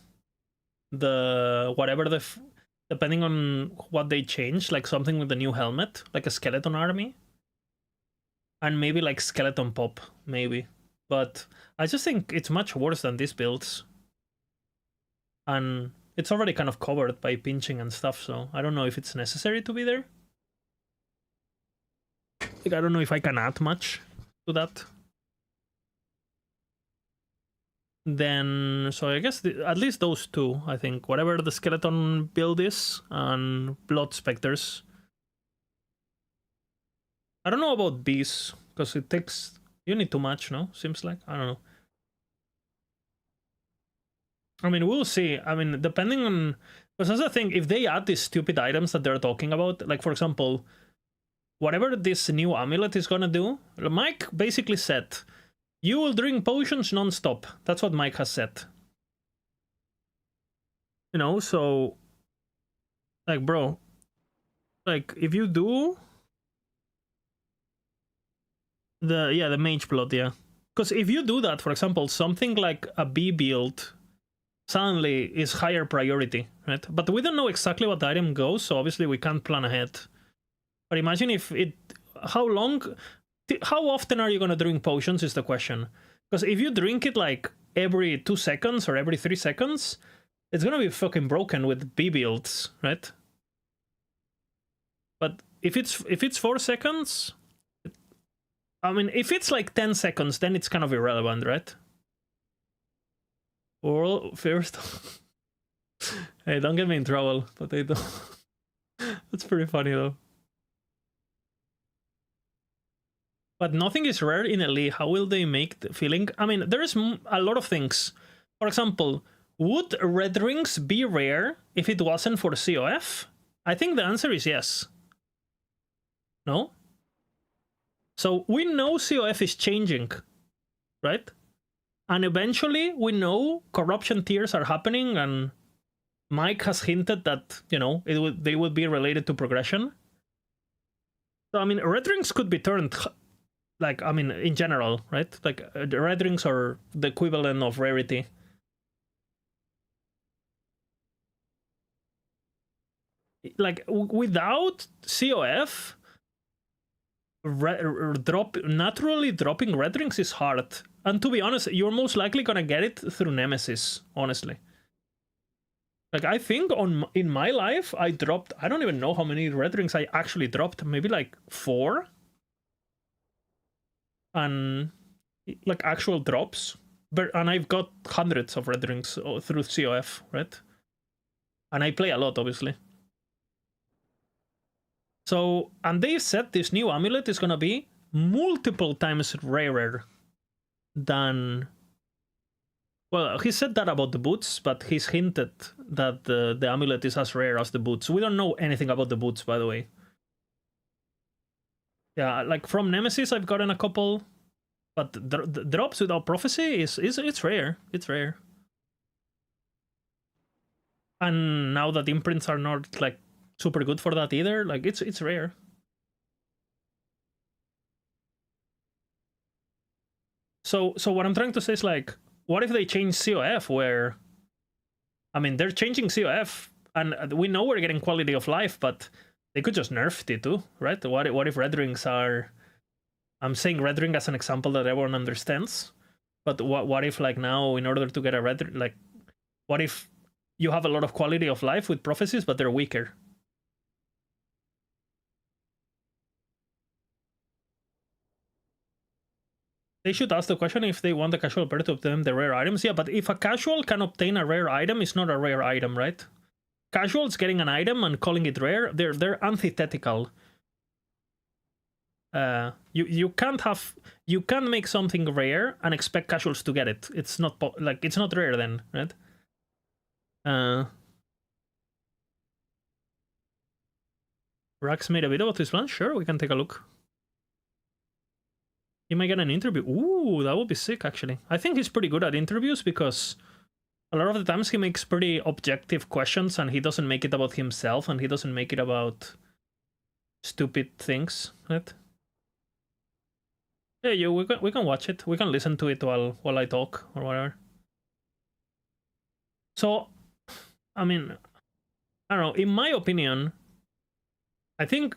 the... whatever the... depending on what they change, like something with the new helmet, like a Skeleton Army. And maybe like Skeleton Pop, maybe. But I just think it's much worse than these builds. And it's already kind of covered by pinching and stuff, so I don't know if it's necessary to be there. Like, I don't know if I can add much to that. Then, so I guess at least those two, I think. Whatever the Skeleton build is, and Blood Spectres. I don't know about bees, because it takes... You need too much, no? Seems like? I don't know. I mean, we'll see. I mean, depending on... Because that's the thing, if they add these stupid items that they're talking about, like, for example, whatever this new amulet is gonna do, Mike basically said, you will drink potions non-stop. That's what Mike has said. You know, so... Like, bro. Like, if you do... the mage blood, yeah. Because if you do that, for example, something like a bee build suddenly is higher priority, right? But we don't know exactly what the item goes, so obviously we can't plan ahead. But imagine if it... How often are you gonna drink potions is the question. Because if you drink it like every 2 seconds or every 3 seconds, it's gonna be fucking broken with bee builds, right? But if it's 4 seconds... I mean, if it's like 10 seconds, then it's kind of irrelevant, right? Or first... Hey, don't get me in trouble, but they don't... That's pretty funny, though. But nothing is rare in LE. How will they make the feeling? I mean, there's a lot of things. For example, would red rings be rare if it wasn't for COF? I think the answer is yes. No? So we know COF is changing, right? And eventually we know corruption tiers are happening, and Mike has hinted that, you know, they would be related to progression. So, I mean, red rings could be turned, like, I mean, in general, right? Like, the red rings are the equivalent of rarity. Like, without COF... naturally dropping red rings is hard, and to be honest, you're most likely gonna get it through Nemesis, honestly. Like, I think in my life I dropped, I don't even know how many red rings I actually dropped, maybe like 4, and like actual drops, and I've got hundreds of red rings through COF, right? And I play a lot, obviously. So, and they said this new amulet is gonna be multiple times rarer than... Well, he said that about the boots, but he's hinted that the amulet is as rare as the boots. We don't know anything about the boots, by the way. Yeah, like from Nemesis I've gotten a couple, but the drops without prophecy it's rare. It's rare. And now that imprints are not like super good for that either, like it's rare. So what I'm trying to say is, like, what if they change COF where, I mean, they're changing COF and we know we're getting quality of life, but they could just nerf it too, right? What if red rings are, I'm saying red ring as an example that everyone understands, but what if, like, now in order to get a red, like, what if you have a lot of quality of life with prophecies, but they're weaker. They should ask the question if they want the casual player to obtain the rare items. Yeah, but if a casual can obtain a rare item, it's not a rare item, right? Casuals getting an item and calling it rare, they're antithetical. You can't make something rare and expect casuals to get it. It's not it's not rare then, right? Rax made a video about his plan. Sure, we can take a look. He might get an interview. Ooh, that would be sick, actually. I think he's pretty good at interviews because a lot of the times he makes pretty objective questions and he doesn't make it about himself and he doesn't make it about stupid things, right? Yeah, we can watch it. We can listen to it while I talk or whatever. So, I mean, I don't know. In my opinion, I think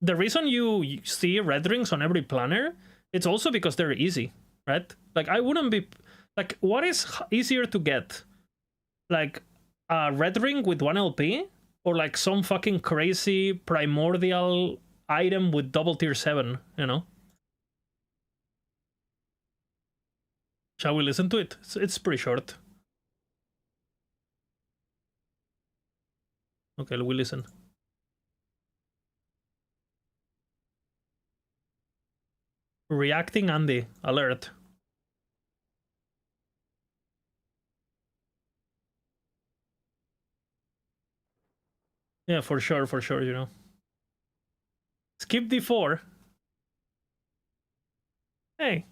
the reason you see red rings on every planner, it's also because they're easy, right? Like, I wouldn't be... Like, what is easier to get? Like, a red ring with 1 LP? Or, like, some fucking crazy primordial item with double tier 7, you know? Shall we listen to it? It's pretty short. Okay, we listen. Reacting Andy, alert. Yeah, for sure, you know. Skip D4. Hey.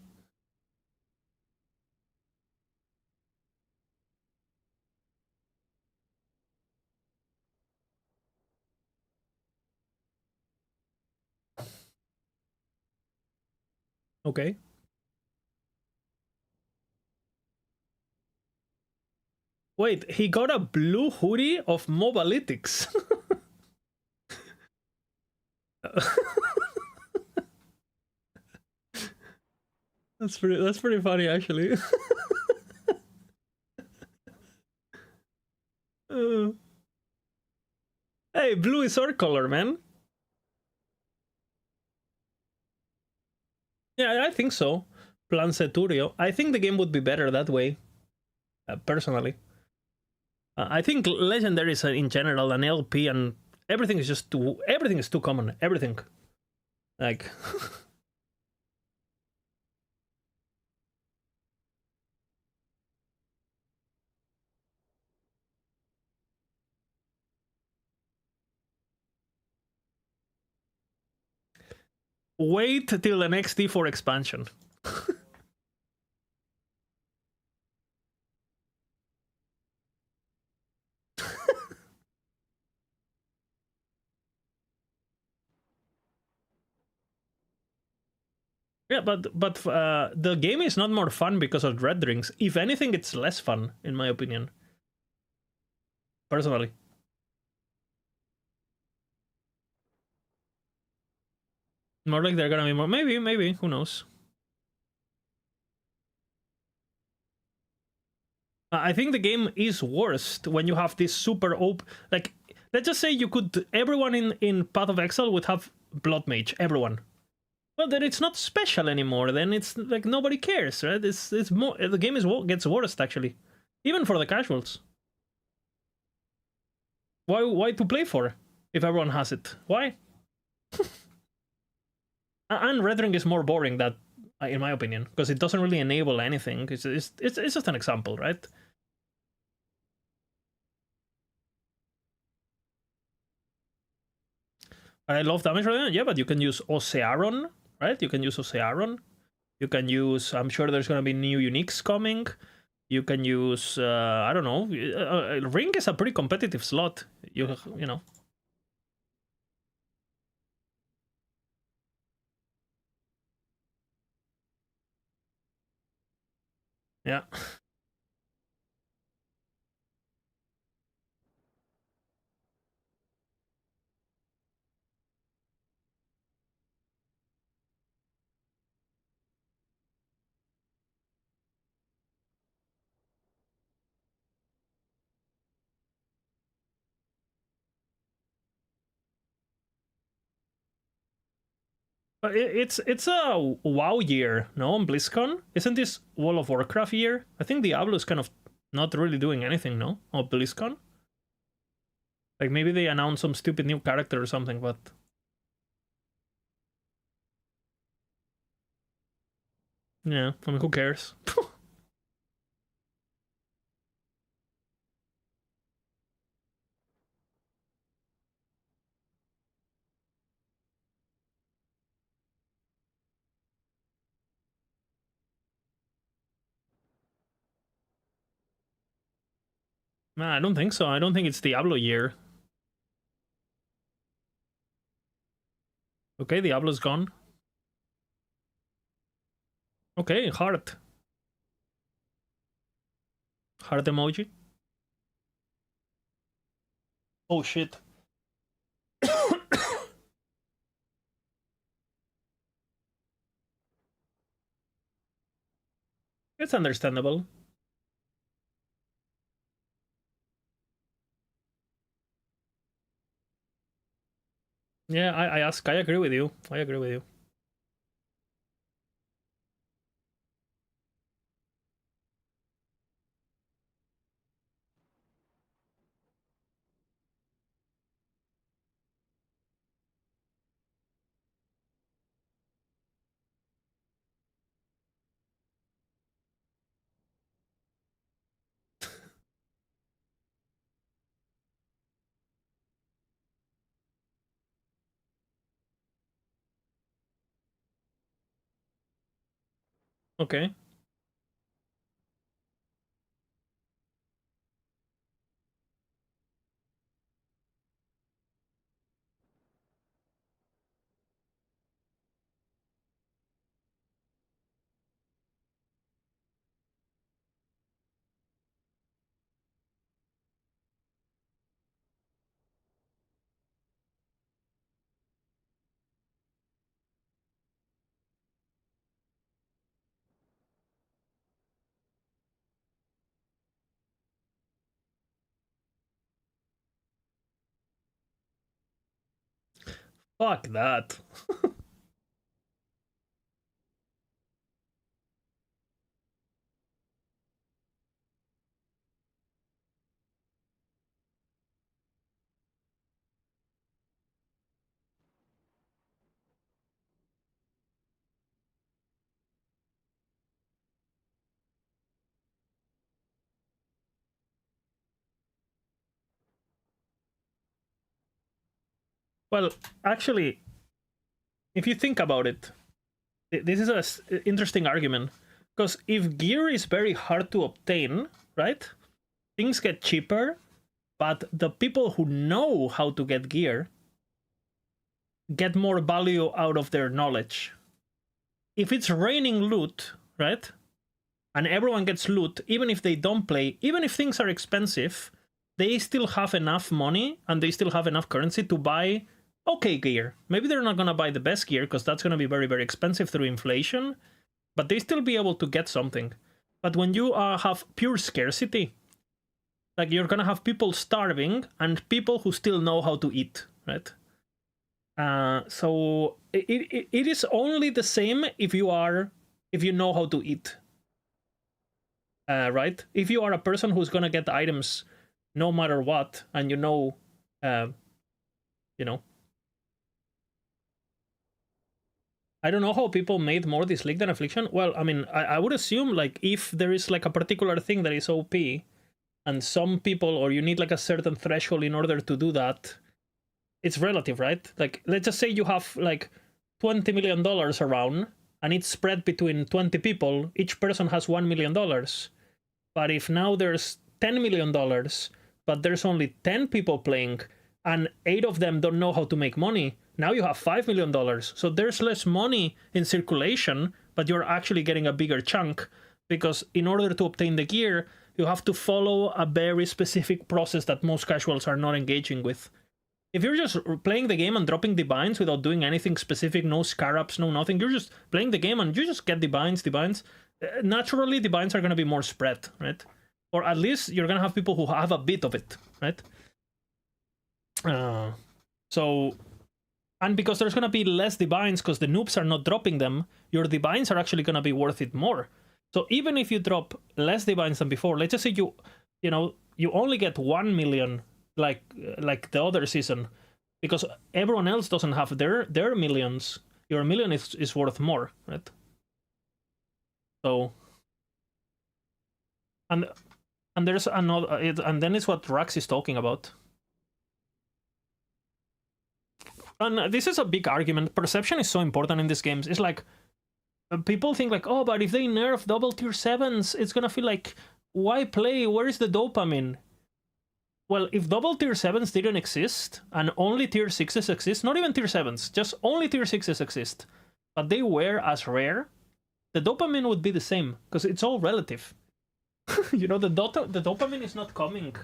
Okay. Wait, he got a blue hoodie of Mobalytics. That's pretty funny, actually. Hey, blue is our color, man. Yeah, I think so. Planceturio. I think the game would be better that way, personally. I think legendaries in general and LP and everything is just everything is too common. Everything. Like... Wait till the next D4 expansion. Yeah, but the game is not more fun because of red rings. If anything, it's less fun, in my opinion. Personally. More like they're gonna be more... Maybe, who knows? I think the game is worst when you have this super open... Like, let's just say you could... Everyone in Path of Exile would have Blood Mage. Everyone. Well, then it's not special anymore. Then it's like nobody cares, right? It's more... The game gets worse, actually. Even for the casuals. Why to play for if everyone has it? Why? And red ring is more boring, that, in my opinion, because it doesn't really enable anything. It's just an example, right? I love damage right now. Yeah, but you can use Ocearon, right? You can use Ocearon. You can use... I'm sure there's going to be new uniques coming. You can use... I don't know. Ring is a pretty competitive slot. You know. Yeah. It's a WoW year, no? On BlizzCon, isn't this World of Warcraft year? I think Diablo is kind of not really doing anything, no? On BlizzCon, like maybe they announced some stupid new character or something, but yeah, I mean, who cares? Nah, I don't think so. I don't think it's Diablo year. Okay, Diablo's gone. Okay, heart. Heart emoji. Oh shit. It's understandable. Yeah, I agree with you. I agree with you. Okay. Fuck that. Well, actually, if you think about it, this is an interesting argument. Because if gear is very hard to obtain, right? Things get cheaper, but the people who know how to get gear get more value out of their knowledge. If it's raining loot, right? And everyone gets loot, even if they don't play, even if things are expensive, they still have enough money and they still have enough currency to buy okay gear. Maybe they're not going to buy the best gear because that's going to be very, very expensive through inflation, but they still be able to get something. But when you have pure scarcity, like you're going to have people starving and people who still know how to eat, right? So it is only the same if you know how to eat, right? If you are a person who's going to get items no matter what, and you know, I don't know how people made more this League than Affliction. Well, I mean, I would assume, like, if there is, like, a particular thing that is OP, and some people, or you need, like, a certain threshold in order to do that, it's relative, right? Like, let's just say you have, like, $20 million around, and it's spread between 20 people, each person has $1 million. But if now there's $10 million, but there's only 10 people playing, and 8 of them don't know how to make money, now you have $5 million. So there's less money in circulation, but you're actually getting a bigger chunk, because in order to obtain the gear, you have to follow a very specific process that most casuals are not engaging with. If you're just playing the game and dropping divines without doing anything specific, no scarabs, no nothing, you're just playing the game and you just get divines, naturally divines are going to be more spread, right? Or at least you're going to have people who have a bit of it, right? So And because there's gonna be less divines because the noobs are not dropping them, your divines are actually gonna be worth it more. So even if you drop less divines than before, let's just say you only get 1 million like the other season, because everyone else doesn't have their millions. Your million is worth more, right? So and there's another, and then it's what Rax is talking about. And this is a big argument. Perception is so important in these games. It's like people think like, oh, but if they nerf double tier 7s, it's gonna feel like, why play? Where is the dopamine? Well, if double tier 7s didn't exist and only tier 6s exist, not even tier 7s, just only tier 6s exist, but they were as rare, the dopamine would be the same because it's all relative. You know, the dopamine is not coming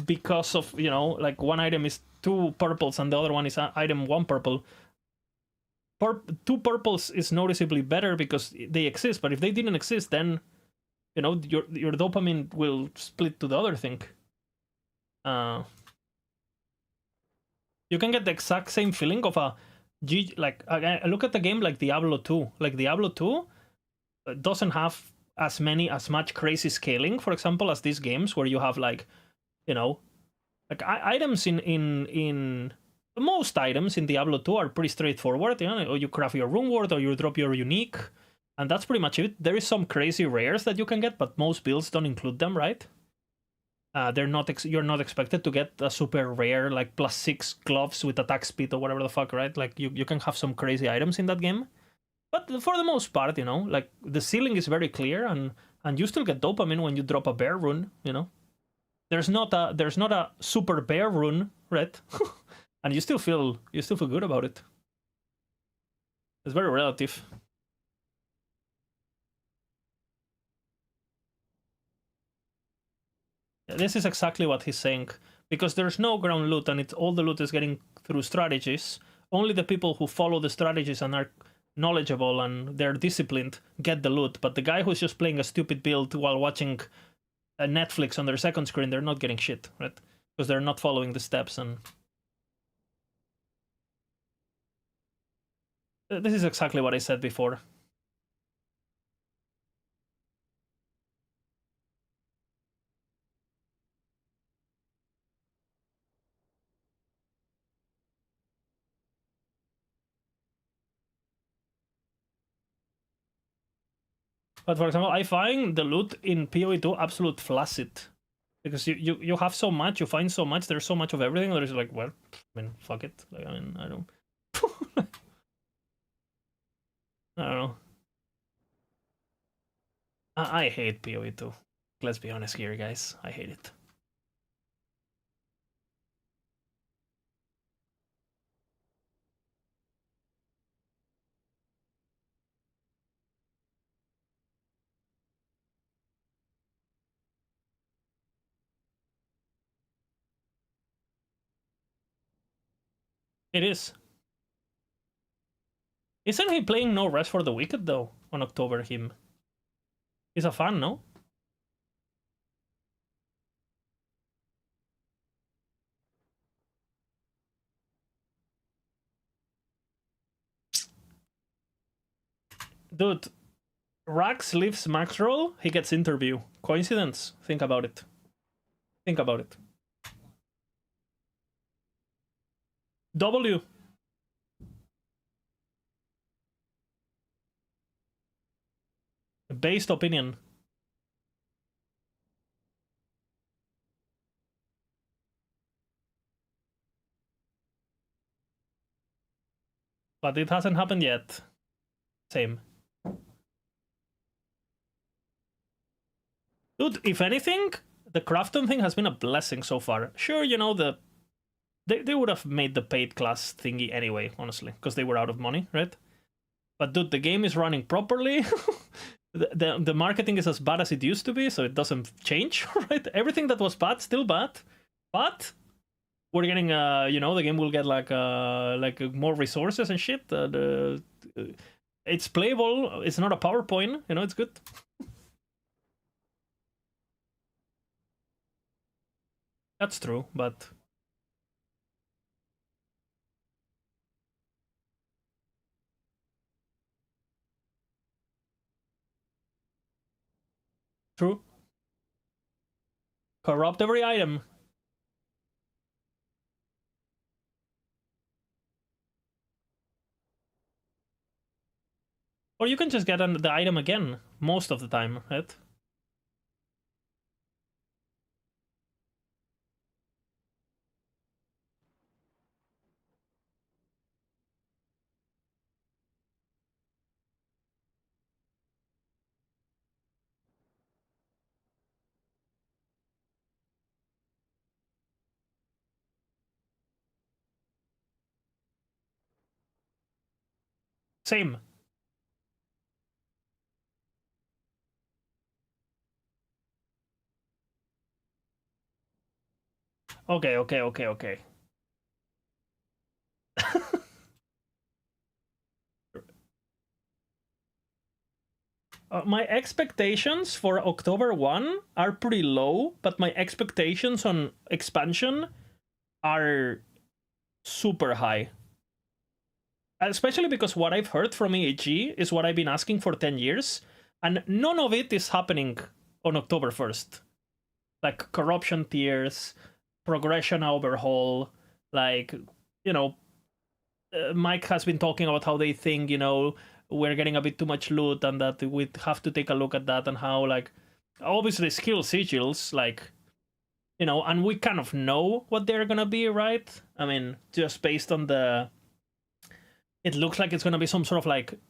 because of, you know, like one item is 2 purples and the other one is item 1 purple. 2 purples is noticeably better because they exist, but if they didn't exist, then, you know, your dopamine will split to the other thing. You can get the exact same feeling of a like, I look at the game like Diablo 2. Like Diablo 2 doesn't have as much crazy scaling, for example, as these games where you have like, you know, like items in most items in Diablo 2 are pretty straightforward. You know, or you craft your rune ward or you drop your unique, and that's pretty much it. There is some crazy rares that you can get, but most builds don't include them, right? They're not. You're not expected to get a super rare like +6 gloves with attack speed or whatever the fuck, right? Like you can have some crazy items in that game, but for the most part, you know, like the ceiling is very clear, and you still get dopamine when you drop a bear rune. You know, there's not a super bear rune, right? And you still feel good about it. It's very relative. This is exactly what he's saying, because there's no ground loot and all the loot is getting through strategies. Only the people who follow the strategies and are knowledgeable and they're disciplined get the loot, but the guy who's just playing a stupid build while watching Netflix on their second screen, they're not getting shit, right? Because they're not following the steps. And this is exactly what I said before. But for example, I find the loot in PoE2 absolute flaccid. Because you have so much, you find so much, there's so much of everything, there's like, well, I mean, fuck it. Like, I mean, I don't know. I hate PoE2. Let's be honest here, guys. I hate it. It is. Isn't he playing No Rest for the Wicked, though, on October, him? He's a fan, no? Dude, Rax leaves Max Roll, he gets interview. Coincidence? Think about it. Think about it. W. Based opinion. But it hasn't happened yet. Same. Dude, if anything, the Crafton thing has been a blessing so far. Sure, you know, they would have made the paid class thingy anyway, honestly, because they were out of money, right? But dude, the game is running properly. the marketing is as bad as it used to be, so it doesn't change, right? Everything that was bad, still bad. But we're getting, you know, the game will get like more resources and shit. It's playable. It's not a PowerPoint, you know, it's good. That's true, but True. Corrupt every item. Or you can just get the item again most of the time, right? Same. Okay. My expectations for October 1 are pretty low, but my expectations on expansion are super high. Especially because what I've heard from EAG is what I've been asking for 10 years, and none of it is happening on October 1st. Like corruption tiers, progression overhaul, like, you know, Mike has been talking about how they think, you know, we're getting a bit too much loot and that we have to take a look at that, and how, like, obviously skill sigils, like, you know, and we kind of know what they're gonna be, right? I mean, just based on the... It looks like it's gonna be some sort of, like,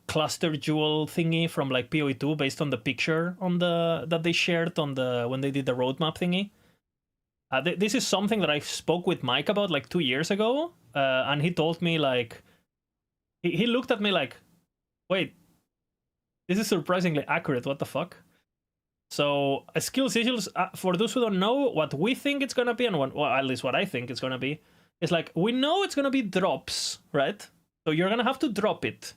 cluster jewel thingy from, like, PoE2 based on the picture on the that they shared on the when they did the roadmap thingy. This is something that I spoke with Mike about, like, 2 years ago, and he told me, like... He looked at me like, wait, this is surprisingly accurate, what the fuck? So, skill sigils, for those who don't know, what we think it's gonna be, and well, at least what I think it's gonna be, is like, we know it's gonna be drops, right? So you're gonna have to drop it.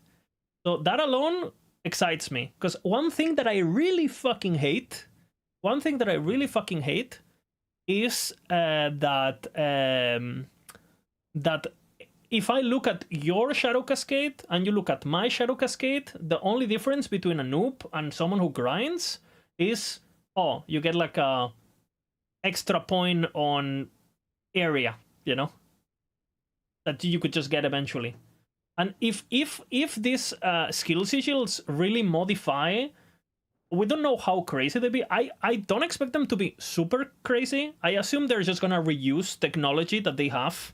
So that alone excites me. Because one thing that I really fucking hate is that if I look at your Shadow Cascade and you look at my Shadow Cascade, the only difference between a noob and someone who grinds is, oh, you get like a extra point on area, you know, that you could just get eventually. And if these skill sigils really modify, we don't know how crazy they be. I don't expect them to be super crazy. I assume they're just gonna reuse technology that they have.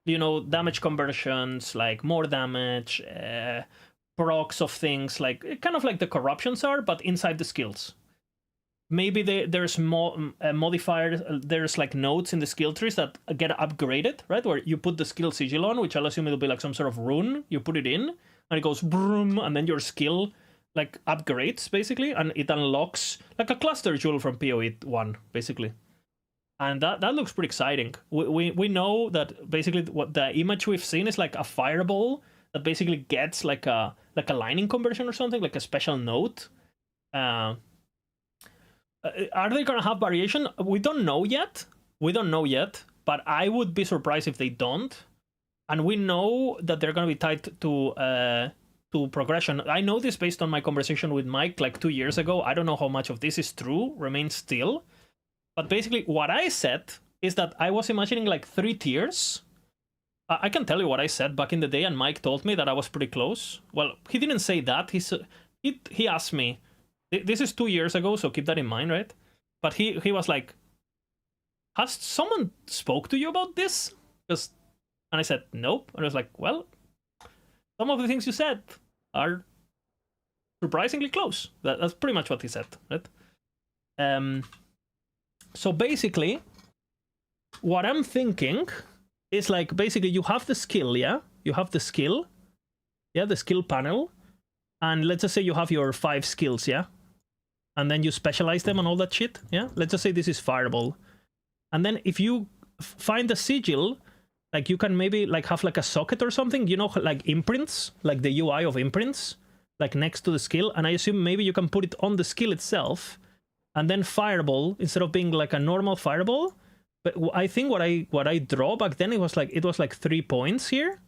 You know, damage conversions, like more damage, procs of things, like kind of like the corruptions are, but inside the skills. Maybe there's more modifiers, there's like nodes in the skill trees that get upgraded, right? Where you put the skill sigil on, which I'll assume it'll be like some sort of rune. You put it in, and it goes boom, and then your skill like upgrades basically, and it unlocks like a cluster jewel from PoE 1 basically. And that looks pretty exciting. We know that basically what the image we've seen is like a fireball that basically gets like a lightning conversion or something, like a special node. Are they gonna have variation? We don't know yet, but I would be surprised if they don't. And we know that they're gonna be tied to progression. I know this based on my conversation with Mike like 2 years ago. I don't know how much of this is true, remains still. But basically what I said is that I was imagining like 3 tiers. I can tell you what I said back in the day, and Mike told me that I was pretty close. Well, he didn't say that. He asked me, this is 2 years ago, so keep that in mind, right? But he was like, has someone spoke to you about this? And I said, nope. And I was like, well, some of the things you said are surprisingly close. That's pretty much what he said, right? So basically, what I'm thinking is like, basically you have the skill, yeah? You have the skill, yeah, the skill panel. And let's just say you have your 5 skills, yeah? And then you specialize them and all that shit, yeah? Let's just say this is Fireball. And then if you find a sigil, like you can maybe like have like a socket or something, you know, like imprints, like the UI of imprints, like next to the skill. And I assume maybe you can put it on the skill itself. And then Fireball, instead of being like a normal Fireball, but I think what I draw back then, it was like 3 points here.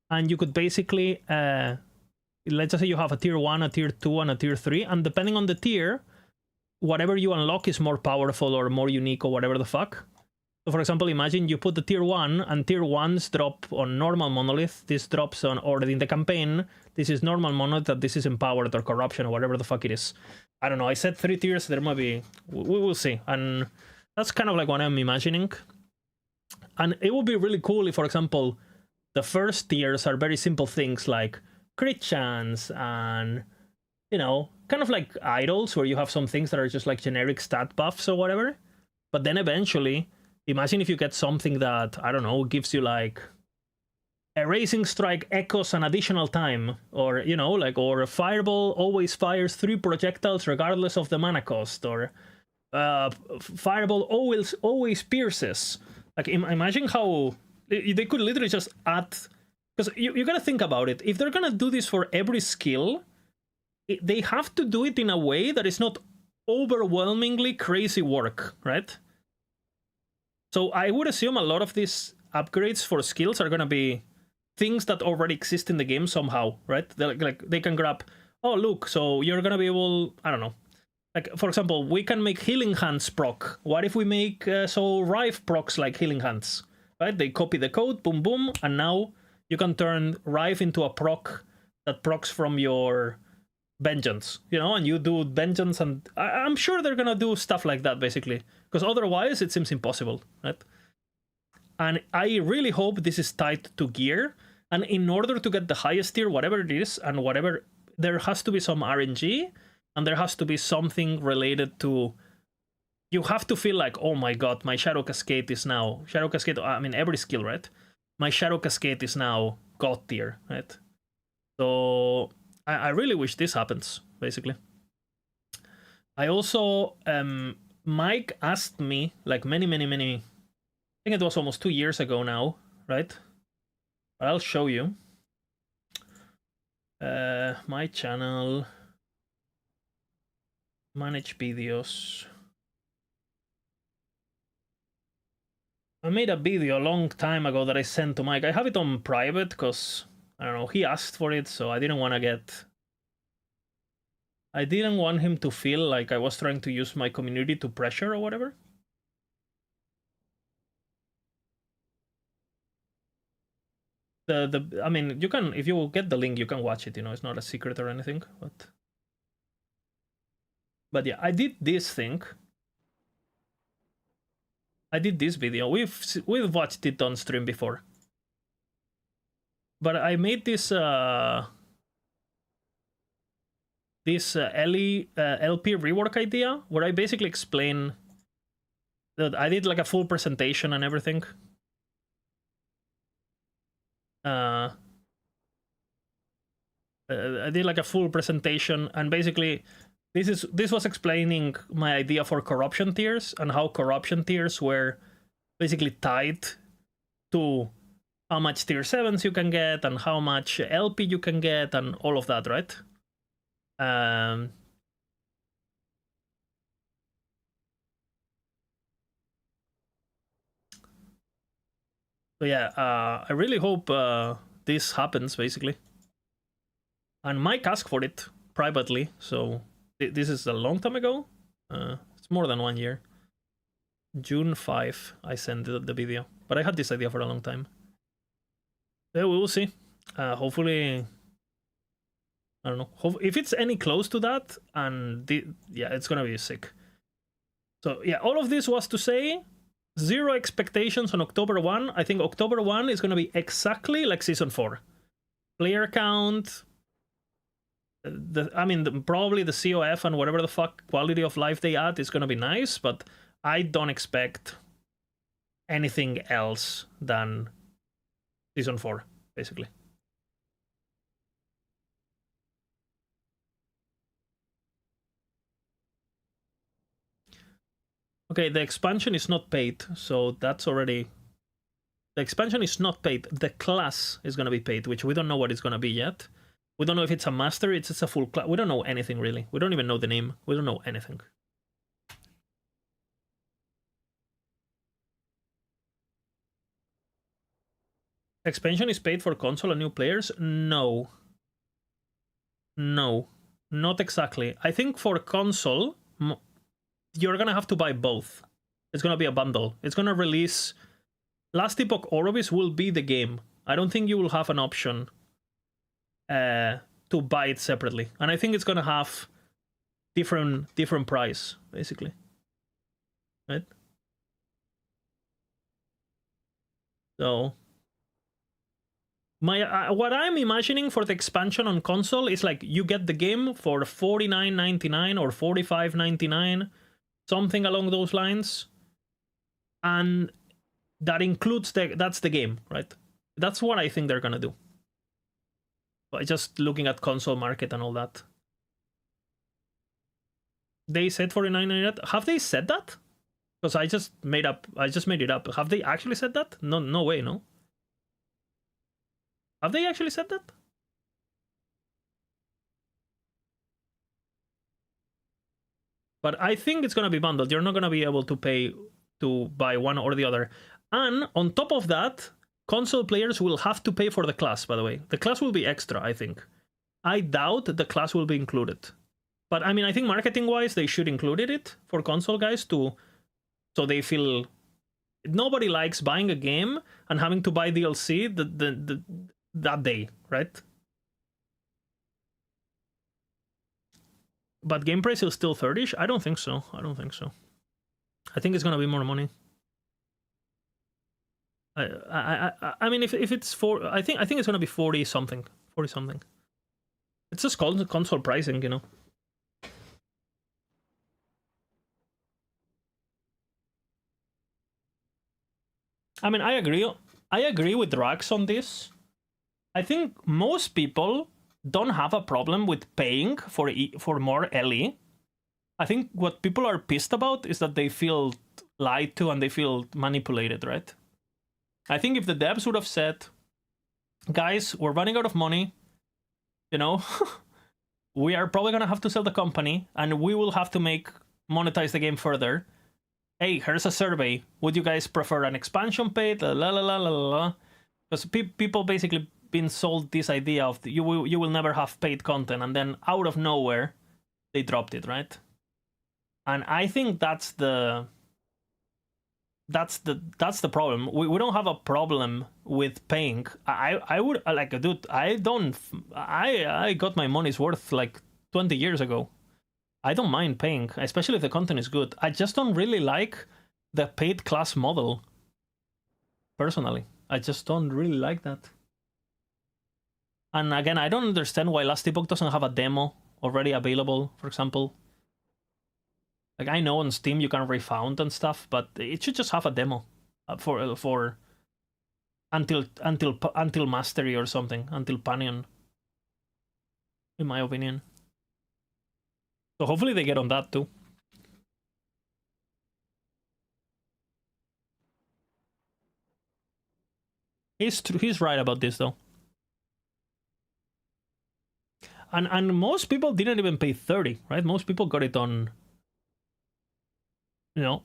And you could basically, let's just say you have a tier 1, a tier 2, and a tier 3. And depending on the tier, whatever you unlock is more powerful or more unique or whatever the fuck. So for example, imagine you put the tier 1 and tier 1s drop on normal monolith. This drops on, or in the campaign, this is normal monolith, that this is empowered or corruption or whatever the fuck it is. I don't know. I said 3 tiers. There might be, we will see. And that's kind of like what I'm imagining. And it would be really cool if, for example, the first tiers are very simple things like crit chance and, you know, kind of like idols where you have some things that are just like generic stat buffs or whatever. But then eventually, imagine if you get something that, I don't know, gives you like Erasing Strike echoes an additional time, or, you know, like, or Fireball always fires 3 projectiles regardless of the mana cost, or Fireball always pierces. Like, imagine how they could literally just add, because you gotta think about it. If they're gonna do this for every skill, they have to do it in a way that is not overwhelmingly crazy work, right? So I would assume a lot of these upgrades for skills are gonna be things that already exist in the game somehow, right? Like they can grab, oh look, so you're gonna be able, I don't know. Like, for example, we can make Healing Hands proc. What if we make so Rife procs like Healing Hands, right? They copy the code, boom boom, and now you can turn Rife into a proc that procs from your Vengeance, you know, and you do Vengeance, and I'm sure they're gonna do stuff like that, basically. Because otherwise, it seems impossible, right? And I really hope this is tied to gear. And in order to get the highest tier, whatever it is, and whatever, there has to be some RNG, and there has to be something related to... You have to feel like, oh my god, my Shadow Cascade is now... Shadow Cascade, I mean, every skill, right? My Shadow Cascade is now god tier, right? So I really wish this happens, basically. I also... Mike asked me, like many... I think it was almost 2 years ago now, right? But I'll show you. My channel. Manage videos. I made a video a long time ago that I sent to Mike. I have it on private because, I don't know, he asked for it, so I didn't want to get... I didn't want him to feel like I was trying to use my community to pressure or whatever. I mean, you can, if you get the link, you can watch it, you know, it's not a secret or anything, but yeah, I did this thing. I did this video. We've watched it on stream before. But I made this LP rework idea where I basically explain that I did like a full presentation and everything. I did like a full presentation, and basically this was explaining my idea for corruption tiers and how corruption tiers were basically tied to how much tier 7s you can get and how much LP you can get and all of that, right? So yeah, I really hope this happens, basically. And Mike asked for it privately, so this is a long time ago. It's more than 1 year. June 5, I sent the video. But I had this idea for a long time. Yeah, we will see. Hopefully... I don't know. If it's any close to that, and yeah, it's gonna be sick. So yeah, all of this was to say... 0 expectations on October 1. I think October 1 is going to be exactly like Season 4. Player count, probably the COF and whatever the fuck quality of life they add is going to be nice, but I don't expect anything else than Season 4, basically. Okay, the expansion is not paid, so that's already... The expansion is not paid. The class is going to be paid, which we don't know what it's going to be yet. We don't know if it's a master, it's a full class. We don't know anything, really. We don't even know the name. We don't know anything. Expansion is paid for console and new players? No. No. Not exactly. I think for console... you're gonna have to buy both. It's gonna be a bundle. It's gonna release... Last Epoch Orobis will be the game. I don't think you will have an option to buy it separately. And I think it's gonna have different price, basically. Right? So... what I'm imagining for the expansion on console is like you get the game for $49.99 or $45.99, something along those lines, and that includes that's the game, right? That's what I think they're gonna do. But just looking at console market and all that, they said $49.99. Have they said that? Because I just made it up. Have they actually said that? No way, no. Have they actually said that? But I think it's going to be bundled. You're not going to be able to pay to buy one or the other. And on top of that, console players will have to pay for the class, by the way. The class will be extra, I think. I doubt the class will be included. But I mean, I think marketing-wise, they should include it for console guys so they feel... Nobody likes buying a game and having to buy DLC that day, right? But game price is still 30-ish? I don't think so. I think it's gonna be more money. I mean, if it's I think it's gonna be 40 something. It's just called console pricing, you know. I mean, I agree with Rax on this. I think most people don't have a problem with paying for more LE. I think what people are pissed about is that they feel lied to and they feel manipulated, right? I think if the devs would have said, guys, we're running out of money, you know, we are probably going to have to sell the company and we will have to monetize the game further. Hey, here's a survey. Would you guys prefer an expansion paid? Because people basically been sold this idea of you will never have paid content, and then out of nowhere they dropped it, right? And I think that's the problem. We don't have a problem with paying. I would like, dude, I got my money's worth like 20 years ago. I don't mind paying, especially if the content is good. I just don't really like the paid class model. Personally, I just don't really like that. And again, I don't understand why Last Epoch doesn't have a demo already available, for example. Like, I know on Steam you can refound and stuff, but it should just have a demo for until Mastery or something, until Panion, in my opinion. So hopefully they get on that too. He's right about this though. And most people didn't even pay 30, right? Most people got it on, you know,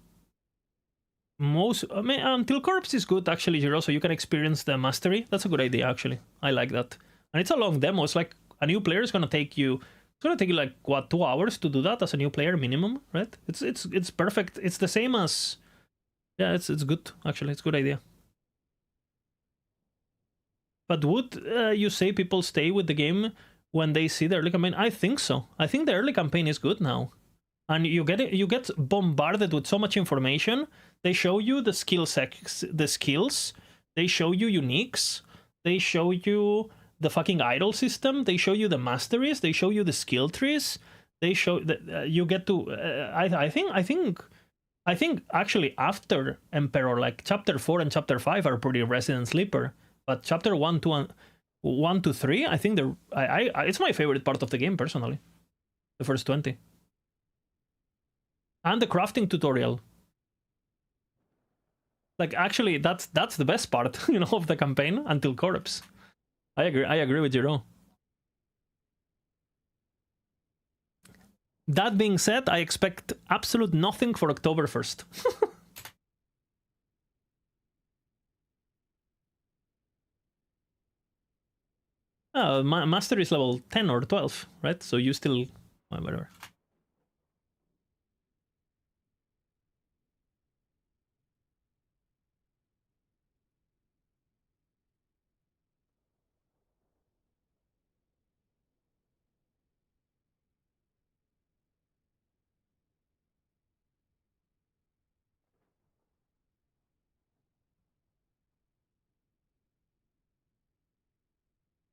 I mean, Until Corpse is good actually, Jiro, so you can experience the mastery. That's a good idea actually. I like that. And it's a long demo. It's like a new player is gonna take you. It's gonna take you like what, 2 hours to do that as a new player minimum, right? It's perfect. It's the same as, yeah. It's good actually. It's a good idea. But would you say people stay with the game when they see the early campaign? I think so. I think the early campaign is good now, and you get bombarded with so much information. They show you the skills. They show you uniques. They show you the fucking idol system. They show you the masteries. They show you the skill trees. They show that you get to. I think actually after Emperor, like chapter 4 and chapter 5 are pretty Resident Sleeper, but chapter 1, 2, 3, I think it's my favorite part of the game personally. The first 20. And the crafting tutorial. Like actually that's the best part, you know, of the campaign, Until Corpse. I agree with Jiro. That being said, I expect absolute nothing for October 1st. Master is level 10 or 12, right? So you still... whatever.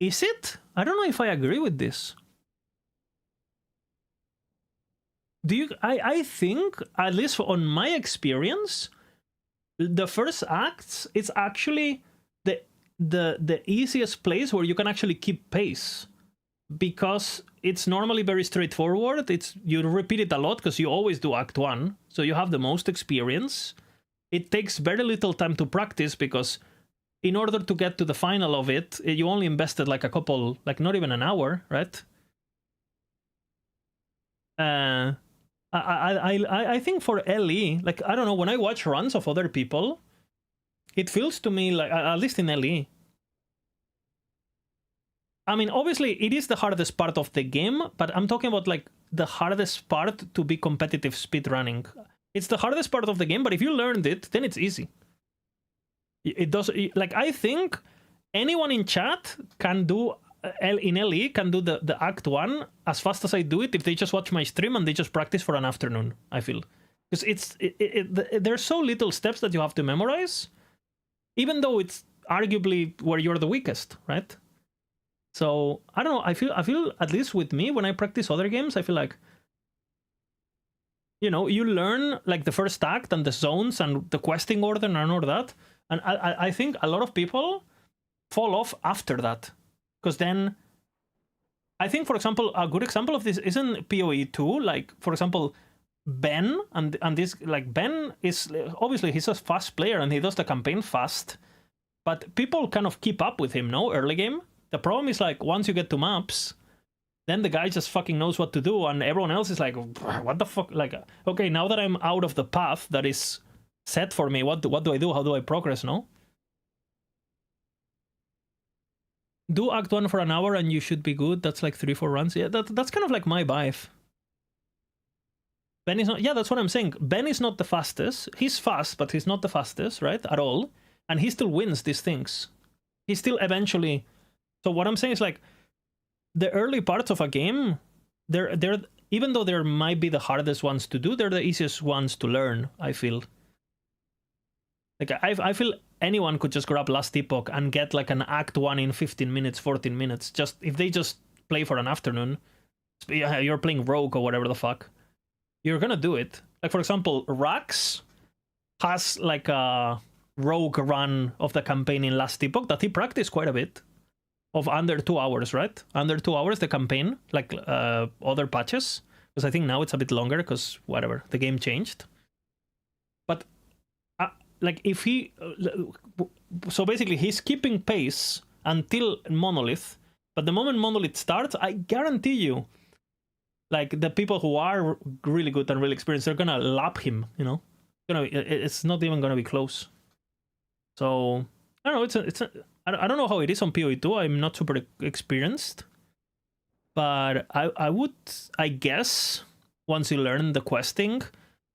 Is it? I don't know if I agree with this. Do you? I think, at least on my experience, the first acts, it's actually the easiest place where you can actually keep pace, because it's normally very straightforward. You repeat it a lot because you always do Act 1, so you have the most experience. It takes very little time to practice, because in order to get to the final of it, you only invested like a couple, like not even an hour, right? I think for LE, like, I don't know, when I watch runs of other people, it feels to me like, at least in LE, I mean, obviously it is the hardest part of the game, but I'm talking about like the hardest part to be competitive speedrunning. It's the hardest part of the game, but if you learned it, then it's easy. It does, like, I think anyone in chat can do, in LE, can do the Act 1 as fast as I do it if they just watch my stream and they just practice for an afternoon, I feel. Because there's so little steps that you have to memorize, even though it's arguably where you're the weakest, right? So, I don't know, I feel, at least with me, when I practice other games, I feel like, you know, you learn like the first act and the zones and the questing order and all that. And I think a lot of people fall off after that. Because then, I think, for example, a good example of this isn't PoE 2. Like, for example, Ben, and this, like, Ben is, obviously, he's a fast player and he does the campaign fast. But people kind of keep up with him, no? Early game. The problem is, like, once you get to maps, then the guy just fucking knows what to do, and everyone else is like, what the fuck? Like, okay, now that I'm out of the path that is set for me, what do I do? How do I progress, no? Do Act 1 for an hour and you should be good. That's like 3-4 runs. Yeah, that's kind of like my vibe. Ben is not... Yeah, that's what I'm saying. Ben is not the fastest. He's fast, but he's not the fastest, right? At all. And he still wins these things. He still eventually... So what I'm saying is, like, the early parts of a game, they're even though there might be the hardest ones to do, they're the easiest ones to learn, I feel. Like, I feel anyone could just grab Last Epoch and get like an Act 1 in 15 minutes, 14 minutes, just if they just play for an afternoon. You're playing Rogue or whatever the fuck. You're gonna do it. Like, for example, Rax has like a Rogue run of the campaign in Last Epoch that he practiced quite a bit. Of under 2 hours, right? Under 2 hours, the campaign, like other patches. Because I think now it's a bit longer, because whatever, the game changed. But, like, if he... so basically, he's keeping pace until Monolith. But the moment Monolith starts, I guarantee you, like, the people who are really good and really experienced, they're gonna lap him, you know? It's not even gonna be close. So, I don't know, I don't know how it is on PoE 2. I'm not super experienced. But I guess, once you learn the questing,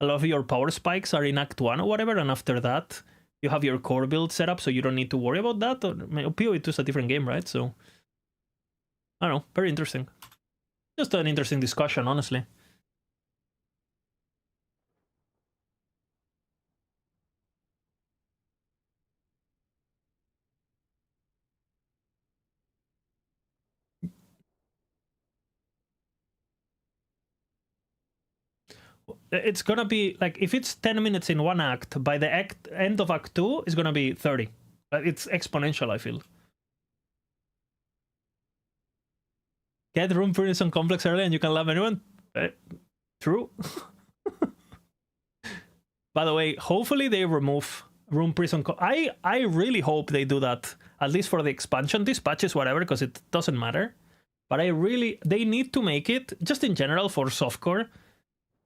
a lot of your power spikes are in Act 1 or whatever, and after that, you have your core build set up, so you don't need to worry about that. Or, PoE 2 is a different game, right? So, I don't know, very interesting. Just an interesting discussion, honestly. It's gonna be like, if it's 10 minutes in one act, by the end of Act 2, it's gonna be 30. It's exponential, I feel. Get Rune Prison Complex early and you can love anyone. True. By the way, hopefully they remove Rune Prison. I really hope they do that, at least for the expansion. These patches, whatever, because it doesn't matter. But they need to make it, just in general for softcore,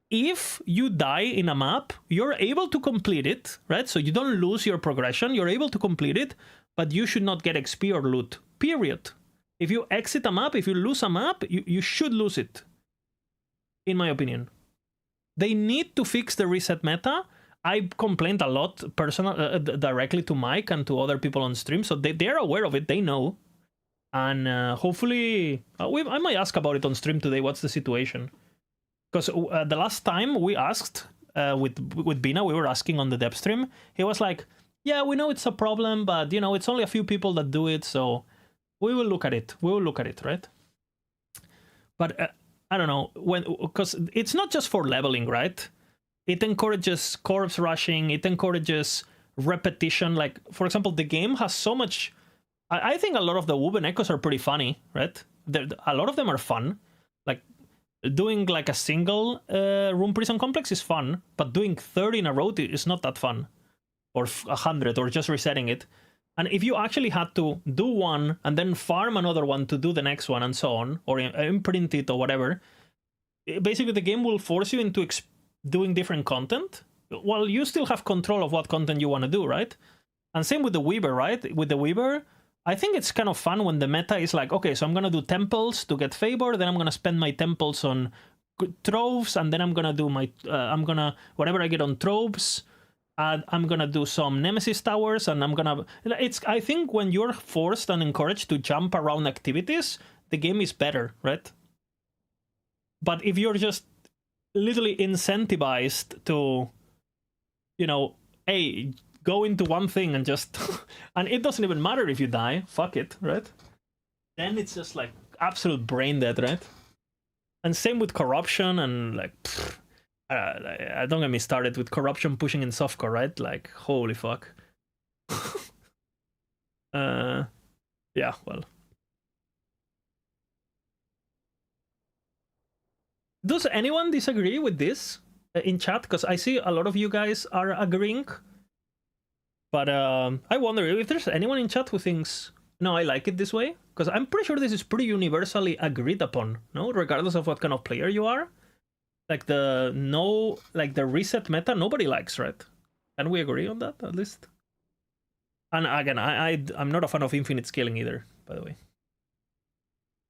if you die in a map, you're able to complete it, right? So you don't lose your progression, you're able to complete it, but you should not get XP or loot, period. If you exit a map, if you lose a map, you should lose it, in my opinion. They need to fix the reset meta. I complained a lot directly to Mike and to other people on stream, so they're aware of it, they know. And hopefully, I might ask about it on stream today, what's the situation. Because the last time we asked with Bina, we were asking on the dev stream, he was like, yeah, we know it's a problem, but, you know, it's only a few people that do it, so We will look at it. We will look at it, right? But I don't know, because it's not just for leveling, right? It encourages corpse rushing. It encourages repetition. Like, for example, the game has so much. I think a lot of the Woven Echoes are pretty funny, right? A lot of them are fun. Like, doing like a single room prison complex is fun, but doing 30 in a row is not that fun. Or 100, or just resetting it. And if you actually had to do one and then farm another one to do the next one and so on, or imprint it or whatever, basically the game will force you into doing different content. Well, you still have control of what content you want to do, right? And same with the Weaver, right? With the Weaver, I think it's kind of fun when the meta is like, okay, so I'm going to do temples to get favor, then I'm going to spend my temples on troves, and then I'm going to do my, whatever I get on troves, I'm going to do some Nemesis towers, and I'm going to, I think when you're forced and encouraged to jump around activities, the game is better, right? But if you're just literally incentivized to, you know, hey, go into one thing and just, and it doesn't even matter if you die, fuck it, right? Then it's just like absolute brain dead, right? And same with corruption and like, don't get me started with corruption pushing in softcore, right? Like, holy fuck. Yeah, well. Does anyone disagree with this in chat? Because I see a lot of you guys are agreeing. But I wonder if there's anyone in chat who thinks, no, I like it this way. Because I'm pretty sure this is pretty universally agreed upon, no? Regardless of what kind of player you are. Like the reset meta, nobody likes, right? Can we agree on that, at least? And again, I'm not a fan of infinite scaling either, by the way.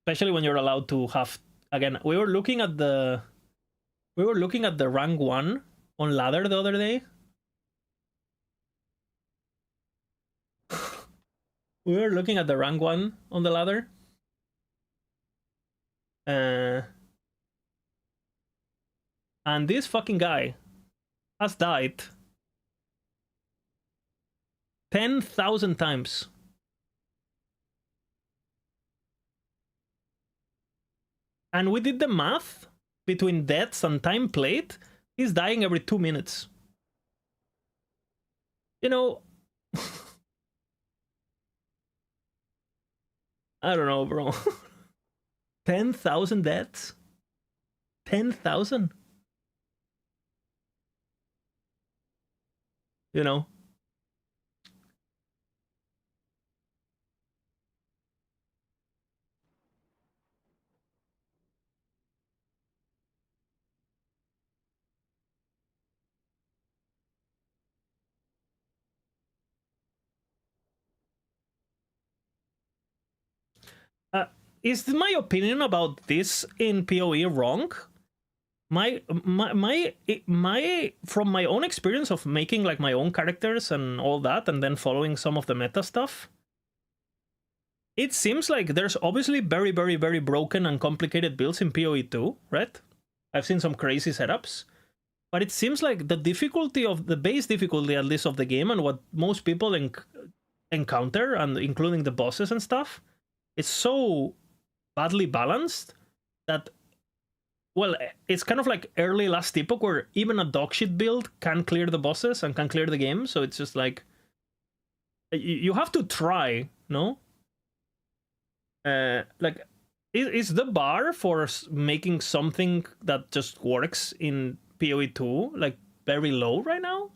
Especially when you're allowed to have, again, we were looking at the rank 1 on ladder the other day. We were looking at the rank 1 on the ladder. And this fucking guy has died 10,000 times. And we did the math between deaths and time played. He's dying every 2 minutes. You know, I don't know, bro. 10,000 deaths? 10,000? You know? Is my opinion about this in PoE wrong? My from my own experience of making like my own characters and all that, and then following some of the meta stuff, it seems like there's obviously very, very, very broken and complicated builds in PoE too, right? I've seen some crazy setups, but it seems like the difficulty of the base difficulty, at least of the game, and what most people encounter, and including the bosses and stuff, is so badly balanced that, well, it's kind of like early Last Epoch, where even a dogshit build can clear the bosses and can clear the game. So it's just like, you have to try, no? Like, is the bar for making something that just works in PoE 2 like very low right now?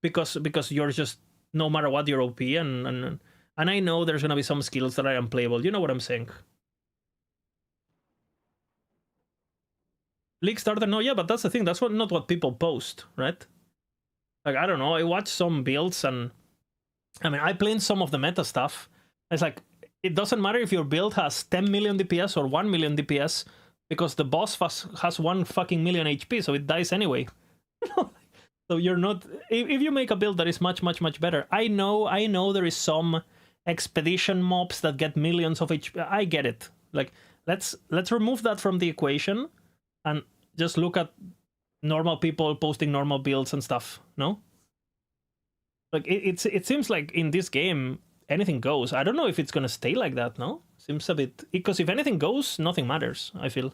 Because you're just, no matter what, you're OP, and I know there's gonna be some skills that are unplayable. You know what I'm saying? League starter, no, yeah, but that's the thing. That's not what people post, right? Like, I don't know. I watch some builds, and I mean, I played some of the meta stuff. It's like, it doesn't matter if your build has 10 million DPS or 1 million DPS, because the boss has 1 fucking million HP, so it dies anyway. So you're not. If you make a build that is much, much, much better, I know there is some expedition mobs that get millions of HP. I get it. Like, let's remove that from the equation and just look at normal people posting normal builds and stuff, no? Like, it seems like in this game, anything goes. I don't know if it's gonna stay like that, no? Seems a bit... Because if anything goes, nothing matters, I feel.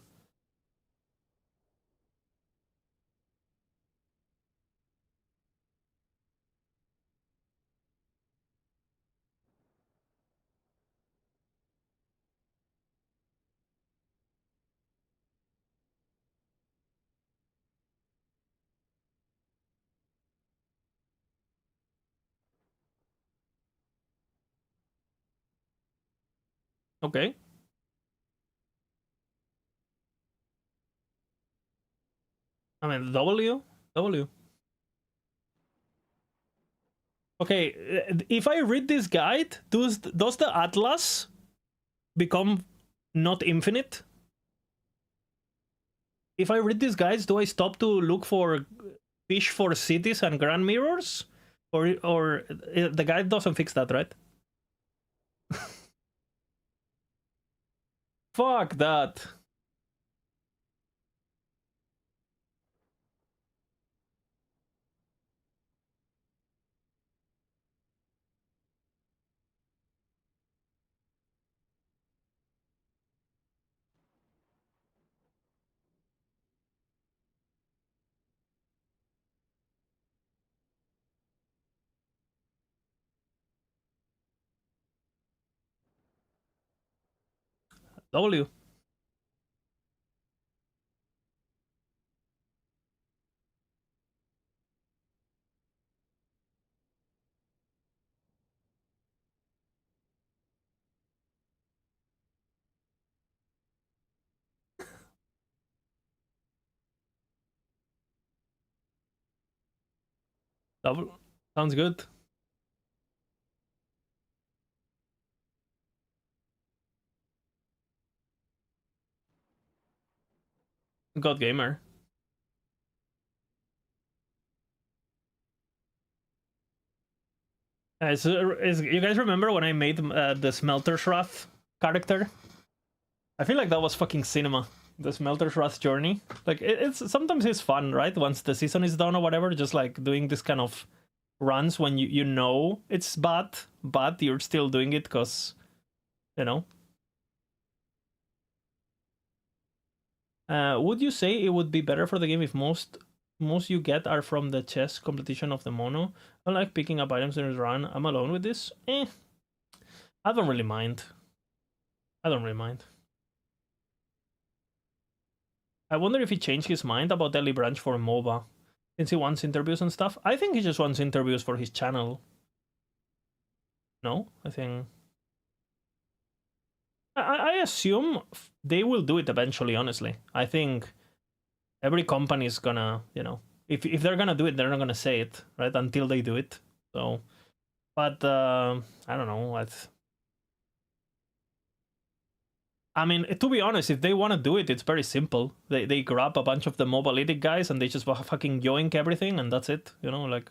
Okay. I mean, W? W. Okay, if I read this guide, does the Atlas become not infinite? If I read these guides, do I stop to look for fish for cities and grand mirrors? Or the guide doesn't fix that, right? Fuck that. W. W. Sounds good. God Gamer. You guys remember when I made the Smelter's Wrath character? I feel like that was fucking cinema. The Smelter's Wrath journey. Like, it's sometimes it's fun, right? Once the season is done or whatever, just like doing this kind of runs when you know it's bad, but you're still doing it because, you know. Would you say it would be better for the game if most you get are from the chess competition of the mono? I like picking up items in his run. I'm alone with this. I don't really mind. I don't really mind. I wonder if he changed his mind about Ellie Branch for MOBA, since he wants interviews and stuff. I think he just wants interviews for his channel. No, I think... I assume they will do it eventually, honestly. I think every company is gonna, you know, if they're gonna do it, they're not gonna say it, right? Until they do it. So, but I don't know. I mean, to be honest, if they want to do it, it's very simple. They grab a bunch of the Mobalytic guys and they just fucking yoink everything and that's it. You know, like...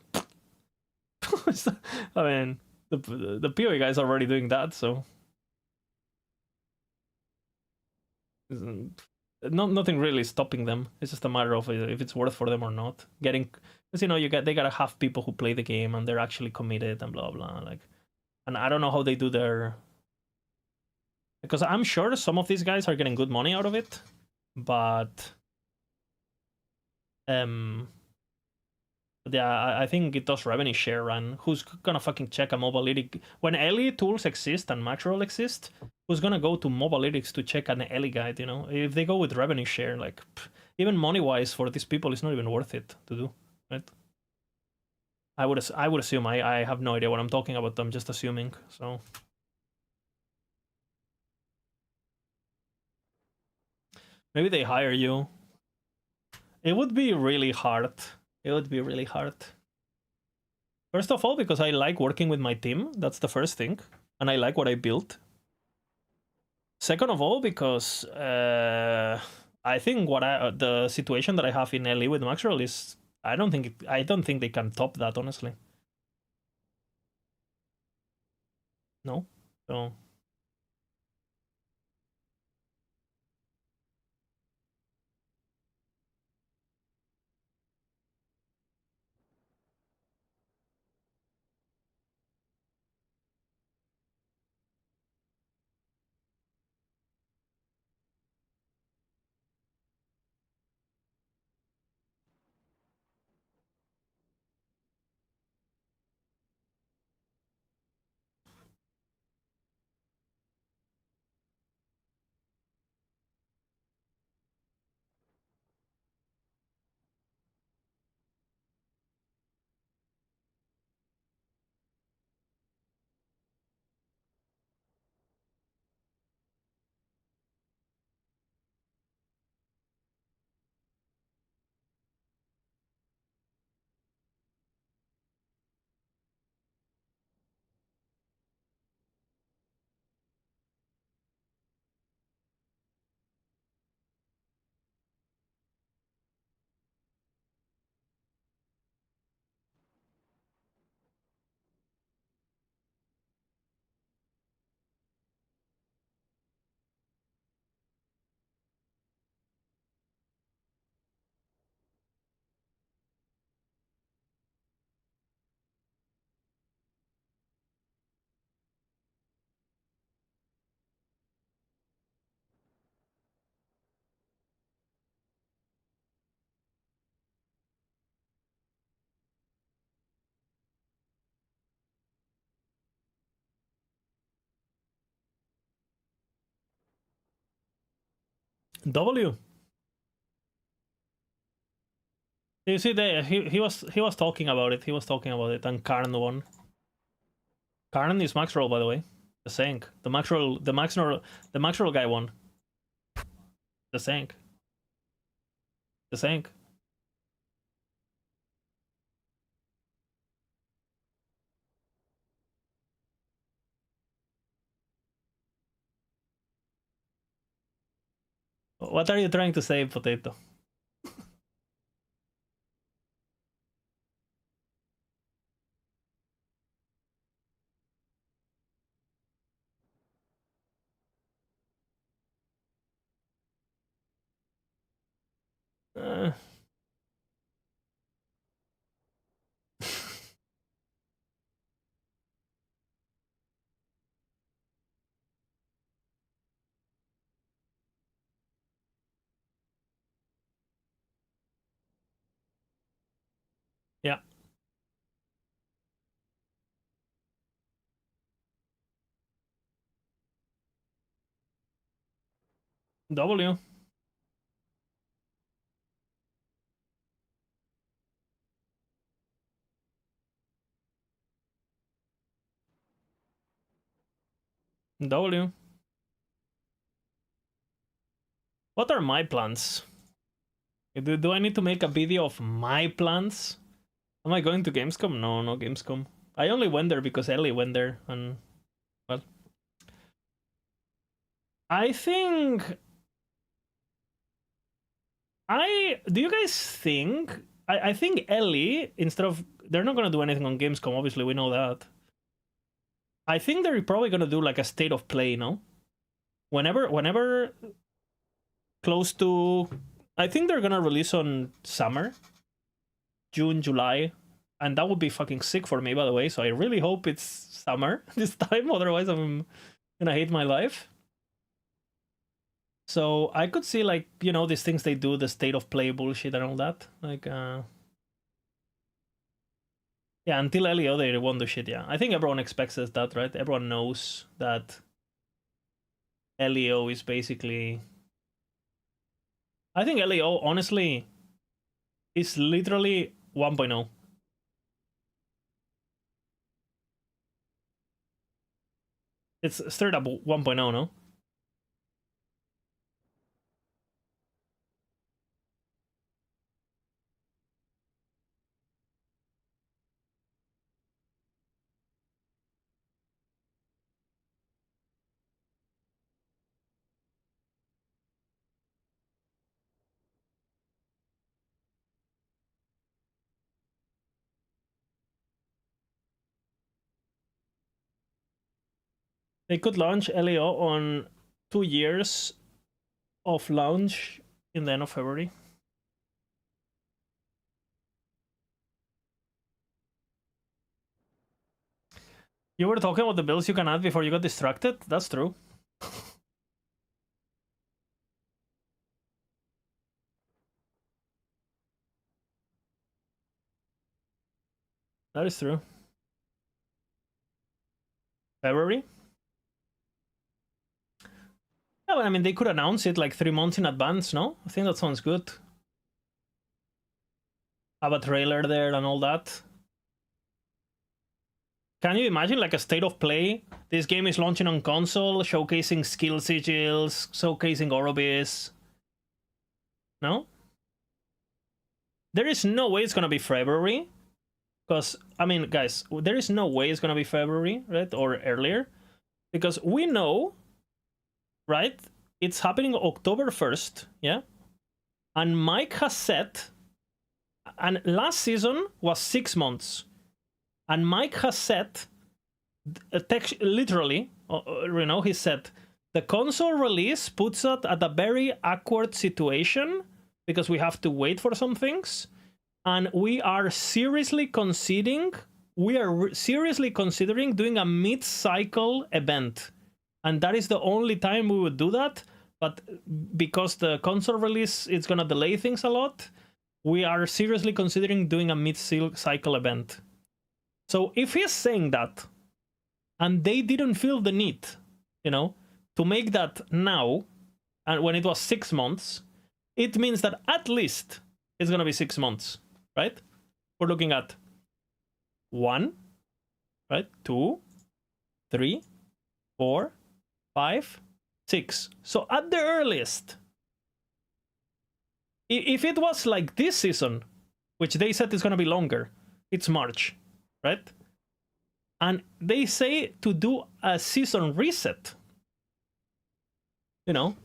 I mean, the PoE guys are already doing that, so... Nothing really stopping them. It's just a matter of if it's worth for them or not. Getting... Because, you know, they gotta have people who play the game and they're actually committed and blah, blah. Like, and I don't know how they do their... Because I'm sure some of these guys are getting good money out of it, but yeah, I think it does revenue share, and who's gonna fucking check a Mobalytic when Ellie tools exist and Maxroll exist? Who's gonna go to Mobalytics to check an Ellie guide? You know, if they go with revenue share, like even money wise for these people, it's not even worth it to do, right? I would assume. I have no idea what I'm talking about. I'm just assuming. So. Maybe they hire you. It would be really hard. It would be really hard. First of all, because I like working with my team. That's the first thing. And I like what I built. Second of all, because I think the situation that I have in LE with Maxroll is I don't think they can top that, honestly. No? So... W. You see, he was talking about it. He was talking about it, and Karn won. Karn is max roll, by the way. The Sank. The max roll guy won. The Sank. The Sank. What are you trying to say, Potato? Yeah. W. W. What are my plans? Do I need to make a video of my plans? Am I going to Gamescom? No, no Gamescom. I only went there because Ellie went there, and well, I think do you guys think I think Ellie, instead of, they're not gonna do anything on Gamescom, obviously we know that. I think they're probably gonna do like a state of play, no? Whenever close to, I think they're gonna release on summer, June, July, and that would be fucking sick for me, by the way. So I really hope it's summer this time, otherwise I'm gonna hate my life. So I could see, like, you know, these things they do, the state of play bullshit and all that. Like, yeah, until LEO they won't do shit, yeah. I think everyone expects that, right? Everyone knows that LEO is basically... I think LEO, honestly, is literally 1.0. It's straight up 1.0, no? They could launch LEO on 2 years of launch in the end of February. You were talking about the builds you can add before you got distracted? That's true. That is true. February? Yeah, but I mean, they could announce it like 3 months in advance, no? I think that sounds good. Have a trailer there and all that. Can you imagine like a state of play? This game is launching on console, showcasing skill sigils, showcasing Orobis. No? There is no way it's gonna be February. Because, I mean, guys, there is no way it's gonna be February, right? Or earlier. Because we know, right? It's happening October 1st, yeah? And Mike has said, and last season was 6 months. And Mike has said, literally, you know, he said, the console release puts us at a very awkward situation because we have to wait for some things. And we are seriously considering doing a mid-cycle event. And that is the only time we would do that. But because the console release is going to delay things a lot, we are seriously considering doing a mid-cycle event. So if he's saying that, and they didn't feel the need, you know, to make that now, and when it was 6 months, it means that at least it's gonna be 6 months, right? We're looking at 1, right? 2, 3, 4, 5, 6. So at the earliest, if it was like this season, which they said is gonna be longer, it's March, right? And they say to do a season reset. You know,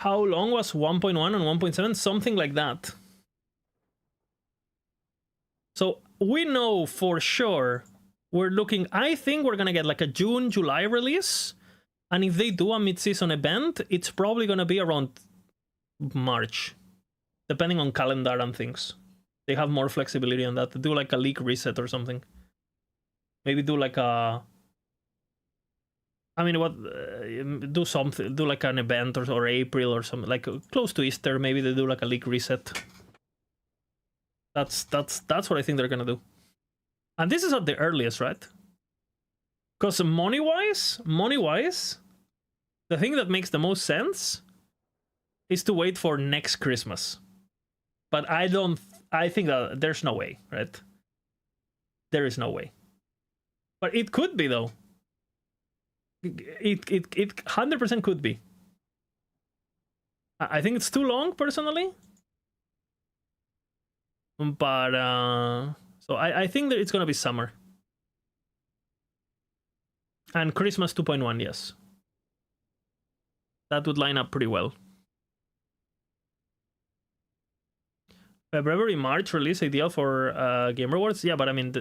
how long was 1.1 and 1.7? Something like that. So we know for sure we're looking, I think we're gonna get like a June, July release. And if they do a mid-season event, it's probably gonna be around March, depending on calendar and things. They have more flexibility on that. To do like a league reset or something. Maybe do like a... I mean, what? Do something. Do like an event or April or something. Like close to Easter, maybe they do like a league reset. That's what I think they're gonna do. And this is at the earliest, right? Because money-wise, the thing that makes the most sense is to wait for next Christmas. But I think that there's no way, right? There is no way. But it could be, though. It 100% could be. I think it's too long, personally. But, so I think that it's gonna be summer. And Christmas 2.1, yes. That would line up pretty well. February, March release ideal for Game Rewards? Yeah, but I mean,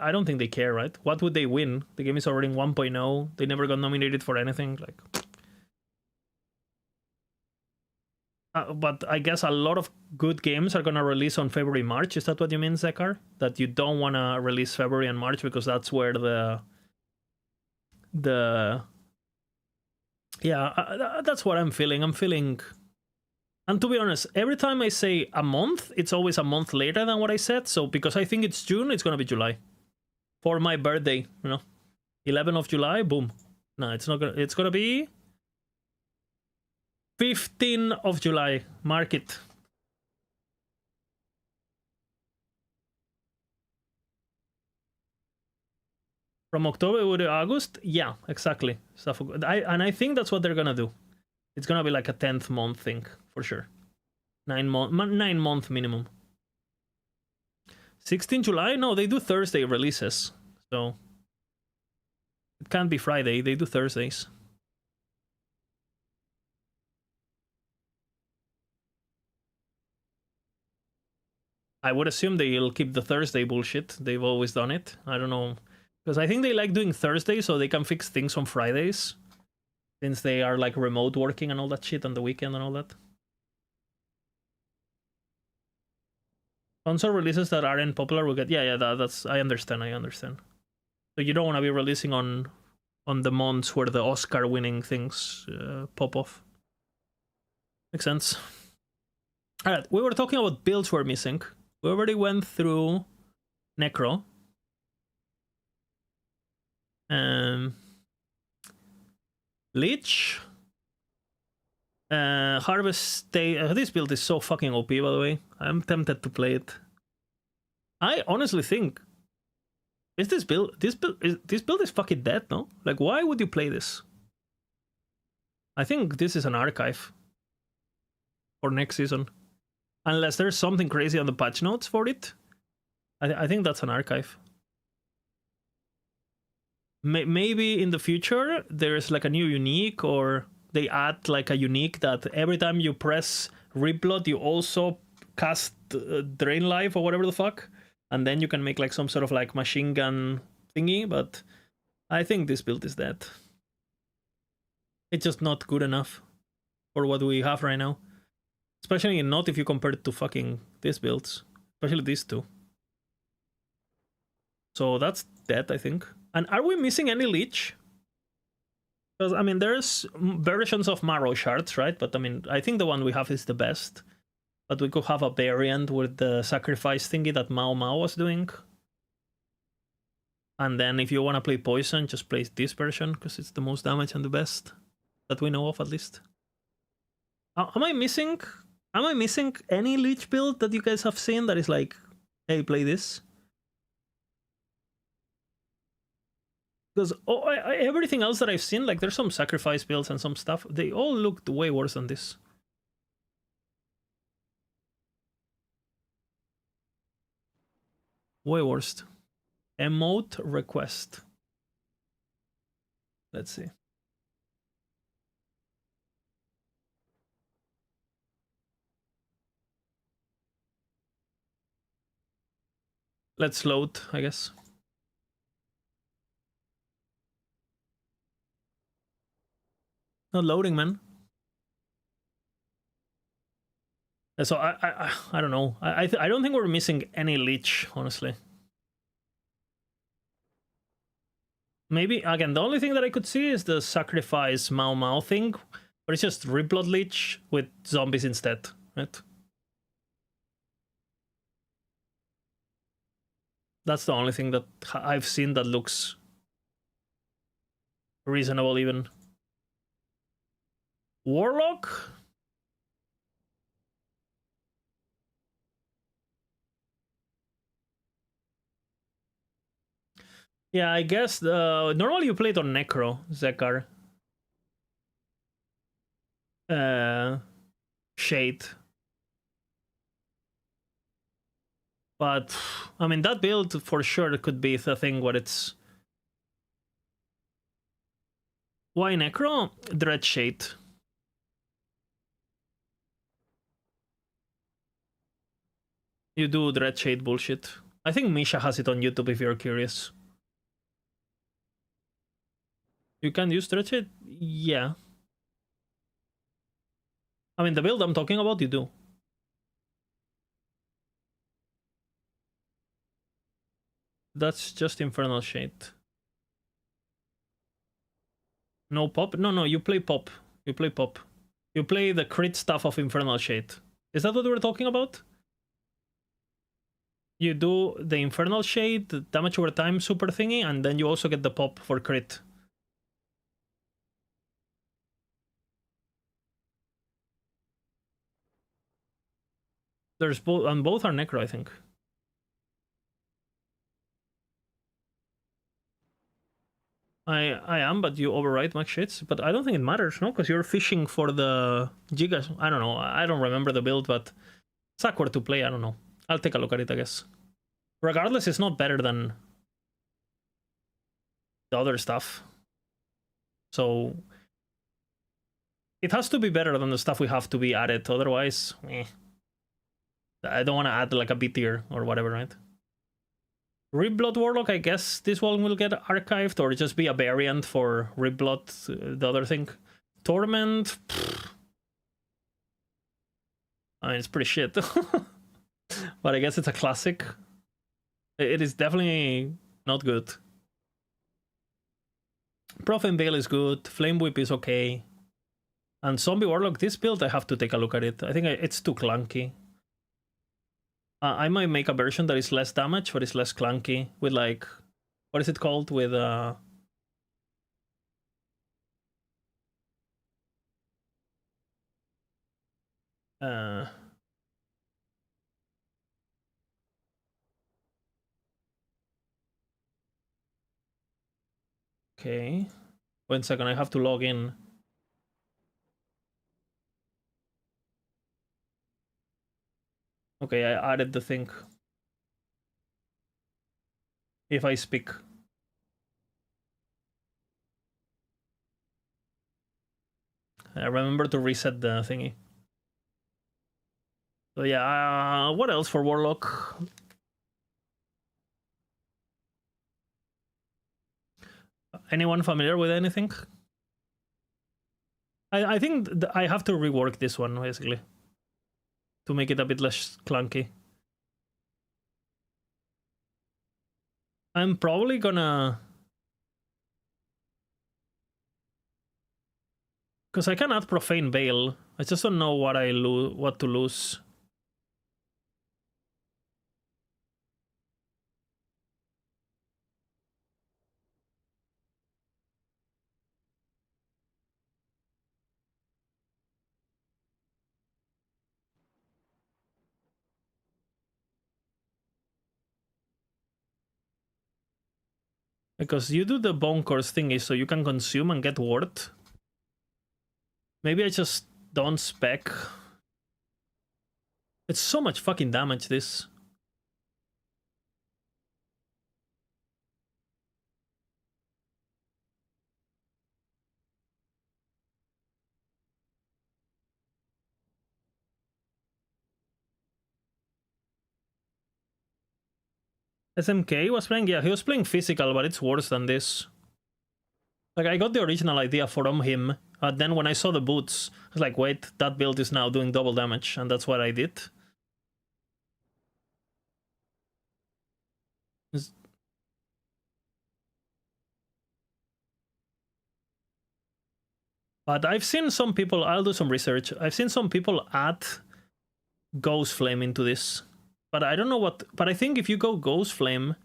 I don't think they care, right? What would they win? The game is already in 1.0. They never got nominated for anything. Like, but I guess a lot of good games are gonna release on February, March. Is that what you mean, Zekar? That you don't want to release February and March because that's where that's what I'm feeling. And to be honest, every time I say a month, it's always a month later than what I said. So because I think it's June, it's gonna be July. For my birthday, 11th of July, boom. No, it's not gonna. It's gonna be 15th of July. Mark it. From October to August? Yeah, exactly. I think that's what they're gonna do. It's gonna be like a 10th month thing, for sure. 9 month minimum. 16 July? No, they do Thursday releases. So it can't be Friday, they do Thursdays. I would assume they'll keep the Thursday bullshit. They've always done it. I don't know. Because I think they like doing Thursdays so they can fix things on Fridays. Since they are like remote working and all that shit on the weekend and all that. Console releases that aren't popular will get... Yeah, that's... I understand. So you don't want to be releasing on the months where the Oscar-winning things pop off. Makes sense. Alright, we were talking about builds we're missing. We already went through Necro. Lich. Harvest Day. This build is so fucking OP, by the way. I'm tempted to play it. I honestly think this build is fucking dead, no? Like, why would you play this? I think this is an archive for next season. Unless there's something crazy on the patch notes for it. I think that's an archive. Maybe in the future there's like a new unique, or they add like a unique that every time you press Ripblood you also cast Drain Life or whatever the fuck, and then you can make like some sort of like machine gun thingy. But I think this build is dead. It's just not good enough for what we have right now, especially not if you compare it to fucking these builds, especially these two. So that's dead, I think. And are we missing any Lich? Because, I mean, there's versions of Marrow Shards, right? But, I mean, I think the one we have is the best. But we could have a variant with the sacrifice thingy that Mao Mao was doing. And then if you want to play poison, just play this version because it's the most damage and the best that we know of, at least. Am I missing any Lich build that you guys have seen that is like, hey, play this? Because everything else that I've seen, like there's some sacrifice builds and some stuff, they all looked way worse than this. Way worse. Emote request. Let's see. Let's load, I guess. Not loading, man. So I don't know. I don't think we're missing any Lich, honestly. Maybe, again, the only thing that I could see is the sacrifice Mau Mau thing, but it's just Ripblood Lich with zombies instead, right? That's the only thing that I've seen that looks reasonable even. Warlock? Yeah, I guess normally you play it on Necro, Zekar. Shade. But, I mean, that build for sure could be the thing where it's... Why Necro? Dread Shade. You do Dread Shade bullshit. I think Misha has it on YouTube if you're curious. You can use Dread Shade? Yeah. I mean, the build I'm talking about, you do. That's just Infernal Shade. No pop? No, you play pop. You play pop. You play the crit stuff of Infernal Shade. Is that what we were talking about? You do the Infernal Shade, the damage over time super thingy, and then you also get the pop for crit. There's both, and both are Necro, I think. I am, but you override max shits. But I don't think it matters, no? Because you're fishing for the Gigas. I don't know. I don't remember the build, but it's awkward to play. I don't know. I'll take a look at it, I guess. Regardless, it's not better than the other stuff. So it has to be better than the stuff we have to be added. Otherwise, I don't want to add like a B tier or whatever, right? Ripblood Warlock, I guess this one will get archived or just be a variant for Ripblood, the other thing. Torment, I mean, it's pretty shit. But I guess it's a classic. It is definitely not good. Profane Veil is good, Flame Whip is okay. And Zombie Warlock, this build, I have to take a look at it. I think it's too clunky. I might make a version that is less damage, but it's less clunky. With like, what is it called? With okay. 1 second, I have to log in. Okay, I added the thing. If I speak. I remember to reset the thingy. So yeah, what else for Warlock? Anyone familiar with anything? I think I have to rework this one, basically. To make it a bit less clunky. I'm probably gonna... Because I can add Profane Veil. I just don't know what what to lose. Because you do the bone course thingy so you can consume and get ward. Maybe I just don't spec. It's so much fucking damage, this. SMK was playing? Yeah, he was playing physical, but it's worse than this. Like, I got the original idea from him, then when I saw the boots, I was like, wait, that build is now doing double damage, and that's what I did. But I've seen some people, I'll do some research, I've seen some people add Ghost Flame into this. But I don't know what, but I think if you go Ghost Flame,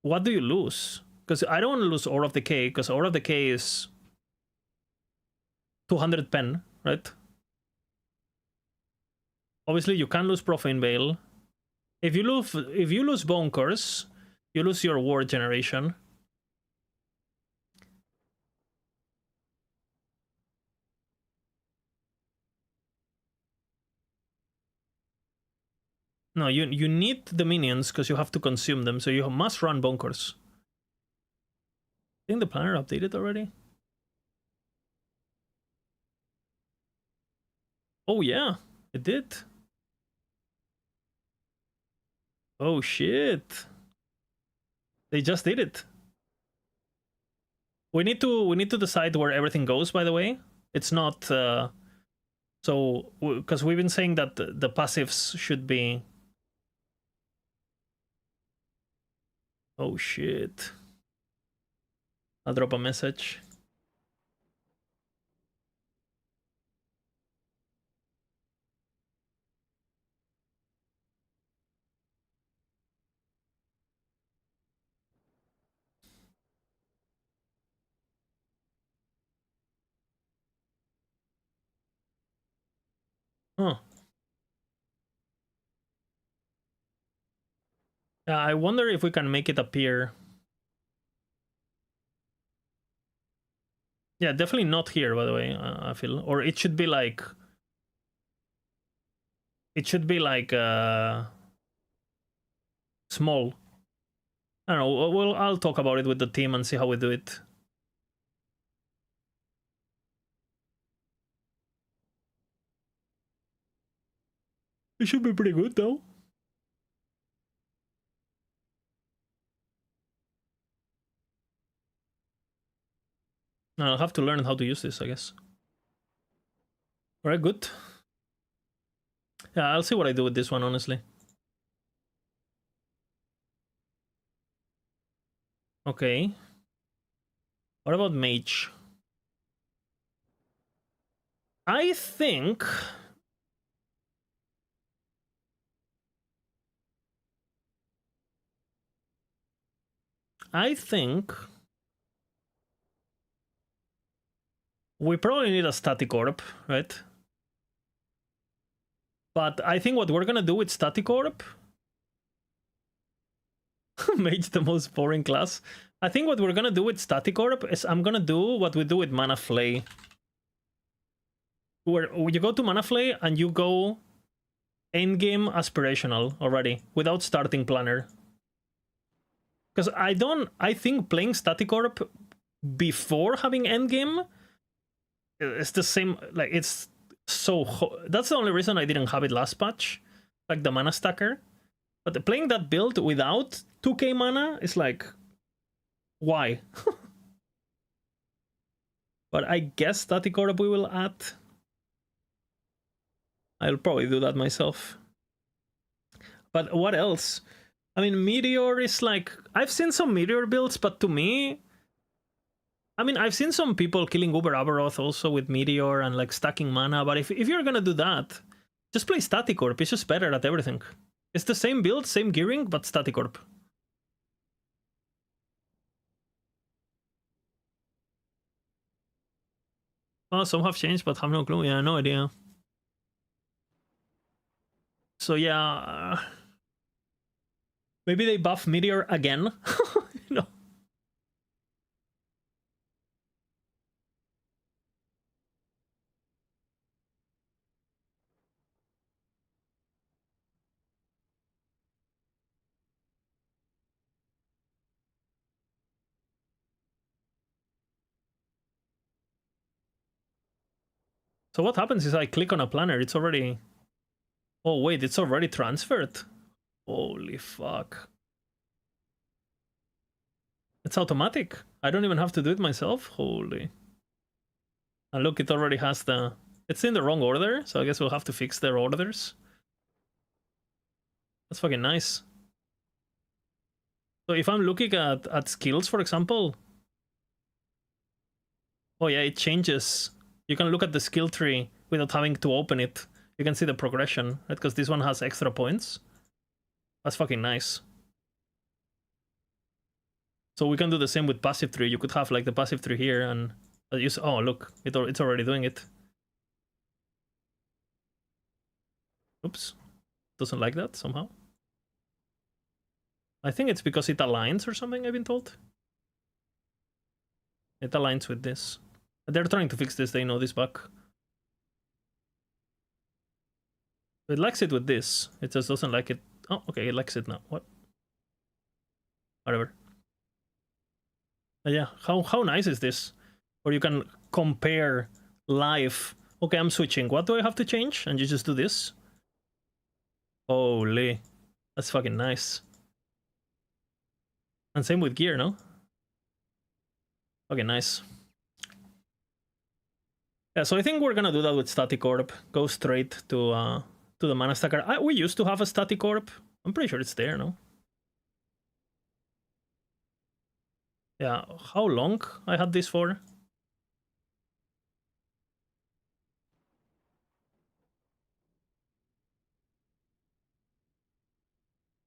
what do you lose? Because I don't want to lose Aura of Decay, because Aura of Decay is 200 pen, right? Obviously, you can lose Profane Veil. If you lose Bone Curse, you lose your ward generation. No, you need the minions because you have to consume them, so you must run Bone Curse. I think the planner updated already. Oh yeah, it did. Oh shit. They just did it. We need to decide where everything goes, by the way. It's not so because we've been saying that the passives should be. Oh shit. I'll drop a message. Huh. Yeah, I wonder if we can make it appear. Yeah, definitely not here, by the way, I feel. Or it should be like... It should be like... small. I don't know, well, I'll talk about it with the team and see how we do it. It should be pretty good, though. I'll have to learn how to use this, I guess. Alright, good. Yeah, I'll see what I do with this one, honestly. Okay. What about Mage? I think... we probably need a Static Orb, right? But I think what we're gonna do with Static Orb... Mage the most boring class. I think what we're gonna do with Static Orb is I'm gonna do what we do with Mana Flay. Where you go to Mana Flay and you go endgame aspirational already, without starting planner. Because I think playing Static Orb before having endgame... It's the same, like, it's so... That's the only reason I didn't have it last patch, like the mana stacker. But playing that build without 2k mana is like... Why? But I guess Static Orb we will add. I'll probably do that myself. But what else? I mean, Meteor is like... I've seen some Meteor builds, but to me... I mean, I've seen some people killing Uber Aberoth also with Meteor and like stacking mana, but if you're gonna do that, just play Static Orb. It's just better at everything. It's the same build, same gearing, but Static Orb. Oh, some have changed, but have no clue. Yeah, no idea. So yeah, maybe they buff Meteor again. No. So what happens is I click on a planner, it's already... Oh wait, it's already transferred. Holy fuck. It's automatic. I don't even have to do it myself. Holy. And look, it already has the... It's in the wrong order, so I guess we'll have to fix their orders. That's fucking nice. So if I'm looking at skills, for example... Oh yeah, it changes. You can look at the skill tree without having to open it. You can see the progression, right? Because this one has extra points. That's fucking nice. So we can do the same with passive tree. You could have like the passive tree here and use... Oh, look, it's already doing it. Oops. Doesn't like that somehow. I think it's because it aligns or something, I've been told. It aligns with this. They're trying to fix this, they know this bug. It likes it with this. It just doesn't like it. Oh, okay, it likes it now. What? Whatever. But yeah, how nice is this? Where you can compare live. Okay, I'm switching. What do I have to change? And you just do this. Holy. That's fucking nice. And same with gear, no? Okay, nice. Yeah, so I think we're gonna do that with Static Orb. Go straight to the mana stacker. We used to have a Static Orb. I'm pretty sure it's there, no? Yeah, how long I had this for?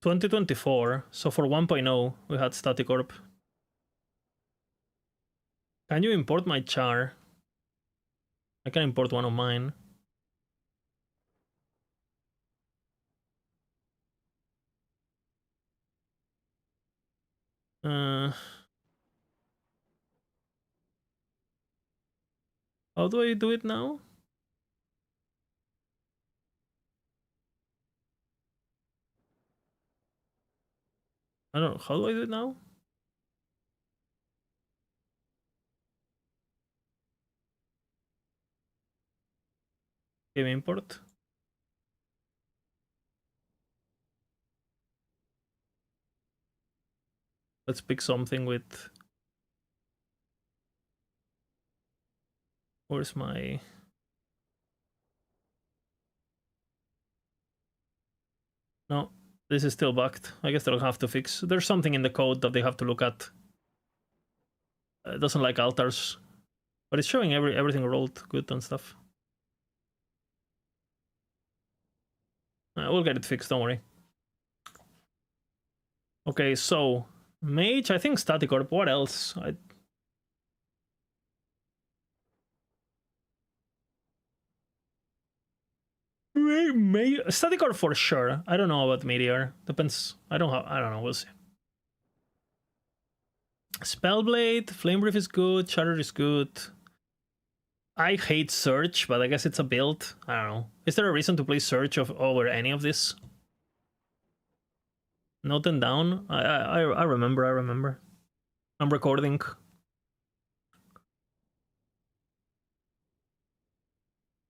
...2024, so for 1.0 we had Static Orb. Can you import my char? I can import one of mine. How do I do it now? I don't know. How do I do it now? Game import. Let's pick something with... Where's my... No, this is still bugged. I guess they'll have to fix. There's something in the code that they have to look at. It doesn't like altars, but it's showing everything rolled good and stuff. We'll get it fixed, don't worry. Okay, so mage, I think Static Orb. What else? Static Orb for sure. I don't know about Meteor. Depends. I don't know. We'll see. Spellblade, Flamebreath is good. Shatter is good. I hate Surge, but I guess it's a build. I don't know. Is there a reason to play Surge over any of this? Note and down. I remember. I'm recording.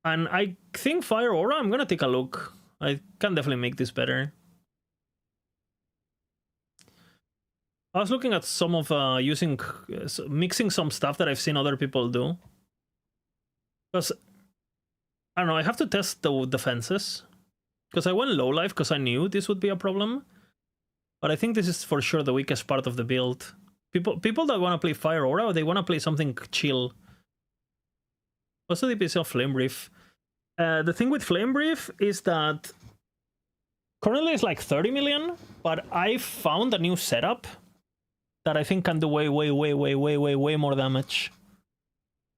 And I think Fire Aura, I'm gonna take a look. I can definitely make this better. I was looking at some of mixing some stuff that I've seen other people do. Because, I don't know, I have to test the defenses. Because I went low life because I knew this would be a problem. But I think this is for sure the weakest part of the build. People that want to play Fire Aura, they want to play something chill. What's the DPS of Flamebreath? The thing with Flamebreath is that currently it's like 30 million, but I found a new setup that I think can do way more damage.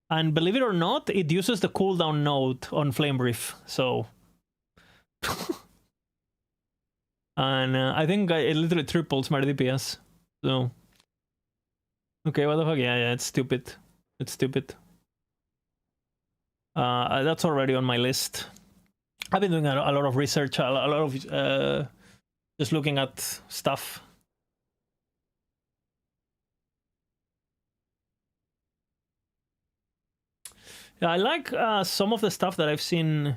And believe it or not, it uses the cooldown node on Flamebreath, so... and I think it literally triples my DPS, so... Okay, what the fuck? Yeah, it's stupid. It's stupid. That's already on my list. I've been doing a lot of research, a lot of just looking at stuff. Yeah, I like some of the stuff that I've seen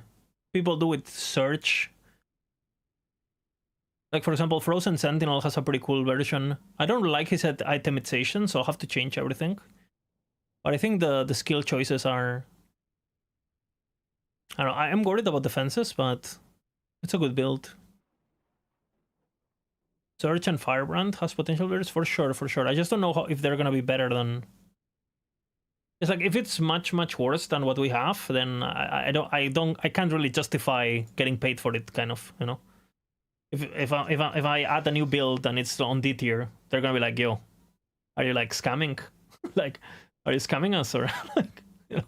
people do with Search. Like, for example, Frozen Sentinel has a pretty cool version. I don't like his itemization, so I'll have to change everything. But I think the skill choices are... I don't know, I am worried about defenses, but it's a good build. Search and Firebrand has potential builds for sure, for sure. I just don't know if they're gonna be better than... It's like, if it's much worse than what we have, then I can't really justify getting paid for it, kind of, you know. If I add a new build and it's on D tier, they're gonna be like, yo, are you like scamming? Like, are you scamming us, or like, you know?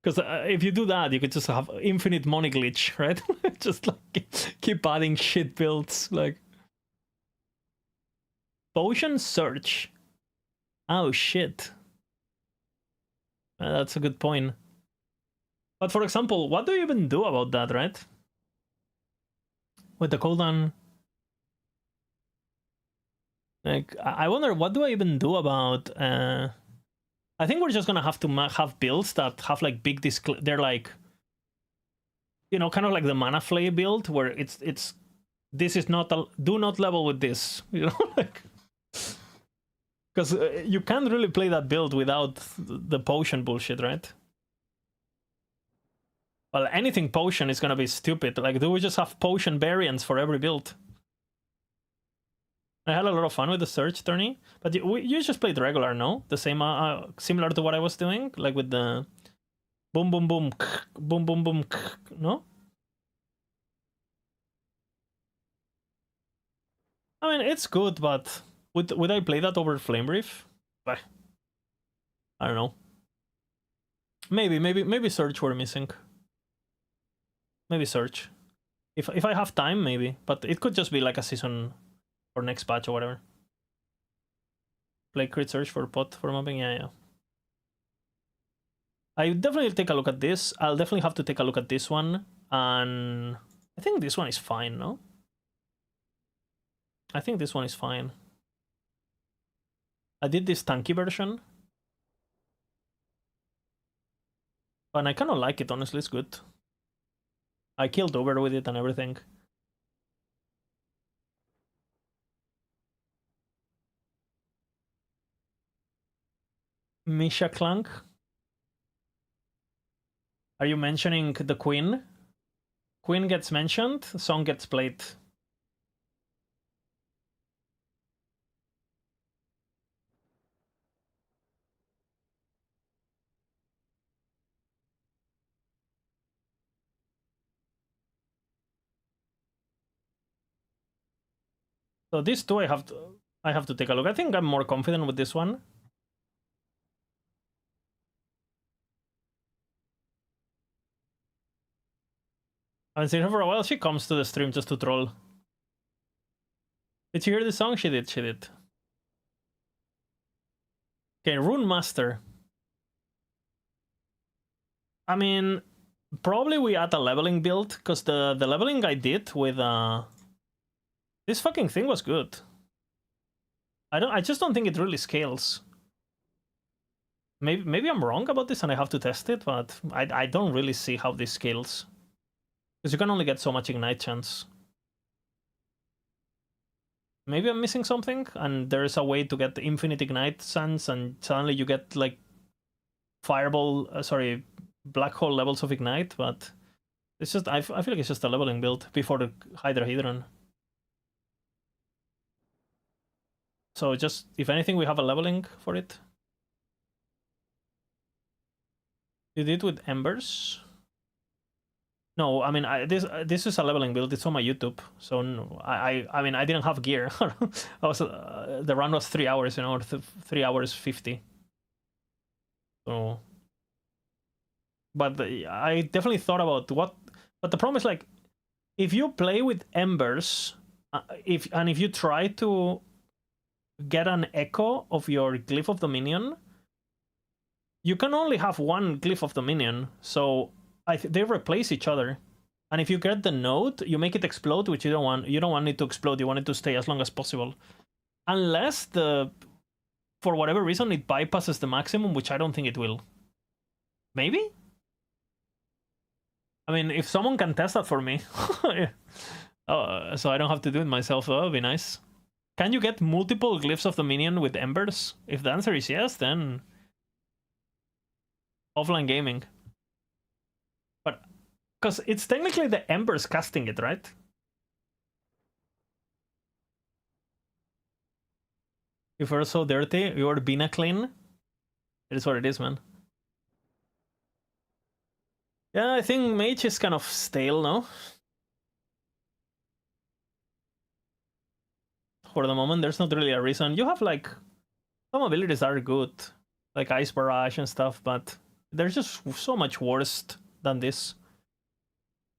Because if you do that, you could just have infinite money glitch, right? Just like keep adding shit builds, like. Potion Search. Oh shit. That's a good point. But for example, what do you even do about that, right? With the cooldown. Like, I wonder, what do I even do about... I think we're just gonna have to have builds that have like big they're like... You know, kind of like the Mana Flay build, where it's this is not a... Do not level with this, you know? Like... Because you can't really play that build without the potion bullshit, right? Well, anything potion is gonna be stupid. Like, do we just have potion variants for every build? I had a lot of fun with the Search tourney, but you just played regular, no? The same, similar to what I was doing, like with the boom, boom, boom, boom, boom, boom, no? I mean, it's good, but would I play that over Flame Reef? I don't know. Maybe Search we're missing. Maybe Search. If I have time, maybe. But it could just be like a season or next patch or whatever. Play Crit Search for pot for mobbing, yeah. I definitely take a look at this. I'll definitely have to take a look at this one. And I think this one is fine, no? I think this one is fine. I did this tanky version. And I kind of like it, honestly, it's good. I killed Uber with it and everything. Misha Clank. Are you mentioning the Queen? Queen gets mentioned, song gets played. So these two I have to take a look. I think I'm more confident with this one. I haven't seen her for a while. She comes to the stream just to troll. Did you hear the song? She did. Okay, Rune Master. I mean, probably we add a leveling build, because the leveling I did with this fucking thing was good. I just don't think it really scales. Maybe I'm wrong about this and I have to test it, but I don't really see how this scales. Because you can only get so much ignite chance. Maybe I'm missing something, and there's a way to get the infinite ignite chance, and suddenly you get like fireball, black hole levels of ignite, but it's just, I feel like it's just a leveling build before the Hydra. So just, if anything, we have a leveling for it. You did with Embers? No, I mean, this is a leveling build. It's on my YouTube, so no, I mean, I didn't have gear. I was the run was 3 hours, you know, 3 hours 50. So, but I definitely thought about what. But the problem is, like, if you play with Embers, if you try to get an echo of your Glyph of Dominion, you can only have one Glyph of Dominion, so they replace each other. And if you get the node, you make it explode, which you don't want. You don't want it to explode. You want it to stay as long as possible, unless for whatever reason it bypasses the maximum, which I don't think it will. Maybe I mean, if someone can test that for me, so I don't have to do it myself, that would be nice. Can you get multiple glyphs of the minion with embers? If the answer is yes, then offline gaming. But because it's technically the embers casting it, right? If you're so dirty, you're Bina clean. It is what it is, man. Yeah, I think mage is kind of stale now. For the moment, there's not really a reason. You have like some abilities are good, like Ice Barrage and stuff, but they're just so much worse than this.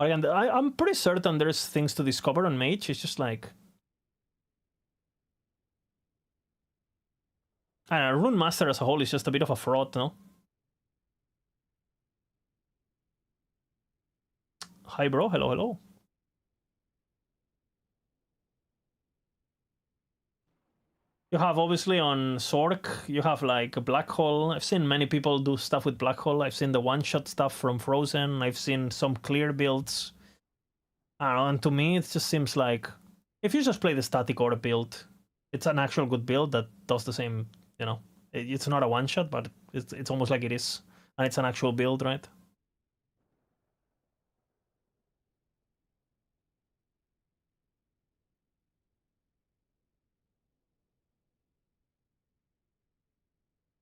Again, I'm pretty certain there's things to discover on mage. It's just like I don't know, Rune Master as a whole is just a bit of a fraud, no? Hi, bro. Hello, hello. You have obviously on Zork, you have like a Black Hole. I've seen many people do stuff with Black Hole. I've seen the one-shot stuff from Frozen. I've seen some clear builds. I don't know, and to me, it just seems like if you just play the static orb build, it's an actual good build that does the same, you know. It's not a one-shot, but it's almost like it is. And it's an actual build, right?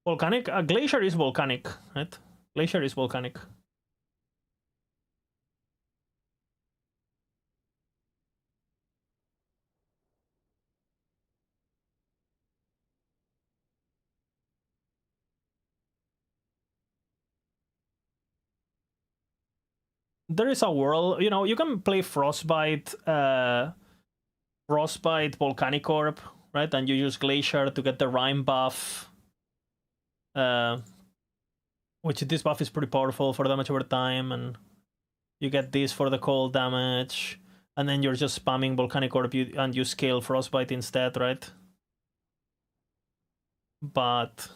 Volcanic? Glacier is volcanic, right? Glacier is volcanic. There is a world, you know, you can play Frostbite, Frostbite Volcanic Orb, right? And you use Glacier to get the Rime buff. Which this buff is pretty powerful for damage over time, and you get this for the cold damage, and then you're just spamming Volcanic Orb and you scale Frostbite instead, right? But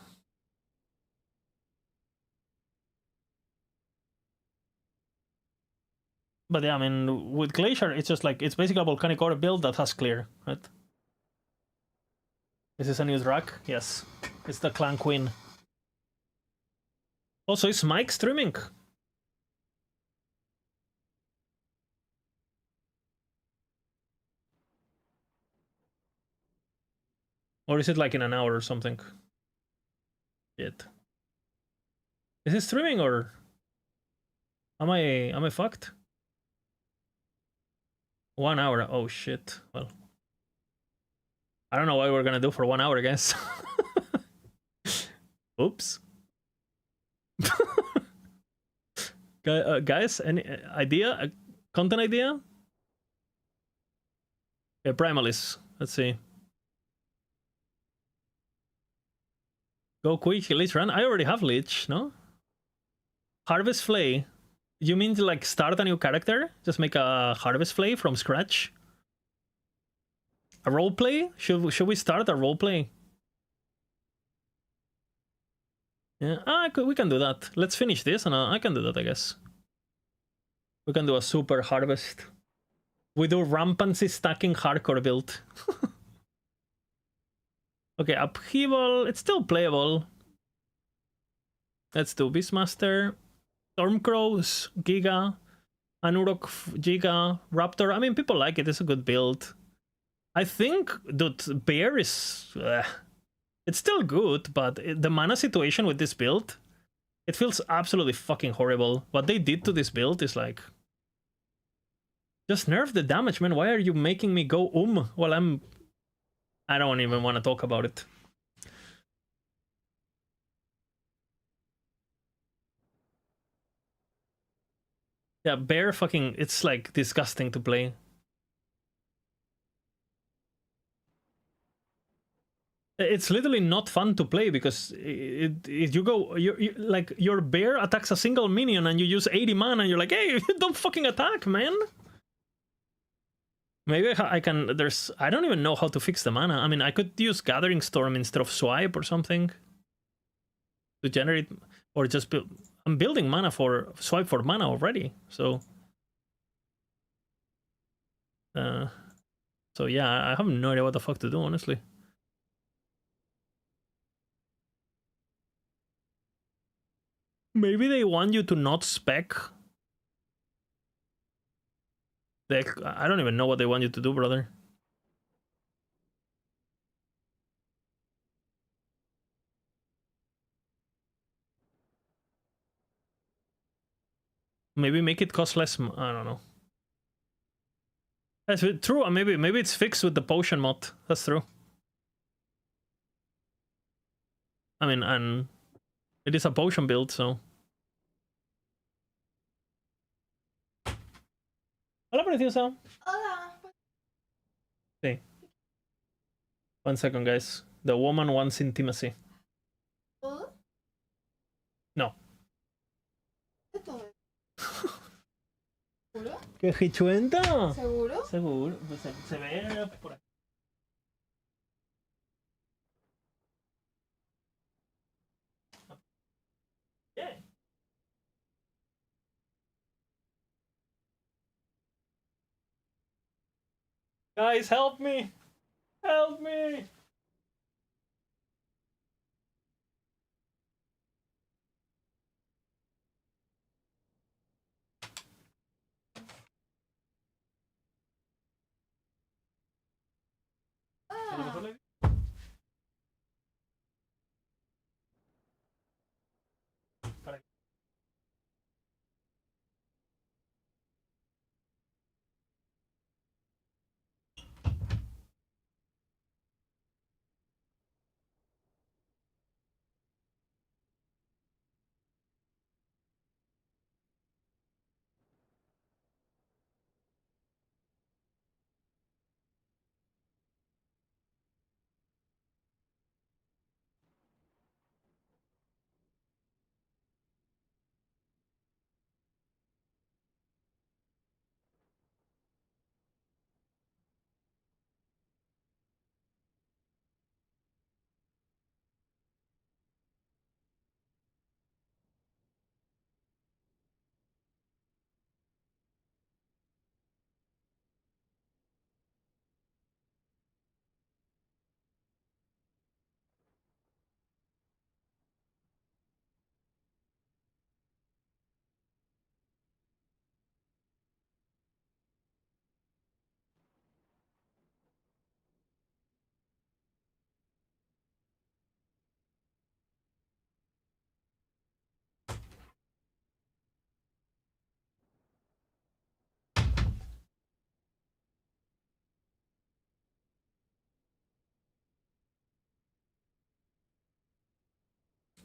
yeah, I mean, with Glacier, it's just like, it's basically a Volcanic Orb build that has clear, right? Is this a new drag? Yes. It's the Clan Queen. Also, is Mike streaming? Or is it like in an hour or something? Shit. Is he streaming or am I fucked? 1 hour. Oh shit. Well, I don't know what we're gonna do for 1 hour, I guess. Oops. Guys, any idea? Content idea? Yeah, Primalis. Let's see. Go quick, Lich run. I already have Lich, no? Harvest Flay. You mean to like start a new character? Just make a Harvest Flay from scratch? A roleplay? Should we start a roleplay? Yeah, we can do that. Let's finish this and I can do that, I guess. We can do a super harvest. We do rampancy stacking hardcore build. Okay, Upheaval, it's still playable. Let's do Beastmaster, Stormcrows, Giga, Anurok, Giga, Raptor. I mean, people like it, it's a good build. I think, dude, Bear is... it's still good, but the mana situation with this build, it feels absolutely fucking horrible. What they did to this build is like... Just nerf the damage, man. Why are you making me go while I'm... I don't even want to talk about it. Yeah, Bear fucking... It's like disgusting to play. It's literally not fun to play because you like your Bear attacks a single minion and you use 80 mana and you're like, hey, don't fucking attack, man. Maybe I can. I don't even know how to fix the mana. I mean, I could use Gathering Storm instead of Swipe or something to generate, or just build. I'm building mana for Swipe for mana already, so So yeah, I have no idea what the fuck to do, honestly. Maybe they want you to not spec. I don't even know what they want you to do, brother. Maybe make it cost less. I don't know. That's true. Maybe it's fixed with the potion mod. That's true. I mean, and it is a potion build, so. Hola, preciosa. Hola. Sí. 1 second, guys. The woman wants intimacy. ¿Todo? No. ¿Qué todo? ¿Seguro? ¿Qué hichuenta? ¿Seguro? Seguro. Pues se ve por aquí. Yeah. Guys, help me! Help me!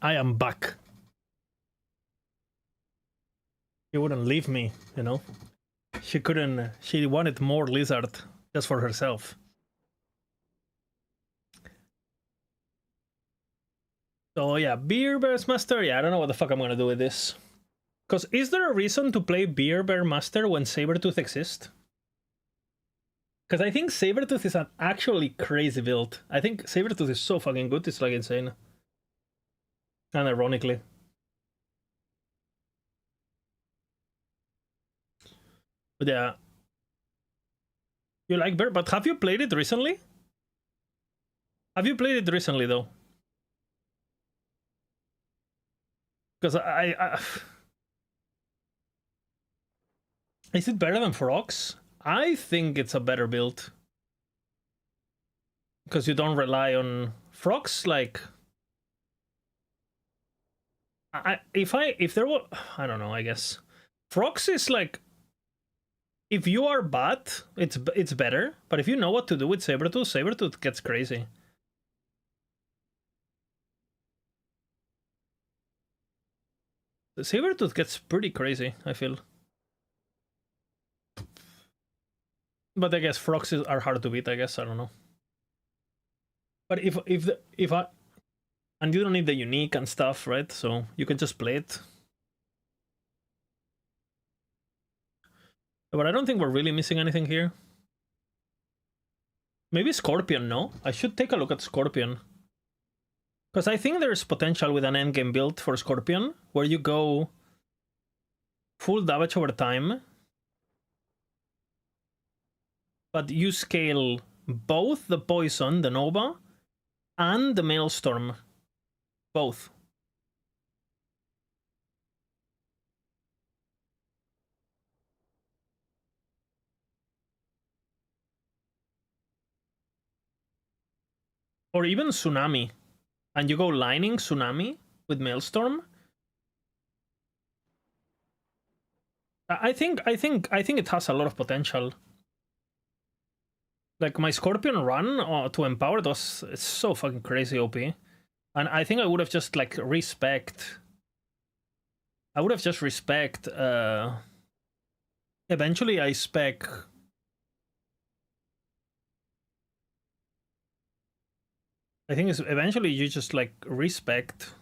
I am back. She wouldn't leave me, you know? She couldn't. She wanted more lizard just for herself. So yeah, Beer Bears Master. Yeah, I don't know what the fuck I'm gonna do with this. Because is there a reason to play Beer Bear Master when Sabertooth exists? Because I think Sabertooth is an actually crazy build. I think Sabertooth is so fucking good, it's like insane. And ironically. But yeah. You like Bear, but have you played it recently? Have you played it recently though? Because I is it better than Frogs? I think it's a better build. Because you don't rely on Frogs, like if there were, I don't know, I guess. Frogs is like, if you are bad, it's better, but if you know what to do with Sabertooth gets crazy. The Sabertooth gets pretty crazy, I feel. But I guess Frogs are hard to beat, I guess, I don't know. But if I... And you don't need the unique and stuff, right? So you can just play it. But I don't think we're really missing anything here. Maybe Scorpion, no? I should take a look at Scorpion. Because I think there's potential with an endgame build for Scorpion, where you go full damage over time. but you scale both the Poison, the Nova, and the Maelstrom. Both. Or even Tsunami. And you go lining Tsunami with Maelstrom. I think it has a lot of potential. Like my Scorpion run to Empowered was it's so fucking crazy OP. And I think I would have just like respect. Eventually I spec. I think it's eventually you just like respect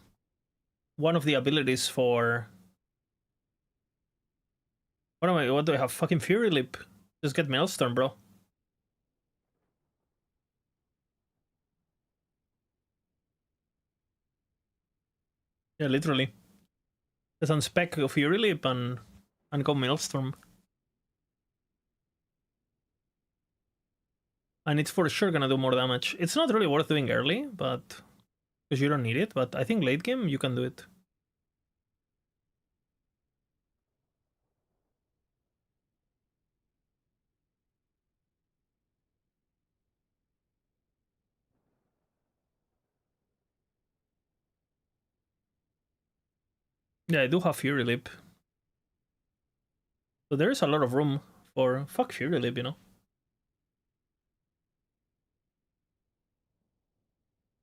one of the abilities for. What do I have? Fucking Fury Leap. Just get Maelstrom, bro. Yeah, literally. Just unspec Fury Leap and go Maelstrom. And it's for sure gonna do more damage. It's not really worth doing early, but because you don't need it, but I think late game you can do it. Yeah, I do have Fury Leap. So there is a lot of room for fuck Fury Leap, you know.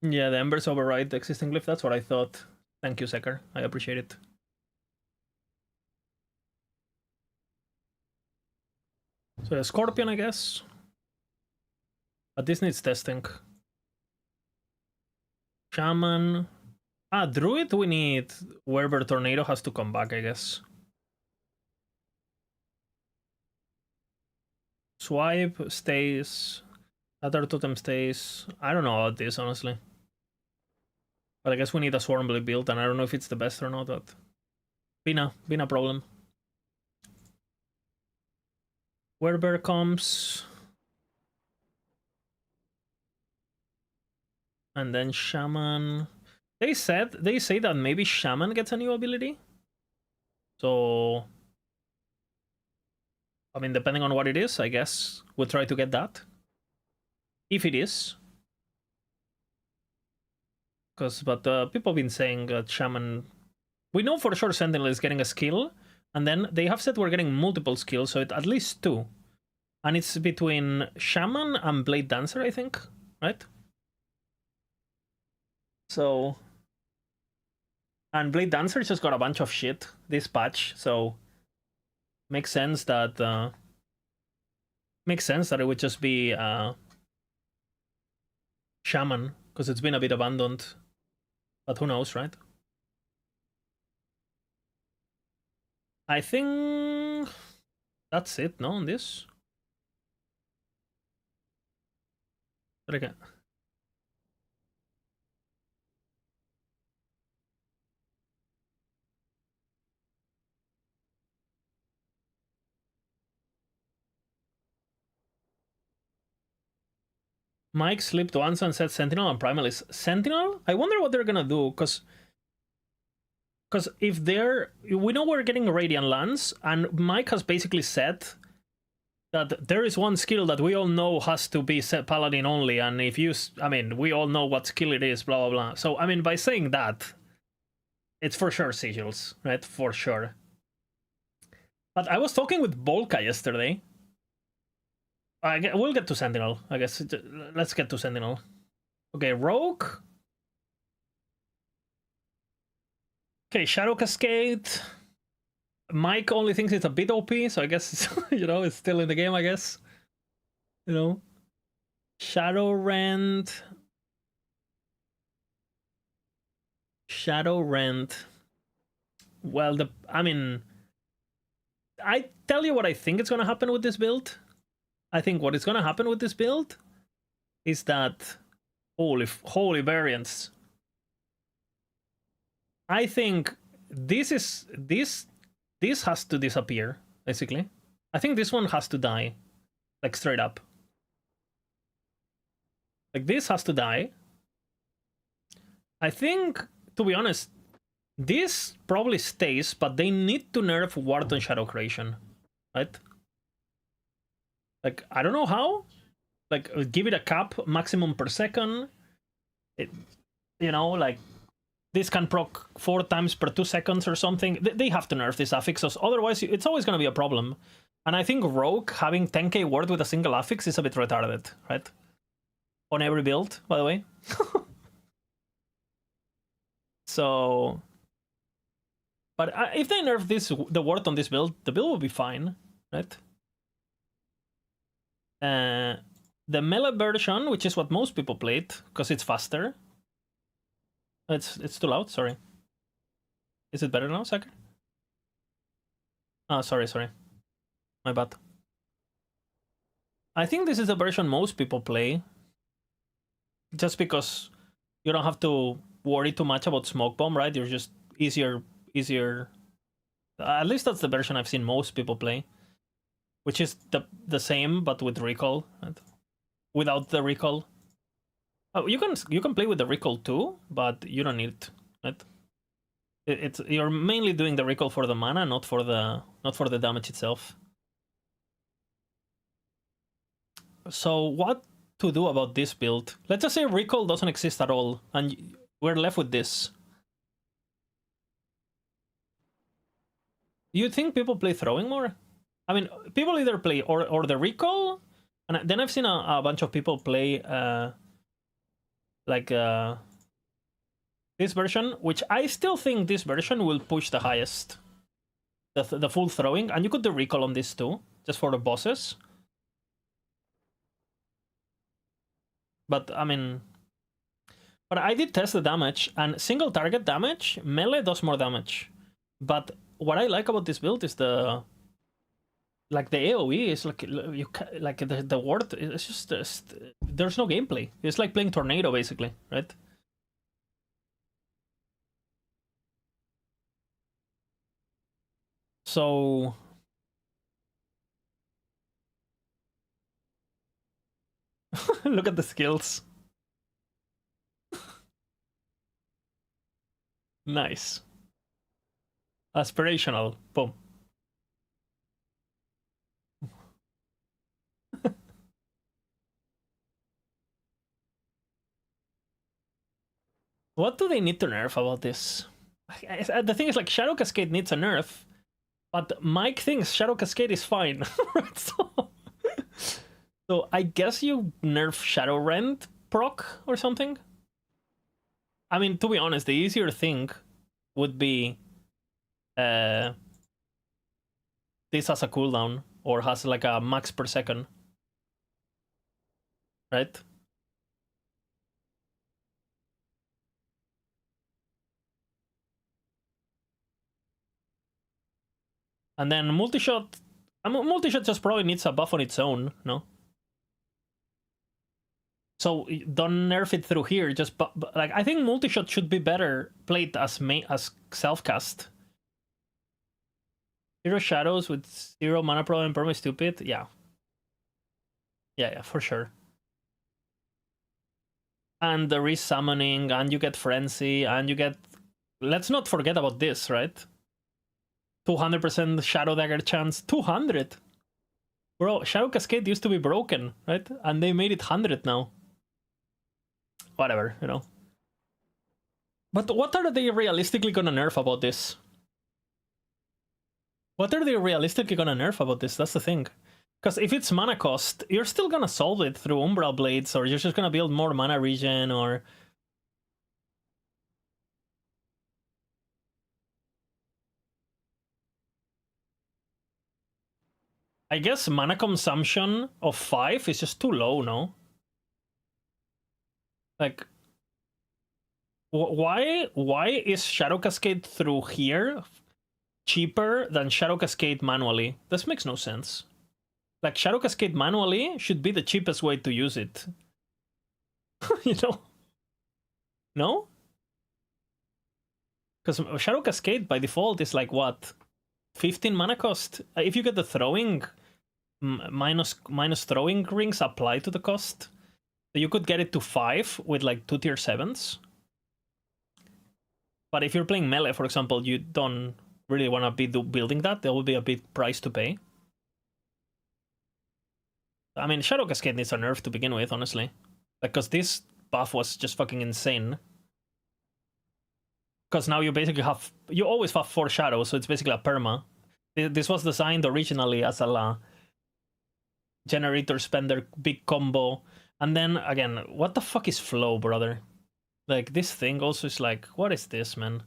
Yeah, the Embers override the existing glyph. That's what I thought. Thank you, Sekar. I appreciate it. So a Scorpion, I guess. But this needs testing. Shaman. Druid we need. Werber Tornado has to come back, I guess. Swipe stays. Other Totem stays. I don't know about this, honestly. But I guess we need a Swarm Blade build, and I don't know if it's the best or not, but... Been a problem. Werber comes... And then Shaman... They say that maybe Shaman gets a new ability. So... I mean, depending on what it is, I guess we'll try to get that. If it is. But people have been saying that Shaman... We know for sure Sentinel is getting a skill. And then they have said we're getting multiple skills, so at least 2. And it's between Shaman and Blade Dancer, I think. Right? So... And Blade Dancer just got a bunch of shit this patch, so... Makes sense that... it would just be... Shaman, because it's been a bit abandoned. But who knows, right? I think that's it, no, on this? But again. Mike slipped once and said Sentinel and Primal is Sentinel? I wonder what they're gonna do, because if they're... We know we're getting Radiant Lance, and Mike has basically said that there is one skill that we all know has to be set Paladin only, and if you... I mean, we all know what skill it is, blah, blah, blah. So, I mean, by saying that, it's for sure Sigils, right? For sure. But I was talking with Volka yesterday. We'll get to Sentinel, I guess. Let's get to Sentinel. Okay, Rogue. Okay, Shadow Cascade. Mike only thinks it's a bit OP, so I guess it's, you know, it's still in the game, I guess. You know. Shadow Rend. Well, I mean... I tell you what I think is going to happen with this build. I think what is going to happen with this build is that... Holy variants. I think this has to disappear, basically. I think this one has to die. Like, straight up. Like, this has to die. I think, to be honest, this probably stays, but they need to nerf Ward on Shadow Creation, right? Like, I don't know how. Like, give it a cap, maximum per second. You know, like, this can proc 4 times per 2 seconds or something. They have to nerf these affixes, otherwise it's always going to be a problem. And I think Rogue having 10k ward with a single affix is a bit retarded, right? On every build, by the way. So... But if they nerf the ward on this build, the build will be fine, right? The melee version, which is what most people played, because it's faster. It's too loud, sorry. Is it better now, Saker? Oh, sorry. My bad. I think this is the version most people play. Just because you don't have to worry too much about Smoke Bomb, right? You're just easier. At least that's the version I've seen most people play. Which is the same, but with recall. Right? Without the recall. Oh, you can play with the recall too, but you don't need it, right? You're mainly doing the recall for the mana, not for the damage itself. So what to do about this build? Let's just say recall doesn't exist at all, and we're left with this. You think people play throwing more? I mean, people either play or the recall, and then I've seen a bunch of people play this version, which I still think this version will push the highest. The full throwing, and you could do recall on this too, just for the bosses. But I mean, I did test the damage, and single target damage, melee does more damage. But what I like about this build is the AoE is the ward. It's just there's no gameplay. It's like playing Tornado basically, right? So look at the skills. Nice. Aspirational. Boom. What do they need to nerf about this? The thing is, like, Shadow Cascade needs a nerf, but Mike thinks Shadow Cascade is fine. So I guess you nerf Shadow Rend proc or something? I mean, to be honest, the easier thing would be this has a cooldown, or has like a max per second. Right? And then multi-shot... multi-shot just probably needs a buff on its own, no? So don't nerf it through here, just... like, I think multi-shot should be better played as self-cast. 0 shadows with 0 mana problem, perma stupid? Yeah. Yeah, for sure. And there is summoning, and you get frenzy, and you get... Let's not forget about this, right? 200% Shadow Dagger chance. 200! Bro, Shadow Cascade used to be broken, right? And they made it 100 now. Whatever, you know. But what are they realistically gonna nerf about this? What are they realistically gonna nerf about this? That's the thing. Because if it's mana cost, you're still gonna solve it through Umbral Blades, or you're just gonna build more mana regen, or... I guess mana consumption of 5 is just too low, no? Like, why is Shadow Cascade through here cheaper than Shadow Cascade manually? This makes no sense. Like, Shadow Cascade manually should be the cheapest way to use it. You know? No? Because Shadow Cascade by default is like, what? 15 mana cost? If you get the throwing, minus throwing rings apply to the cost, So you could get it to 5 with like 2 tier 7s. But if you're playing melee, for example, you don't really want to be building that. There will be a big price to pay. I mean, Shadow Cascade needs a nerf to begin with, honestly. Because this buff was just fucking insane. Because now you basically have... You always have 4 shadows, so it's basically a perma. This was designed originally as a generator spender big combo. And then, again, what the fuck is flow, brother? Like, this thing also is like, what is this, man?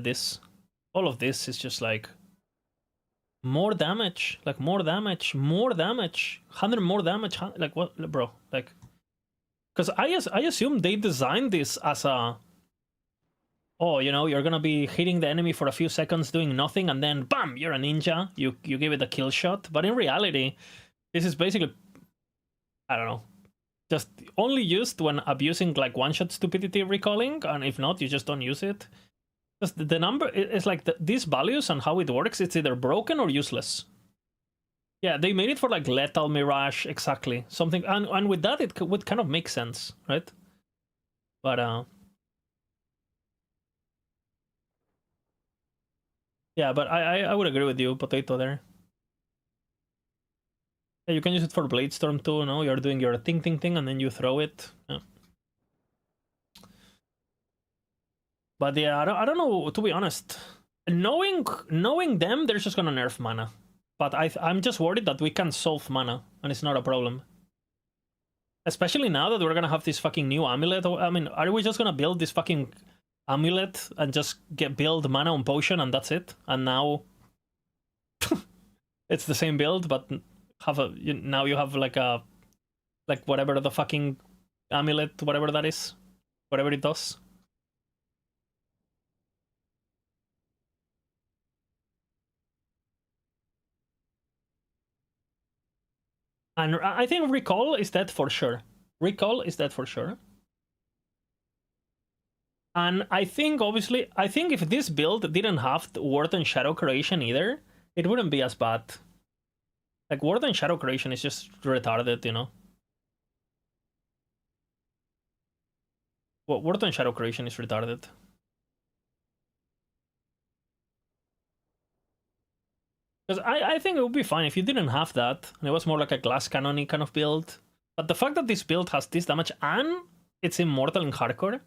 This. All of this is just like... More damage. Like, more damage. More damage. 100 more damage. Like, what, bro? Like... Because I assume they designed this as a... Oh, you know, you're gonna be hitting the enemy for a few seconds doing nothing, and then, bam, you're a ninja. You give it a kill shot. But in reality, this is basically... I don't know. Just only used when abusing like one-shot stupidity recalling, and if not, you just don't use it. Just the number is like these values and how it works. It's either broken or useless. Yeah, they made it for like lethal mirage, exactly something, and with that it would kind of make sense, right? But yeah, but I would agree with you, Potato there. Yeah, you can use it for Bladestorm too, no? You're doing your thing, and then you throw it. Yeah. But yeah, I don't know, to be honest. Knowing them, they're just gonna nerf mana. But I'm just worried that we can solve mana, and it's not a problem. Especially now that we're gonna have this fucking new amulet. I mean, are we just gonna build this fucking amulet and just build mana on potion and that's it? And now it's the same build, but now you have like whatever the fucking amulet, whatever that is, whatever it does. And I think Recall is dead for sure. Recall is dead for sure. And I think, obviously, if this build didn't have Ward and Shadow Creation either, it wouldn't be as bad. Like, Ward and Shadow Creation is just retarded, you know? Well, Ward and Shadow Creation is retarded. Because I think it would be fine if you didn't have that, and it was more like a glass cannon-y kind of build. But the fact that this build has this damage and it's immortal in hardcore,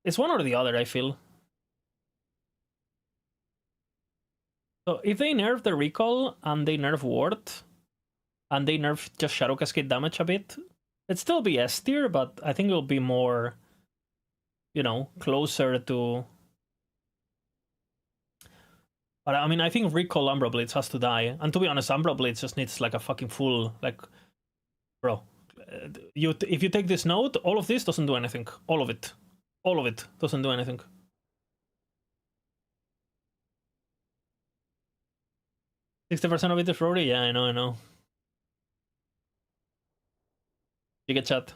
it's one or the other, I feel. So if they nerf the recall and they nerf ward and they nerf just Shadow Cascade damage a bit, it'd still be S tier, but I think it'll be more, you know, closer to... But I mean, I think recall Umbra Blades has to die. And to be honest, Umbra Blades just needs like a fucking full, like... Bro, if you take this node, all of this doesn't do anything. All of it. All of it doesn't do anything. %60% of it is Rory? Yeah, I know. You get chat.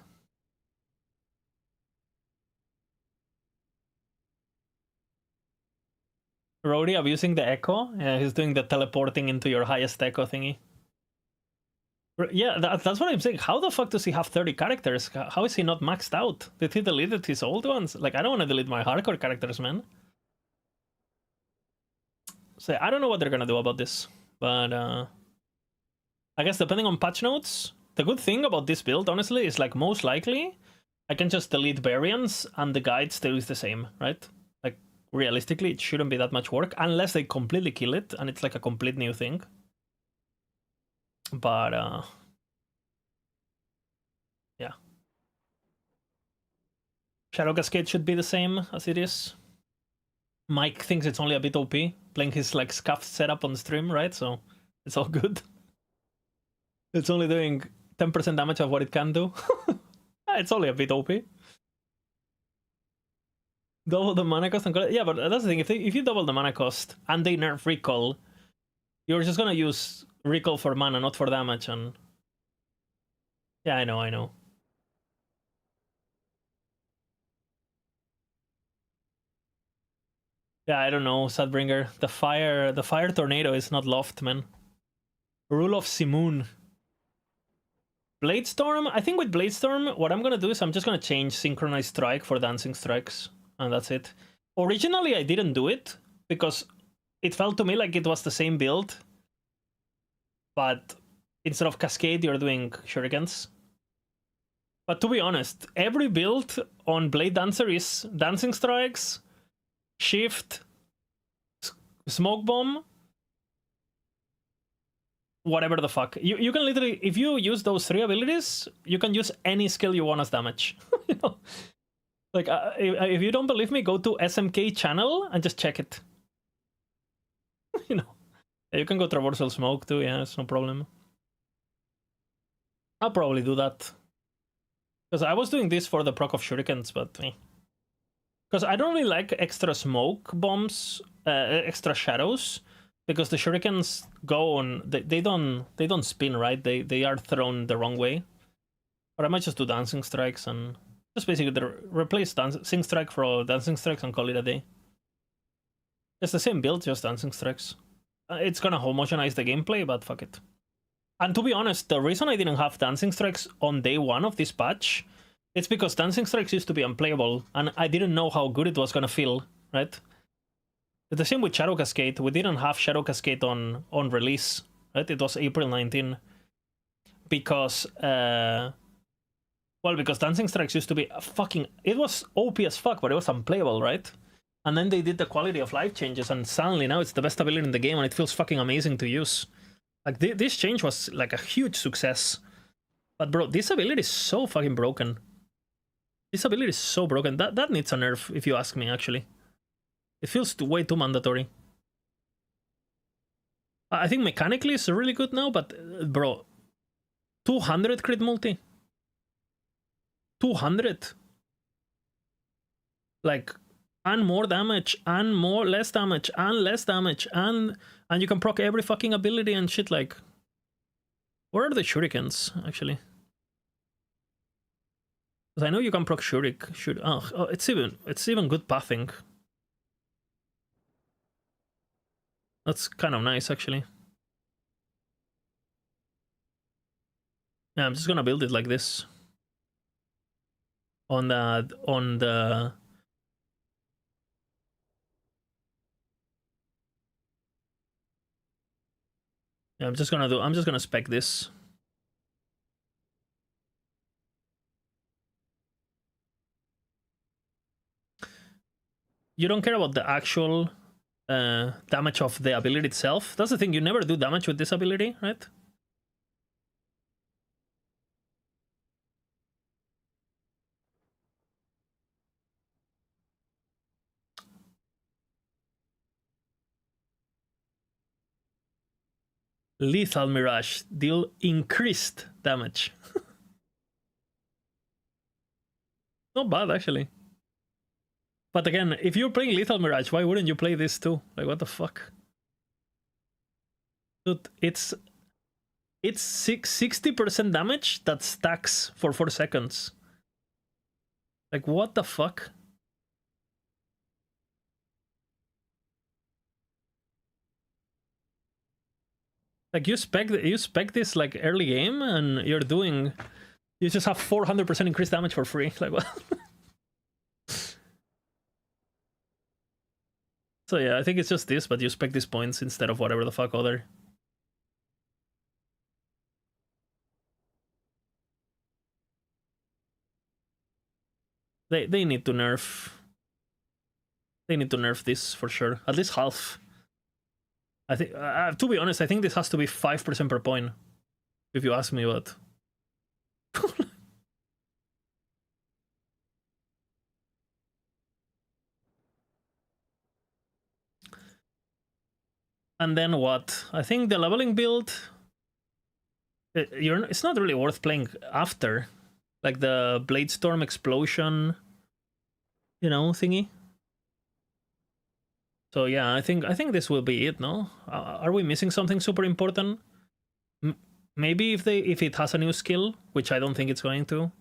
Rory abusing the echo? Yeah, he's doing the teleporting into your highest echo thingy. Yeah, that's what I'm saying. How the fuck does he have 30 characters? How is he not maxed out? Did he delete his old ones? Like, I don't want to delete my hardcore characters, man. So I don't know what they're gonna do about this. But I guess depending on patch notes, the good thing about this build, honestly, is like most likely I can just delete variants and the guide stays the same, right? Like, realistically, it shouldn't be that much work unless they completely kill it and it's like a complete new thing. But yeah. Shadow Cascade should be the same as it is. Mike thinks it's only a bit OP, playing his like scuffed setup on stream, right? So it's all good. It's only doing 10% damage of what it can do. It's only a bit OP. Double the mana cost and yeah, but that's the thing. If you double the mana cost and they nerf recall, you're just gonna use recall for mana, not for damage. And yeah, I know. Yeah, I don't know, Sadbringer. The fire tornado is not loved, man. Rule of Simoon. Bladestorm, I think with Bladestorm, what I'm gonna do is I'm just gonna change Synchronized Strike for Dancing Strikes, and that's it. Originally, I didn't do it because it felt to me like it was the same build, but instead of Cascade, you're doing Shurikens. But to be honest, every build on Blade Dancer is Dancing Strikes, Shift, Smoke Bomb, whatever the fuck. You can literally, if you use those 3 abilities, you can use any skill you want as damage. You know? Like, if you don't believe me, go to SMK channel and just check it. You know, you can go Traversal Smoke too, yeah, it's no problem. I'll probably do that. Because I was doing this for the proc of Shurikens, but... Because I don't really like extra smoke bombs, extra shadows, because the Shurikens go on... They don't spin, right? They are thrown the wrong way. But I might just do Dancing Strikes and... Just basically replace Dancing Strike for Dancing Strikes and call it a day. It's the same build, just Dancing Strikes. It's gonna homogenize the gameplay, but fuck it. And to be honest, the reason I didn't have Dancing Strikes on day 1 of this patch, it's because Dancing Strikes used to be unplayable, and I didn't know how good it was gonna feel, right? It's the same with Shadow Cascade. We didn't have Shadow Cascade on release, right? It was April 19. Because, well, because Dancing Strikes used to be fucking... It was OP as fuck, but it was unplayable, right? And then they did the quality of life changes, and suddenly now it's the best ability in the game, and it feels fucking amazing to use. Like, this change was, like, a huge success. But, bro, this ability is so fucking broken. This ability is so broken. That needs a nerf, if you ask me, actually. It feels way too mandatory. I think mechanically it's really good now, but, bro, 200 crit multi? 200? Like, and more damage, and more less damage, and less damage, and you can proc every fucking ability and shit, like... Where are the Shurikens, actually? Because I know you can proc Shurik. Oh, it's even good pathing. That's kind of nice, actually. Yeah, I'm just gonna build it like this. On the... Yeah, I'm just gonna spec this. You don't care about the actual damage of the ability itself. That's the thing, you never do damage with this ability, right? Lethal Mirage deal increased damage. Not bad, actually. But again, if you're playing Lethal Mirage, why wouldn't you play this too? Like, what the fuck? Dude, it's 60% damage that stacks for 4 seconds. Like, what the fuck? Like, you spec this like early game, and you just have 400% increased damage for free. Like, what? So yeah, I think it's just this, but you spec these points instead of whatever the fuck other. They need to nerf. They need to nerf this for sure. At least half. I think, to be honest, I think this has to be 5% per point. If you ask me, what? And then what? I think the leveling build... It's not really worth playing after. Like the Bladestorm explosion, you know, thingy. So yeah, I think this will be it, no? Are we missing something super important? Maybe if it has a new skill, which I don't think it's going to.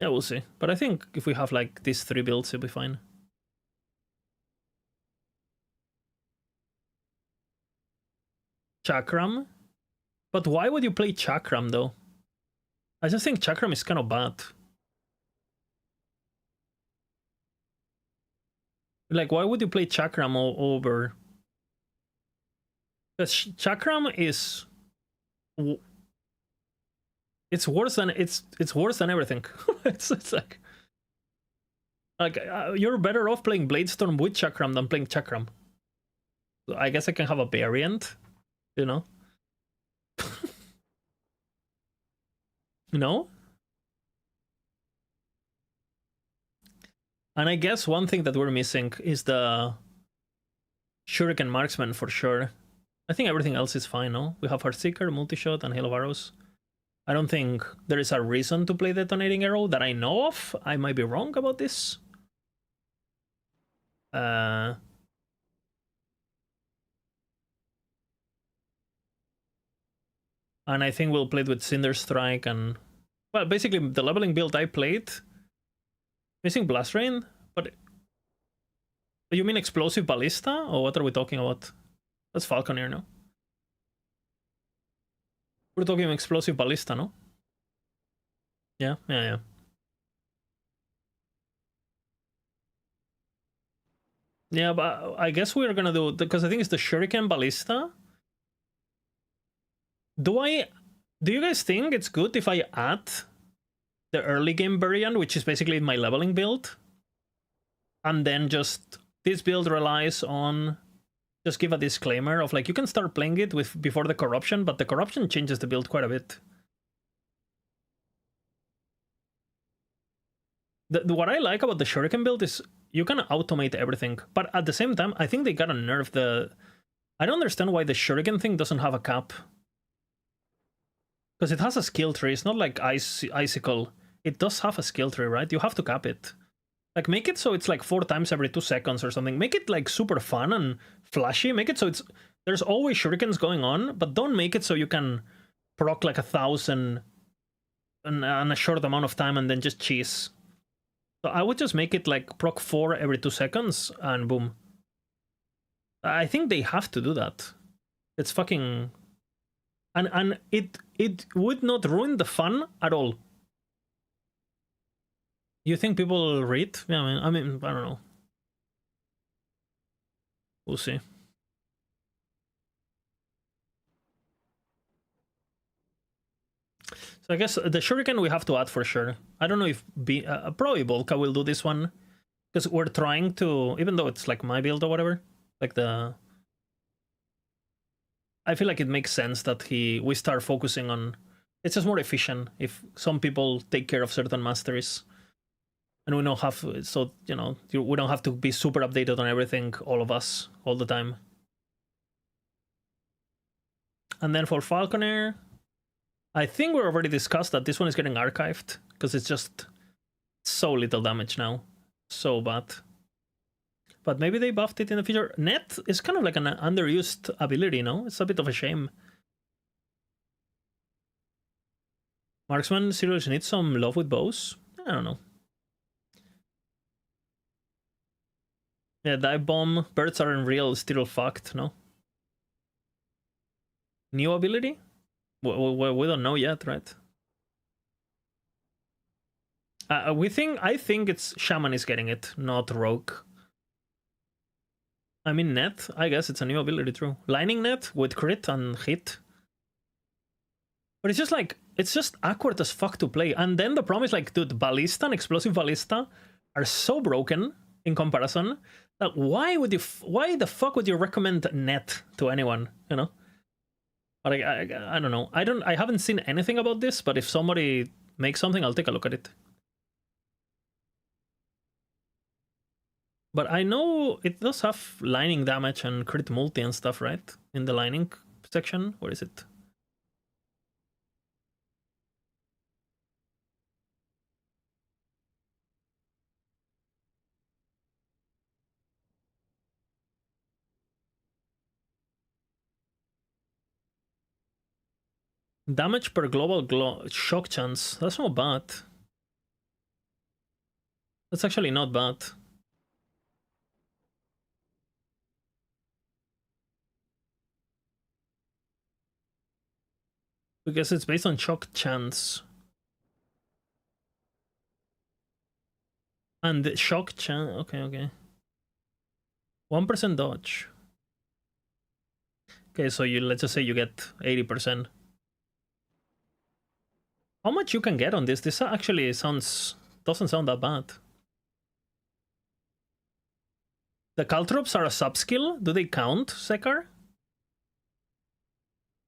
Yeah, we'll see. But I think if we have like these 3 builds, it'll be fine. Chakram? But why would you play Chakram though? I just think Chakram is kind of bad. Like, why would you play Chakram over? Because Chakram is... It's worse than worse than everything. it's like you're better off playing Bladestorm with Chakram than playing Chakram. So I guess I can have a variant, you know. No. And I guess one thing that we're missing is the Shuriken Marksman for sure. I think everything else is fine, no? We have Heartseeker, Multishot, and Hail of Arrows. I don't think there is a reason to play Detonating Arrow that I know of. I might be wrong about this. And I think we'll play it with Cinder Strike and... Well, basically, the leveling build I played... Missing Blast Rain? But... You mean Explosive Ballista? Or what are we talking about? That's Falconeer, no? We're talking Explosive Ballista, no? Yeah. Yeah, but I guess we're gonna do... Because I think it's the Shuriken Ballista. Do you guys think it's good if I add the early game variant, which is basically my leveling build? And then just... This build relies on... Just give a disclaimer of like, you can start playing it with before the corruption, but the corruption changes the build quite a bit. What I like about the Shuriken build is you can automate everything, but at the same time, I think they gotta nerf the... I don't understand why the Shuriken thing doesn't have a cap. Because it has a skill tree, it's not like Icicle. It does have a skill tree, right? You have to cap it. Like, make it so it's like 4 times every 2 seconds or something. Make it like super fun and flashy. Make it so it's... There's always shurikens going on, but don't make it so you can proc like 1,000 in a short amount of time and then just cheese. So I would just make it like proc 4 every 2 seconds and boom. I think they have to do that. It's fucking... And it would not ruin the fun at all. You think people will read? Yeah, I mean, I don't know. We'll see. So I guess the Shuriken we have to add for sure. I don't know if probably Volca will do this one. Because we're trying to, even though it's like my build or whatever, like the... I feel like it makes sense that we start focusing on... It's just more efficient if some people take care of certain masteries. And we don't have, so, you know, we don't have to be super updated on everything, all of us, all the time. And then for Falconer, I think we already discussed that this one is getting archived, because it's just so little damage now. So bad. But maybe they buffed it in the future. Net is kind of like an underused ability, no? It's a bit of a shame. Marksman seriously needs some love with bows? I don't know. Yeah, dive bomb. Birds aren't real, still fucked, no? New ability? We don't know yet, right? I think it's Shaman is getting it, not Rogue. I mean, Net, I guess it's a new ability, true. Lightning Net with crit and hit. But it's just like, it's just awkward as fuck to play. And then the problem is like, dude, Ballista and Explosive Ballista are so broken in comparison. Like, why the fuck would you recommend Net to anyone, you know? But I don't know. I haven't seen anything about this, but if somebody makes something, I'll take a look at it. But I know it does have lining damage and crit multi and stuff, right? In the lining section. Where is it? Damage per global shock chance. That's not bad. That's actually not bad. Because it's based on shock chance. And the shock chance. Okay. 1% dodge. Okay, so let's just say you get 80%. How much you can get on this? This actually doesn't sound that bad. The caltrops are a sub-skill. Do they count, Sekar?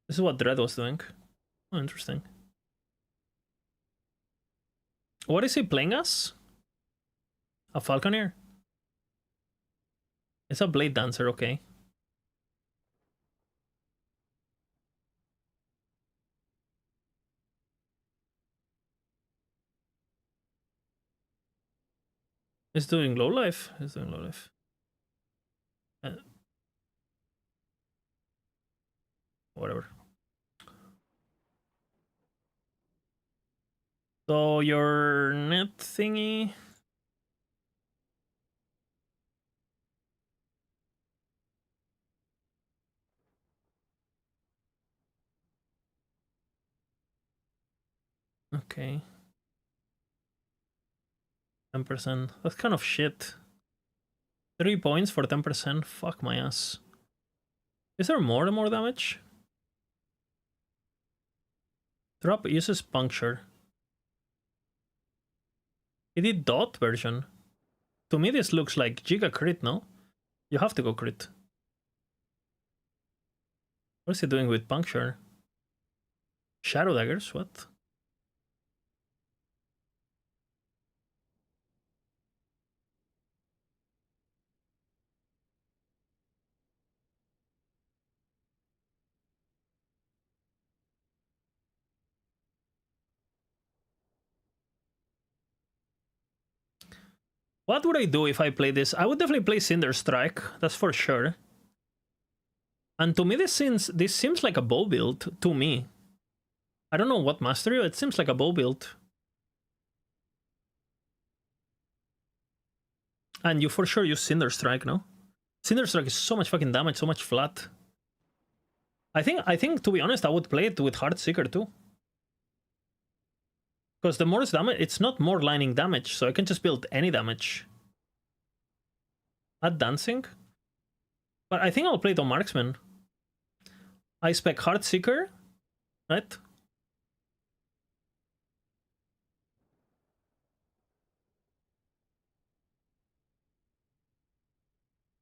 This is what Dread was doing. Oh, interesting. What is he playing as? A Falconeer? It's a Blade Dancer, okay. He's doing low life. He's doing low life. Whatever. So your net thingy. Okay. 10%. That's kind of shit. 3 points for 10%. Fuck my ass. Is there more damage? Drop uses puncture. He did dot version. To me this looks like Giga crit, no? You have to go crit. What is he doing with puncture? Shadow daggers, what? What would I do if I play this? I would definitely play Cinder Strike, that's for sure. And to me this seems like a bow build, to me. I don't know what mastery, it seems like a bow build. And you for sure use Cinder Strike, no? Cinder Strike is so much fucking damage, so much flat. I think to be honest, I would play it with Heartseeker too. Because the more damage, it's not more lining damage, so I can just build any damage. Add Dancing. But I think I'll play the Marksman. I spec Heartseeker, right?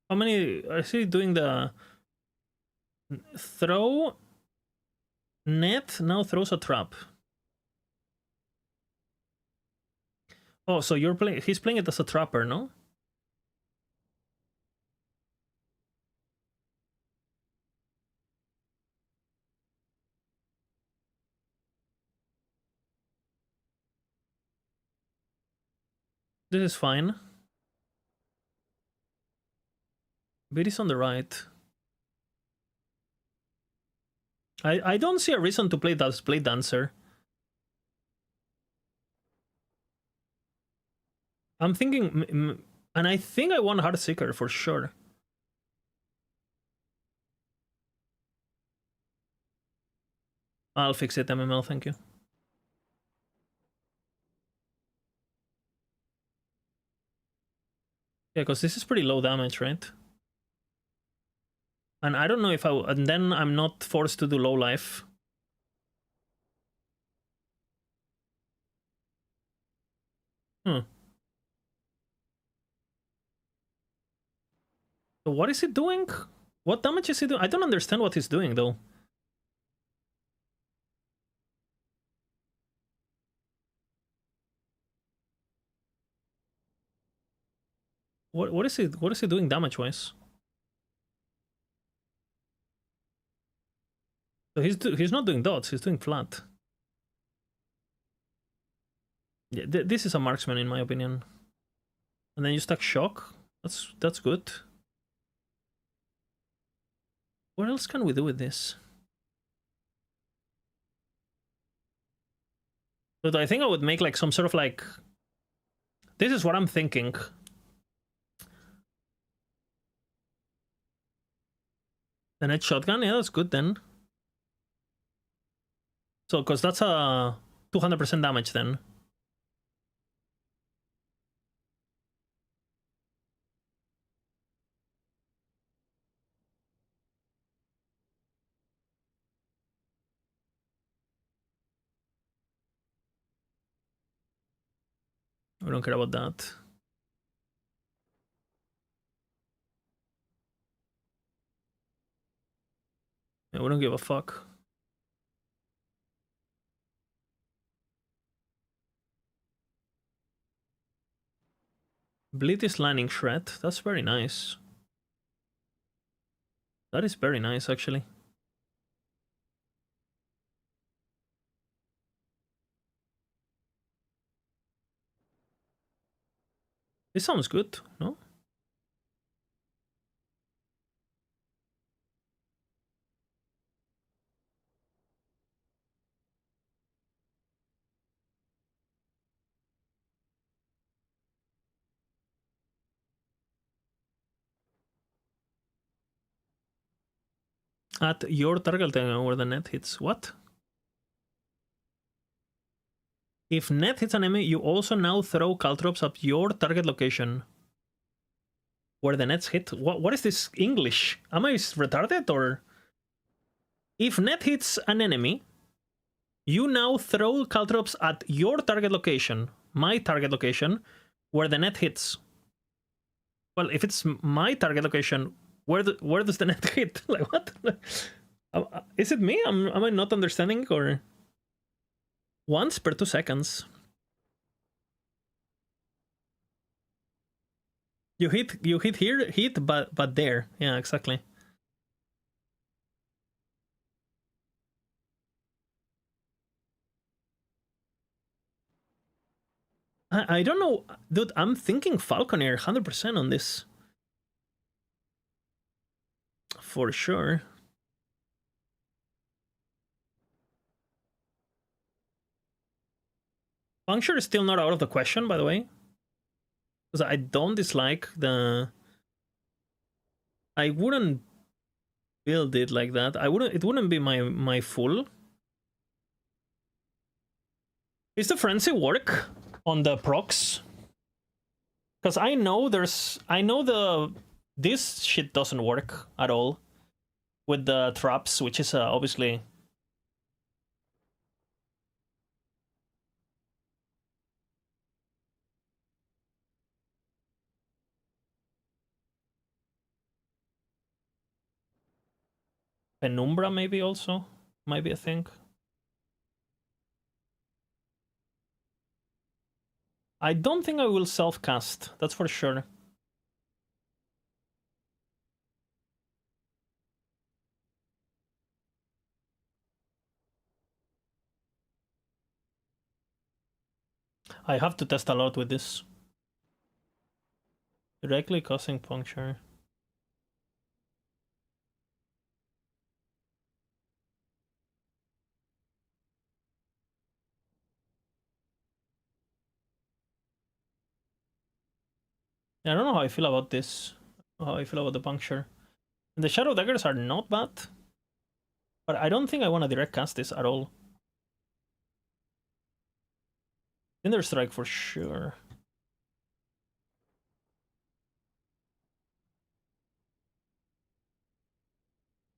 How many... I see doing the... Throw... Net now throws a trap. Oh, so you're playing... He's playing it as a trapper, no? This is fine. Bit is on the right. I don't see a reason to play that Blade Dancer. I'm thinking, and I think I want Heartseeker for sure. I'll fix it, MML, thank you. Yeah, because this is pretty low damage, right? And I don't know if and then I'm not forced to do low life. So what is he doing? What damage is he doing? I don't understand what he's doing, though. What is he doing damage-wise? So he's not doing dots, he's doing flat. Yeah, this is a marksman in my opinion. And then you stack shock. That's good. What else can we do with this? But I think I would make like some sort of like... This is what I'm thinking. The net shotgun, yeah, that's good then. So, because that's a 200% damage then. We don't care about that. Yeah, we don't give a fuck. Bleed is lining shred. That's very nice. That is very nice, actually. This sounds good, no? At your target where the net hits. What? If net hits an enemy, you also now throw caltrops at your target location where the nets hit. What is this English? Am I retarded or? If net hits an enemy, you now throw caltrops at your target location, my target location, where the net hits. Well, if it's my target location, where does the net hit? Like what? Is it me? Am I not understanding or? Once per 2 seconds. You hit here, but there. Yeah, exactly. I don't know, dude. I'm thinking Falconer 100% on this. For sure. Puncture is still not out of the question, by the way. Because I don't dislike the... I wouldn't build it like that. It wouldn't be my full. Is the frenzy work on the procs? Because I know this shit doesn't work at all with the traps, which is obviously... Penumbra maybe also might be a thing. I don't think I will self-cast, that's for sure. I have to test a lot with this. Directly causing puncture. I don't know how I feel about this. How I feel about the puncture. And the shadow daggers are not bad. But I don't think I want to direct cast this at all. Cinder Strike for sure.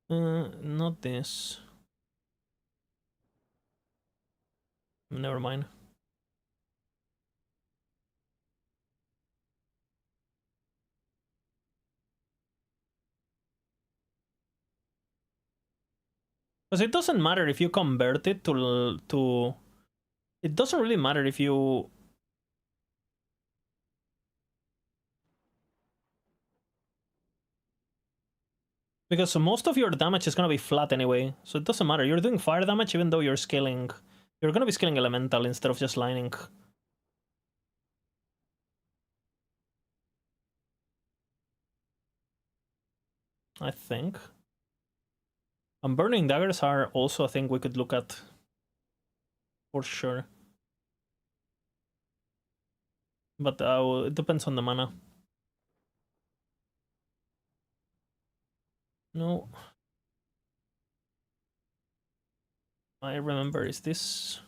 Not this. Never mind. Because it doesn't matter if you convert it to... It doesn't really matter if you... Because most of your damage is going to be flat anyway, so it doesn't matter. You're doing fire damage even though you're scaling... You're going to be scaling elemental instead of just lining. I think. And burning daggers are also a thing we could look at. For sure. But it depends on the mana. No. I remember, is this...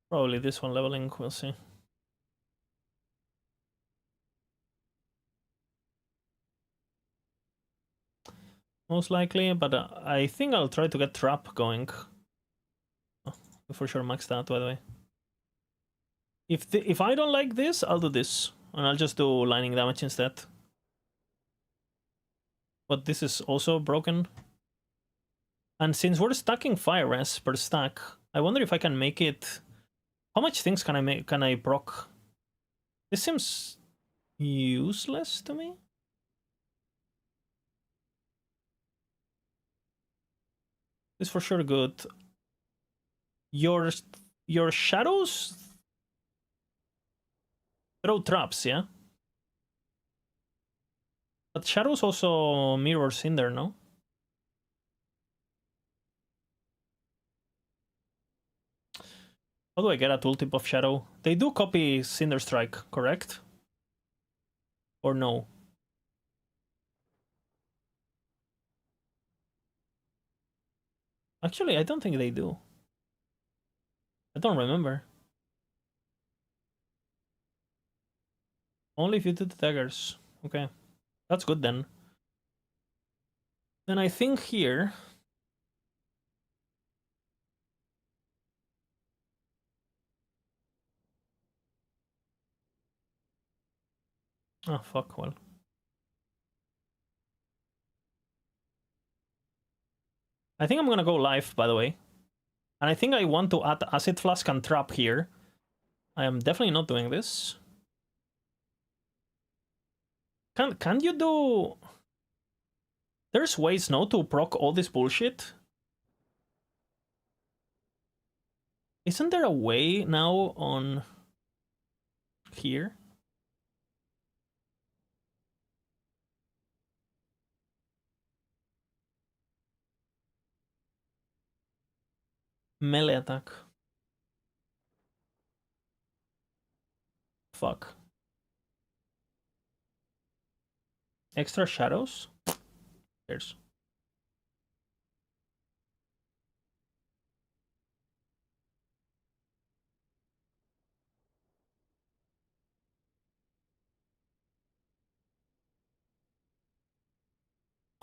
Probably this one leveling, we'll see. Most likely, but I think I'll try to get Trap going. Oh, for sure maxed out, by the way. If I don't like this, I'll do this. And I'll just do lightning damage instead. But this is also broken. And since we're stacking Fire Res per stack, I wonder if I can make it... How much things can I make? Can I proc? This seems useless to me. This is for sure good. Your shadows throw traps, yeah? But shadows also mirrors in there, no? How do I get a tooltip of shadow? They do copy Cinder Strike, correct? Or no? Actually, I don't think they do. I don't remember. Only if you do the daggers. Okay. That's good then. Then I think here... Oh, fuck, well. I think I'm gonna go live, by the way. And I think I want to add Acid Flask and Trap here. I am definitely not doing this. Can you do... There's ways, no, to proc all this bullshit? Isn't there a way now on... here? Melee attack. Fuck. Extra shadows? There's.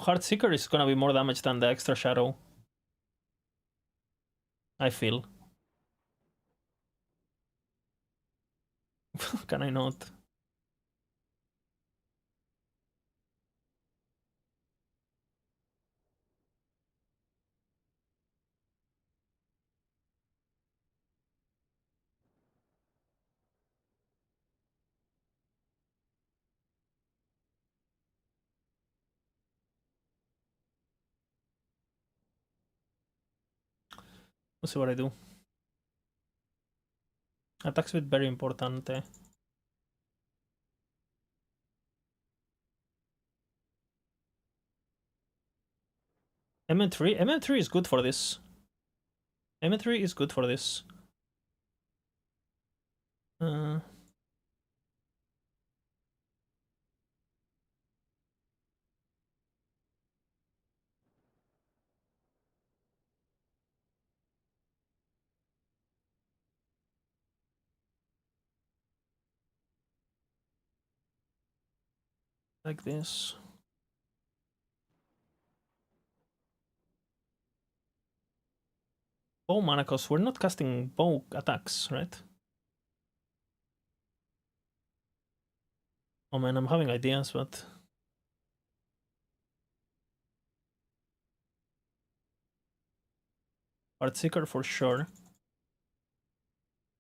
Heartseeker is gonna be more damage than the extra shadow. I feel. Can I not? Let's see what I do. Attacks with very important. MM3? MM3 is good for this. MM3 is good for this. Like this. Bow mana cost. We're not casting bow attacks, right? Oh man, I'm having ideas, but... Heartseeker for sure.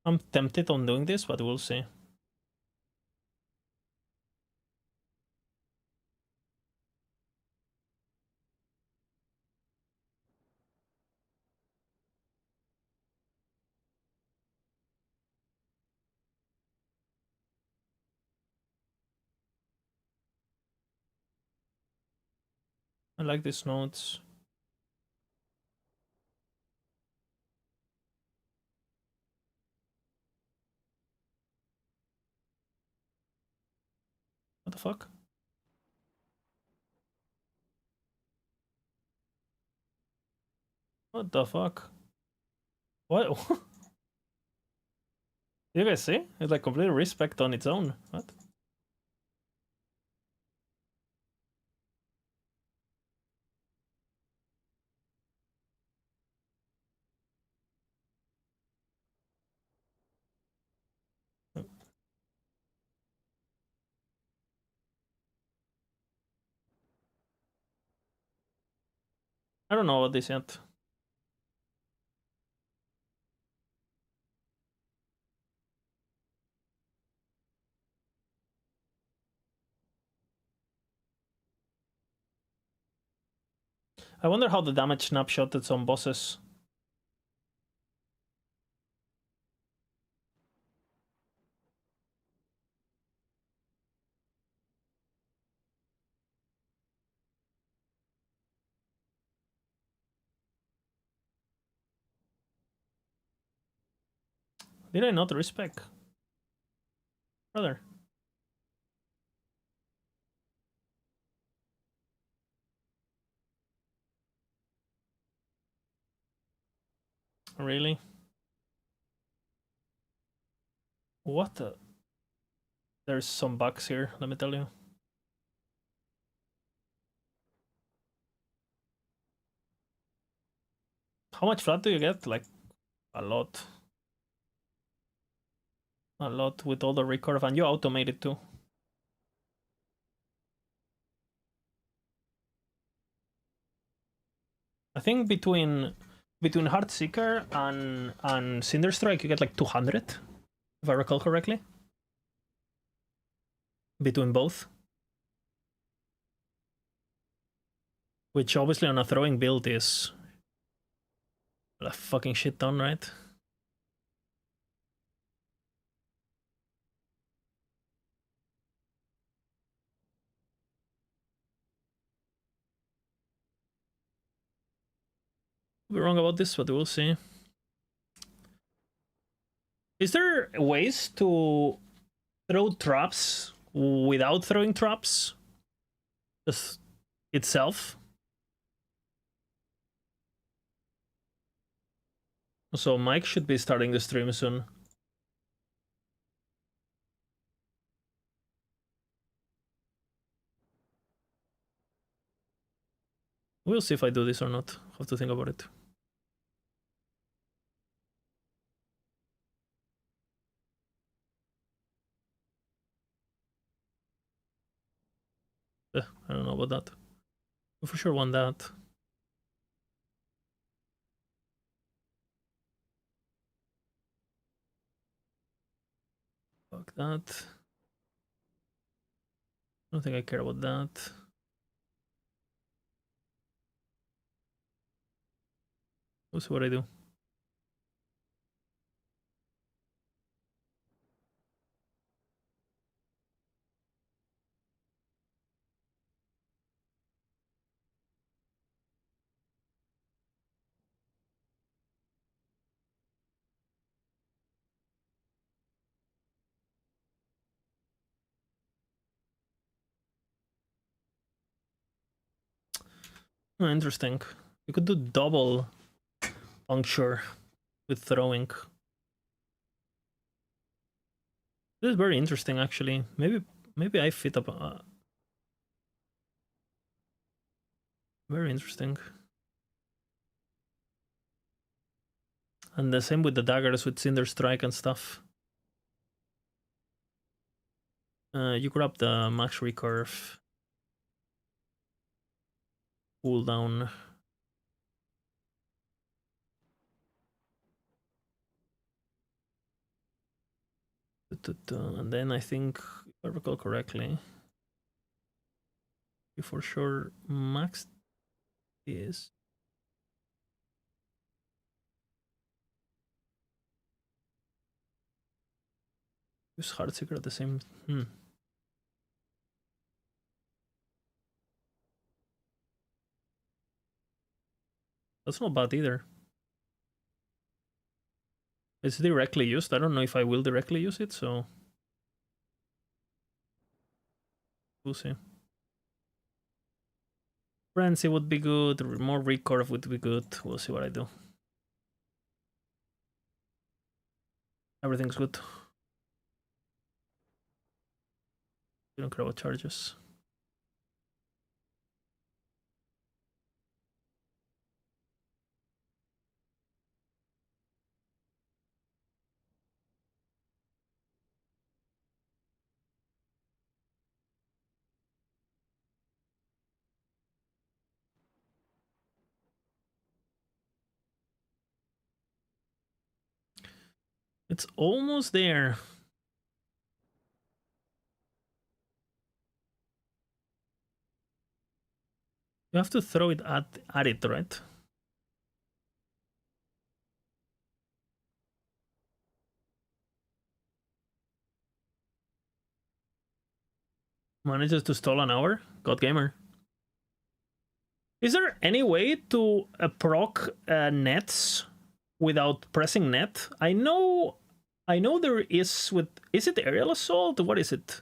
I'm tempted on doing this, but we'll see. I like these notes. What the fuck? What the fuck? What? You guys see? It's like complete respect on its own. What? I don't know about this yet. I wonder how the damage snapshotted some bosses. Did I not respec? Brother. Really? What the? There's some bugs here, let me tell you. How much flat do you get? Like, a lot. A lot with all the recurve, and you automate it too. I think between Heartseeker and Cinderstrike you get like 200, if I recall correctly. Between both. Which obviously on a throwing build is a fucking shit ton, right? We're wrong about this, but we'll see. Is there ways to throw traps without throwing traps? Just itself? So Mike should be starting the stream soon. We'll see if I do this or not. Have to think about it. I don't know about that. I for sure want that. Fuck that. I don't think I care about that. We'll see what I do. Oh, interesting. You could do double puncture with throwing. This is very interesting, actually. Maybe I fit up. Very interesting. And the same with the daggers with Cinderstrike and stuff. You grab the max recurve. Cooldown. And then I think, if I recall correctly, you for sure max is. Use Heartseeker at the same. That's not bad either. It's directly used. I don't know if I will directly use it, so we'll see. Frenzy would be good, more recurve would be good. We'll see what I do. Everything's good. Don't care about charges. It's almost there. You have to throw it at it, right? Manages to stall an hour? God Gamer. Is there any way to proc nets without pressing net? I know there is with... Is it Aerial Assault? What is it?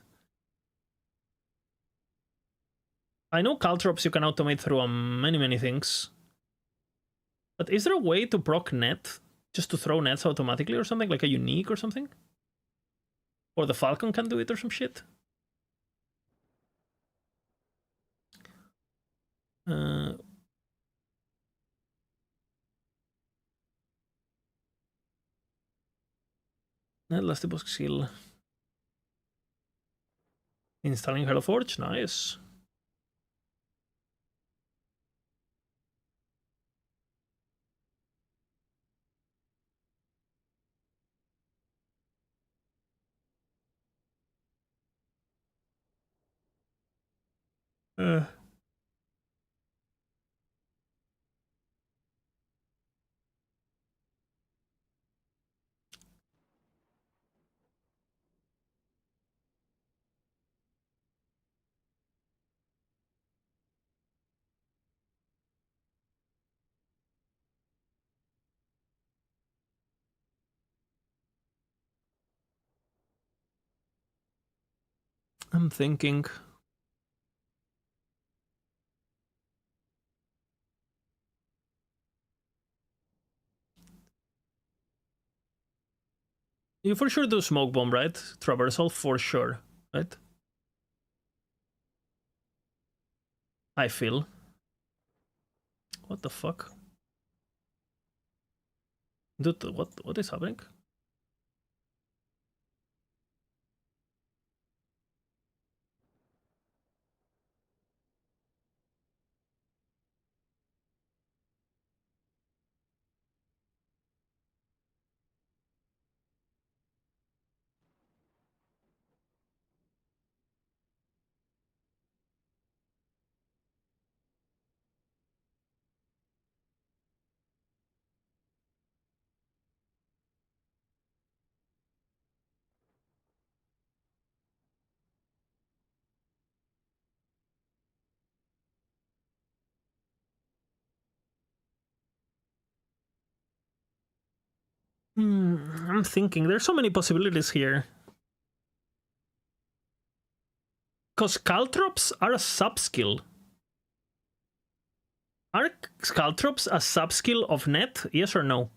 I know Caltrops you can automate through many things. But is there a way to proc net? Just to throw nets automatically or something? Like a unique or something? Or the Falcon can do it or some shit? Net Lastibos skill. Installing Hello Forge, nice. I'm thinking. You for sure do Smoke Bomb, right? Traversal for sure, right? I feel. What the fuck? Dude, what is happening? I'm thinking. There's so many possibilities here. Because Caltrops are a sub-skill. Are Caltrops a sub-skill of net? Yes or no?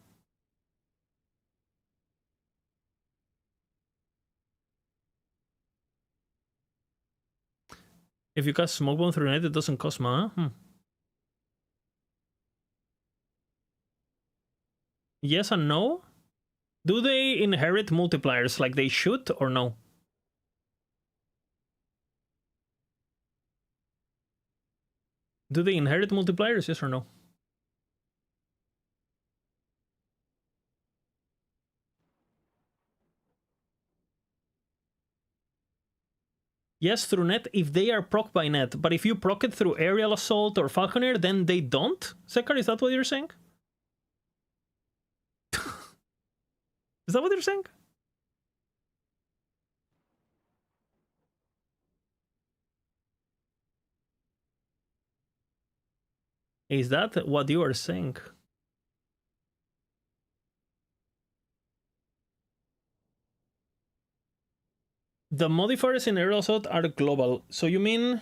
If you cast Smoke Bomb through net, it doesn't cost mana. Yes and no? Do they inherit multipliers like they should or no? Do they inherit multipliers, yes or no? Yes, through net if they are proc by net, but if you proc it through Aerial Assault or Falconer, then they don't? Sekar, is that what you're saying? Is that what you're saying? Is that what you are saying? The modifiers in Aerial Assault are global. So you mean...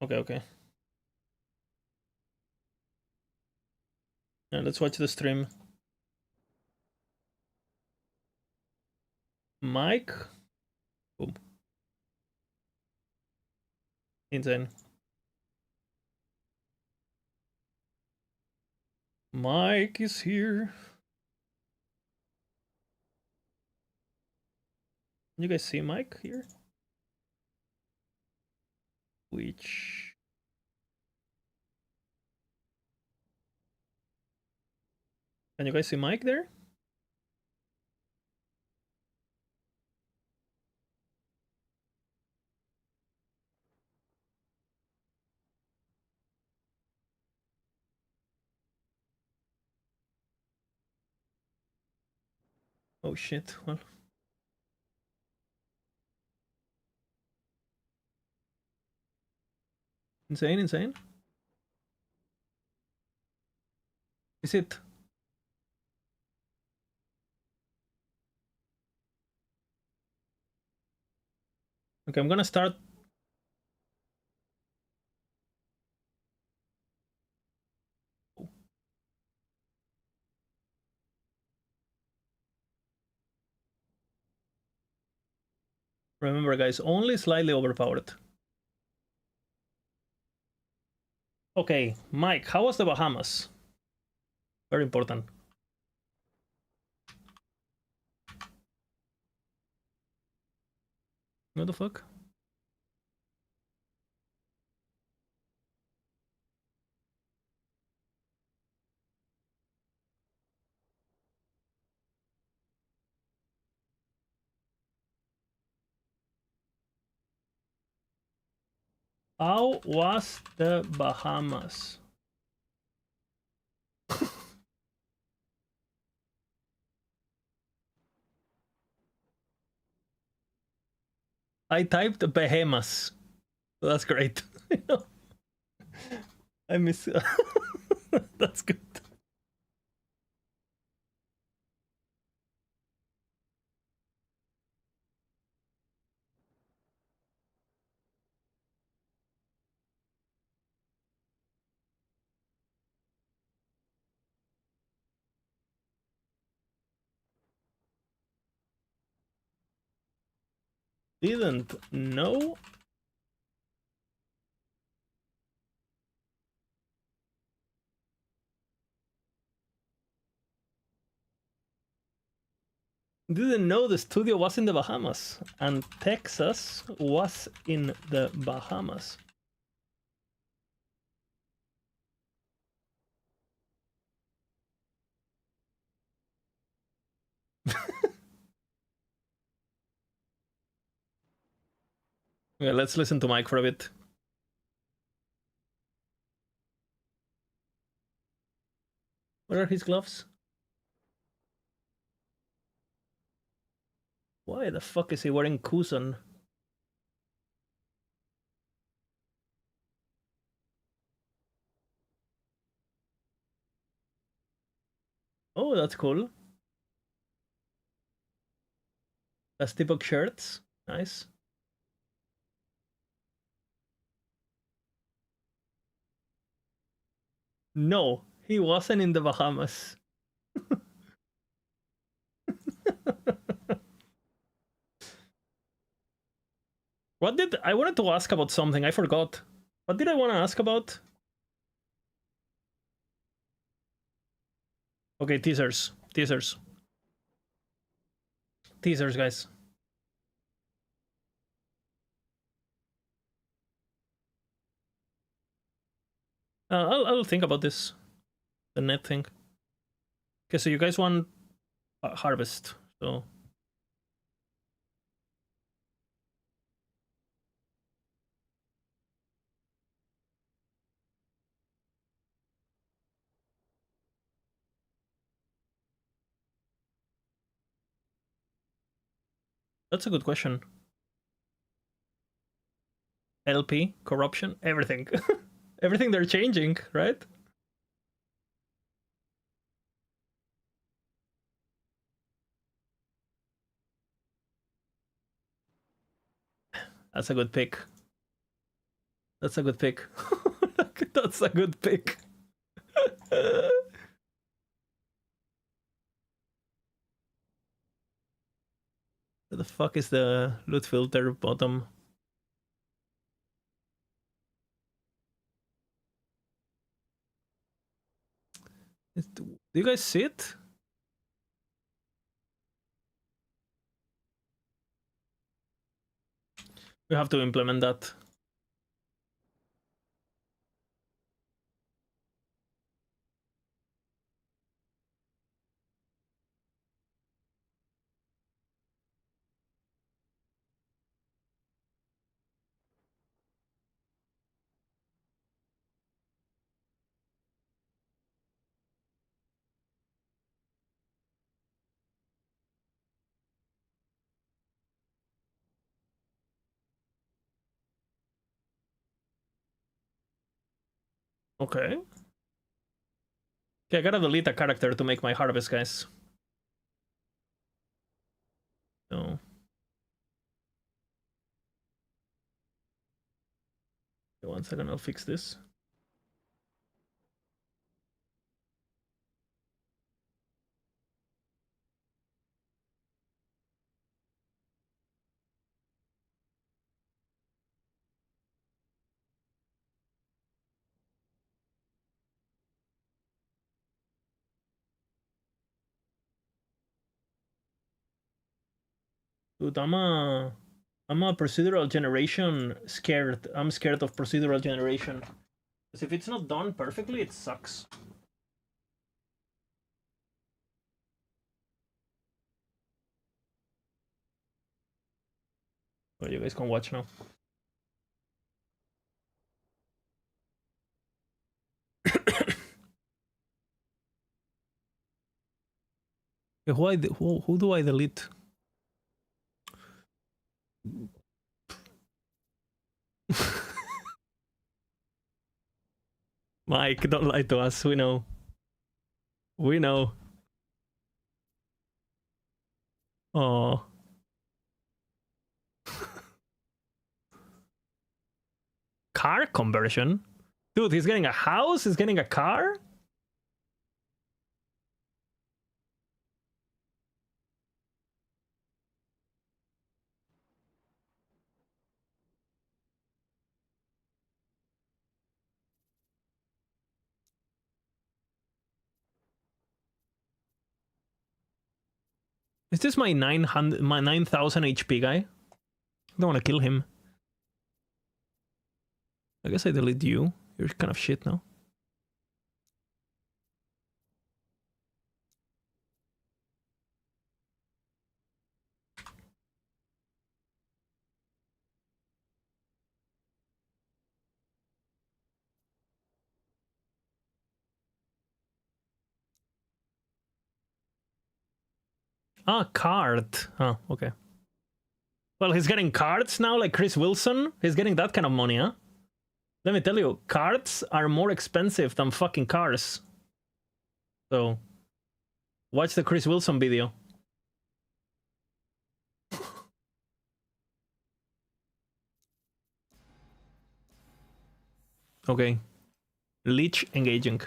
Okay, okay. Yeah, let's watch the stream. Mike? Boom. Insane. Mike is here. You guys see Mike here? Which... Can you guys see Mike there? Oh shit, well... Insane, insane. Is it? Okay, I'm gonna start. Remember, guys, only slightly overpowered. Okay, Mike, how was the Bahamas? Very important. What the fuck? How was the Bahamas? I typed Bahamas. That's great. I miss. That's good. Didn't know. Didn't know the studio was in the Bahamas and Texas was in the Bahamas. Okay, let's listen to Mike for a bit. Where are his gloves? Why the fuck is he wearing Kusan? Oh, that's cool. Steelbook shirts. Nice. No, he wasn't in the Bahamas. What did I wanted to ask about something? I forgot. What did I want to ask about? Okay, teasers. Teasers. Teasers, guys. I'll think about this. The net thing. Okay, so you guys want Harvest, so... That's a good question. LP, corruption, everything. Everything they're changing, right? That's a good pick. That's a good pick. That's a good pick. Where the fuck is the loot filter bottom? Do you guys see it? We have to implement that. Okay. Okay, I gotta delete a character to make my harvest, guys. So. Okay, 1 second, I'll fix this. Dude, I'm a procedural generation scared. I'm scared of procedural generation. Because if it's not done perfectly, it sucks. Well, you guys can watch now. Who do I delete? Mike, don't lie to us. We know. We know. Oh. Car conversion? Dude, he's getting a house? He's getting a car? Is this my 900, my 9,000 HP guy? I don't want to kill him. I guess I delete you. You're kind of shit now. Ah, card. Oh, okay. Well, he's getting cards now, like Chris Wilson. He's getting that kind of money, huh? Let me tell you, cards are more expensive than fucking cars. So, watch the Chris Wilson video. Okay. Leech engaging.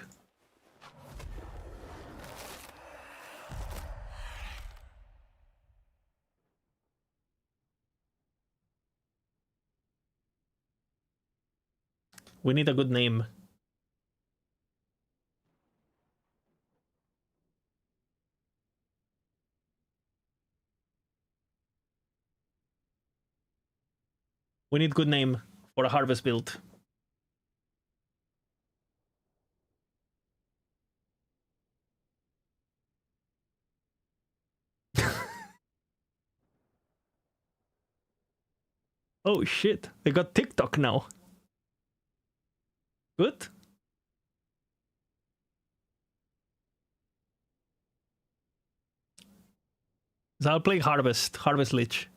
We need a good name. We need good name for a harvest build. Oh shit, they got TikTok now. Good. So I'll play Harvest Lich.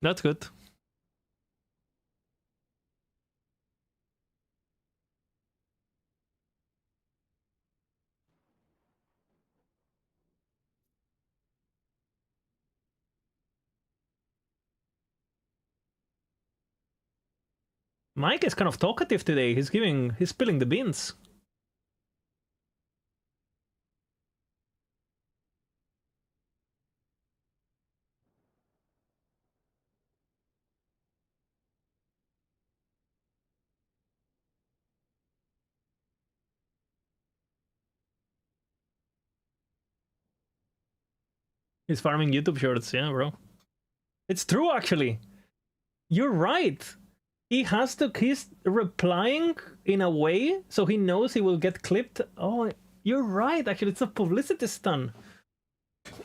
That's good. Mike is kind of talkative today. He's spilling the beans. He's farming YouTube shorts, yeah, bro. It's true, actually. You're right. He's replying in a way so he knows he will get clipped. Oh, you're right. Actually, it's a publicity stunt.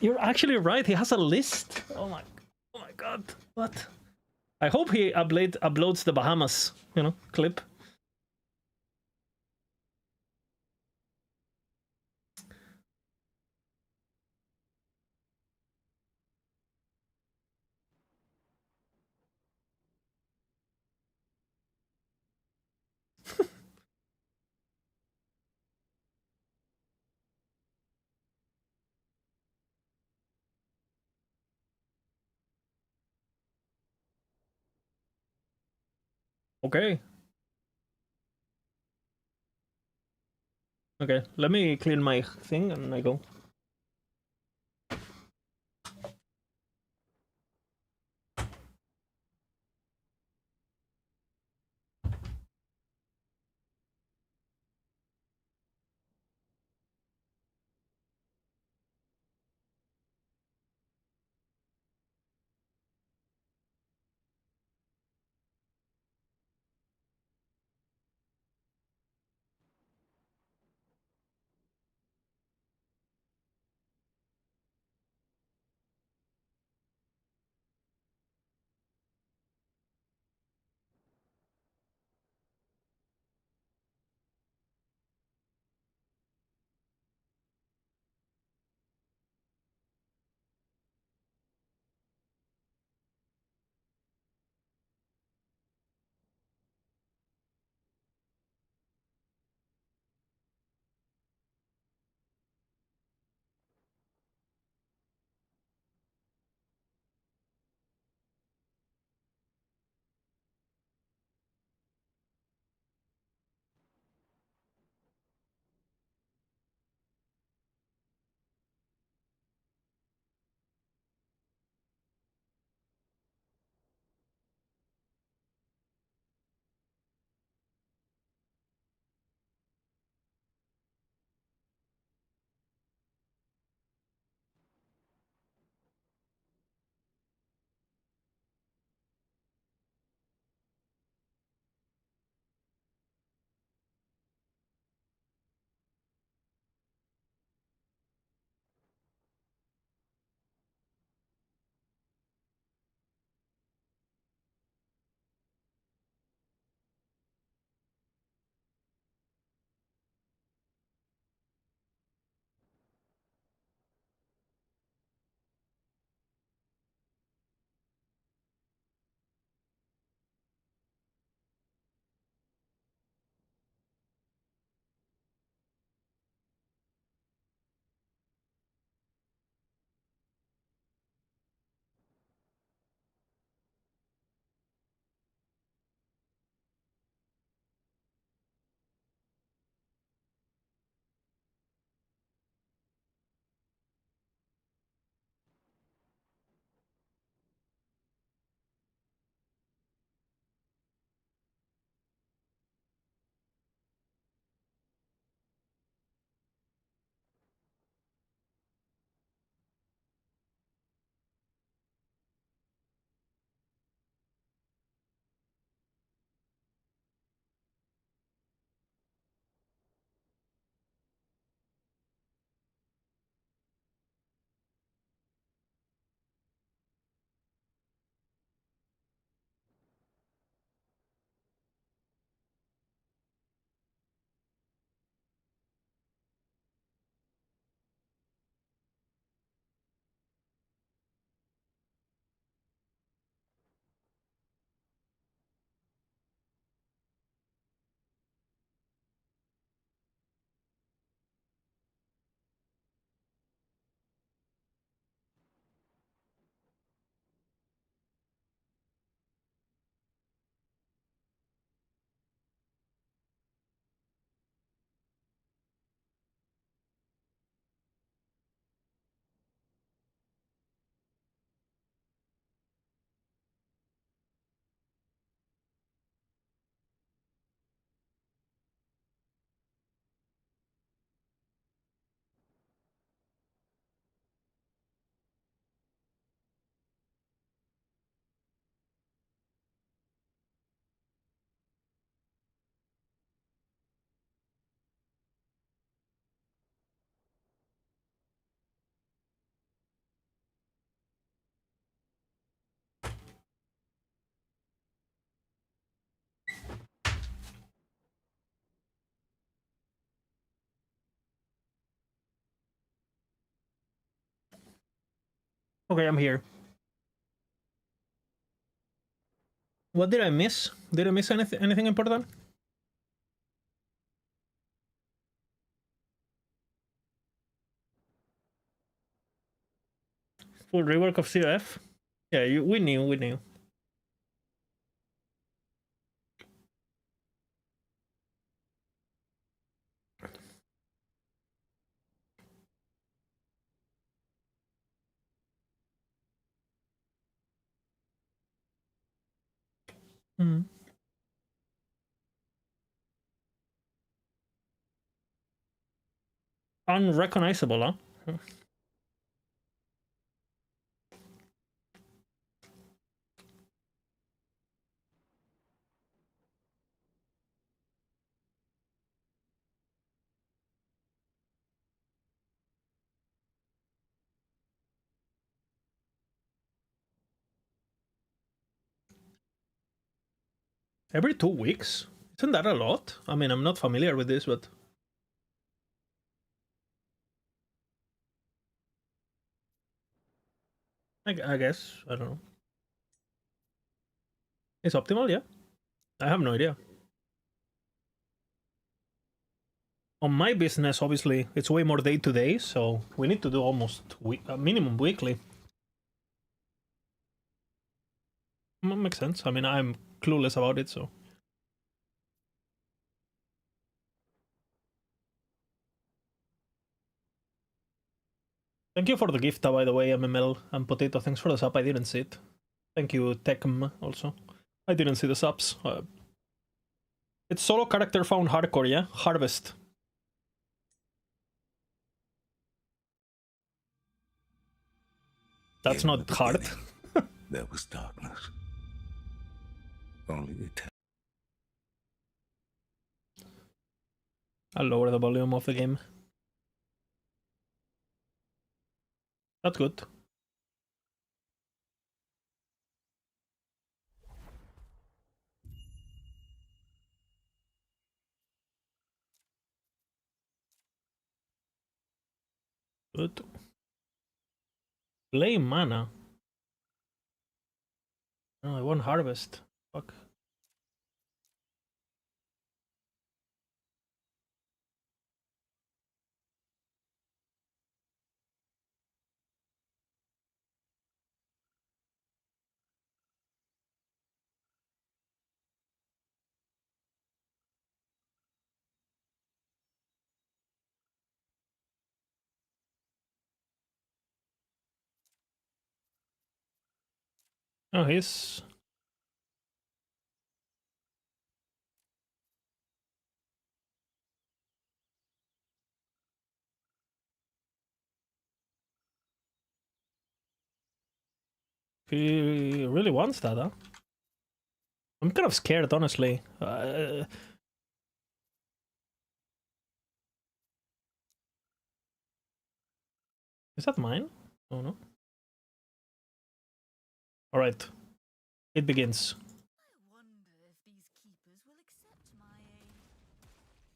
You're actually right. He has a list. Oh my god. What? I hope he uploads the Bahamas, clip. Okay. Okay, let me clean my thing and I go. Okay, I'm here. What did I miss? Did I miss anything important? Full rework of COF? Yeah, we knew. Hmm. Unrecognizable, huh? Every 2 weeks? Isn't that a lot? I mean, I'm not familiar with this, but... I guess, I don't know. It's optimal, yeah? I have no idea. On my business, obviously, it's way more day to day, so we need to do almost minimum weekly. Makes sense. I mean, I'm clueless about it, so... Thank you for the gift, by the way, MML and Potato. Thanks for the sub. I didn't see it. Thank you, Tekm, also. I didn't see the subs. It's solo character found hardcore, yeah? Harvest. That's In not the hard. beginning, there was darkness. Only eternity. I'll lower the volume of the game. That's good. Good. Play mana. Oh, I want harvest. Fuck. Oh, he's... He really wants that, huh? I'm kind of scared, honestly. Is that mine? Oh, no. Alright. It begins. I wonder if these keepers will accept my aid.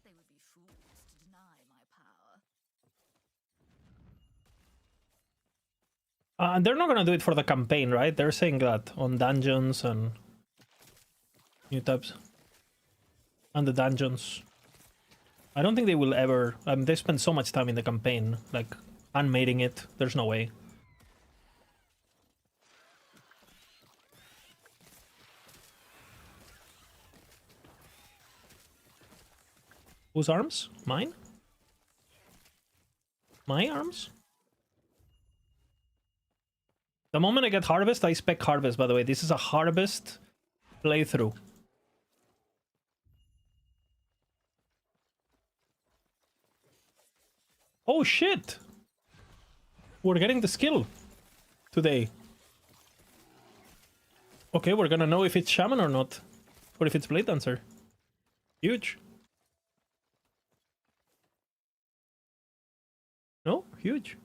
They would be fools to deny my power. And they're not gonna do it for the campaign, right? They're saying that on dungeons and new types. And the dungeons. I don't think they will ever... they spend so much time in the campaign, like, animating it. There's no way. Whose arms? Mine? My arms? The moment I get harvest, I spec harvest, by the way. This is a harvest playthrough. Oh shit! We're getting the skill today. Okay, we're gonna know if it's Shaman or not. Or if it's Blade Dancer. Huge. No? Huge.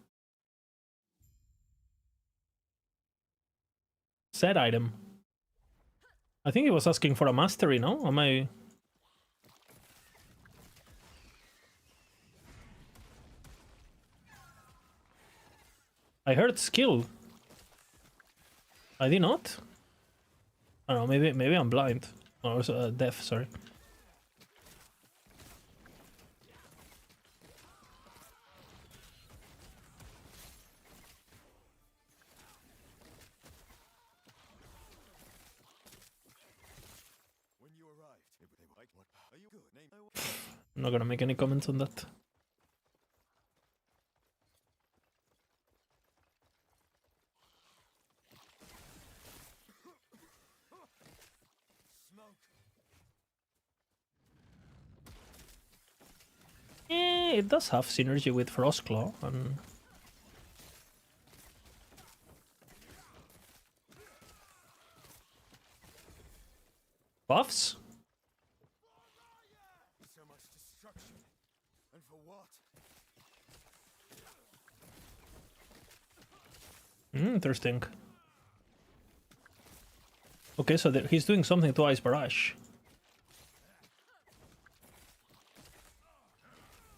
Set item. I think he was asking for a mastery, no? Am I... I heard skill. I did not. I don't know. Maybe I'm blind or deaf. Sorry. When you arrived, they were like, "What are you good? Name." I'm not gonna make any comments on that. It does have synergy with Frostclaw and buffs. So much destruction, and for what? Interesting. Okay, so he's doing something to Ice Barrage.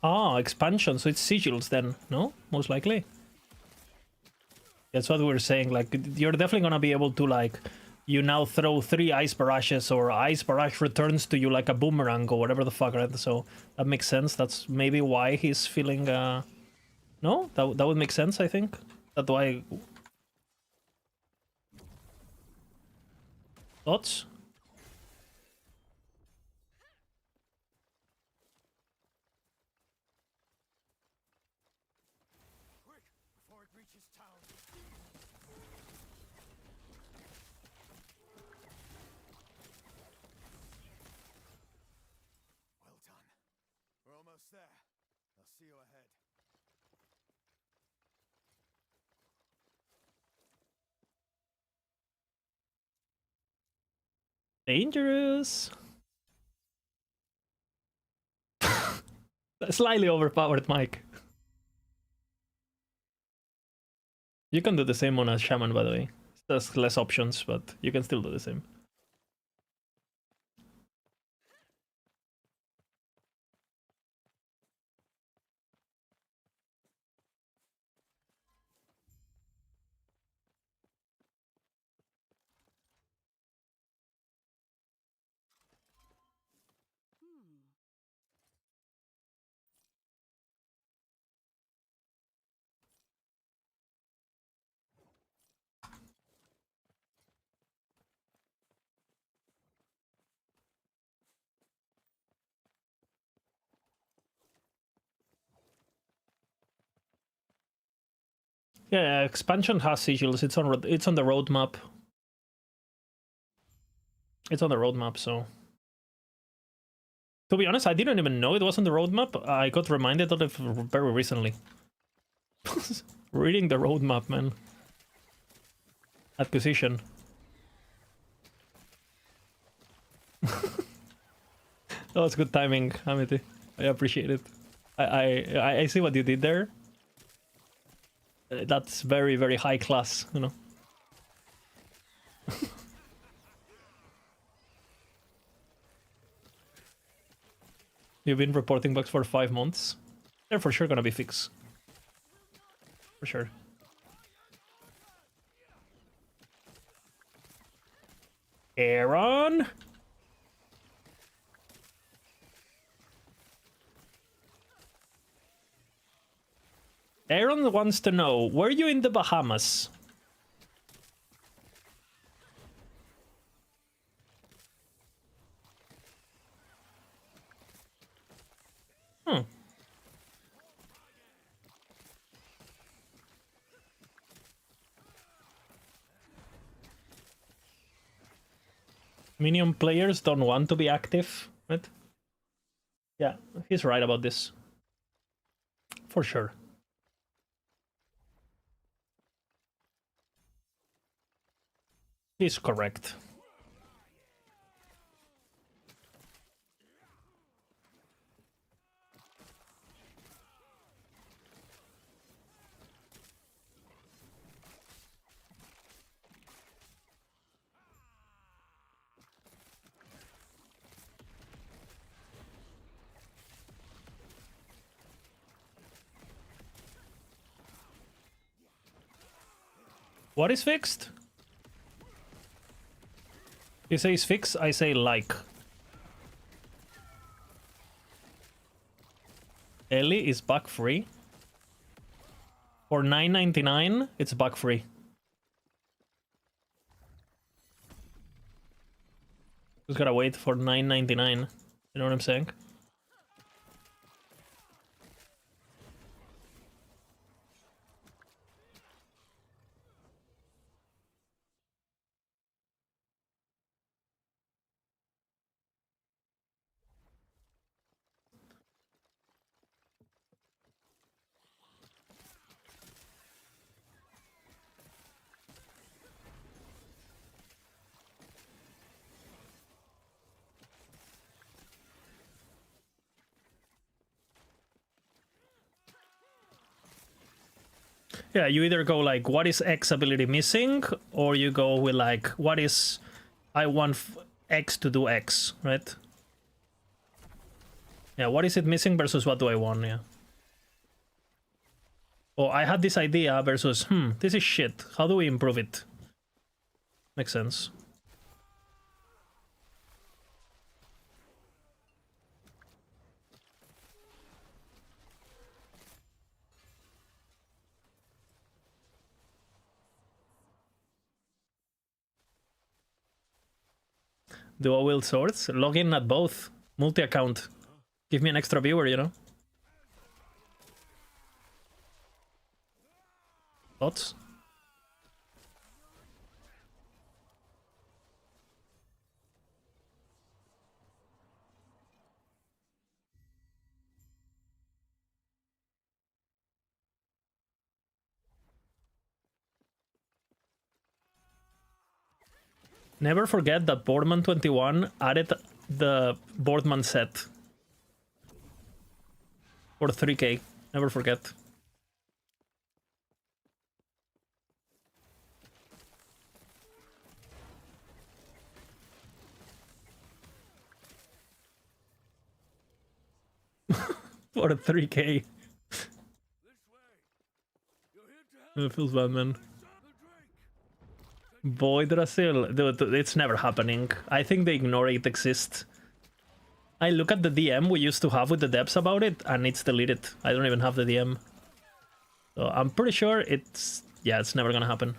Ah, expansion, so it's sigils then, no? Most likely. That's what we were saying, like, you're definitely gonna be able to, like, you now throw 3 Ice Barrages, or Ice Barrage returns to you like a boomerang, or whatever the fuck, right? So, that makes sense. That's maybe why he's feeling, No? That would make sense, I think. That's why... Thoughts? Quick, before it reaches town. Well done. We're almost there. I'll see you ahead. Dangerous. Slightly overpowered Mike. You can do the same on a shaman, by the way. There's less options, but you can still do the same. Yeah, expansion has sigils. It's on the roadmap. It's on the roadmap, so. To be honest, I didn't even know it was on the roadmap. I got reminded of it very recently. Reading the roadmap, man. Acquisition. That was good timing, Amity. I appreciate it. I see what you did there. That's very, very high class, you know. You've been reporting bugs for 5 months. They're for sure gonna be fixed. For sure. Aaron? Aaron wants to know, were you in the Bahamas? Minion players don't want to be active, right? Yeah, he's right about this. For sure. He's correct. What is fixed? He says fix, I say like. Ellie is bug free. For $9.99, it's bug free. Just gotta wait for $9.99. You know what I'm saying? Yeah, you either go like, what is X ability missing? Or you go with like, what is... I want X to do X, right? Yeah, what is it missing versus what do I want, yeah. Oh, I had this idea versus, this is shit. How do we improve it? Makes sense. Dual wield swords? Log in at both. Multi-account. Give me an extra viewer, you know? Thoughts? Never forget that Boardman 21 added the Boardman set. For 3k. Never forget. For 3k. It feels bad, man. Void Rasil. Dude, it's never happening. I think they ignore it exists. I look at the DM we used to have with the devs about it, and it's deleted. I don't even have the DM. So I'm pretty sure it's... yeah, it's never gonna happen.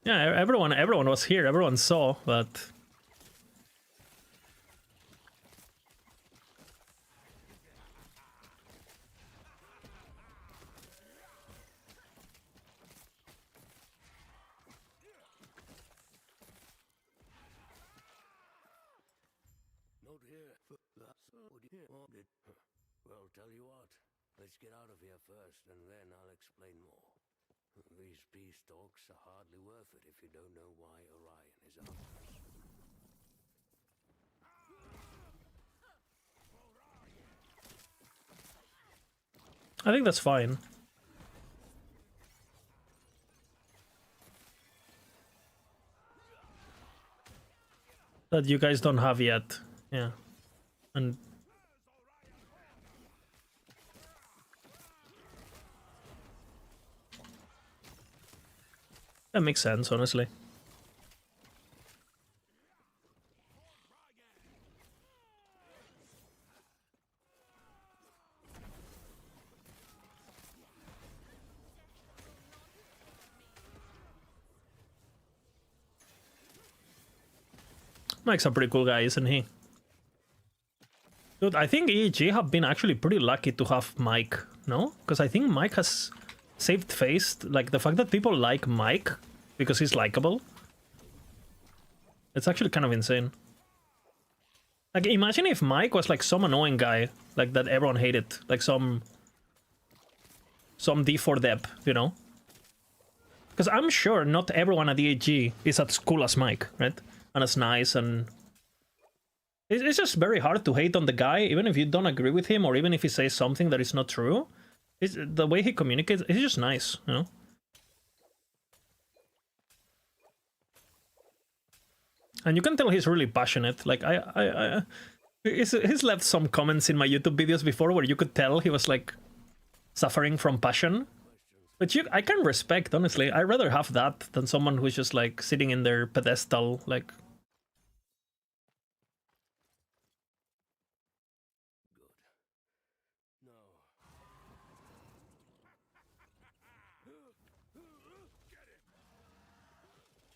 Yeah, everyone was here, everyone saw, but... Not here. Well, tell you what. Let's get out of here first, and then I'll explain more. These peace talks are hardly worth it if you don't know why Orion is after us. I think that's fine. That you guys don't have yet. Yeah. And... that makes sense, honestly. Mike's a pretty cool guy, isn't he? Dude, I think EEG have been actually pretty lucky to have Mike, no? Because I think Mike has saved face. Like, the fact that people like Mike because he's likable. It's actually kind of insane. Like, imagine if Mike was like some annoying guy, like that everyone hated. Like some D4 dep, you know? Because I'm sure not everyone at EEG is as cool as Mike, right? And as nice, and it's just very hard to hate on the guy, even if you don't agree with him, or even if he says something that is not true. The way he communicates, it's just nice, you know? And you can tell he's really passionate. Like he's left some comments in my YouTube videos before where you could tell he was like suffering from passion. But I can respect, honestly. I'd rather have that than someone who's just like sitting in their pedestal, like.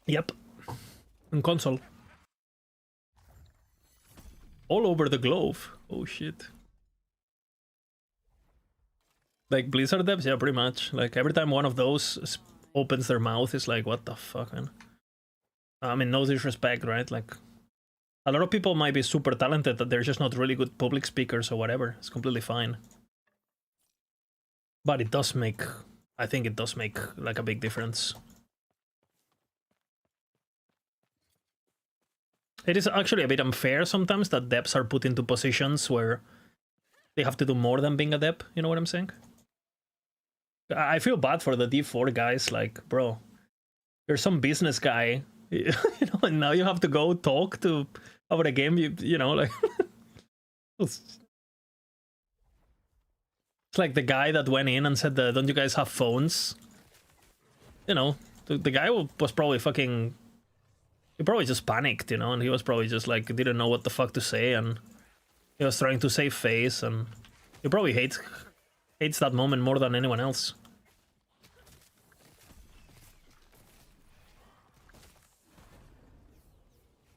Yep. On console. All over the globe. Oh shit. Like Blizzard devs, yeah, pretty much. Like every time one of those opens their mouth, it's like, what the fuck, man? I mean, no disrespect, right? Like, a lot of people might be super talented, but they're just not really good public speakers or whatever. It's completely fine. But it does make, I think it does make like a big difference. It is actually a bit unfair sometimes that devs are put into positions where they have to do more than being a dev, you know what I'm saying? I feel bad for the D4 guys, like, bro, you're some business guy, you know, and now you have to go talk about a game, you know, like... It's like the guy that went in and said, don't you guys have phones? You know, the guy was probably fucking... He probably just panicked, you know, and he was probably just like, didn't know what the fuck to say, and he was trying to save face, and he probably hates that moment more than anyone else.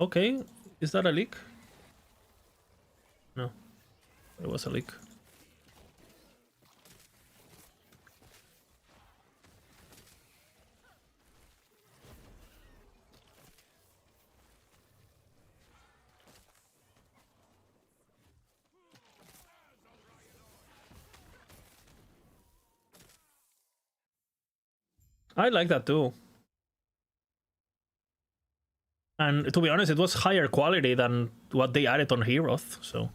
Okay, is that a leak? No, it was a leak. I like that too. And to be honest, it was higher quality than what they added on Heroth, so...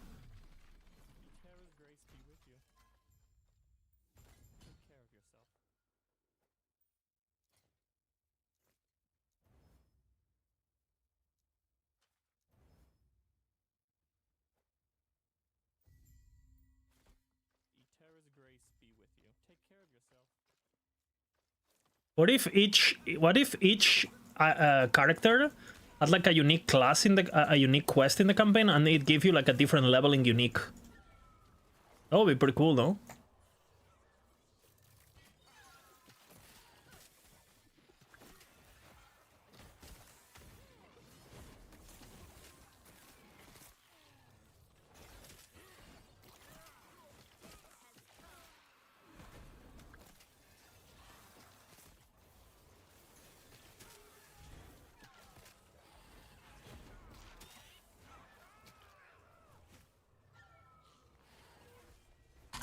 What if each character had like a unique class in a unique quest in the campaign, and it gave you like a different leveling unique? That would be pretty cool, though.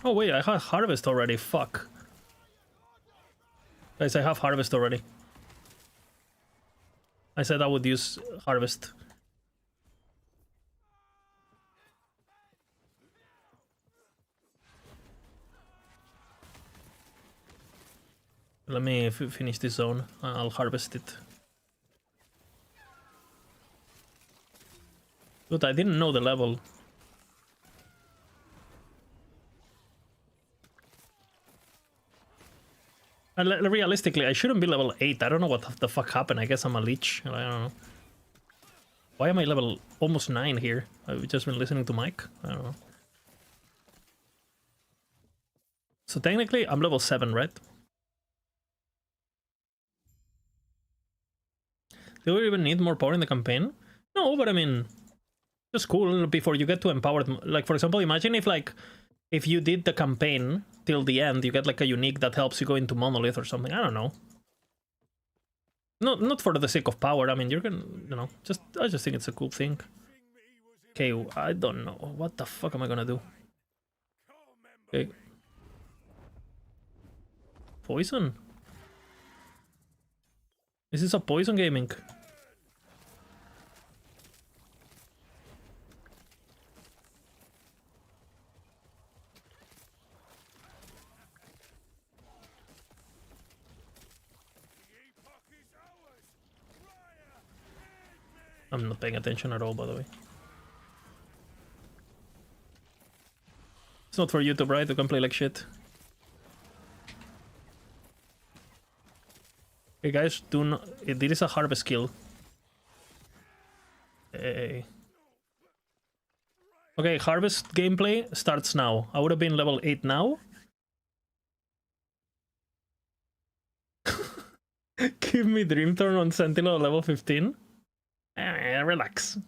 Oh wait, I have Harvest already, fuck. Guys, I have Harvest already. I said I would use Harvest. Let me finish this zone, I'll harvest it. But I didn't know the level. And realistically, I shouldn't be level 8. I don't know what the fuck happened. I guess I'm a leech. I don't know. Why am I level almost 9 here? I've just been listening to Mike. I don't know. So technically, I'm level 7, right? Do we even need more power in the campaign? No, but I mean, just cool before you get to empowered. Like, for example, imagine if you did the campaign till the end, you get like a unique that helps you go into Monolith or something. I don't know. Not for the sake of power. I mean, you're gonna, you know, I just think it's a cool thing. Okay, I don't know. What the fuck am I gonna do? Okay. Poison? Is this a poison gaming? I'm not paying attention at all, by the way. It's not for YouTube, right? You can play like shit. Hey guys, do not. This is a harvest skill. Hey. Okay, harvest gameplay starts now. I would have been level 8 now. Give me Dream Turn on Sentinel level 15. Relax.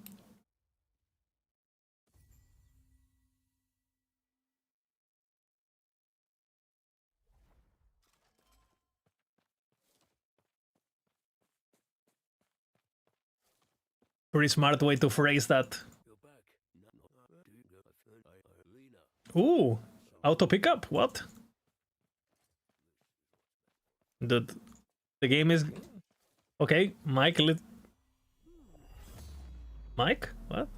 Pretty smart way to phrase that. Ooh, auto pickup. What? The game is okay. Mike, Mike, what?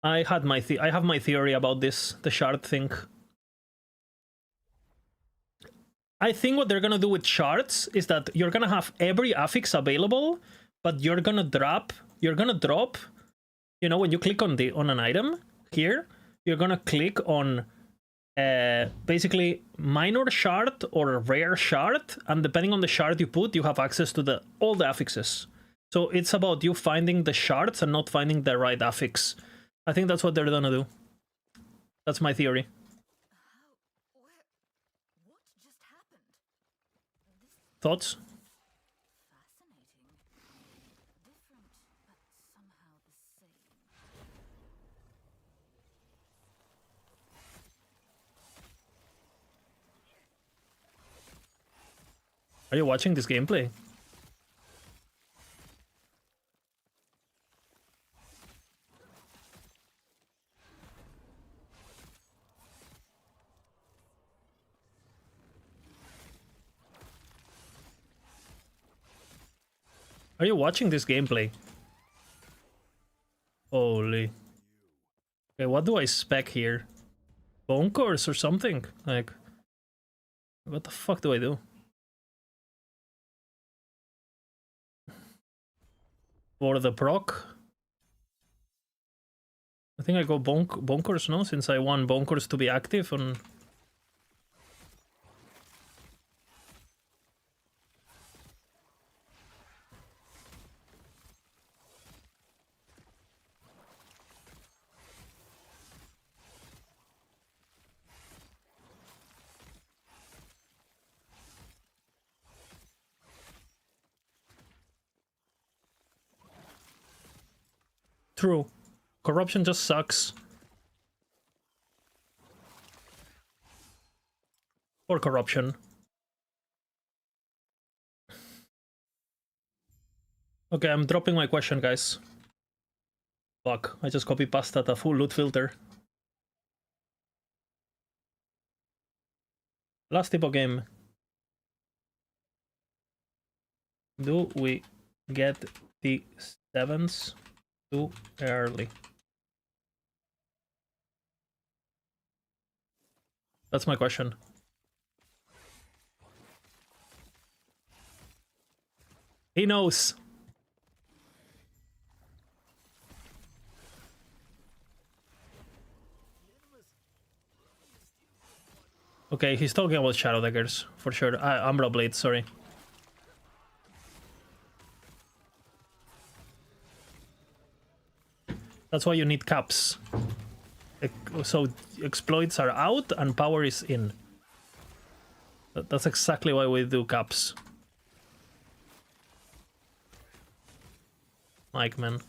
I have my theory about this, the shard thing. I think what they're gonna do with shards is that you're gonna have every affix available, but you're gonna drop, you know, when you click on an item here, you're gonna click on basically minor shard or rare shard, and depending on the shard you put, you have access to all the affixes. So it's about you finding the shards and not finding the right affix. I think that's what they're gonna do. That's my theory. Thoughts? Are you watching this gameplay? Are you watching this gameplay? Holy. Okay, what do I spec here? Bonkers or something? Like, what the fuck do I do? For the proc? I think I go bonkers, no? Since I want bonkers to be active on... True. Corruption just sucks. Or corruption. Okay, I'm dropping my question, guys. Fuck, I just copy-pasted a full loot filter. Last typo game. Do we get the 7s too early? That's my question. He knows. Okay, he's talking about Shadow Daggers, for sure. Umbra Blade, sorry. That's why you need caps. So exploits are out and power is in. That's exactly why we do caps. Mike, man.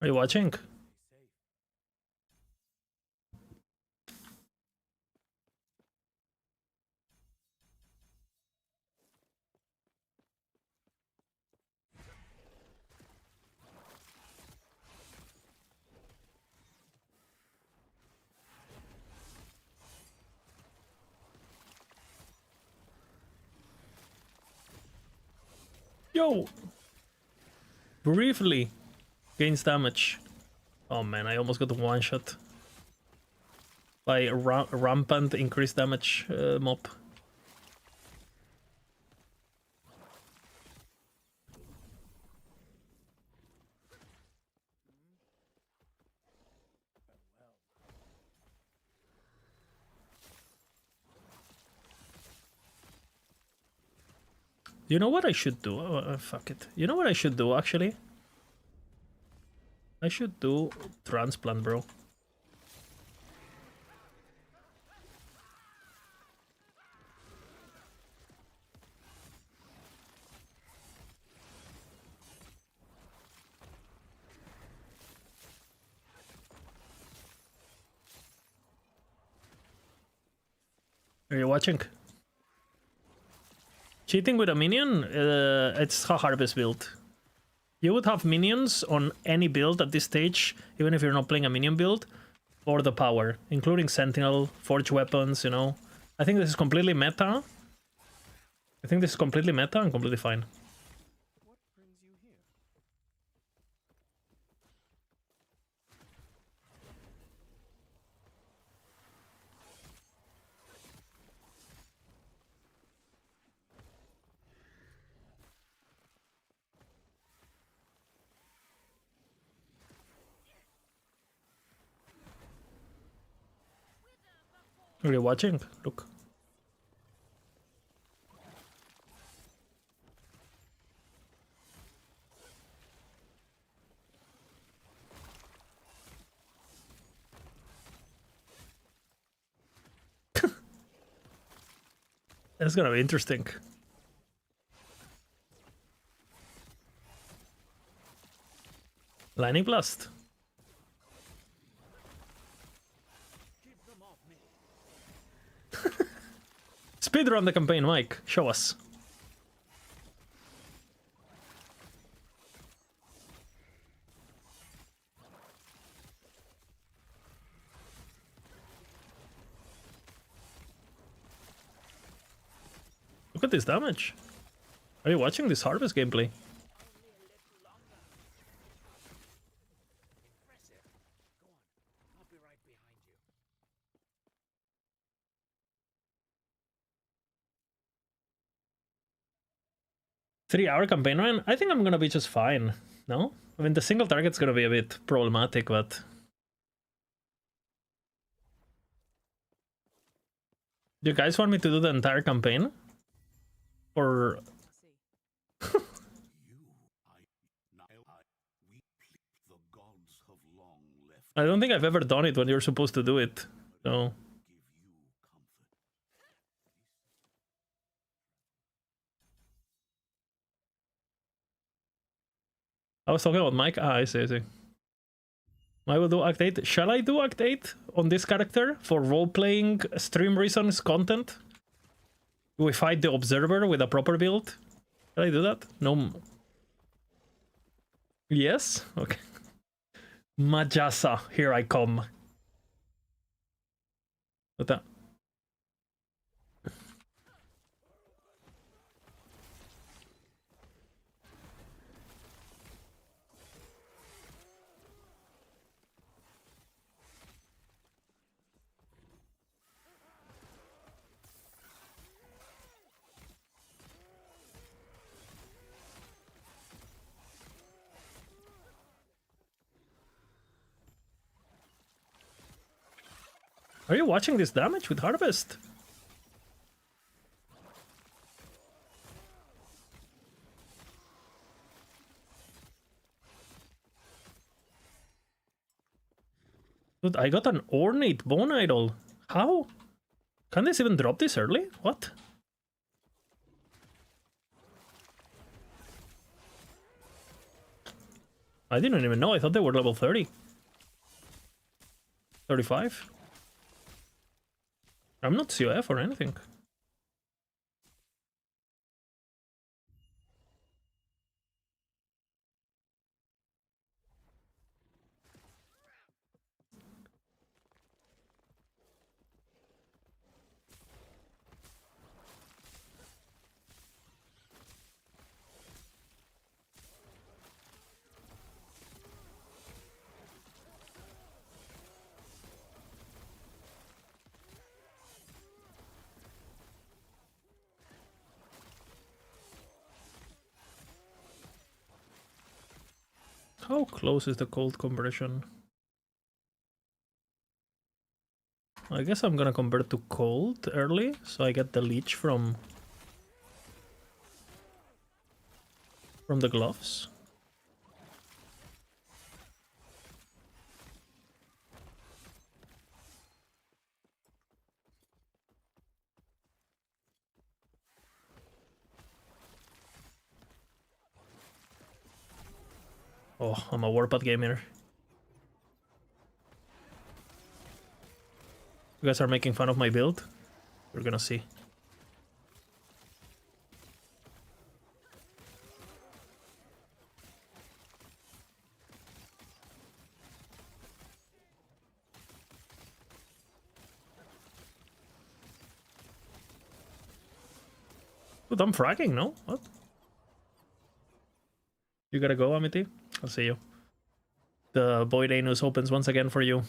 Are you watching? Yo! Briefly gains damage. Oh man, I almost got a one shot by a rampant increased damage mob. You know what I should do? Fuck it. You know what I should do, actually? I should do transplant, bro. Are you watching? Cheating with a minion? It's a Harvest build. You would have minions on any build at this stage, even if you're not playing a minion build, for the power, including Sentinel, Forge Weapons, you know. I think this is completely meta. I think this is completely meta and completely fine. Are you watching? Look. It's gonna be interesting. Lightning Blast. Speedrun the campaign, Mike. Show us. Look at this damage. Are you watching this Harvest gameplay? Three-hour campaign run? I think I'm gonna be just fine. No? I mean, the single target's gonna be a bit problematic, but... Do you guys want me to do the entire campaign? Or... I don't think I've ever done it when you're supposed to do it, so... I was talking about Mike. Ah, I see, I see. I will do Act 8. Shall I do Act 8 on this character for role-playing stream reasons content? Do we fight the Observer with a proper build? Shall I do that? No. Yes? Okay. Majasa, here I come. What the? Are you watching this damage with Harvest? Dude, I got an Ornate Bone Idol. How? Can this even drop this early? What? I didn't even know. I thought they were level 30. 35? I'm not COF or anything. How close is the cold conversion? I guess I'm gonna convert to cold early, so I get the leech from the gloves. Oh, I'm a Warpath gamer. You guys are making fun of my build? We're gonna see. Dude, I'm fragging, no? What? You gotta go, Amity? I'll see you. The Void Anus opens once again for you.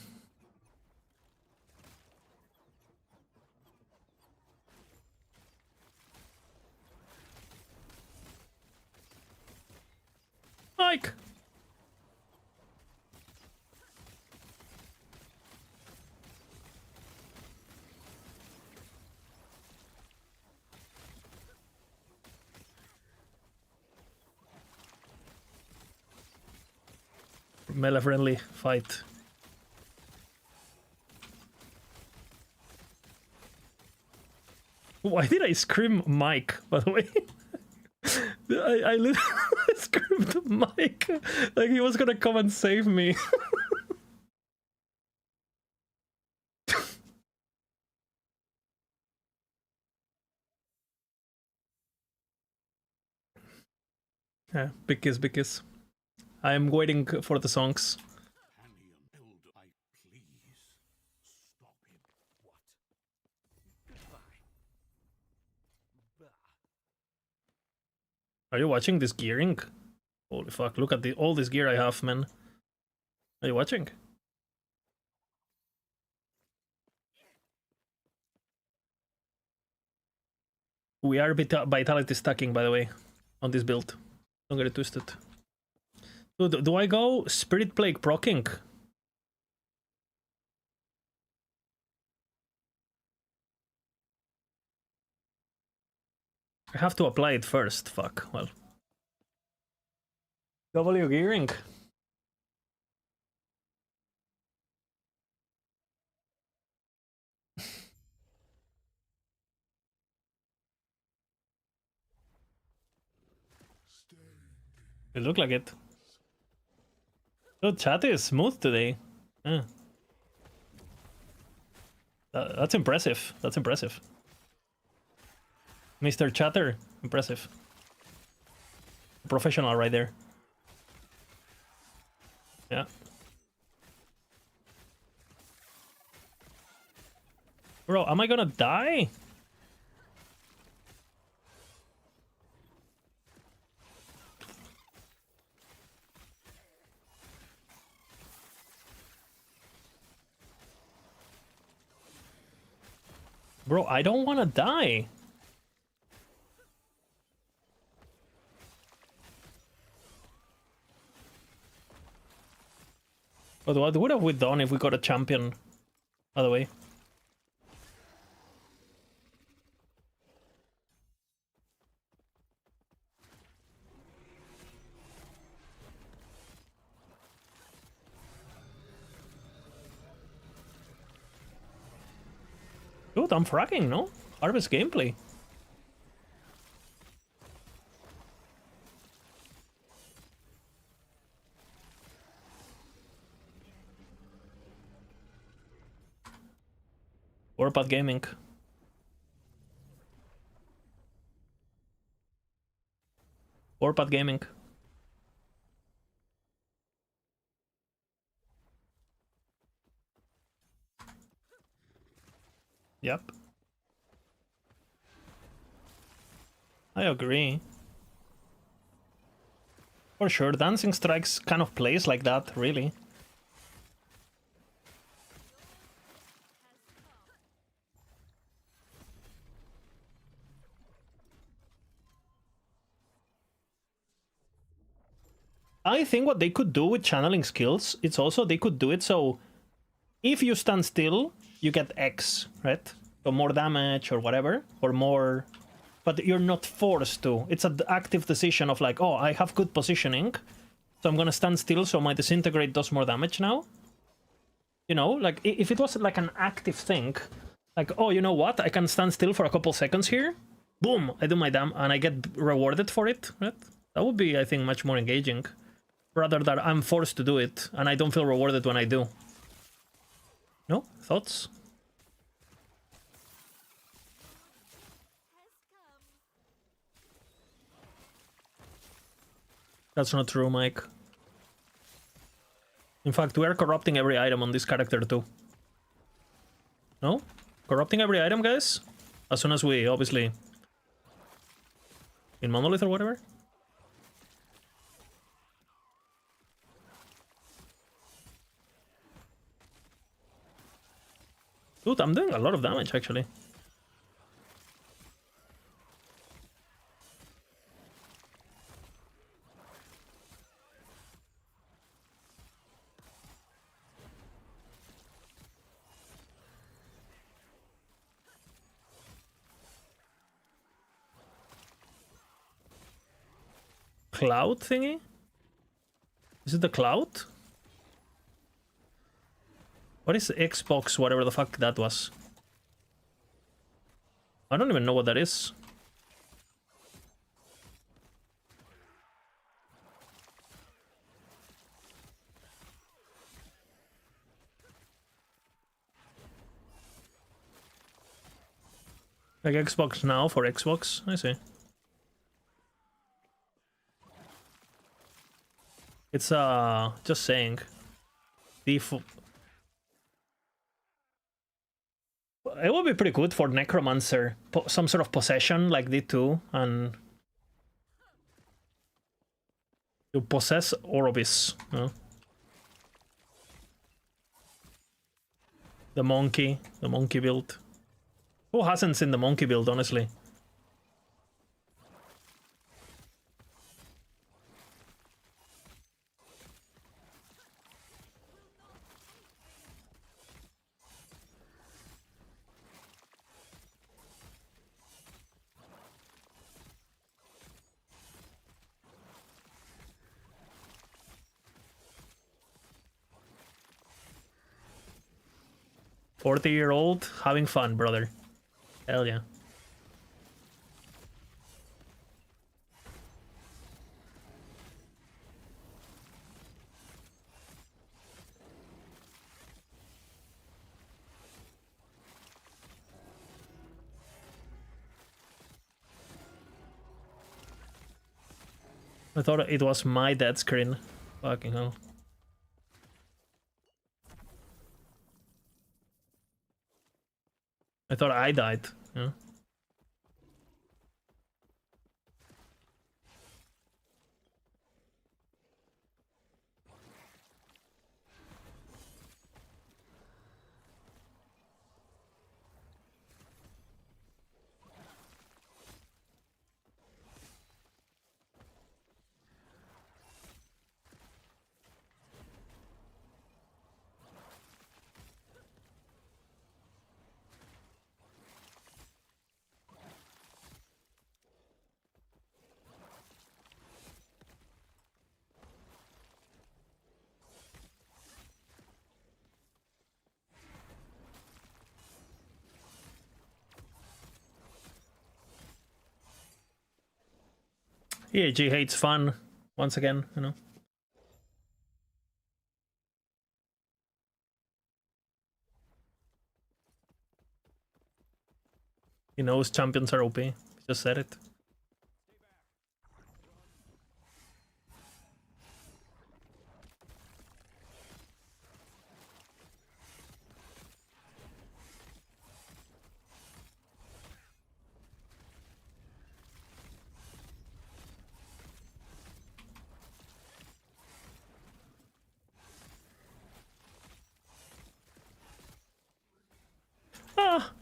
Mike! Melee friendly fight. Why did I scream Mike, by the way? I literally screamed Mike like he was gonna come and save me. Yeah, big kiss, big kiss. I'm waiting for the songs. Are you watching this gearing? Holy fuck, look at all this gear I have, man. Are you watching? We are vitality stacking, by the way, on this build. Don't get it twisted. Do I go Spirit Plague proccing? I have to apply it first, fuck, well. W gearing. It look like it. Oh, chat is smooth today. Yeah. That's impressive. That's impressive. Mr. Chatter, impressive. Professional right there. Yeah. Bro, am I gonna die? Bro, I don't wanna die. But what would have we done if we got a champion, by the way? Dude, I'm fragging, no? Harvest gameplay. Warpath Gaming. Warpath Gaming. Yep. I agree. For sure, Dancing Strikes kind of plays like that, really. I think what they could do with channeling skills, it's also they could do it so if you stand still, you get X, right? So more damage or whatever, or more, but you're not forced to. It's an active decision of like, oh, I have good positioning, so I'm gonna stand still so my disintegrate does more damage now. You know, like if it was like an active thing, like, oh, you know what? I can stand still for a couple seconds here. Boom, I do my damn and I get rewarded for it, right? That would be, I think, much more engaging. Rather than I'm forced to do it and I don't feel rewarded when I do. No? Thoughts? That's not true, Mike. In fact, we are corrupting every item on this character too. No? Corrupting every item, guys? As soon as we, obviously... in Monolith or whatever? Dude, I'm doing a lot of damage, actually. Cloud thingy? Is it the cloud? What is Xbox, whatever the fuck that was? I don't even know what that is. Like Xbox Now for Xbox, I see. It's just saying. Default. It would be pretty good for Necromancer. Some sort of possession like D2 and you possess Orobis. No? The monkey build. Who hasn't seen the monkey build, honestly? "40-year-old having fun, brother." Hell yeah. I thought it was my dead screen. Fucking hell. I thought I died. Yeah. EAG hates fun, once again, you know. He knows champions are OP. He just said it. Ah!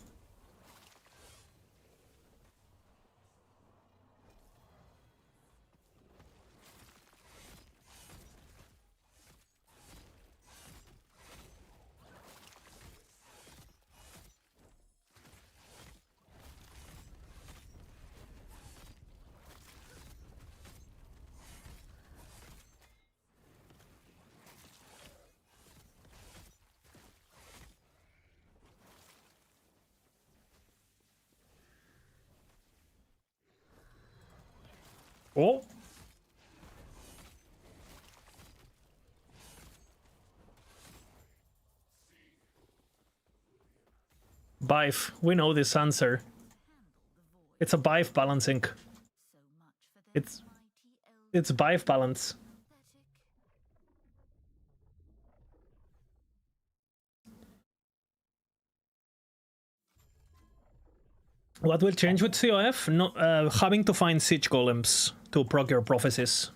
Oh. Bife. We know this answer. It's a Bife balancing. It's Bife balance. What will change with COF? No, having to find siege golems to procure prophecies.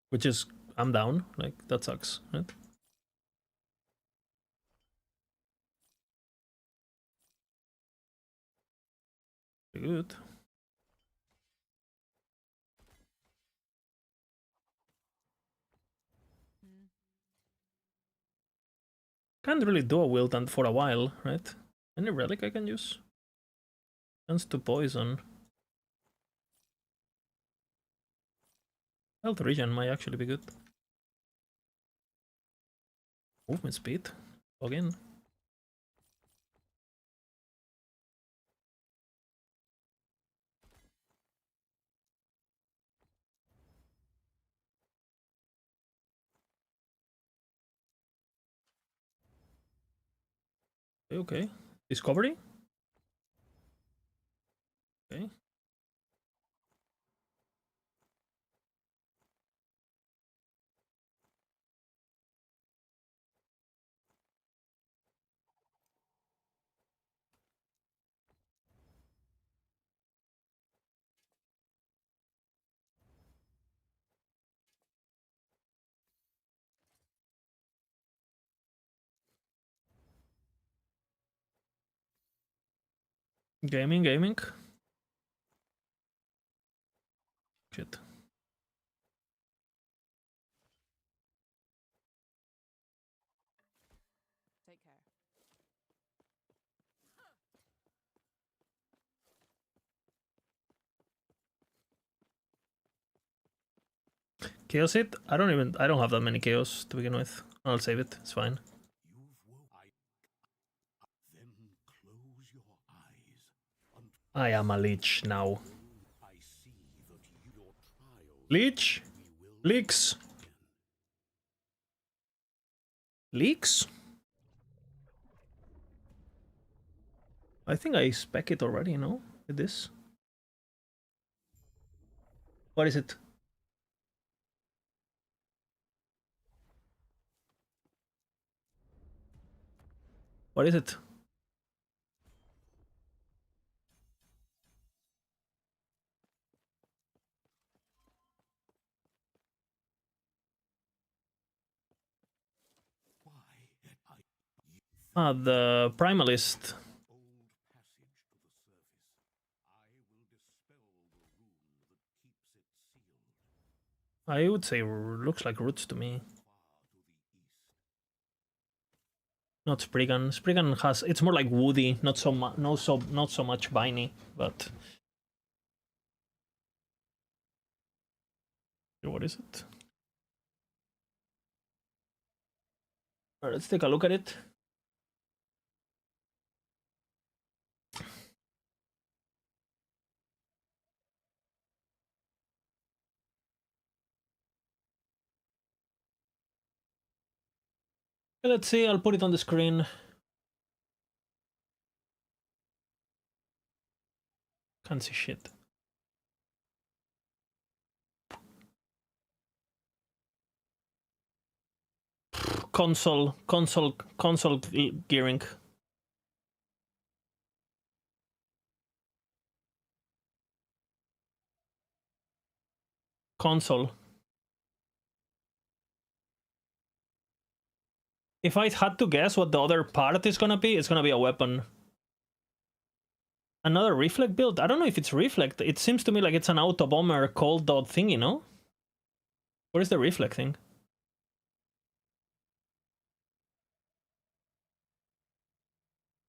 Which is, I'm down. Like, that sucks, right? Good. Can't really do a wield and for a while, right? Any relic I can use? Chance to poison. Health regen might actually be good. Movement speed. Log in. Okay. Discovery? Okay. Gaming. Shit. Take care. Chaos it? I don't have that many chaos to begin with. I'll save it, it's fine. I am a leech now. Leech? Leaks? Leaks? I think I spec it already, no? With this? What is it? What is it? Ah, the Primalist. I would say looks like roots to me. Not Spriggan. Spriggan has, it's more like woody, not so much viney, but what is it? Alright, let's take a look at it. Let's see, I'll put it on the screen. Can't see shit. Console gearing. Console. If I had to guess what the other part is gonna be, it's gonna be a weapon. Another reflect build? I don't know if it's reflect. It seems to me like it's an auto bomber cold dot thingy, no? What is the reflect thing?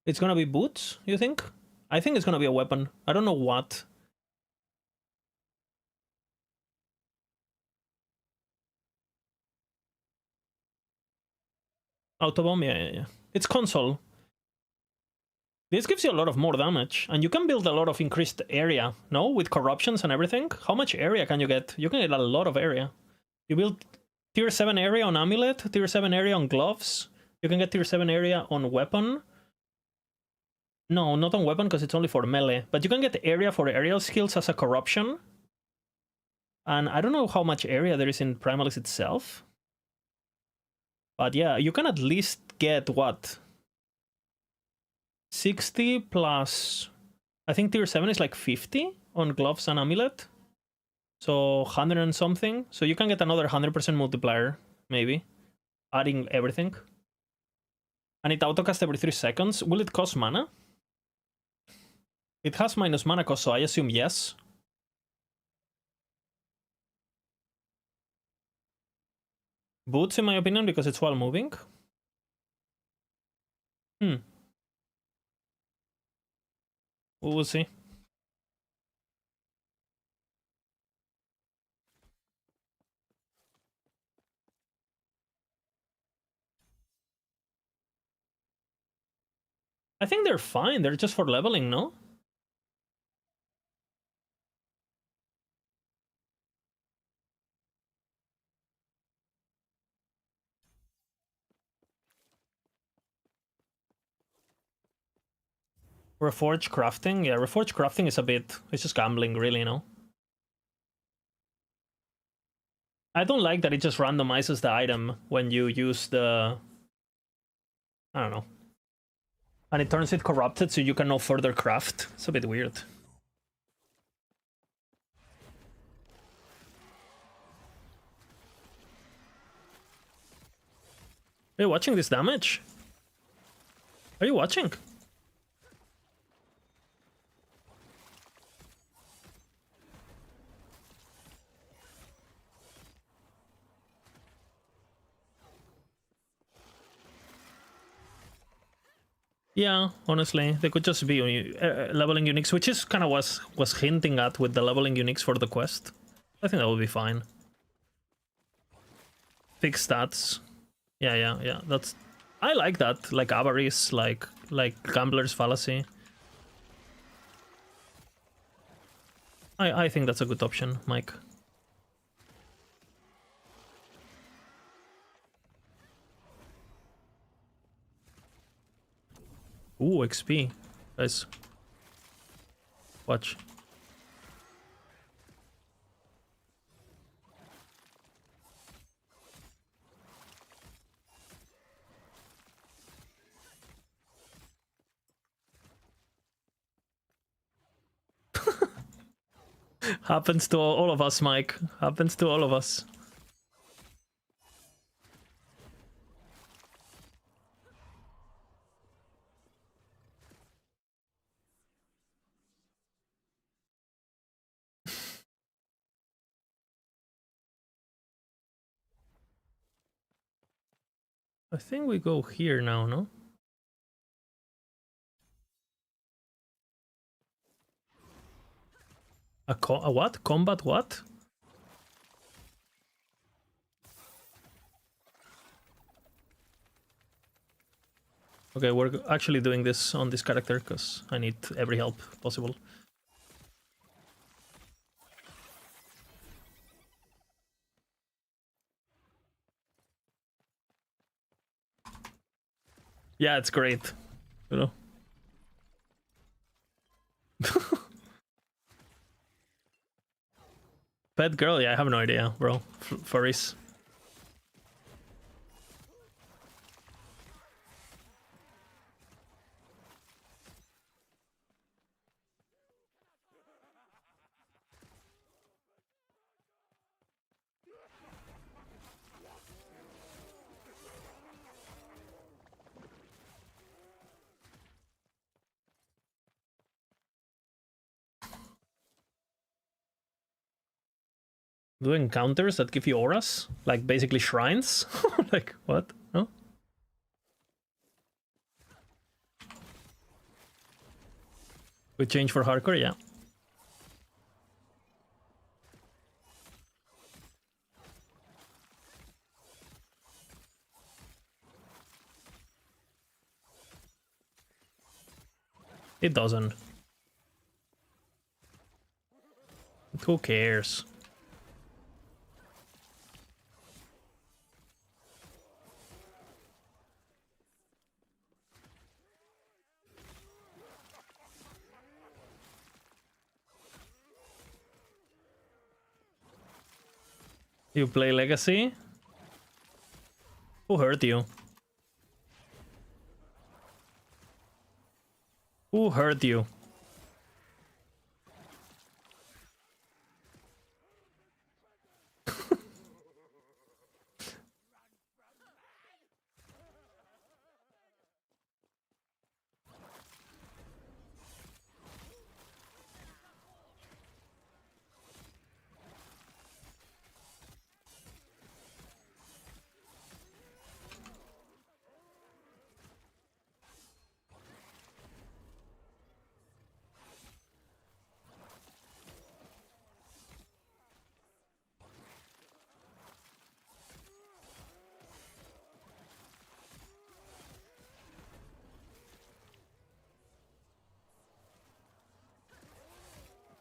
It's gonna be boots, you think? I think it's gonna be a weapon. I don't know what. Autobomb, yeah. It's console. This gives you a lot of more damage, and you can build a lot of increased area, no? With corruptions and everything. How much area can you get? You can get a lot of area. You build tier 7 area on amulet, tier 7 area on gloves. You can get tier 7 area on weapon. No, not on weapon because it's only for melee. But you can get area for aerial skills as a corruption. And I don't know how much area there is in Primalist itself. But yeah, you can at least get what? 60 plus... I think tier 7 is like 50 on gloves and amulet. So 100 and something. So you can get another 100% multiplier, maybe. Adding everything. And it autocast every 3 seconds. Will it cost mana? It has minus mana cost, so I assume yes. Boots, in my opinion, because it's while moving. We will see. I think they're fine. They're just for leveling, no? Reforge crafting? Yeah, Reforge crafting is a bit... It's just gambling, really, no? I don't like that it just randomizes the item when you use the... I don't know. And it turns it corrupted so you can no further craft. It's a bit weird. Are you watching this damage? Are you watching? Yeah, honestly, they could just be leveling uniques, which is kind of was hinting at with the leveling uniques for the quest. I think that would be fine. Fix stats. Yeah. That's... I like that. Like Avarice, like Gambler's Fallacy. I think that's a good option, Mike. Ooh, XP. Guys. Watch. Happens to all of us, Mike. Happens to all of us. I think we go here now, no? A what? Combat what? Okay, we're actually doing this on this character because I need every help possible. Yeah, it's great. You know? Pet girl? Yeah, I have no idea, bro. Furries. Do encounters that give you auras? Like basically shrines? Like what? No? We change for hardcore, yeah. It doesn't. Who cares? You play Legacy? Who hurt you? Who hurt you?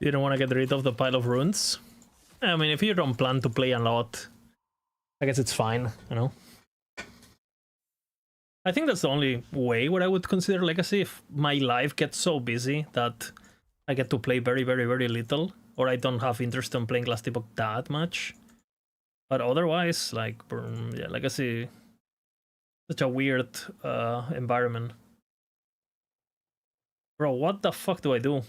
You don't want to get rid of the pile of runes? I mean, if you don't plan to play a lot, I guess it's fine, you know? I think that's the only way where I would consider Legacy, if my life gets so busy that I get to play very, very, very little, or I don't have interest in playing Glass Epoch that much. But otherwise, like, yeah, Legacy, such a weird environment. Bro, what the fuck do I do?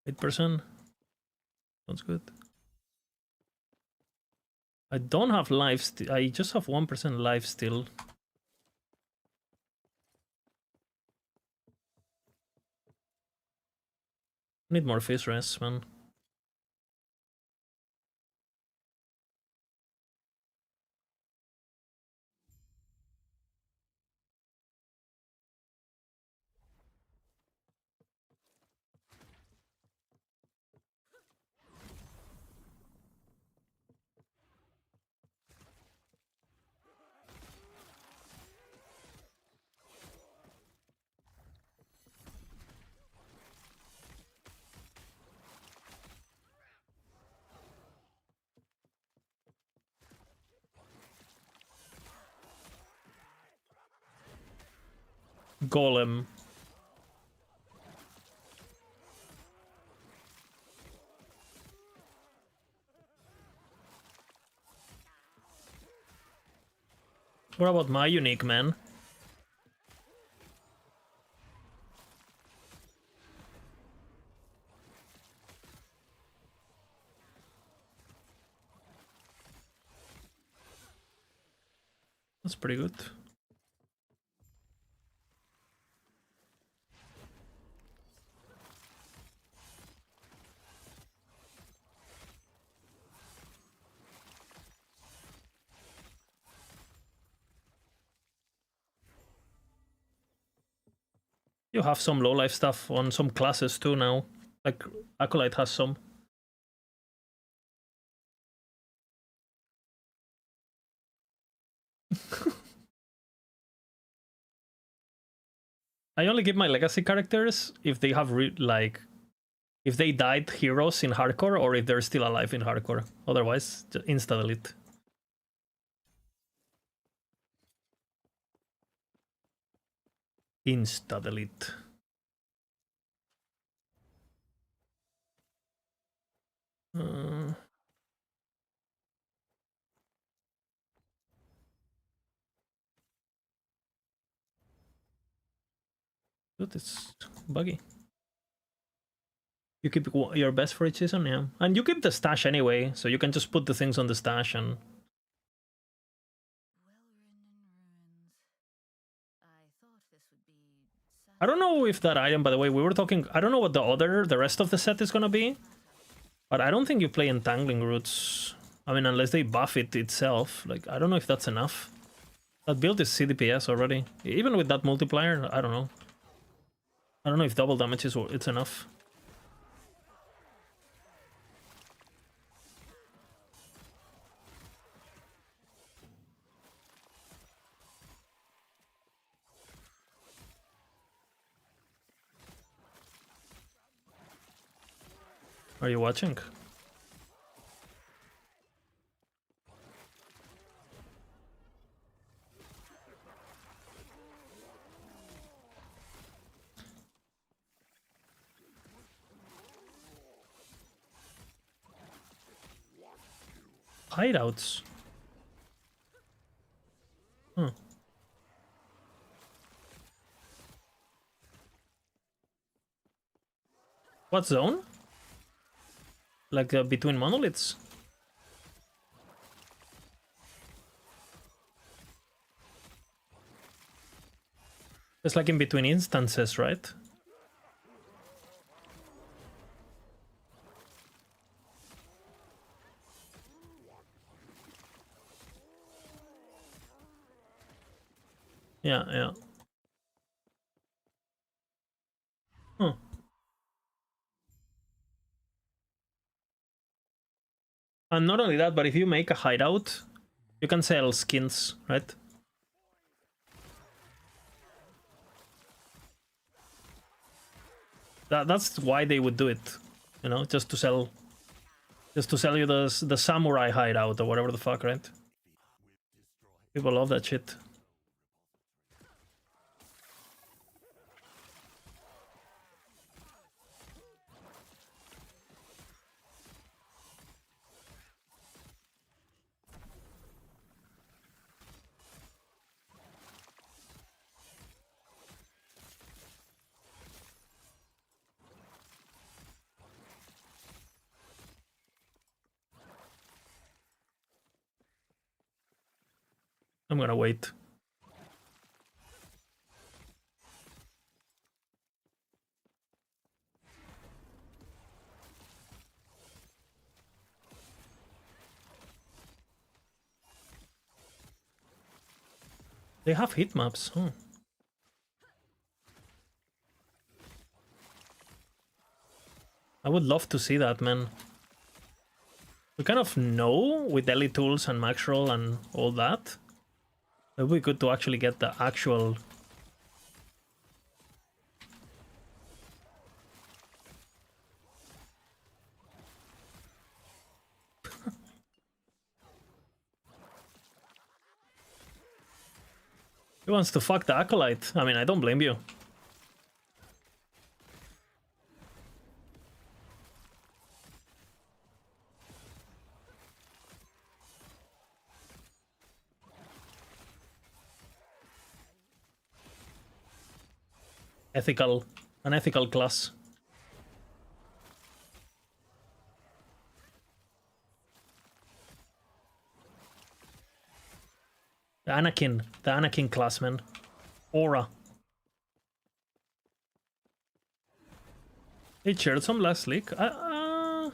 %. Sounds good. I don't have life. I just have 1% life still. Need more face rest, man. Golem. What about my unique, man? That's pretty good. You have some low life stuff on some classes too now. Like Acolyte has some. I only give my legacy characters if they have if they died heroes in hardcore or if they're still alive in hardcore. Otherwise, insta delete. Insta delete. But it's buggy. You keep your best for each season, yeah. And you keep the stash anyway, so you can just put the things on the stash and... I don't know if that item, by the way, we were talking... I don't know what the rest of the set is gonna be. But I don't think you play Entangling Roots. I mean, unless they buff it itself. Like, I don't know if that's enough. That build is CDPS already. Even with that multiplier, I don't know. I don't know if double damage is it's enough. are you watching? Hideouts. Huh. What zone? Like between monoliths? It's like in between instances, right? Yeah, yeah. Huh. And not only that, but if you make a hideout, you can sell skins, right? That's why they would do it, you know, just to sell you the samurai hideout or whatever the fuck, right? People love that shit. I'm gonna wait. They have heat maps, huh? I would love to see that, man. We kind of know with Elite Tools and Maxroll and all that. It would be good to actually get the actual... He wants to fuck the Acolyte. I mean, I don't blame you. An ethical class. The Anakin class, man. Aura. They shared some last leak. I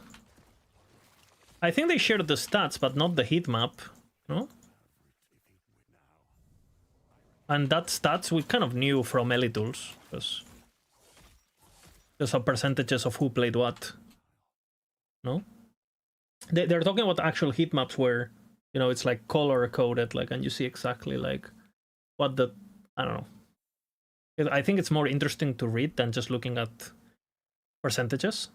think they shared the stats, but not the heat map. No? And that stats we kind of knew from Elite Tools, because there's some percentages of who played what. No? They're talking about actual heat maps where, you know, it's like color coded, like, and you see exactly like what the, I don't know. I think it's more interesting to read than just looking at percentages,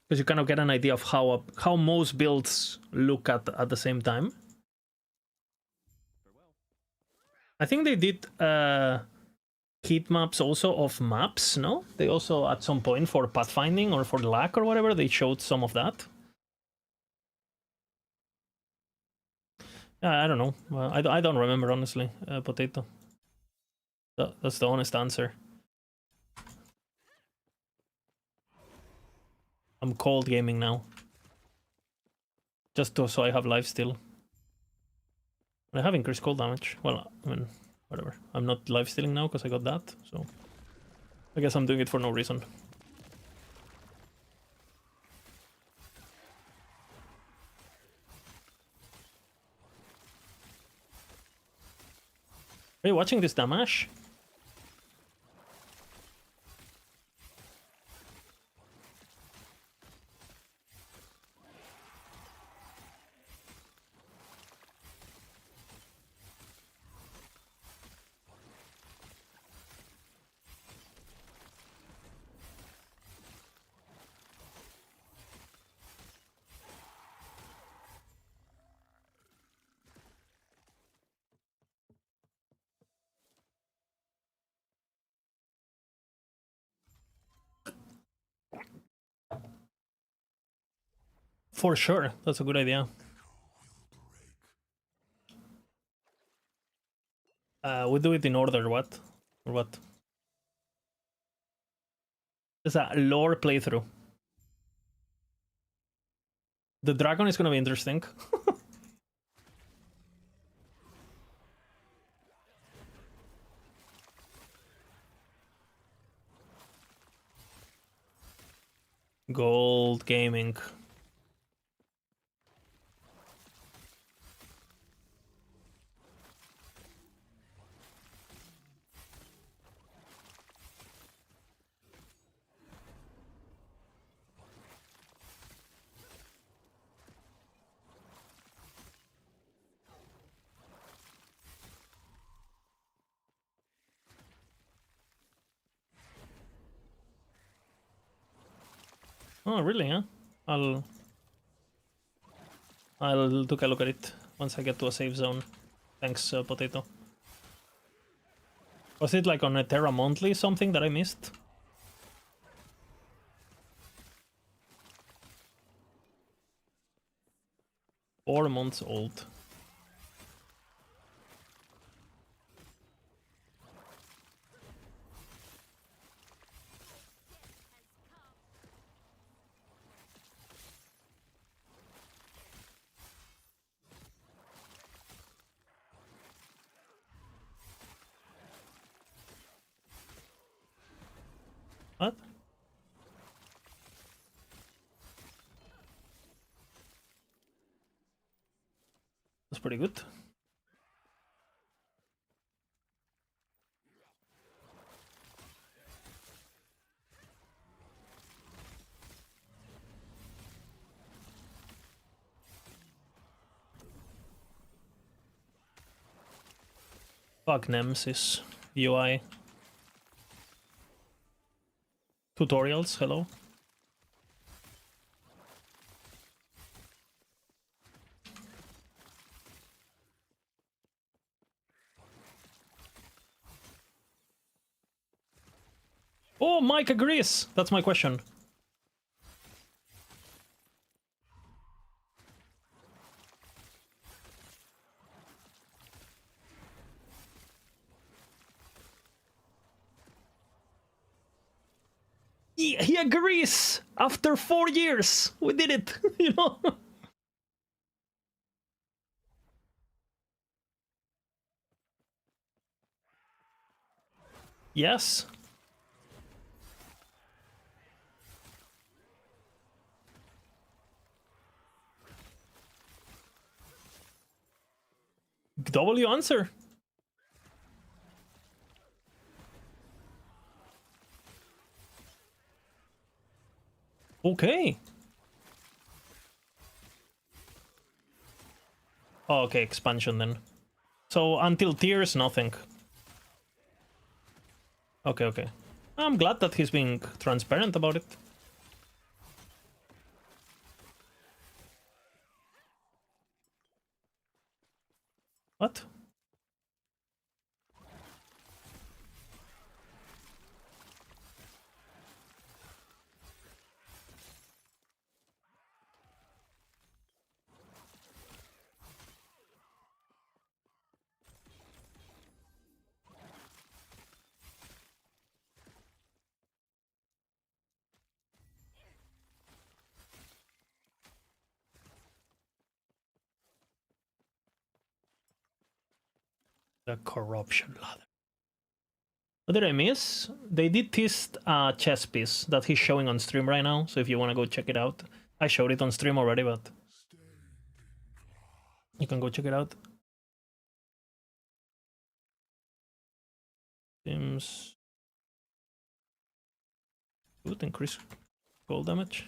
because you kind of get an idea of how most builds look at the same time. I think they did heat maps also of maps, no? They also at some point for pathfinding or for lack or whatever, they showed some of that. I don't know. I don't remember, honestly. Potato. That's the honest answer. I'm cold gaming now. Just so I have life still. I have increased cold damage. Well, I mean, whatever. I'm not life stealing now because I got that, so I guess I'm doing it for no reason. Are you watching this damage? For sure, that's a good idea. We do it in order, what? Or what? It's a lore playthrough. The dragon is gonna be interesting. Gold gaming. Oh, really, huh? I'll take a look at it once I get to a safe zone. Thanks, Potato. Was it like on a Terra Monthly something that I missed? Four months old. What? That's pretty good. Fuck Nemesis UI. Tutorials, hello. Oh, Mike agrees! That's my question. He agrees! After 4 years! We did it! You know? Yes. W answer. Okay. Oh, okay, expansion then. So until tiers, nothing. Okay, okay. I'm glad that he's being transparent about it. What? The corruption ladder. What did I miss? They did test a chess piece that he's showing on stream right now, so if you want to go check it out. I showed it on stream already, but you can go check it out. Seems good, increase gold damage.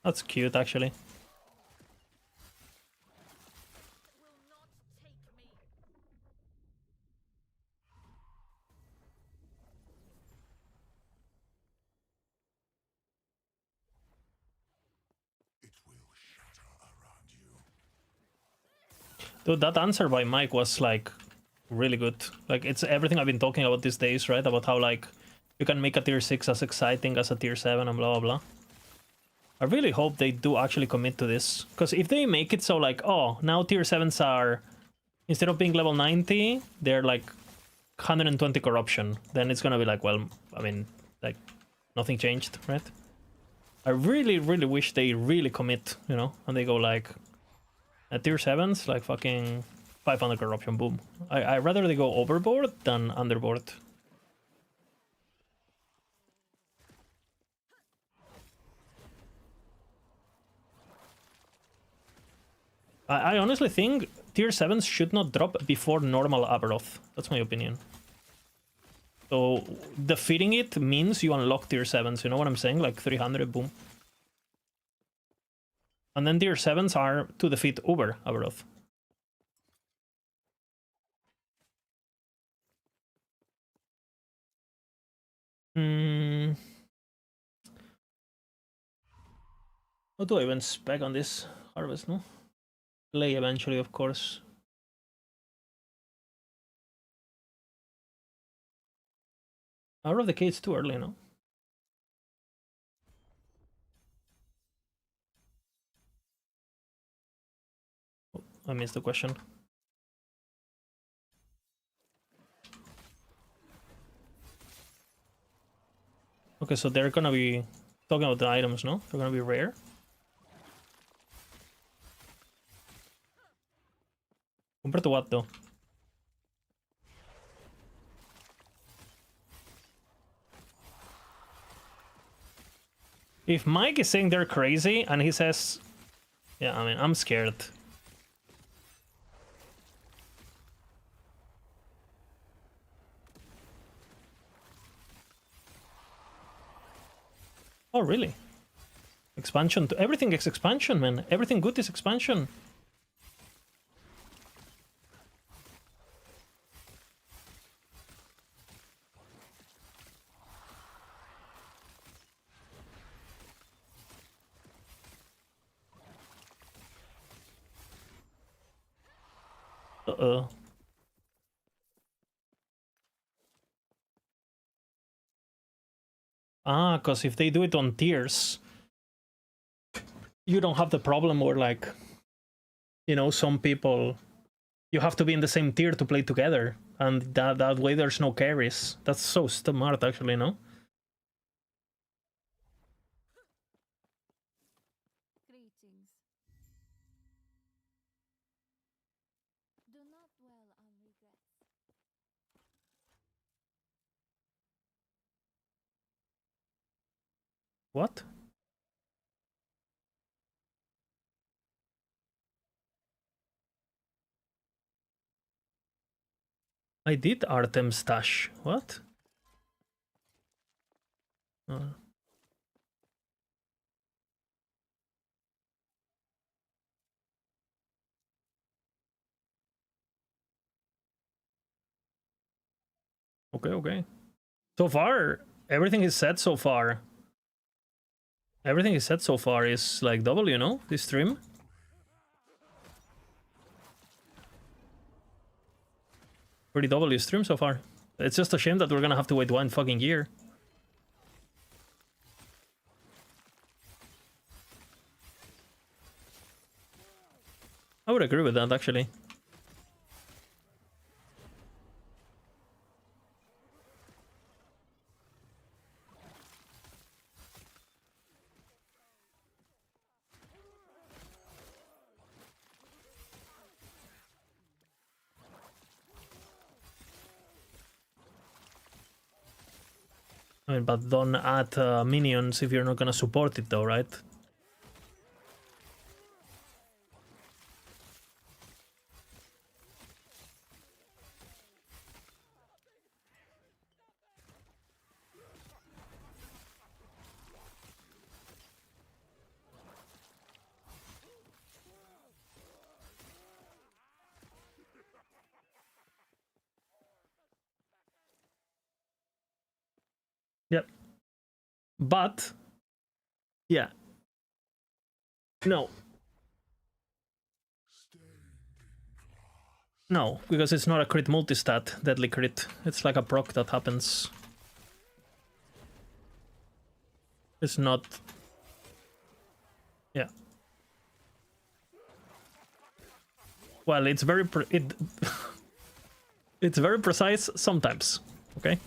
That's cute, actually. Dude, that answer by Mike was like really good. Like, it's everything I've been talking about these days, right? About how, like, you can make a tier 6 as exciting as a tier 7 and blah, blah, blah. I really hope they do actually commit to this. Because if they make it so, like, oh, now tier 7s are, instead of being level 90, they're, like, 120 corruption, then it's gonna be like, well, I mean, like, nothing changed, right? I really, really wish they really commit, you know, and they go, like, at tier 7s, like, fucking 500 corruption, boom. I rather they go overboard than underboard. I honestly think tier 7s should not drop before normal Aberoth. That's my opinion. So defeating it means you unlock tier 7s, you know what I'm saying? Like 300, boom. And then tier 7s are to defeat Uber Aberoth. What do I even spec on this harvest, no? Play eventually, of course. Out of the Cade's too early, no? Oh, I missed the question. Okay, so they're gonna be talking about the items, no? They're gonna be rare. Compared to what, though? If Mike is saying they're crazy and he says, yeah, I mean, I'm scared. Oh, really? Expansion to everything is expansion, man. Everything good is expansion. Uh-oh. Ah, because if they do it on tiers, you don't have the problem where, like, you know, some people, you have to be in the same tier to play together, and that way there's no carries. That's so smart, actually, no? Greetings. Do not dwell on regrets. What? I did Artem stash. What? Okay, okay. So far, everything is said so far. Everything is said so far is like double, you know, this stream. Pretty double stream so far. It's just a shame that we're gonna have to wait 1 fucking year. I would agree with that, actually. I mean, but don't add minions if you're not gonna support it, though, right? Yep. But, yeah. No. No, because it's not a crit multistat, deadly crit. It's like a proc that happens. It's not... Yeah. Well, it's very... it's very precise sometimes, okay?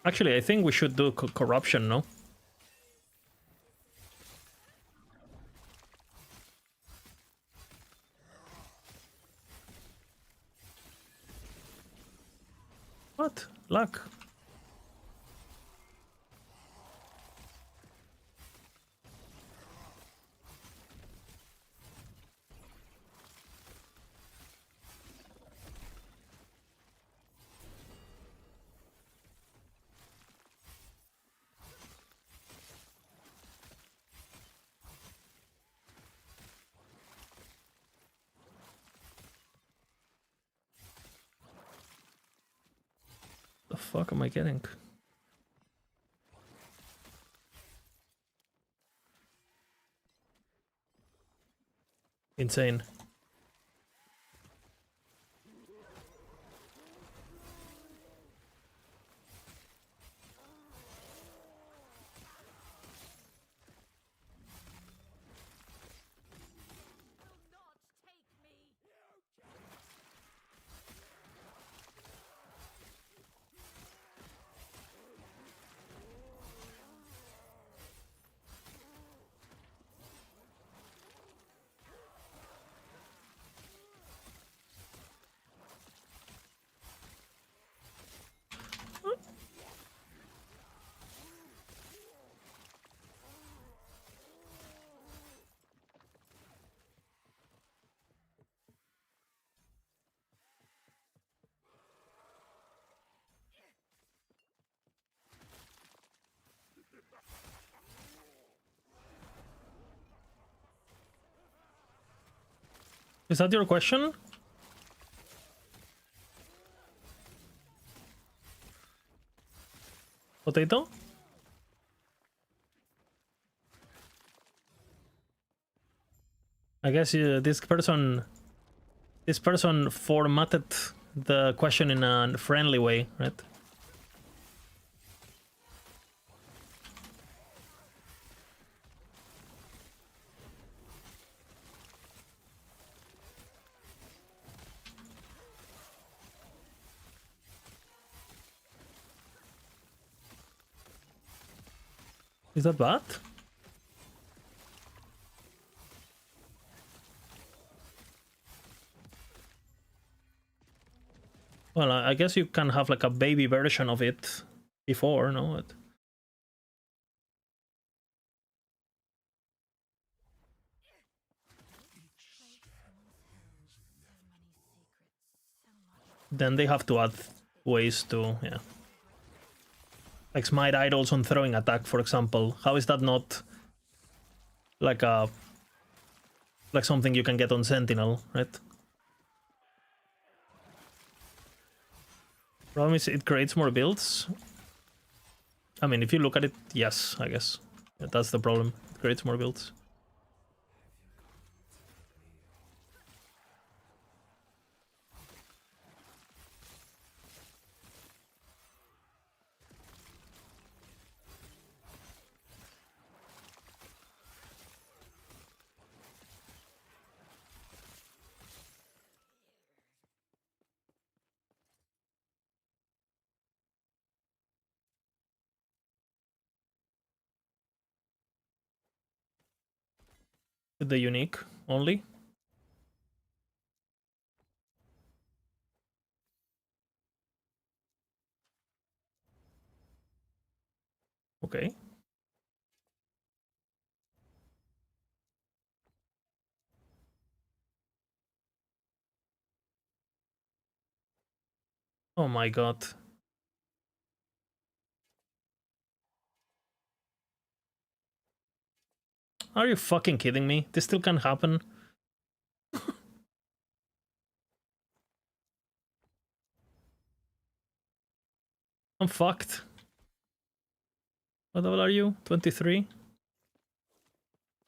Actually, I think we should do corruption, no? What? Luck. The fuck am I getting? Insane. Is that your question? Potato? I guess this person formatted the question in a friendly way, right? Is that bad? Well, I guess you can have like a baby version of it before, no? Then they have to add ways to, yeah. Like smite idols on throwing attack, for example. How is that not like something you can get on Sentinel, right? Problem is it creates more builds. I mean, if you look at it, yes, I guess. Yeah, that's the problem. It creates more builds. The unique only. Okay. Oh my god. Are you fucking kidding me? This still can happen? I'm fucked. What level are you? 23?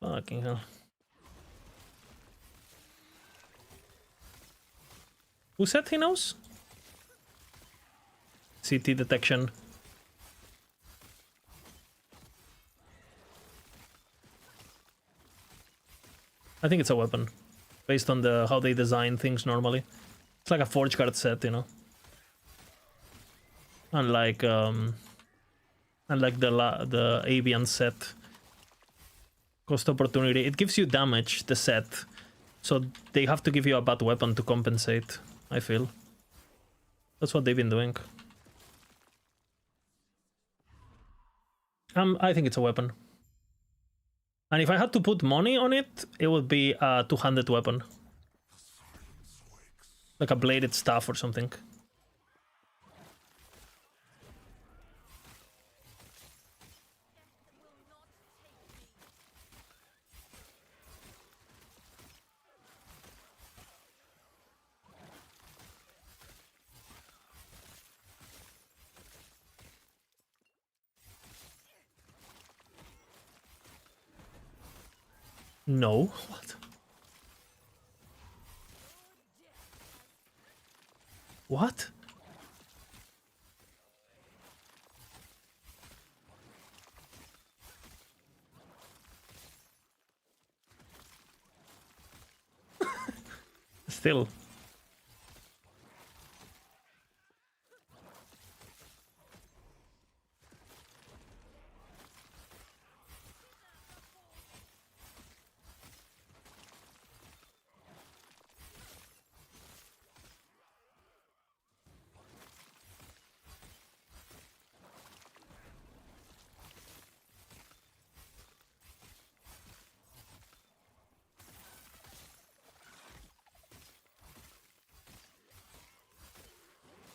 Fucking hell. Who said he knows? CT detection. I think it's a weapon, based on how they design things normally. It's like a forge card set, you know. Unlike the avian set. Cost opportunity. It gives you damage, the set. So they have to give you a bad weapon to compensate, I feel. That's what they've been doing. I think it's a weapon. And if I had to put money on it, it would be a two-handed weapon. Like a bladed staff or something. No. What? What? Still.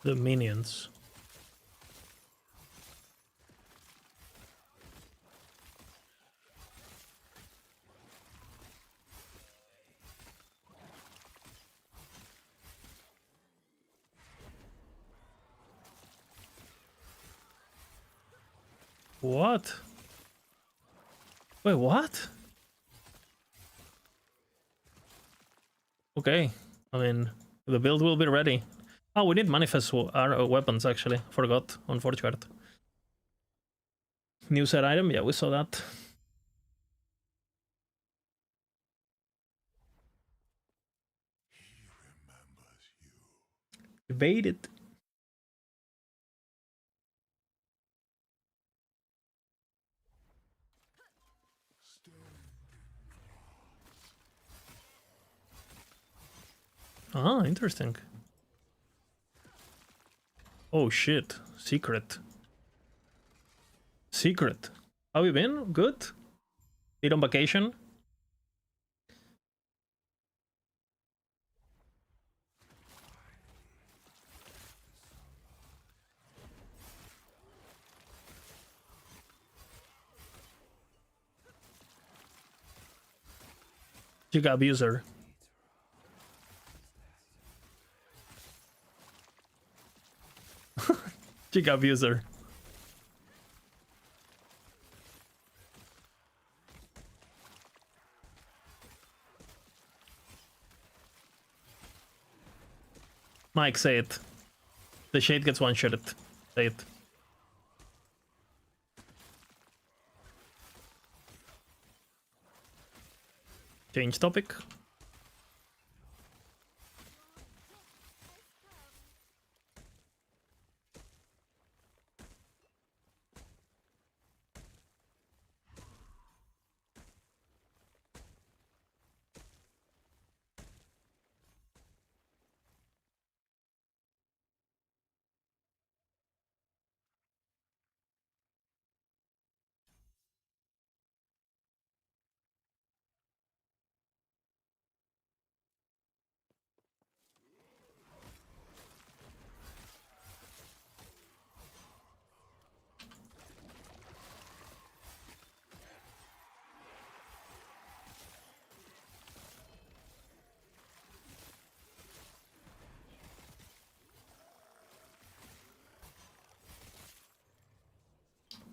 The minions. What? Wait, what? Okay, I mean, the build will be ready. Oh, we need manifest weapons, actually. Forgot on Forge Guard. New set item, yeah, we saw that. Debated. Ah, interesting. Oh shit, secret. Secret. How you been? Good? Been on vacation? Giga abuser. Giga abuser. Mike, say it. The shade gets one-shotted. Say it. Change topic.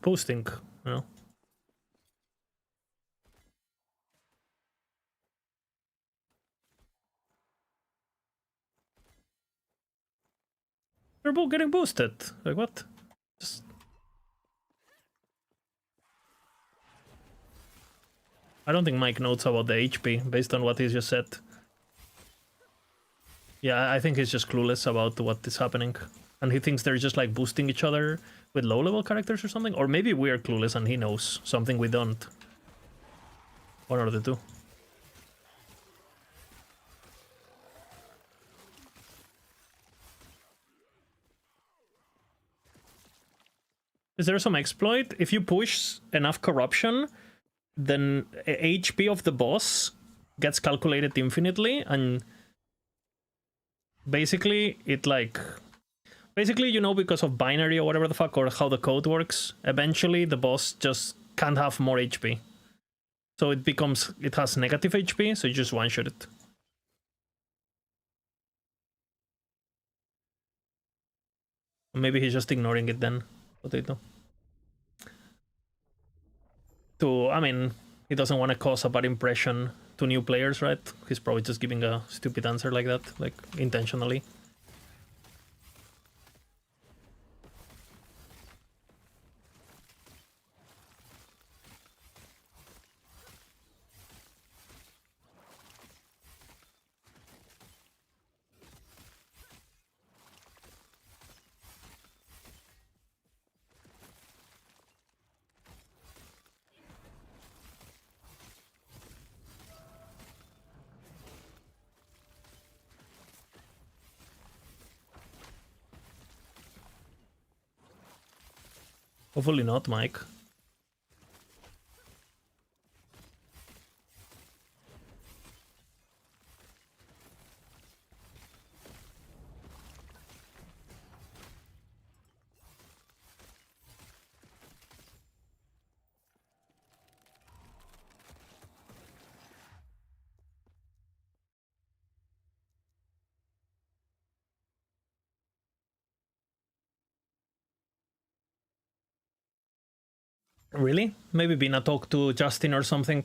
Posting, you know. They're both getting boosted. Like what? Just... I don't think Mike knows about the HP based on what he just said. Yeah, I think he's just clueless about what is happening. And he thinks they're just like boosting each other with low-level characters or something. Or maybe we're clueless and he knows something we don't. One or the two. Is there some exploit? If you push enough corruption, then HP of the boss gets calculated infinitely, and basically it like... Basically, you know, because of binary or whatever the fuck, or how the code works, eventually the boss just can't have more HP. So it becomes... It has negative HP, so you just one-shot it. Maybe he's just ignoring it then. Potato. I mean, he doesn't want to cause a bad impression to new players, right? He's probably just giving a stupid answer like that, like intentionally. Hopefully not, Mike. Really? Maybe Bina talk to Justin or something.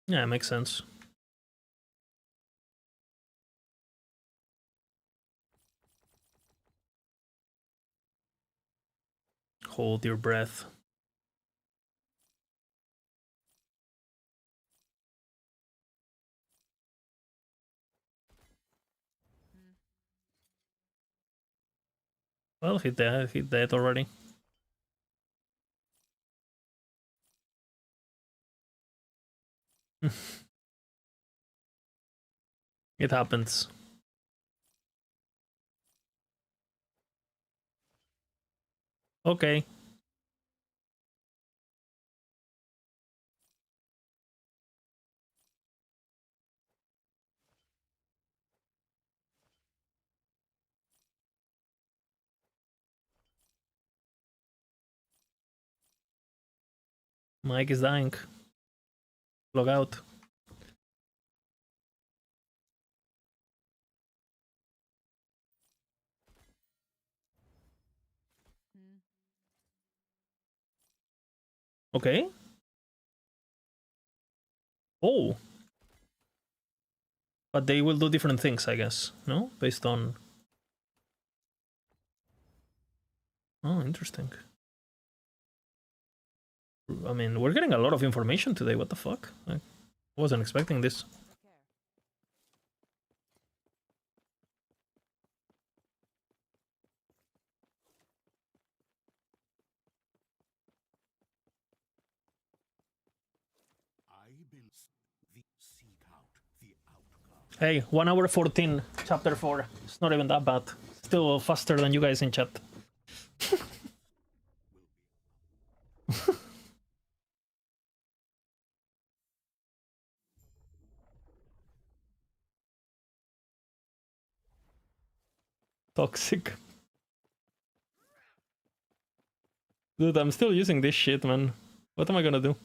Yeah, makes sense. Hold your breath. Well, he dead already. It happens. Okay. Mike is dying. Log out. Okay. Oh. But they will do different things, I guess, no? Based on... Oh, interesting. I mean, we're getting a lot of information today, what the fuck? I wasn't expecting this. Hey, 1 hour 14, chapter 4. It's not even that bad. Still faster than you guys in chat. Toxic. Dude, I'm still using this shit, man. What am I gonna do?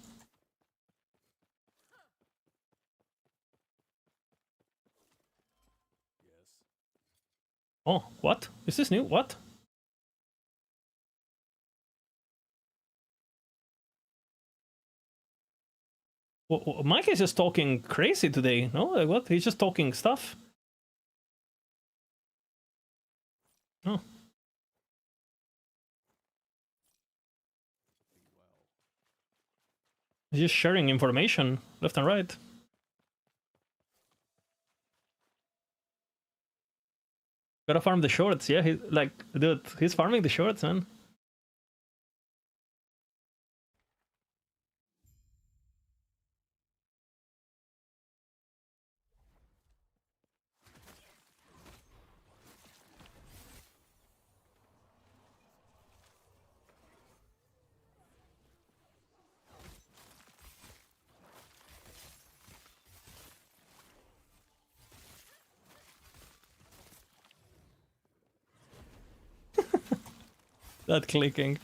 Oh, what? Is this new? What? Mike is just talking crazy today, no? Like what? He's just talking stuff. Oh. He's just sharing information left and right. Gotta farm the shorts, yeah. He's like, dude, he's farming the shorts, man. That clicking.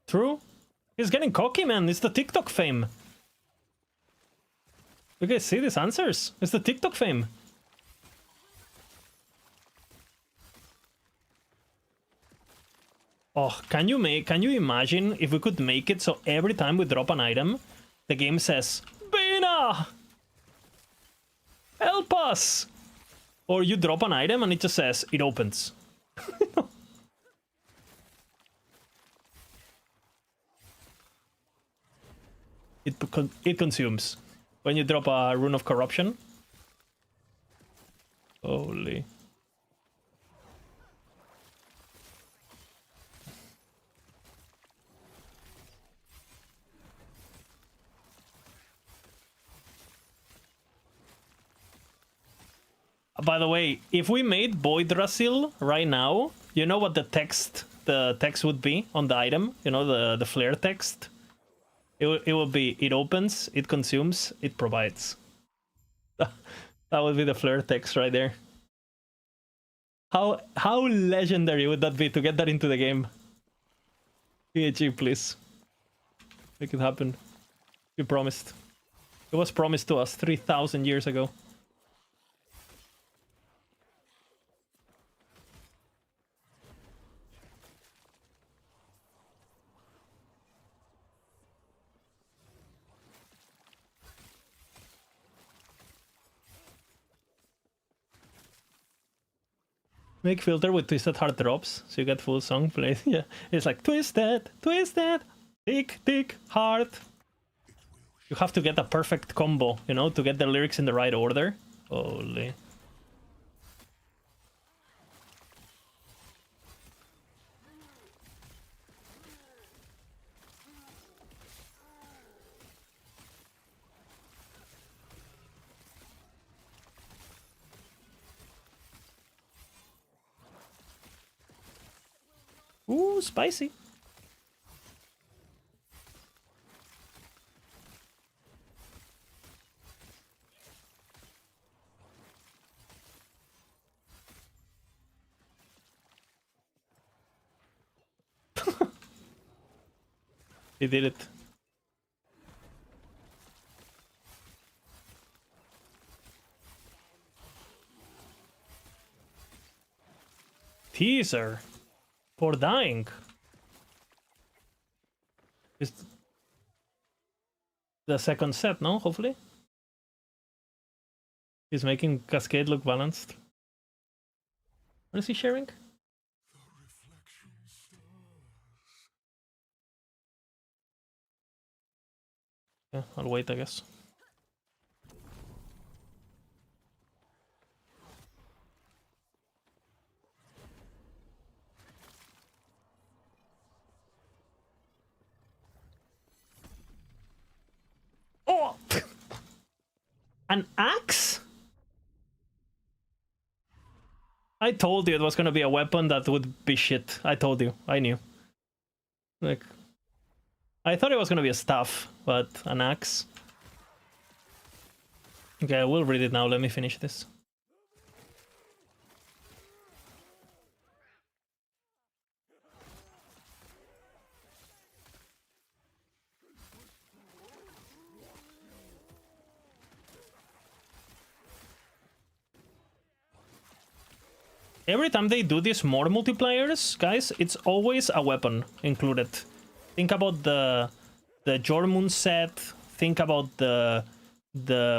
True. He's getting cocky, man. It's the TikTok fame. You guys see these answers? It's the TikTok fame. Oh, can you imagine if we could make it so every time we drop an item, the game says, Bina! Help us! Or you drop an item and it just says, it opens. It consumes. When you drop a Rune of Corruption. Holy. By the way, if we made Boydrasil right now, you know what the text would be on the item? You know, the flare text? It will be, it opens, it consumes, it provides. That would be the flare text right there. How legendary would that be to get that into the game? PHG, please. Make it happen. You promised. It was promised to us 3,000 years ago. Make filter with Twisted Heart drops, so you get full song played. Yeah, it's like Twisted, Twisted, tick, tick, heart. You have to get a perfect combo, you know, to get the lyrics in the right order. Holy. Ooh, spicy. He did it. Teaser. For dying. Is the second set, no? Hopefully. He's making Cascade look balanced. What is he sharing? Yeah, I'll wait, I guess. Oh! An axe? I told you it was gonna be a weapon that would be shit. I told you. I knew. Like, I thought it was gonna be a staff, but an axe. Okay, I will read it now. Let me finish this. Every time they do these more multipliers, guys, it's always a weapon included. Think about the Jormungand set. Think about the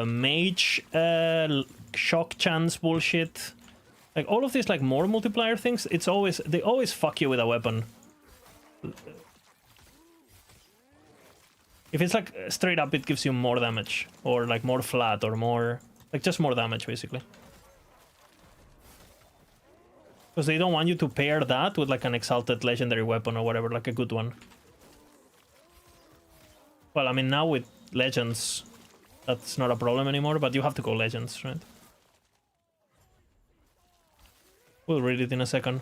mage shock chance bullshit. Like all of these like more multiplier things, it's always they always fuck you with a weapon. If it's like straight up, it gives you more damage, or like more flat, or more like just more damage basically. Because they don't want you to pair that with like an exalted legendary weapon or whatever, like a good one. Well, I mean now with legends, that's not a problem anymore, but you have to go legends, right? We'll read it in a second.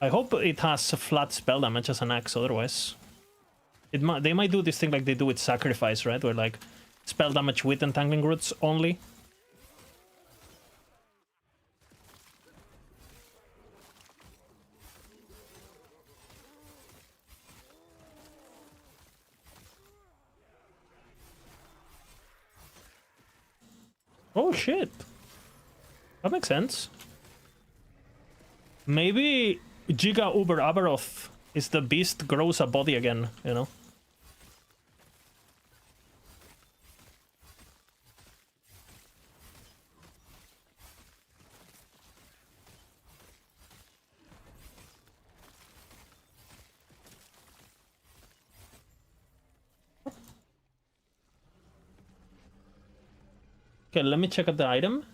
I hope it has flat spell damage as an axe, otherwise. They might do this thing like they do with Sacrifice, right? Where like spell damage with Entangling Roots only. Oh shit. That makes sense. Maybe Giga Uber Aberoth is the beast grows a body again, you know? Okay, let me check out the item.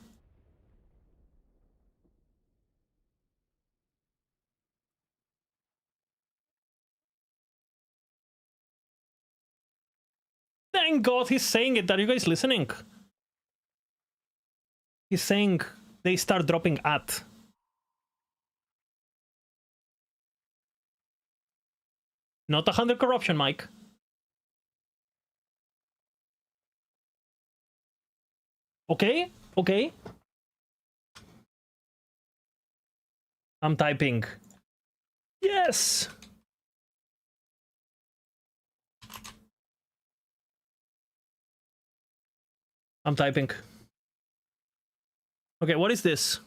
Thank God he's saying it. Are you guys listening? He's saying they start dropping at. Not 100 corruption, Mike. Okay, okay. I'm typing. Yes! I'm typing. Okay, what is this?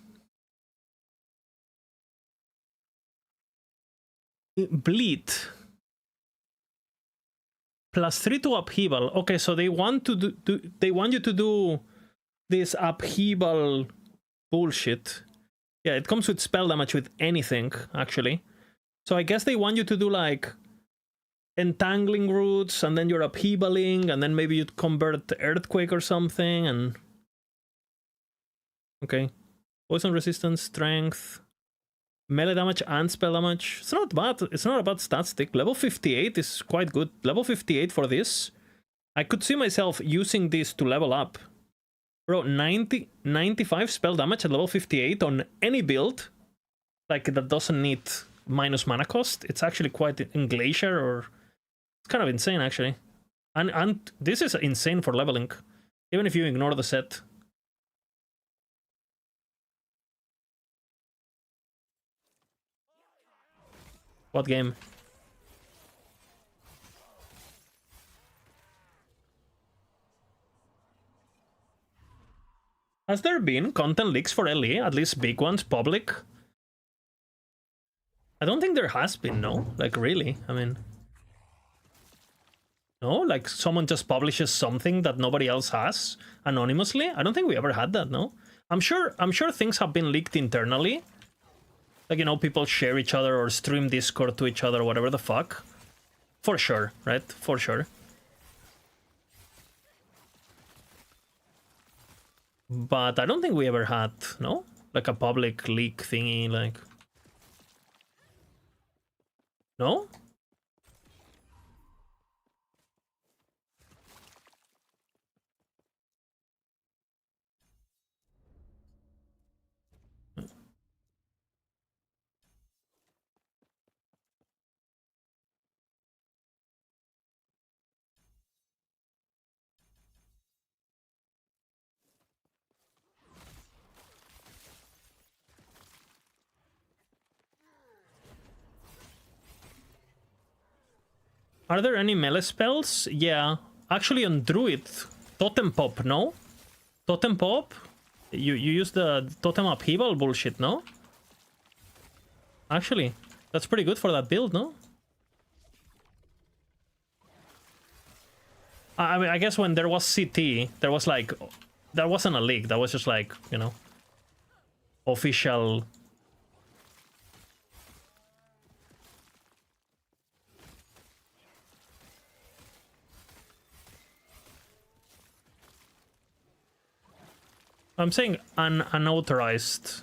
Bleed. +3 to upheaval. Okay, so they want to they want you to do this upheaval bullshit. Yeah, it comes with spell damage with anything, actually. So I guess they want you to do like Entangling Roots, and then you're upheavaling, and then maybe you'd convert to Earthquake or something, and... Okay. Poison resistance, strength, melee damage and spell damage. It's not bad. It's not a bad stat stick. Level 58 is quite good. Level 58 for this. I could see myself using this to level up. Bro, 95 spell damage at level 58 on any build, like that doesn't need minus mana cost. It's actually quite in Glacier, or it's kind of insane actually. And this is insane for leveling, even if you ignore the set. What game? Has there been content leaks for LE? At least big ones, public? I don't think there has been, no? Like, really? I mean... No? Like, someone just publishes something that nobody else has anonymously? I don't think we ever had that, no? I'm sure things have been leaked internally. Like, you know, people share each other or stream Discord to each other, whatever the fuck. For sure, right? For sure. But I don't think we ever had, no? Like a public leak thingy, like... No? Are there any melee spells? Yeah. Actually on Druid, Totem Pop, no? Totem Pop? You use the Totem Upheaval bullshit, no? Actually, that's pretty good for that build, no? I mean, I guess when there was CT, there was like... That wasn't a leak, that was just like, you know... Official... I'm saying unauthorized.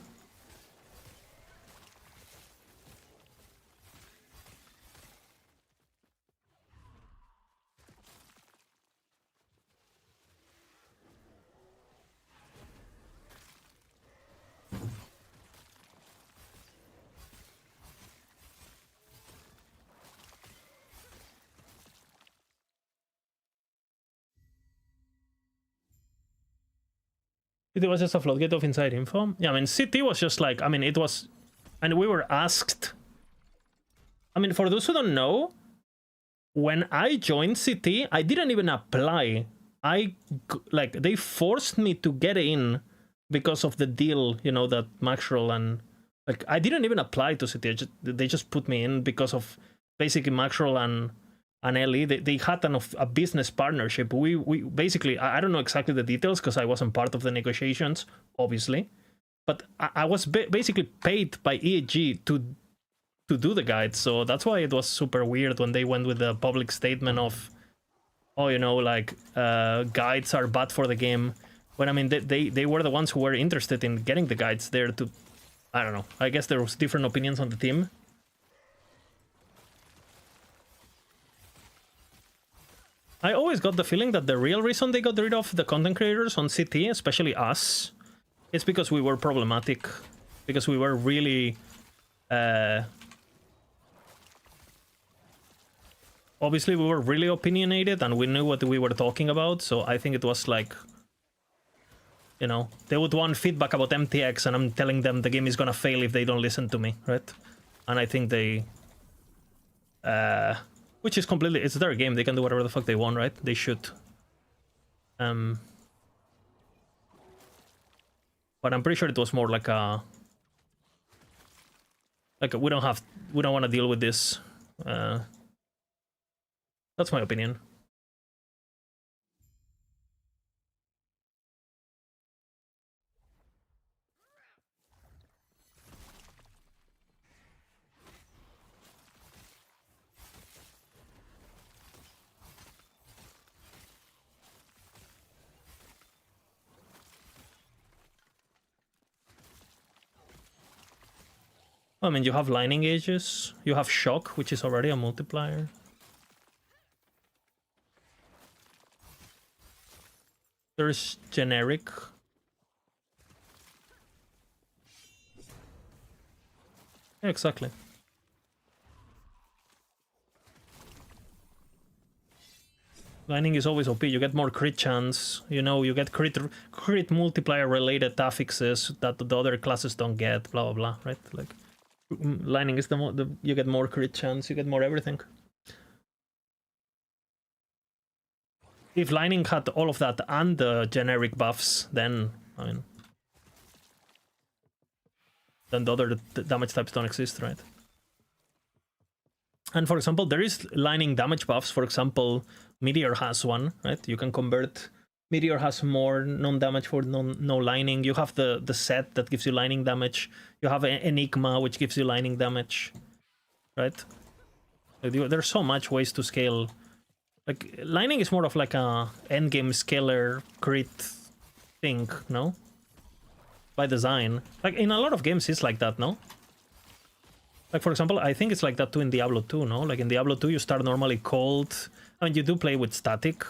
It was just a floodgate of inside info. Yeah, I mean, CT was just like, I mean, it was, and we were asked. I mean, for those who don't know, when I joined CT, I didn't even apply. Like, they forced me to get in because of the deal, you know, that Maxwell and, like, I didn't even apply to CT. They just put me in because of basically Maxwell and Ellie. They had a business partnership. We basically, I don't know exactly the details because I wasn't part of the negotiations, obviously, but I was basically paid by EAG to do the guides. So that's why it was super weird when they went with the public statement of, oh, you know, like guides are bad for the game. When I mean, they were the ones who were interested in getting the guides there to, I don't know. I guess there was different opinions on the team. I always got the feeling that the real reason they got rid of the content creators on CT, especially us, is because we were problematic. Because we were really... obviously, we were really opinionated and we knew what we were talking about. So I think it was like... You know, they would want feedback about MTX and I'm telling them the game is gonna fail if they don't listen to me, right? And I think they... which is completely... It's their game. They can do whatever the fuck they want, right? They should. But I'm pretty sure it was more like a... Like, we don't want to deal with this. That's my opinion. I mean, you have lining ages, you have shock, which is already a multiplier. There's generic. Yeah, exactly. Lining is always OP. You get more crit chance. You know, you get crit multiplier related affixes that the other classes don't get. Blah blah blah. Right? Like, lining is you get more crit chance. You get more everything. If lining had all of that and the generic buffs, then I mean, then the other damage types don't exist, right? And for example, there is lining damage buffs. For example, Meteor has one, right? You can convert. Meteor has more non-damage for no lining. You have the set that gives you lining damage. You have Enigma, which gives you lining damage, right? There's so much ways to scale. Like, lining is more of like a endgame scaler crit thing, no? By design. Like, in a lot of games, it's like that, no? Like, for example, I think it's like that too in Diablo 2, no? Like, in Diablo 2, you start normally cold. I mean, you do play with static.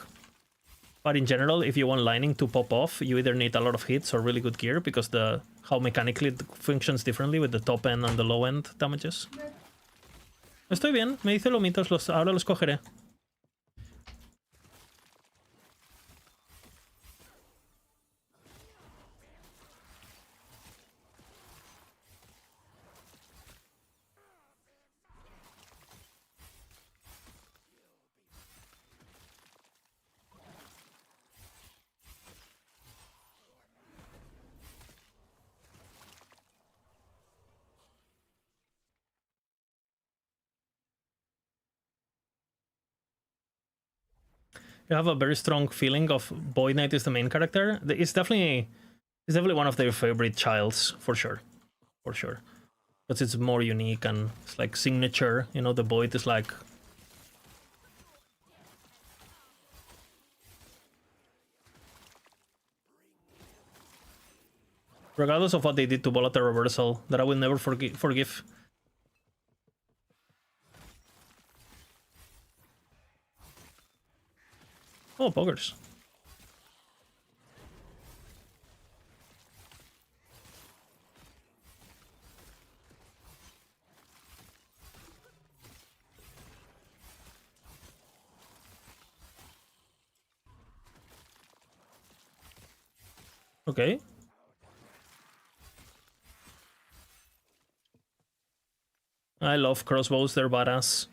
But in general, if you want lining to pop off, you either need a lot of hits or really good gear, because how mechanically it functions differently with the top end and the low end damages. Estoy bien, me dice lomitos, ahora los cogeré. you have a very strong feeling of Void Knight is the main character, it's definitely one of their favorite childs, for sure. For sure. Because it's more unique and it's like signature, you know, the Void is like... Regardless of what they did to Volatile Reversal, that I will never forgive. Oh, poggers. Okay. I love crossbows, they're badass.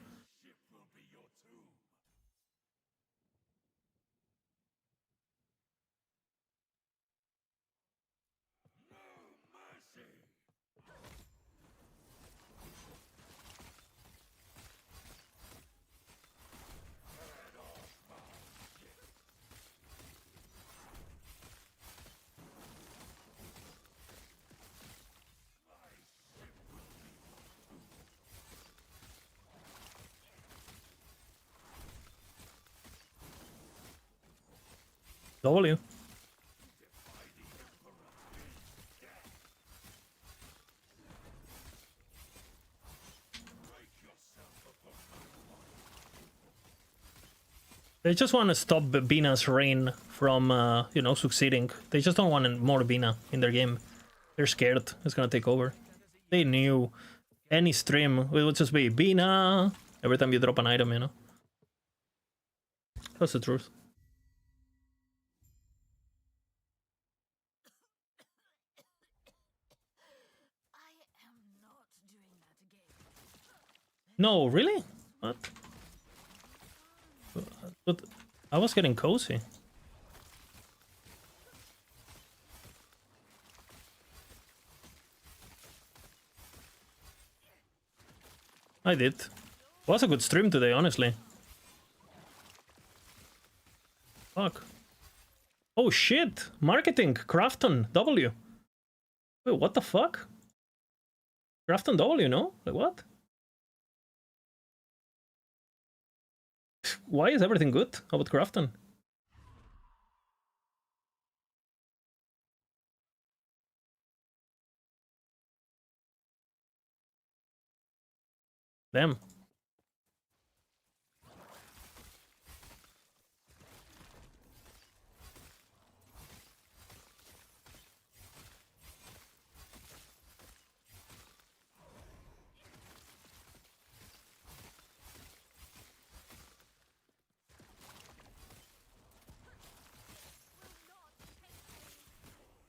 W. They just want to stop Bina's reign from, you know, succeeding. They just don't want more Bina in their game. They're scared it's gonna take over. They knew any stream it would just be Bina every time you drop an item, you know. That's the truth. No, really? What? But I was getting cozy. I did. It was a good stream today, honestly. Fuck. Oh shit! Marketing! Crafton W! Wait, what the fuck? Crafton W, no? Like what? Why is everything good about Crafton? Damn.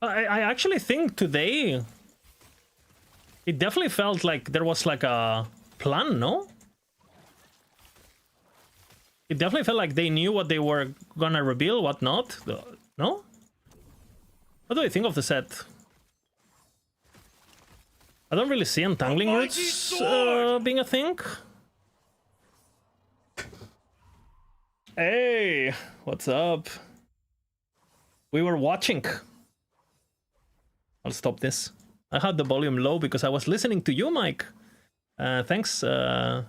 I actually think today it definitely felt like there was like a plan, no? It definitely felt like they knew what they were gonna reveal, what not. No? What do you think of the set? I don't really see Untangling Roots being a thing. Hey, what's up? We were watching. I'll stop this. I had the volume low because I was listening to you, Mike. Thanks. We got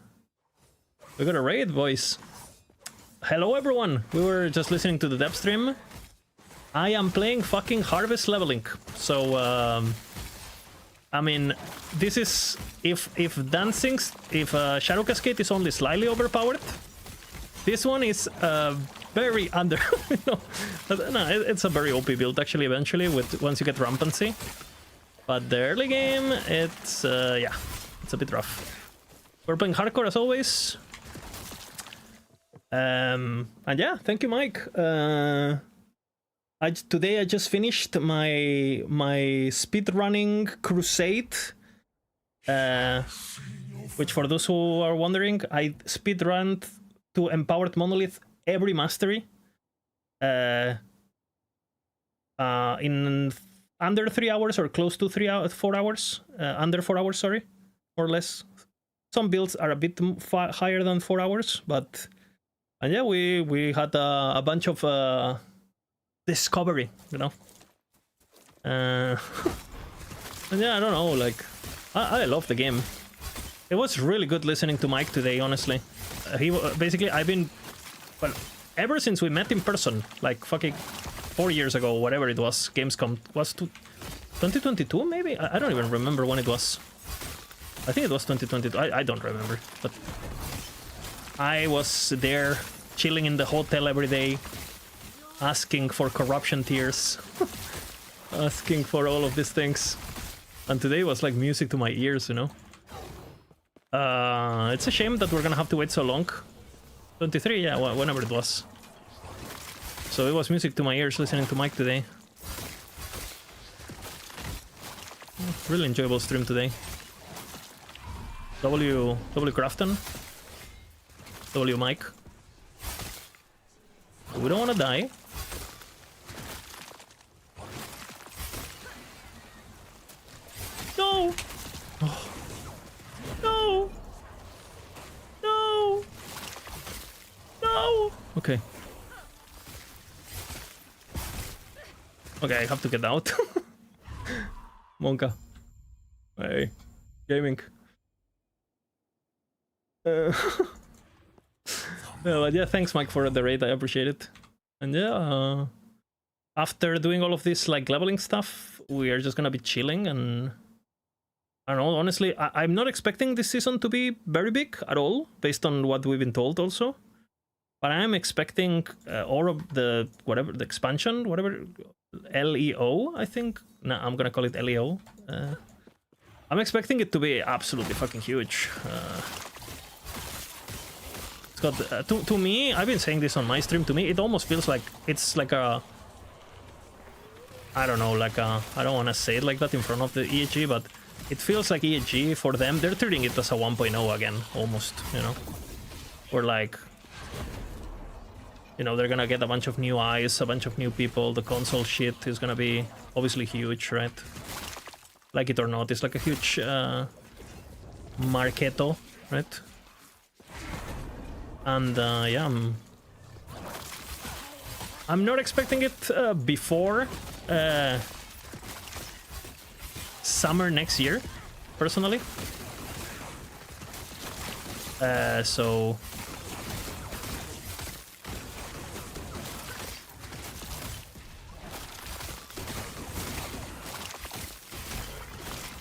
a raid, boys. Hello, everyone. We were just listening to the depth stream. I am playing fucking Harvest Leveling. So, I mean, this is... If Shadow Cascade is only slightly overpowered, this one is very under... no, it's a very OP build, actually, eventually, once you get Rampancy. But the early game, it's... yeah, it's a bit rough. We're playing hardcore, as always. And yeah, thank you, Mike. Today I just finished my speedrunning crusade, which for those who are wondering, I speedrunned to Empowered Monolith every mastery in under 3 hours or close to 4 hours, under 4 hours, sorry, more or less. Some builds are a bit higher than 4 hours, but And yeah, we had a bunch of discovery, you know. And yeah, I don't know, like I love the game. It was really good listening to Mike today, honestly. He basically, I've been, well, ever since we met in person, like fucking 4 years ago, whatever it was, Gamescom was 2022 maybe? I don't even remember when it was. I think it was 2022. I don't remember, but I was there chilling in the hotel every day, asking for corruption tiers, asking for all of these things. And today was like music to my ears, you know. It's a shame that we're gonna have to wait so long. 23, yeah, whenever it was. So it was music to my ears listening to Mike today. Really enjoyable stream today. W Crafton. W Mike. We don't want to die. No! Oh. No! No! No! Okay. Okay, I have to get out. Monka. Hey. Gaming. Yeah, but yeah, thanks Mike for the raid, I appreciate it. And yeah, after doing all of this like leveling stuff, we are just gonna be chilling. And I don't know, honestly, I'm not expecting this season to be very big at all, based on what we've been told also. But I am expecting all of the, whatever, the expansion, whatever, LEO, I think. No, I'm gonna call it LEO. I'm expecting it to be absolutely fucking huge. It's got, to me, I've been saying this on my stream, to me, it almost feels like it's like a, I don't know, like a, I don't want to say it like that in front of the EHG, but it feels like EHG, for them, they're treating it as a 1.0 again, almost, you know? Or like, you know, they're gonna get a bunch of new eyes, a bunch of new people, the console shit is gonna be obviously huge, right? Like it or not, it's like a huge marketo, right? And yeah, I'm not expecting it before summer next year, personally. So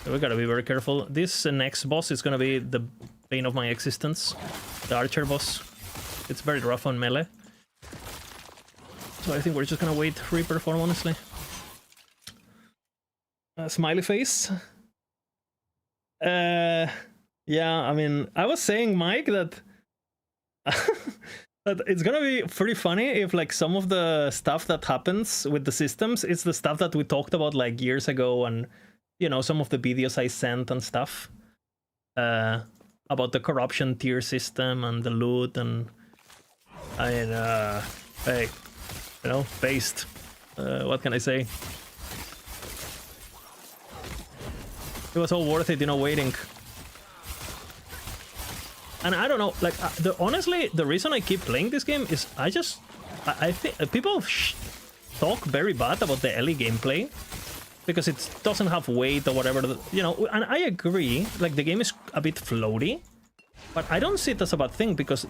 we gotta be very careful. This next boss is gonna be the bane of my existence, the archer boss. It's very rough on melee. So I think we're just gonna wait Reaper for, honestly. Smiley face. Yeah, I mean, I was saying, Mike, that that it's gonna be pretty funny if like some of the stuff that happens with the systems is the stuff that we talked about like years ago, and you know, some of the videos I sent and stuff about the corruption tier system and the loot, and I mean, hey, you know, based. What can I say? It was all worth it, you know, waiting. And I don't know, like, honestly, the reason I keep playing this game is I think people talk very bad about the Ellie gameplay because it doesn't have weight or whatever, you know, and I agree, like, the game is a bit floaty, but I don't see it as a bad thing because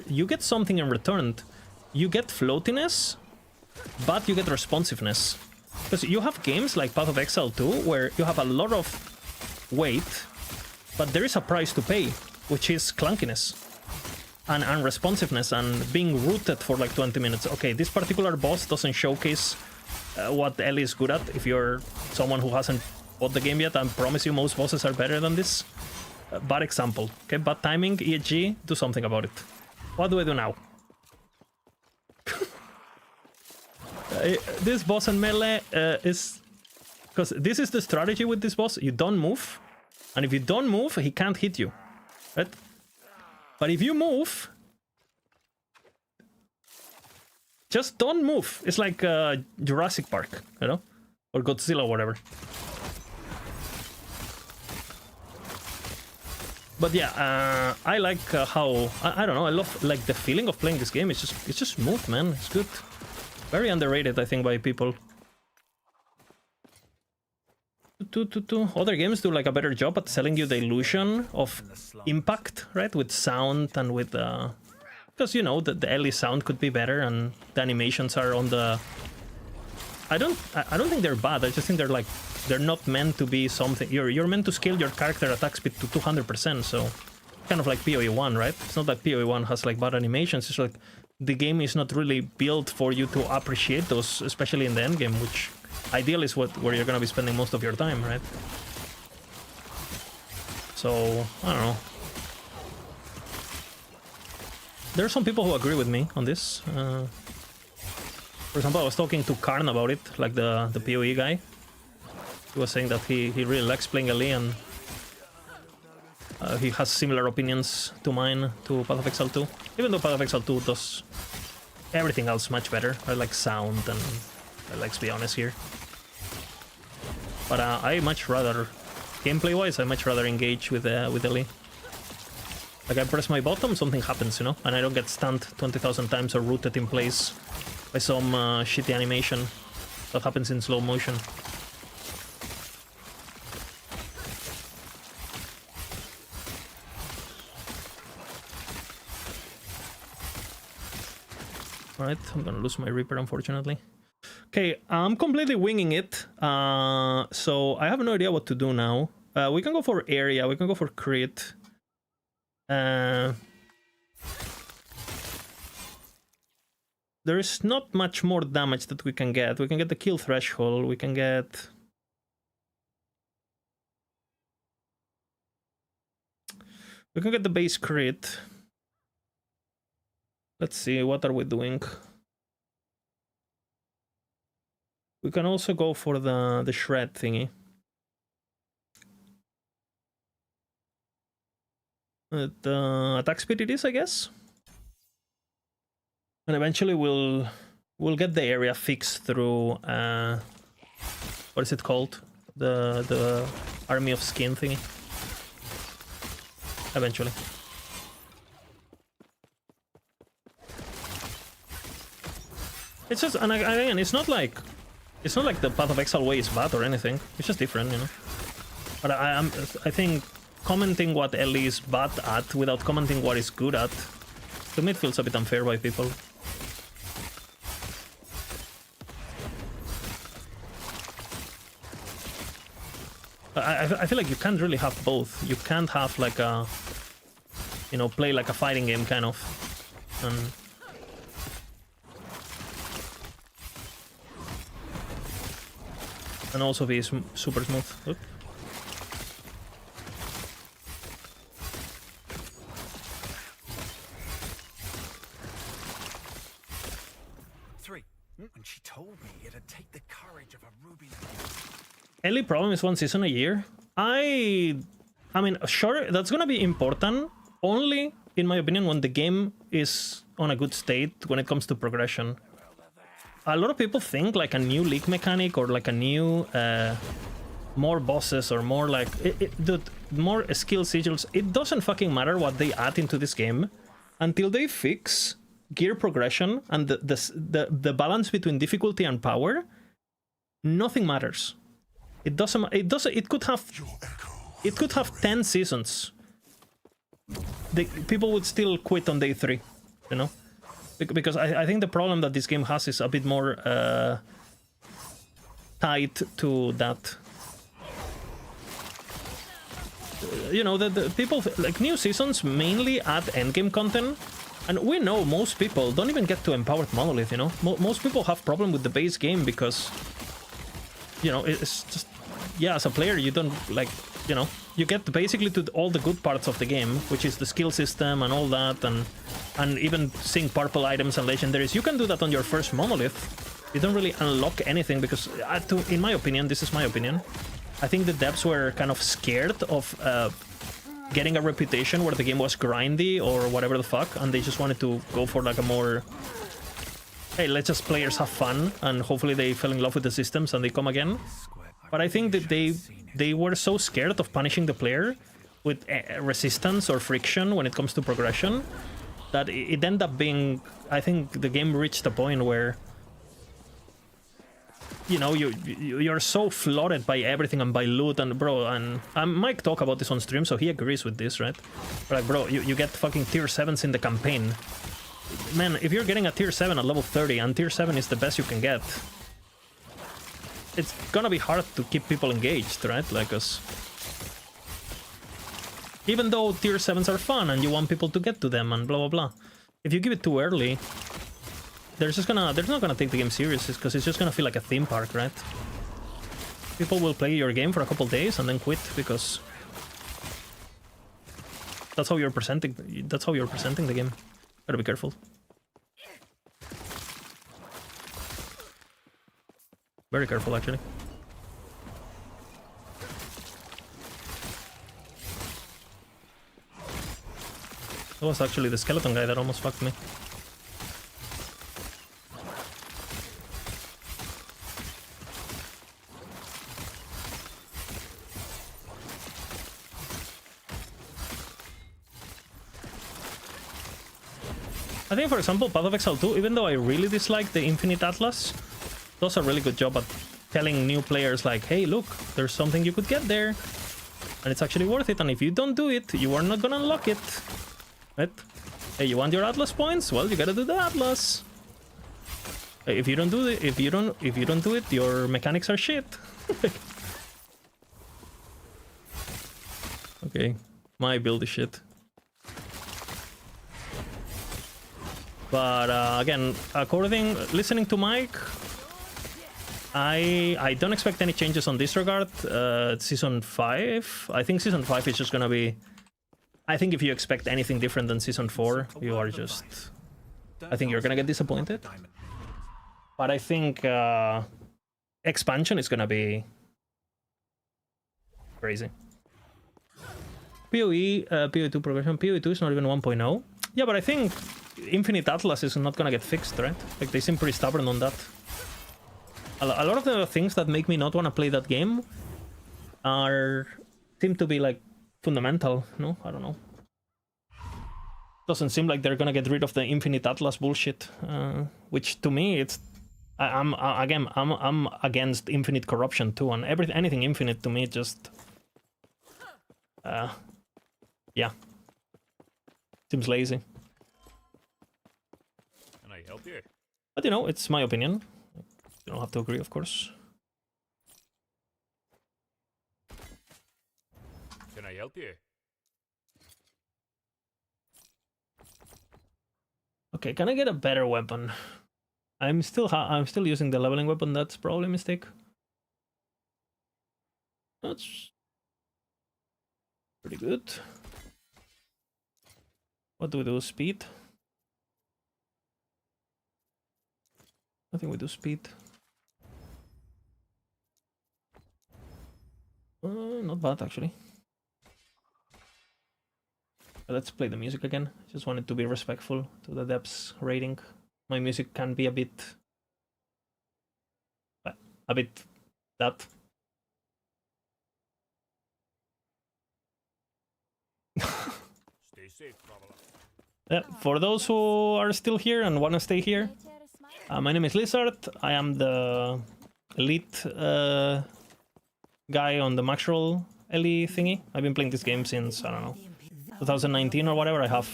you get something in return. You get floatiness, but you get responsiveness. Because you have games like Path of Exile 2 where you have a lot of weight, but there is a price to pay, which is clunkiness and unresponsiveness and being rooted for like 20 minutes. Okay, this particular boss doesn't showcase what Ellie is good at. If you're someone who hasn't bought the game yet, I promise you most bosses are better than this. Bad example. Okay, bad timing, EHG, do something about it. What do I do now? This boss in melee is... Because this is the strategy with this boss. You don't move. And if you don't move, he can't hit you. Right? But if you move... Just don't move. It's like Jurassic Park, you know? Or Godzilla or whatever. But yeah, I like how I don't know. I love like the feeling of playing this game. It's just smooth, man. It's good. Very underrated, I think, by people. Other games do like a better job at selling you the illusion of impact, right? With sound and with because you know the Ellie sound could be better and the animations are on the. I don't think they're bad. I just think they're not meant to be something. You're meant to scale your character attack speed to 200%. So kind of like PoE 1, right? It's not like PoE 1 has like bad animations. It's like the game is not really built for you to appreciate those, especially in the end game, which ideally is where you're gonna be spending most of your time, right? So I don't know. There are some people who agree with me on this. For example, I was talking to Karn about it, like the PoE guy. He was saying that he really likes playing Ellie and he has similar opinions to mine to Path of Exile 2. Even though Path of Exile 2 does everything else much better. I like sound and let's be honest here. But I much rather, gameplay-wise, I much rather engage with Ellie. Like I press my bottom, something happens, you know? And I don't get stunned 20,000 times or rooted in place by some shitty animation that happens in slow motion. Alright, I'm gonna lose my Reaper, unfortunately. Okay, I'm completely winging it, so I have no idea what to do now. We can go for area, we can go for crit. There is not much more damage that we can get. We can get the kill threshold, we can get... We can get the base crit. Let's see, what are we doing? We can also go for the shred thingy. The attack speed it is, I guess. And eventually we'll get the area fixed through what is it called? The Army of Skin thingy. Eventually. It's just, and again, it's not like the Path of Exile way is bad or anything. It's just different, you know. But I think commenting what Ellie is bad at without commenting what is good at, to me it feels a bit unfair by people. I feel like you can't really have both. You can't have like a, you know, play like a fighting game kind of, and also be super smooth. Oop. And she told me it'd take the courage of a ruby. Ellie problem is 1 season a year. I mean, sure, that's gonna be important only, in my opinion, when the game is on a good state when it comes to progression. A lot of people think like a new league mechanic or like a new more bosses or more like more skill sigils. It doesn't fucking matter what they add into this game until they fix gear progression and the balance between difficulty and power. Nothing matters. It could have 10 seasons. People would still quit on day 3, you know, because I think the problem that this game has is a bit more tied to that. You know, the people like new seasons mainly add endgame content. And we know most people don't even get to Empowered Monolith, you know? Most people have problem with the base game because, you know, it's just... Yeah, as a player, you don't, like, you know... You get basically to all the good parts of the game, which is the skill system and all that, and even seeing purple items and legendaries. You can do that on your first Monolith. You don't really unlock anything because, in my opinion, this is my opinion, I think the devs were kind of scared of... getting a reputation where the game was grindy or whatever the fuck, and they just wanted to go for like a more, hey, let's just players have fun, and hopefully they fell in love with the systems and they come again. But I think that they were so scared of punishing the player with resistance or friction when it comes to progression, that it ended up being, I think the game reached a point where, you know, you're so flooded by everything and by loot and bro, and Mike talk about this on stream, so he agrees with this, right? Like, bro, you get fucking tier 7s in the campaign. Man, if you're getting a tier 7 at level 30 and tier 7 is the best you can get, it's gonna be hard to keep people engaged, right? Like, us. Even though tier 7s are fun and you want people to get to them and blah blah blah, if you give it too early, they're not gonna take the game seriously because it's just gonna feel like a theme park, right? People will play your game for a couple days and then quit because that's how you're presenting. That's how you're presenting the game. Gotta be careful. Very careful, actually. That was actually the skeleton guy that almost fucked me. I think, for example, Path of Exile 2, even though I really dislike the Infinite Atlas, does a really good job at telling new players like, hey, look, there's something you could get there, and it's actually worth it, and if you don't do it, you are not gonna unlock it. Right? Hey, you want your Atlas points? Well, you gotta do the Atlas. Hey, if you don't do it, if you don't do it, your mechanics are shit. Okay, my build is shit. But again, listening to Mike, I don't expect any changes on this regard. Season 5, I think Season 5 is just gonna be... I think if you expect anything different than Season 4, you are just... I think you're gonna get disappointed. But I think expansion is gonna be crazy. PoE, PoE2 progression, PoE2 is not even 1.0. Yeah, but I think Infinite Atlas is not gonna get fixed, right? Like, they seem pretty stubborn on that. A lot of the things that make me not want to play that game seem to be like fundamental, no? I don't know. Doesn't seem like they're gonna get rid of the Infinite Atlas bullshit, which to me it's I'm against infinite corruption too, and anything infinite to me just yeah, seems lazy. Can I help you? But you know, it's my opinion. You don't have to agree, of course. Can I help you? Okay, can I get a better weapon? I'm still using the leveling weapon. That's probably a mistake. That's pretty good. What do we do? Speed? I think we do speed. Not bad, actually. Let's play the music again. Just wanted to be respectful to the depths rating. My music can be a bit that. Stay safe, traveler. Yeah, for those who are still here and want to stay here, my name is Lizard. I am the elite guy on the Maxroll Ellie thingy. I've been playing this game since, I don't know, 2019 or whatever. I have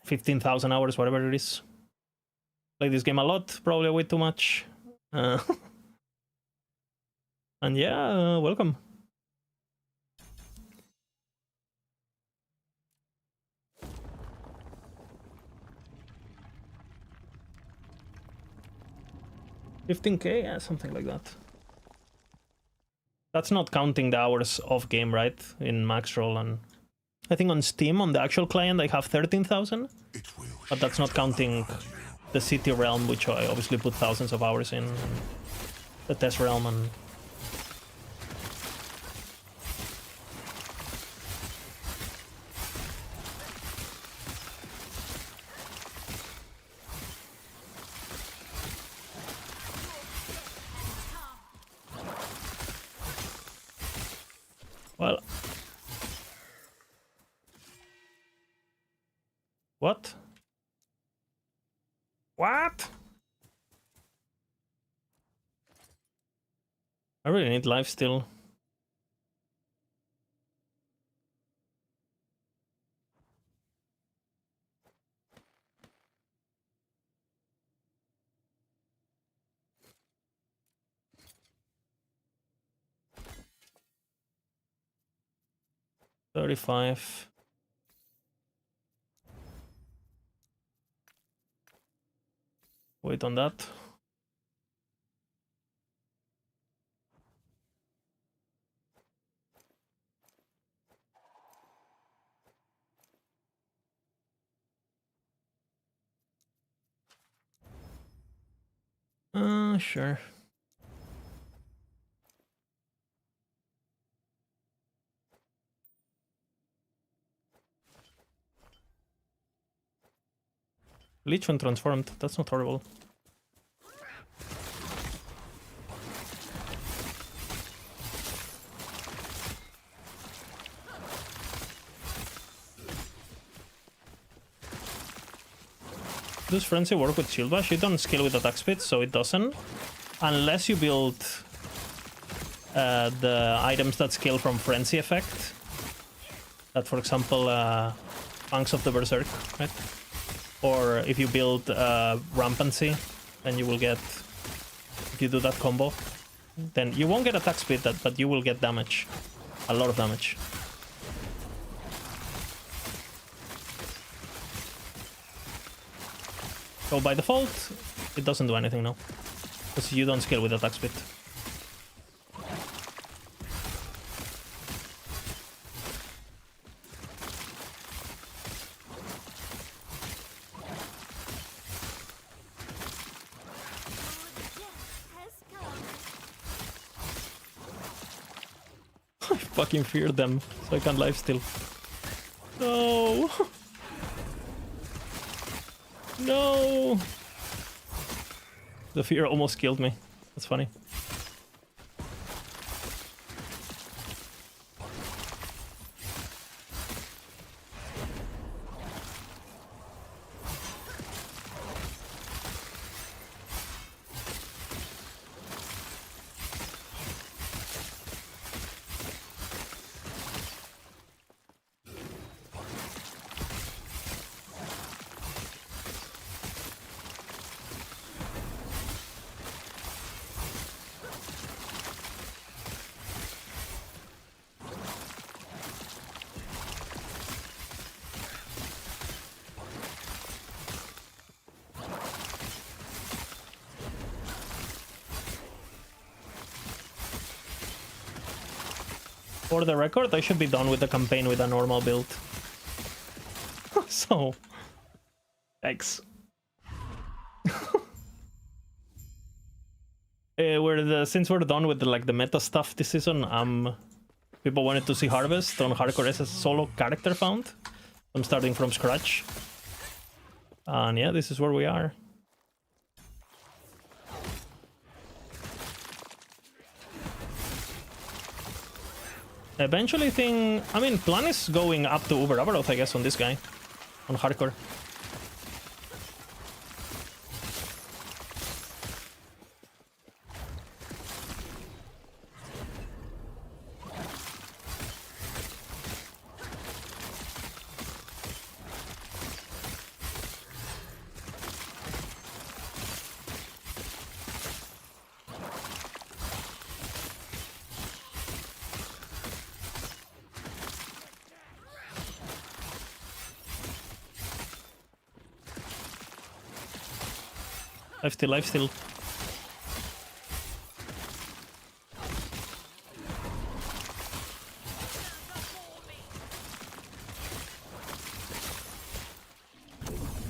15,000 hours, whatever it is. Play this game a lot, probably way too much. And yeah, welcome. $15K, yeah, something like that. That's not counting the hours off game, right? In Maxroll, and I think on Steam, on the actual client, I have 13,000. But that's not counting the City Realm, which I obviously put thousands of hours in, and the Test Realm, and well, What? What? I really need life still. $35. Wait on that. Sure. Leech when transformed, that's not horrible. Does Frenzy work with Shield Bash? It doesn't scale with attack speed, so it doesn't. Unless you build the items that scale from Frenzy effect. That, for example, Punks of the Berserk, right? Or if you build Rampancy, then you will get... If you do that combo, then you won't get attack speed, but you will get damage. A lot of damage. So by default, it doesn't do anything now. Because you don't scale with attack speed. I fucking fear them, so I can't lifesteal. No! No! The fear almost killed me. That's funny. For the record, I should be done with the campaign with a normal build. So, thanks. Since we're done with the meta stuff this season, people wanted to see Harvest on Hardcore as a solo character found. I'm starting from scratch. And yeah, this is where we are. Eventually plan is going up to Uber Abaroth, I guess, on this guy. On Hardcore. Lifesteal.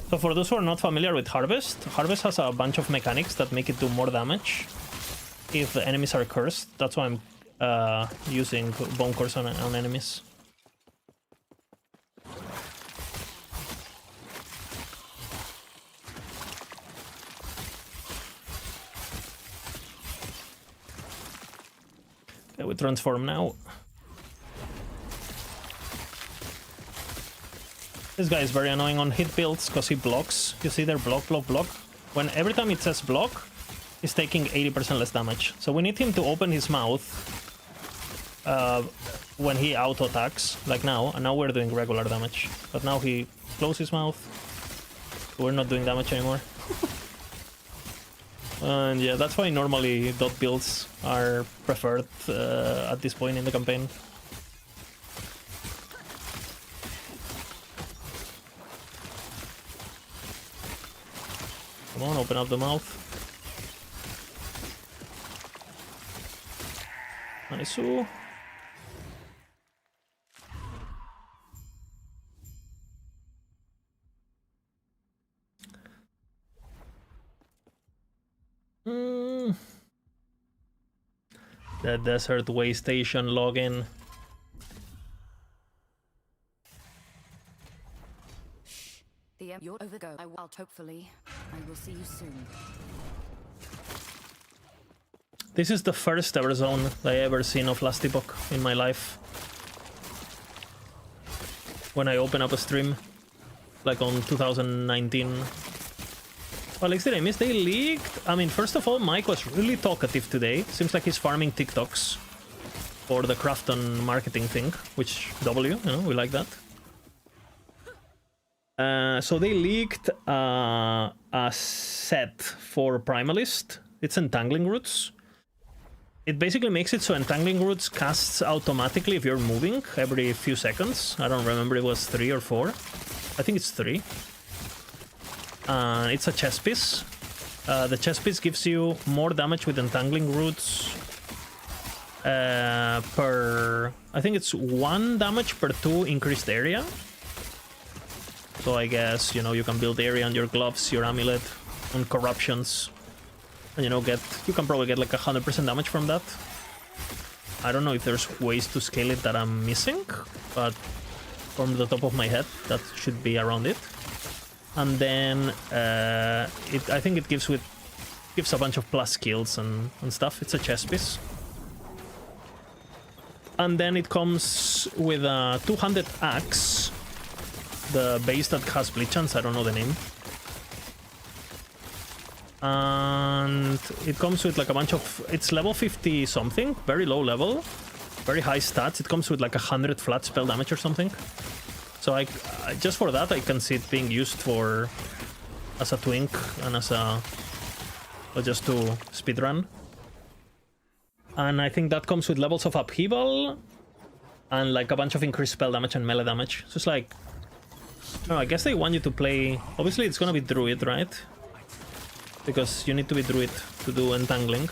So for those who are not familiar with Harvest, Harvest has a bunch of mechanics that make it do more damage if the enemies are cursed. That's why I'm using Bone Curse on enemies. We transform now. This guy is very annoying on hit builds because he blocks. You see there, block, block, block. When every time it says block, he's taking 80% less damage. So we need him to open his mouth when he auto attacks, like now. And now we're doing regular damage. But now he closes his mouth. We're not doing damage anymore. And yeah, that's why normally dot builds are preferred at this point in the campaign. Come on, open up the mouth. Nice. The Desert Way Station login. You're over go. Hopefully, I will see you soon. This is the first ever zone that I ever seen of Last Epoch in my life. When I open up a stream, like on 2019. Well, Alex, did I miss? They leaked. I mean, first of all, Mike was really talkative today. Seems like he's farming TikToks for the Crafton marketing thing, which W, you know, we like that. So they leaked a set for Primalist. It's Entangling Roots. It basically makes it so Entangling Roots casts automatically if you're moving every few seconds. I don't remember if it was 3 or 4. I think it's 3. It's a chess piece. The chess piece gives you more damage with Entangling Roots per... I think it's 1 damage per 2 increased area. So I guess, you know, you can build area on your gloves, your amulet, on corruptions. And, you know, you can probably get like 100% damage from that. I don't know if there's ways to scale it that I'm missing, but from the top of my head, that should be around it. And then I think it gives a bunch of plus skills and stuff. It's a chess piece. And then it comes with a 200 axe. The base that has Bleach Chance, I don't know the name. And it comes with like a bunch of... It's level 50 something, very low level, very high stats. It comes with like 100 flat spell damage or something. So I just for that, I can see it being used for... as a twink and as a... or just to speedrun. And I think that comes with levels of upheaval and like a bunch of increased spell damage and melee damage. So it's like... No, I guess they want you to play... Obviously, it's gonna be Druid, right? Because you need to be Druid to do Entangling.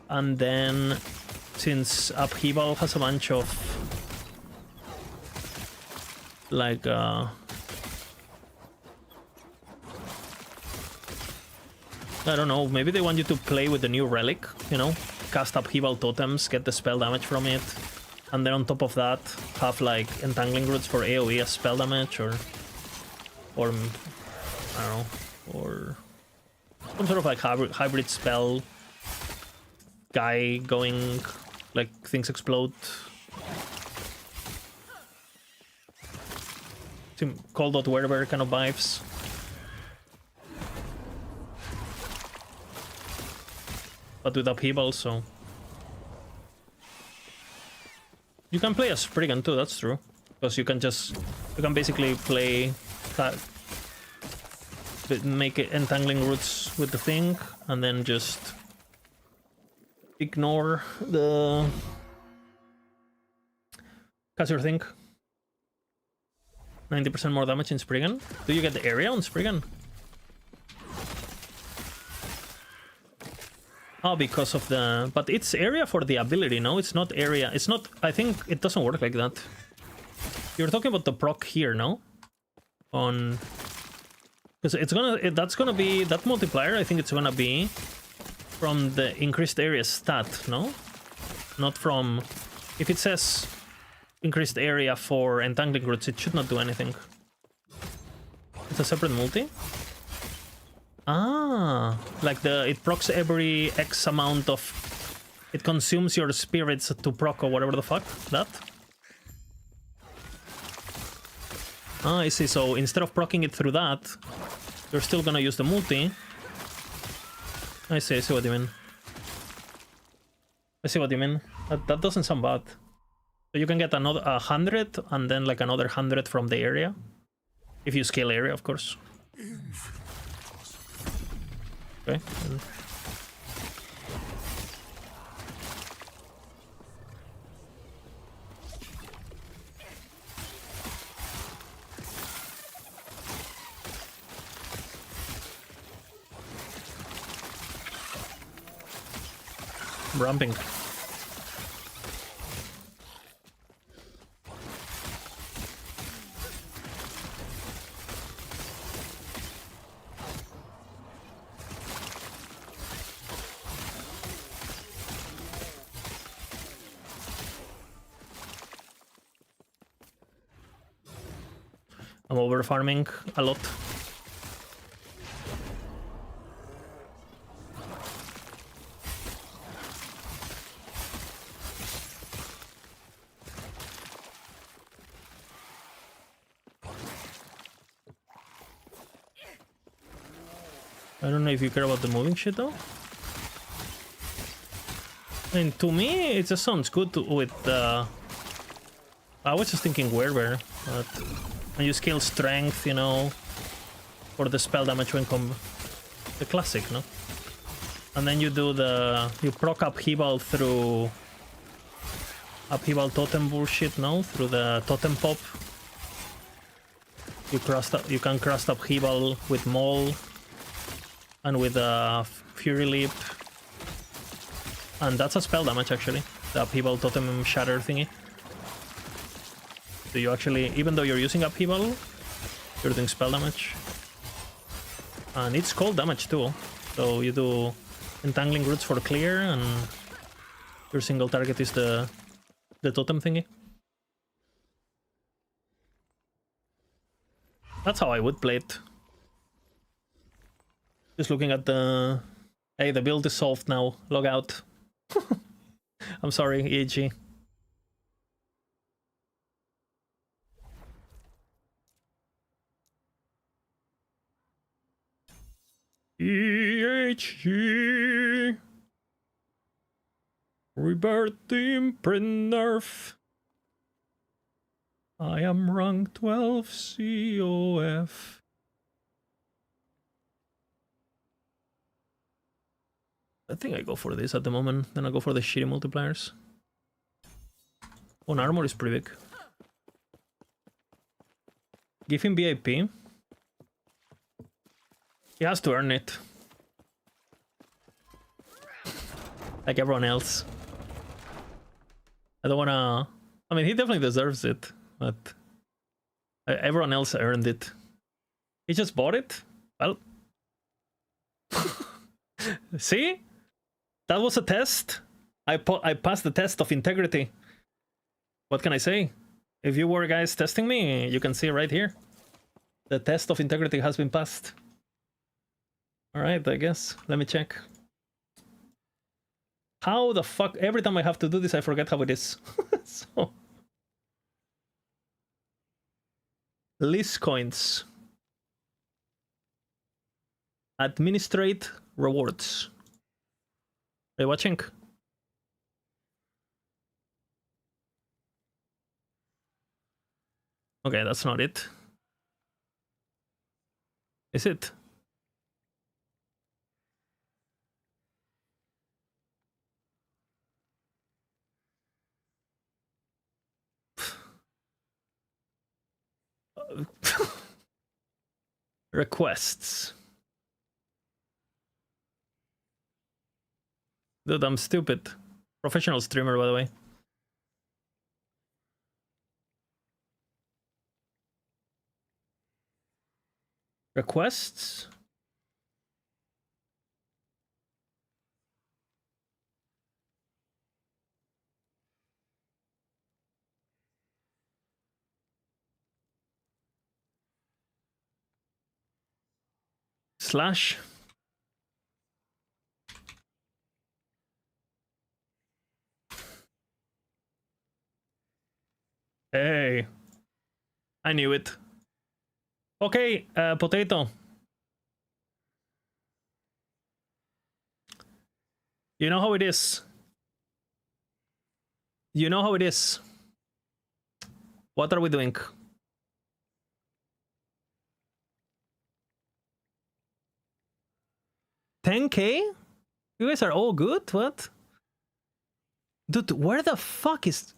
And then, since Upheaval has a bunch of... like, I don't know, maybe they want you to play with the new Relic, you know? Cast Upheaval Totems, get the spell damage from it. And then on top of that, have like Entangling Roots for AoE as spell damage, or I don't know, or some sort of like hybrid spell guy going like things explode. Cold wherever kind of vibes. But with upheaval, so. You can play as Spriggan too, that's true. Because you can basically play... make it Entangling Roots with the thing, and then just... ignore the... cast your thing. 90% more damage in Spriggan. Do you get the area on Spriggan? Oh, because of the... But it's area for the ability, no? It's not area... It's not... I think it doesn't work like that. You're talking about the proc here, no? On... Because it's gonna... That's gonna be... That multiplier, I think it's gonna be... from the increased area stat, no? Not from... If it says... increased area for Entangling Roots, it should not do anything. It's a separate multi? Ah, like it procs every X amount of... It consumes your spirits to proc or whatever the fuck, that? Ah, I see. So instead of proccing it through that, you're still gonna use the multi. I see what you mean. I see what you mean. That doesn't sound bad. So you can get another 100 and then like another 100 from the area. If you scale area, of course. Okay. Ramping. I'm over farming a lot. I don't know if you care about the moving shit though. And to me, it just sounds good with I was just thinking Werber, but when you scale strength, you know, for the spell damage when the classic, no? And then you do you proc upheaval through upheaval totem bullshit, no? Through the totem pop. You can crust upheaval with Maul and with Fury Leap. And that's a spell damage actually. The upheaval totem shatter thingy. So you actually, even though you're using upheaval, you're doing spell damage. And it's cold damage too. So you do entangling roots for clear and your single target is the totem thingy. That's how I would play it. Just looking at the... Hey, the build is solved now. Log out. I'm sorry, EAG. EHG. Rebirth the imprint nerf. I am rank 12 COF. I think I go for this at the moment, then I go for the shitty multipliers. On armor is pretty big. Give him VIP. He has to earn it. Like everyone else. I don't wanna... I mean, he definitely deserves it, but... everyone else earned it. He just bought it? Well... See? That was a test. I passed the test of integrity. What can I say? If you were guys testing me, you can see right here. The test of integrity has been passed. Alright, I guess. Let me check. How the fuck? Every time I have to do this, I forget how it is. So... List coins. Administrate rewards. Are you watching? Okay, that's not it. Is it? Requests. Dude, I'm stupid. Professional streamer, by the way. Requests? Slash. Hey. I knew it. Okay, Potato. You know how it is. You know how it is. What are we doing? $10K? You guys are all good? What? Dude, where the fuck is...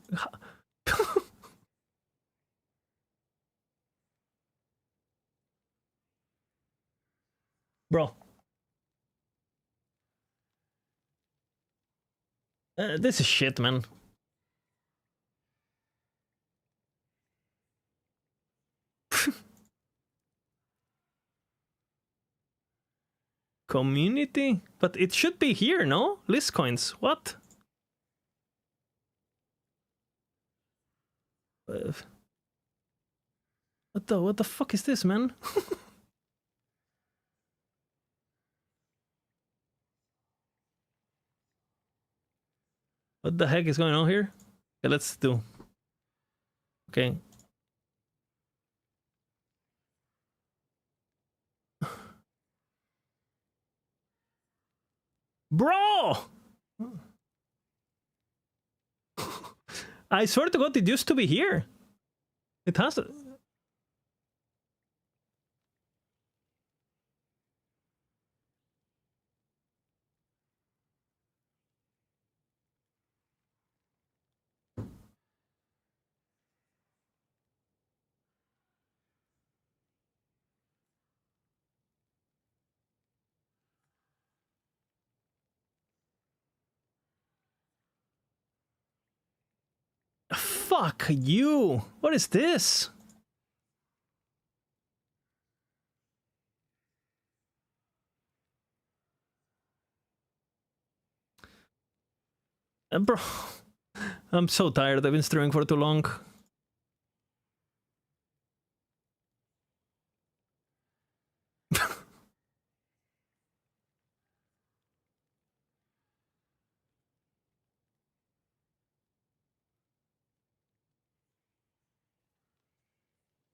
Bro. This is shit, man. Community? But it should be here, no? List coins. What? What the fuck is this, man? What the heck is going on here? Okay, let's do. Okay. Bro! I swear to God, it used to be here. It has to... Fuck you! What is this? Bro, I'm so tired. I've been streaming for too long.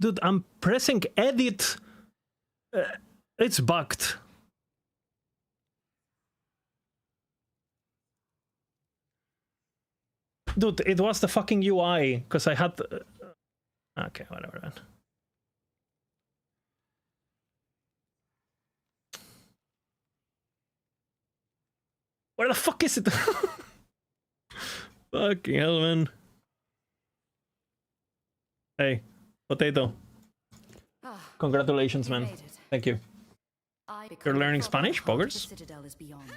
Dude, I'm pressing edit. It's bugged. Dude, it was the fucking UI, because I had... Okay, whatever, man. Where the fuck is it? Fucking hell, man. Hey, Potato. Congratulations, man. Thank you. You're learning Spanish, Poggers?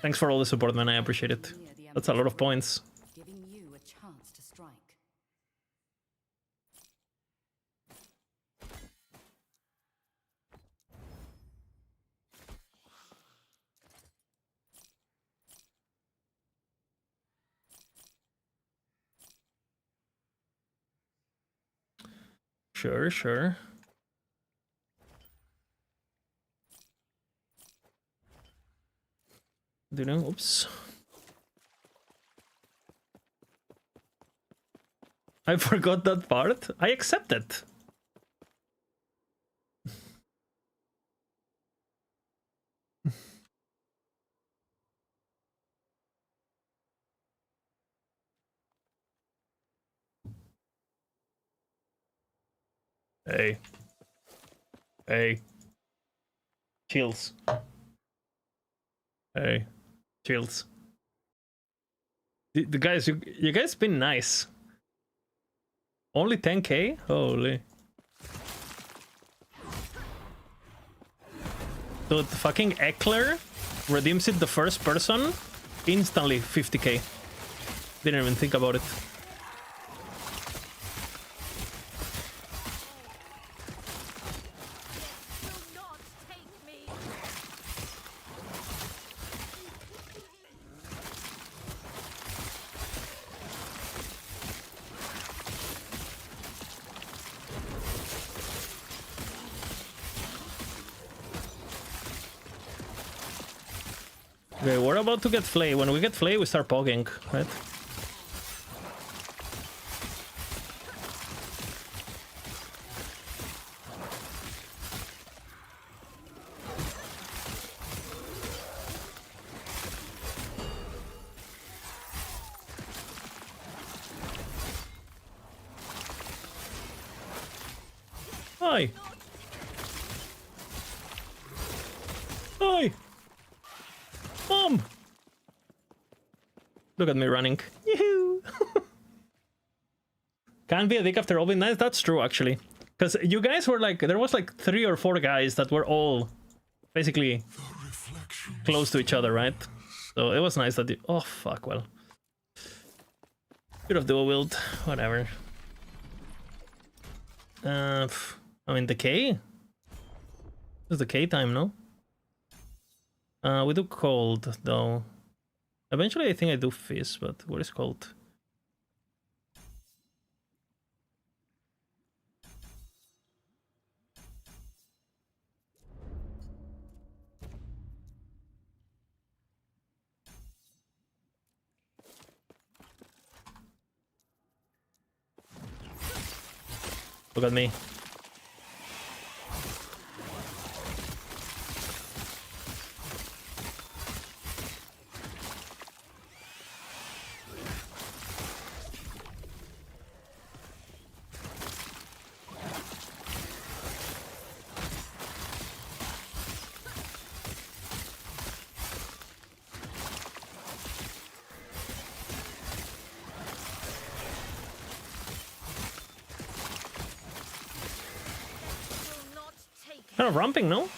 Thanks for all the support, man. I appreciate it. That's a lot of points. Giving you a chance to strike. Sure, sure. Oops. I forgot that part. I accept it. Hey. Hey. Chills. Hey. Chills. The guys, you guys been nice. Only 10K? Holy. Dude, fucking Eckler redeems it the first person, instantly 50K. Didn't even think about it. Okay, we're about to get Flay. When we get Flay, we start pogging, right? Hi. Hi. Mom. Look at me running. Yoo-hoo. Can't be a dick after all being nice. That's true, actually. Because you guys were like, there was like 3 or 4 guys that were all basically close to each other, right? So it was nice that you... Oh, fuck, well. Could have dual wield, whatever. I mean, decay? It's decay time, no? We do cold, though. Eventually, I think I do fizz, but what is cold? Look at me. Kind of ramping, no?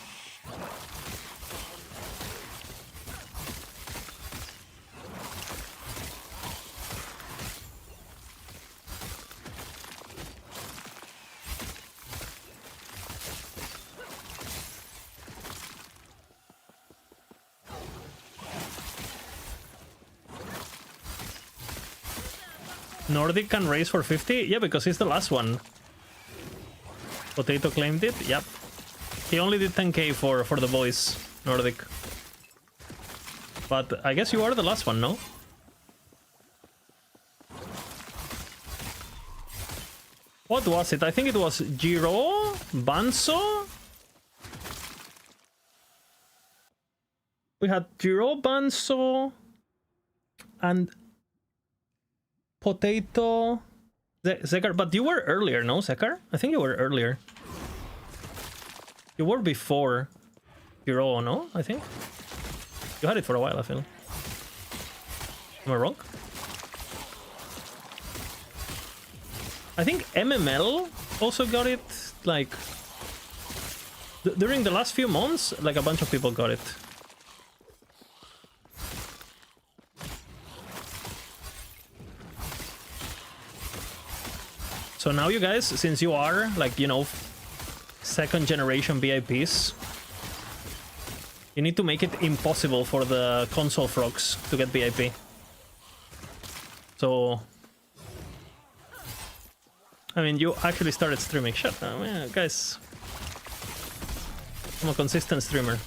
Nordic can raise for 50? Yeah, because he's the last one. Potato claimed it? Yep. He only did 10k for the boys, Nordic. But I guess you are the last one, no? What was it? I think it was Giro, Banso. We had Giro, Banso, and Potato. Zekar, but you were earlier, no, Zekar? I think you were earlier. You were before Giro, no? I think. You had it for a while, I feel. Am I wrong? I think MML also got it, like... during the last few months, like a bunch of people got it. So now you guys, since you are, like, you know, second generation VIPs, you need to make it impossible for the console frogs to get VIP. So, I mean, you actually started streaming. Shut up, yeah, guys. I'm a consistent streamer.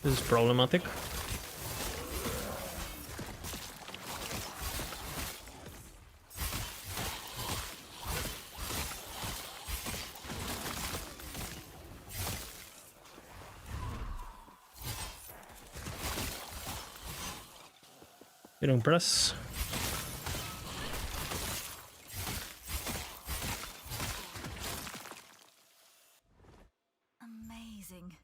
This is problematic. Getting press. Amazing.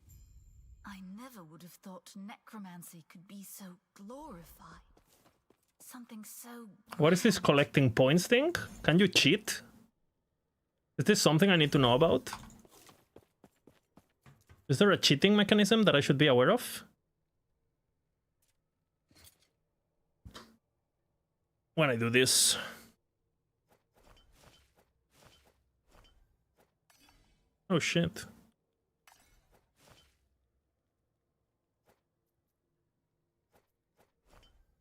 I never would have thought necromancy could be so glorified. Something so... What is this collecting points thing? Can you cheat? Is this something I need to know about? Is there a cheating mechanism that I should be aware of? When I do this. Oh shit.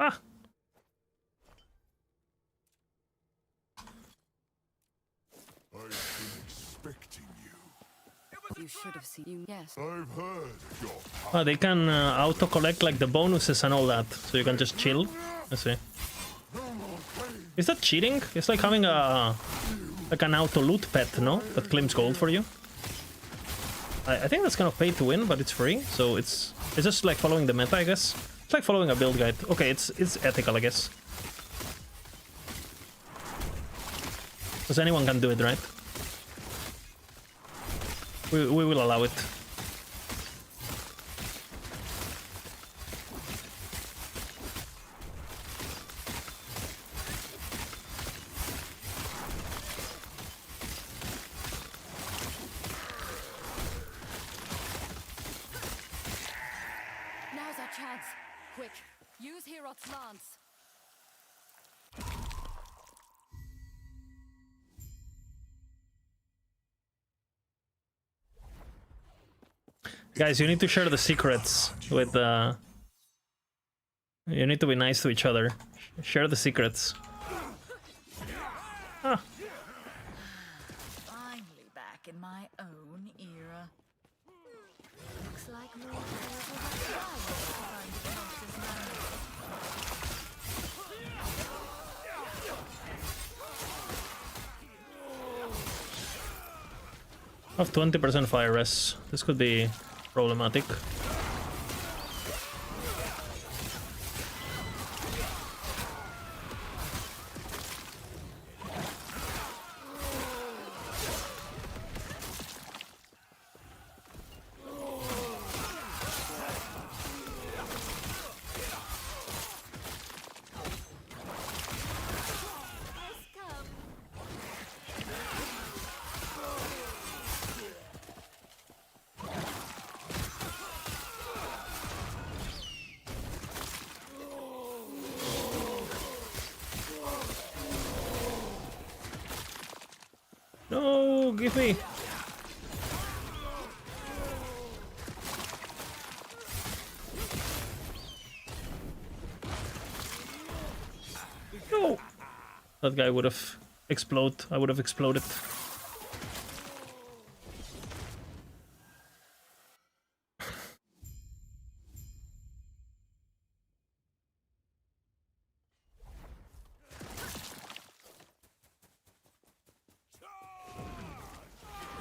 Ah! I've been expecting you. You should have seen you, yes. I've heard your Oh, they can auto-collect like the bonuses and all that, so you can just chill. I see. Is that cheating? It's like having a like an auto loot pet, no? That claims gold for you. I think that's kind of pay to win, but it's free, so it's just like following the meta, I guess. It's like following a build guide. Okay, it's ethical, I guess. Because anyone can do it, right? We will allow it. Now's our chance. Quick, use Herot's lance. Guys, you need to share the secrets with you need to be nice to each other. Share the secrets. Ah. Finally back in my own era. Looks like more players will have tried to find the monster's Have 20% fire res. This could be problematic. No, give me. No. That guy would have exploded. I would have exploded.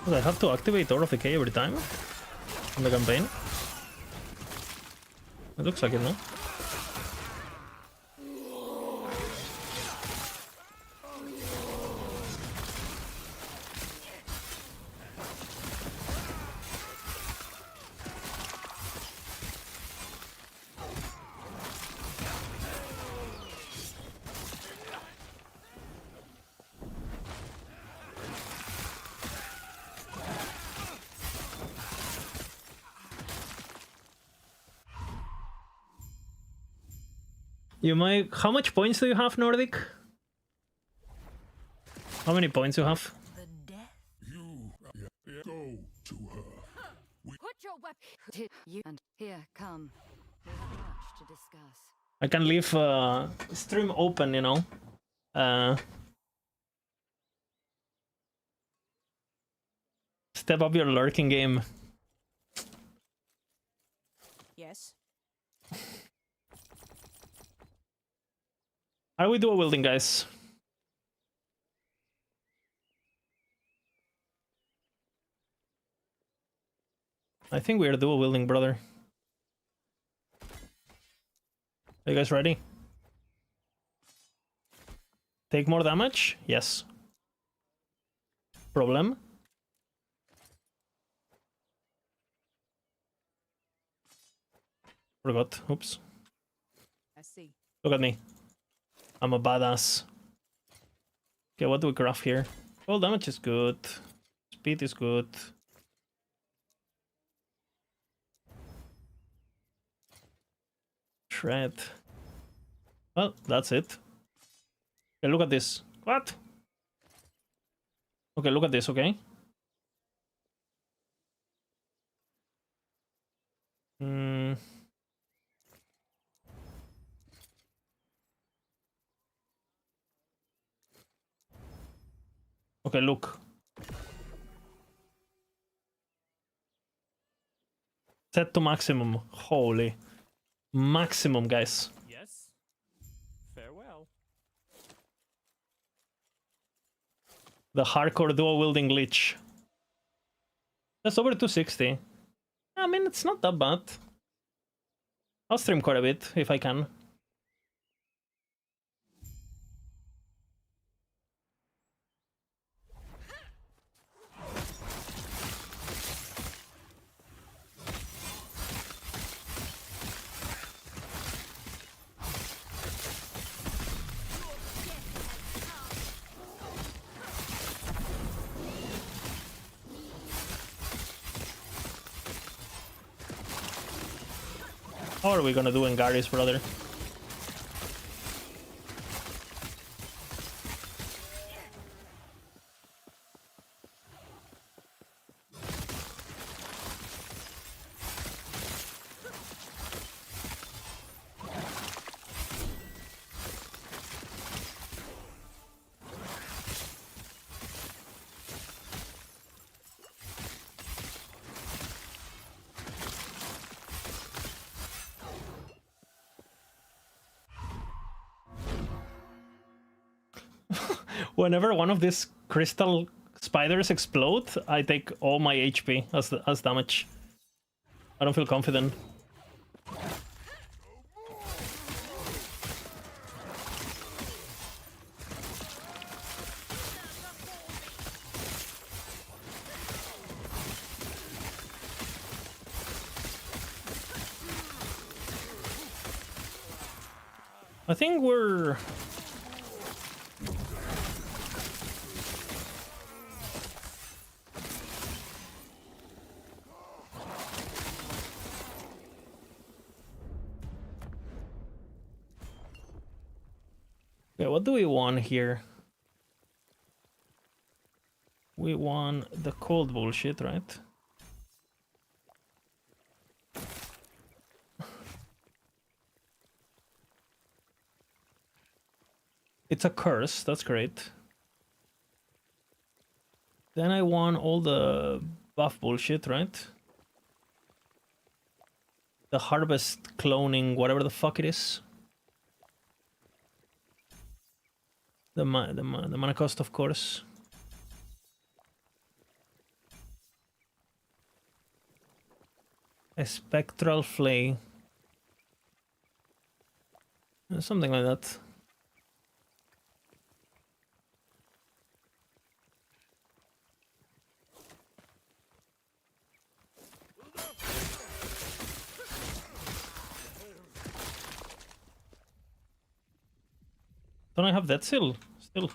Does I have to activate Door of Decay every time in the campaign? It looks like it, no? You might... How much points do you have, Nordic? How many points you have? You go to her. Put your weapon. You and here, come. We have much to discuss. I can leave stream open, you know. Step up your lurking game. Yes. Are we dual wielding, guys? I think we are dual wielding, brother. Are you guys ready? Take more damage? Yes. Problem? Forgot. Oops. I see. Look at me. I'm a badass. Okay, what do we craft here? Well, damage is good. Speed is good. Shred. Well, that's it. Okay, look at this. What? Okay, look at this, okay? Okay, look. Set to maximum. Holy. Maximum, guys. Yes. Farewell. The hardcore dual wielding Lich. That's over 260. I mean, it's not that bad. I'll stream quite a bit if I can. How are we gonna do in Garry's, brother? Whenever one of these crystal spiders explode, I take all my HP as damage. I don't feel confident. I think we're... Okay, what do we want here? We want the cold bullshit, right? It's a curse, that's great. Then I want all the buff bullshit, right? The harvest cloning, whatever the fuck it is. The mana cost, of course. A spectral flay. Something like that. Don't I have that still? Oh.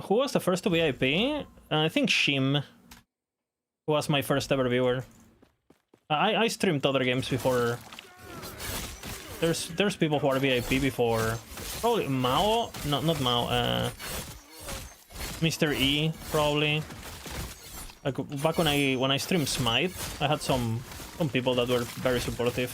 Who was the first to VIP? I think Shim, who was my first ever viewer. I streamed other games before. There's people who are VIP before. Probably Mao, not Mao. Mr. E, probably. Like back when I streamed Smite, I had some people that were very supportive.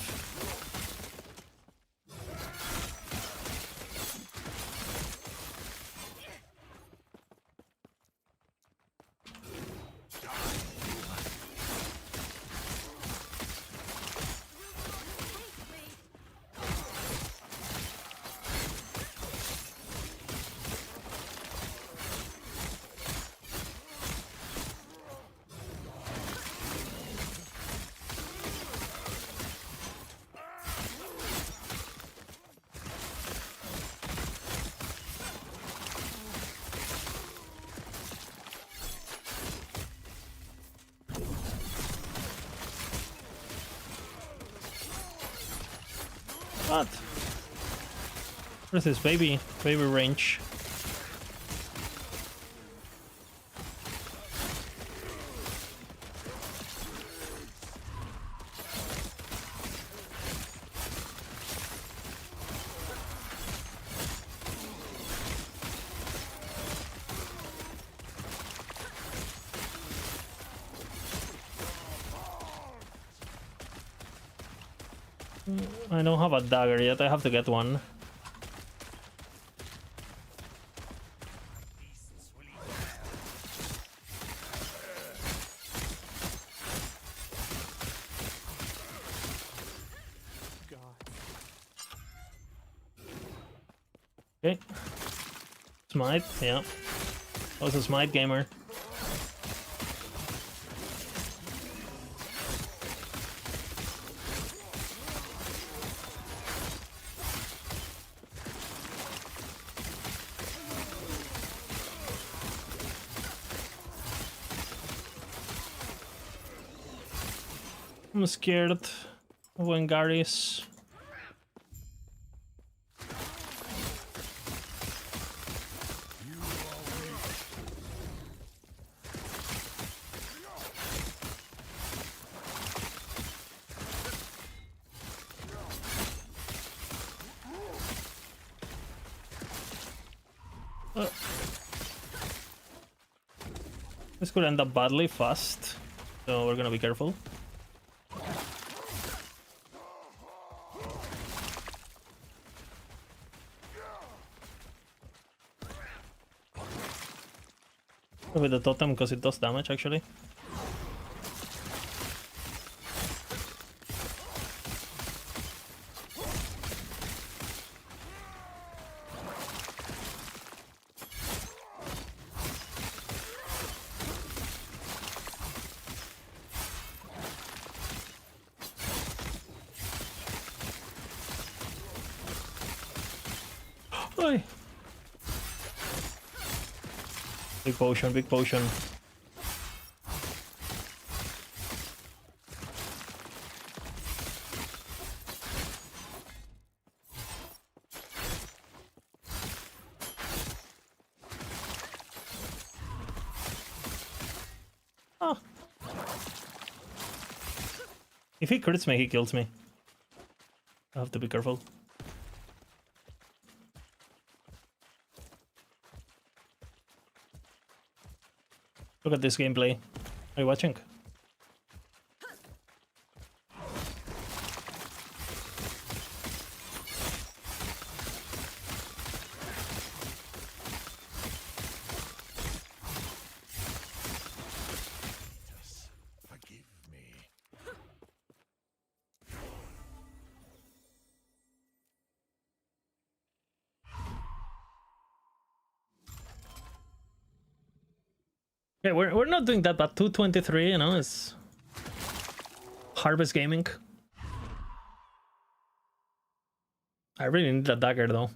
What? Where's this baby range? I don't have a dagger yet, I have to get one. Okay. Smite, yeah. That was a Smite gamer. I'm scared of Wengaris. This could end up badly fast, so we're gonna be careful. With the totem, because it does damage actually. Oi. Big potion, big potion. Oh. If he crits me, he kills me. I have to be careful. Look at this gameplay. Are you watching? Forgive me. Yeah, we're not doing that, but 223, you know, is Harvest Gaming. I really need that dagger though.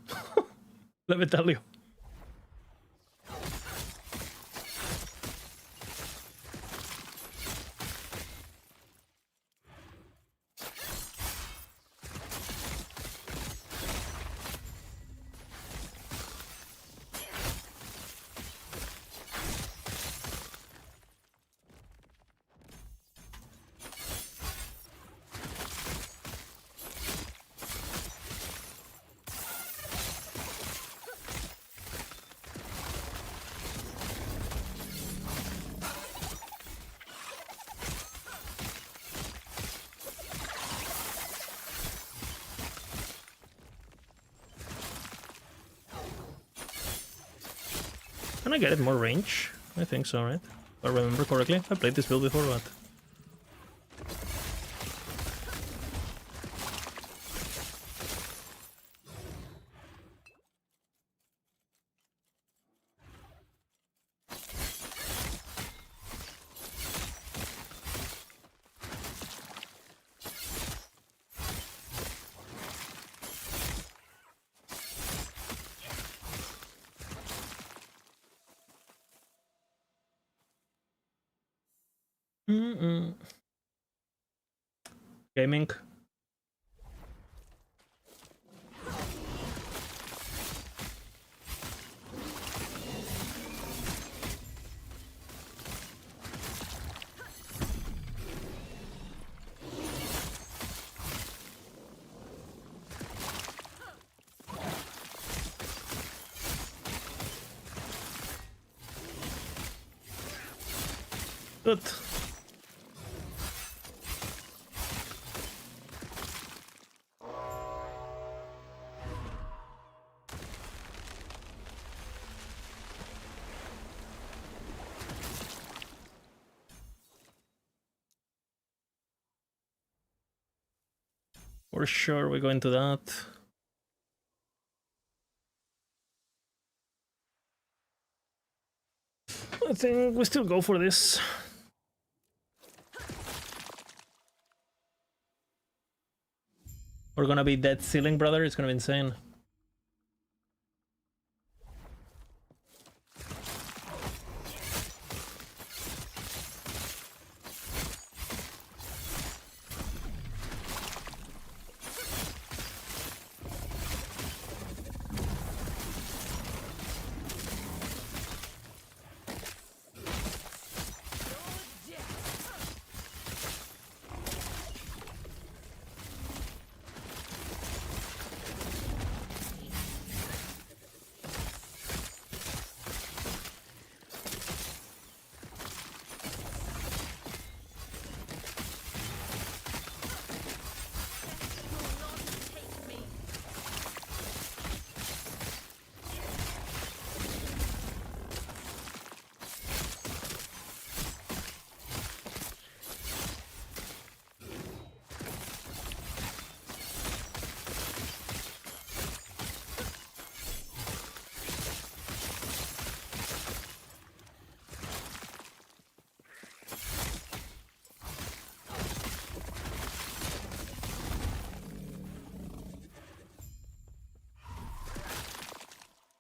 Let me tell you. Can I get it more range? I think so, right? If I remember correctly. I played this build before, but... Gaming. Good. For sure, we go into that. I think we still go for this. We're gonna be dead ceiling, brother. It's gonna be insane.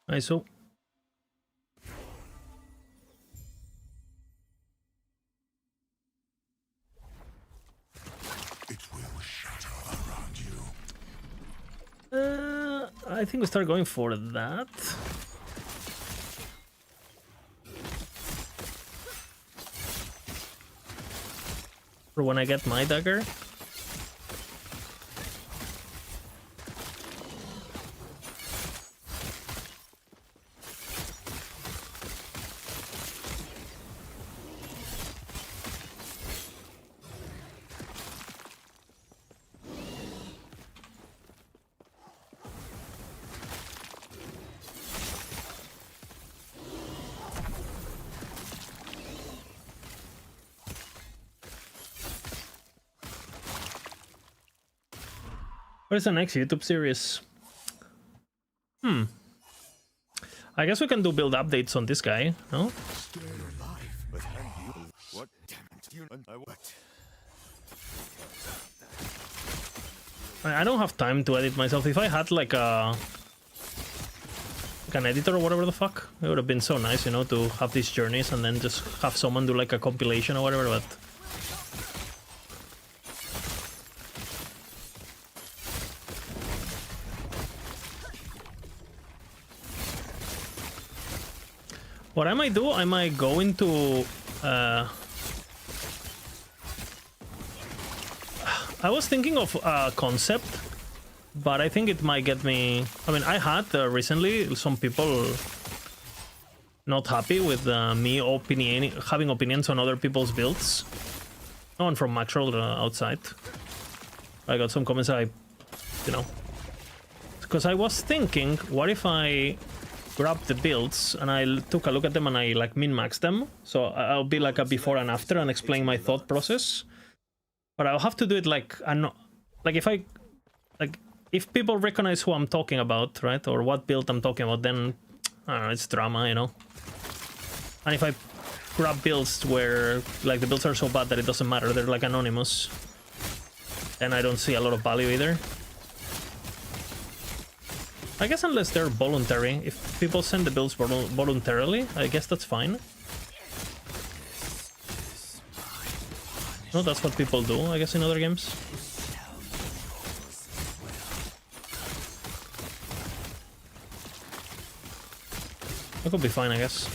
ISO. It will shatter around you. I think we start going for that. For when I get my dagger. Where's the next YouTube series? I guess we can do build updates on this guy, no? What? I don't have time to edit myself. If I had like an editor or whatever the fuck, it would have been so nice, you know, to have these journeys and then just have someone do like a compilation or whatever, but... What I might do, I might go into... I was thinking of a concept, but I think it might get me... I mean, I had recently some people not happy with me having opinions on other people's builds. No one from Maxroll outside. I got some comments, you know... Because I was thinking, what if I grab the builds and I took a look at them and I like min-max them? So I'll be like a before and after and explain my thought process. But I'll have to do it like if people recognize who I'm talking about, right, or what build I'm talking about, then I don't know, it's drama, you know. And if I grab builds where like the builds are so bad that it doesn't matter, they're like anonymous, then I don't see a lot of value either. I guess unless they're voluntary, if people send the builds voluntarily, I guess that's fine. No, that's what people do, I guess, in other games. That could be fine, I guess.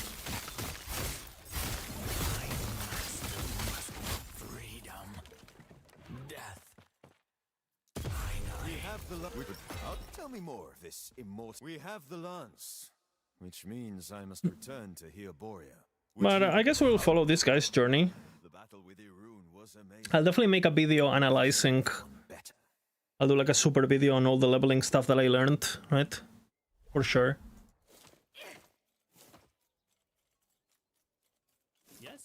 Tell me more of this immortal. We have the lance, which means I must return to Heoboria. But I guess we'll follow this guy's journey. I'll definitely make a video analyzing. I'll do like a super video on all the leveling stuff that I learned, right? For sure. Yes.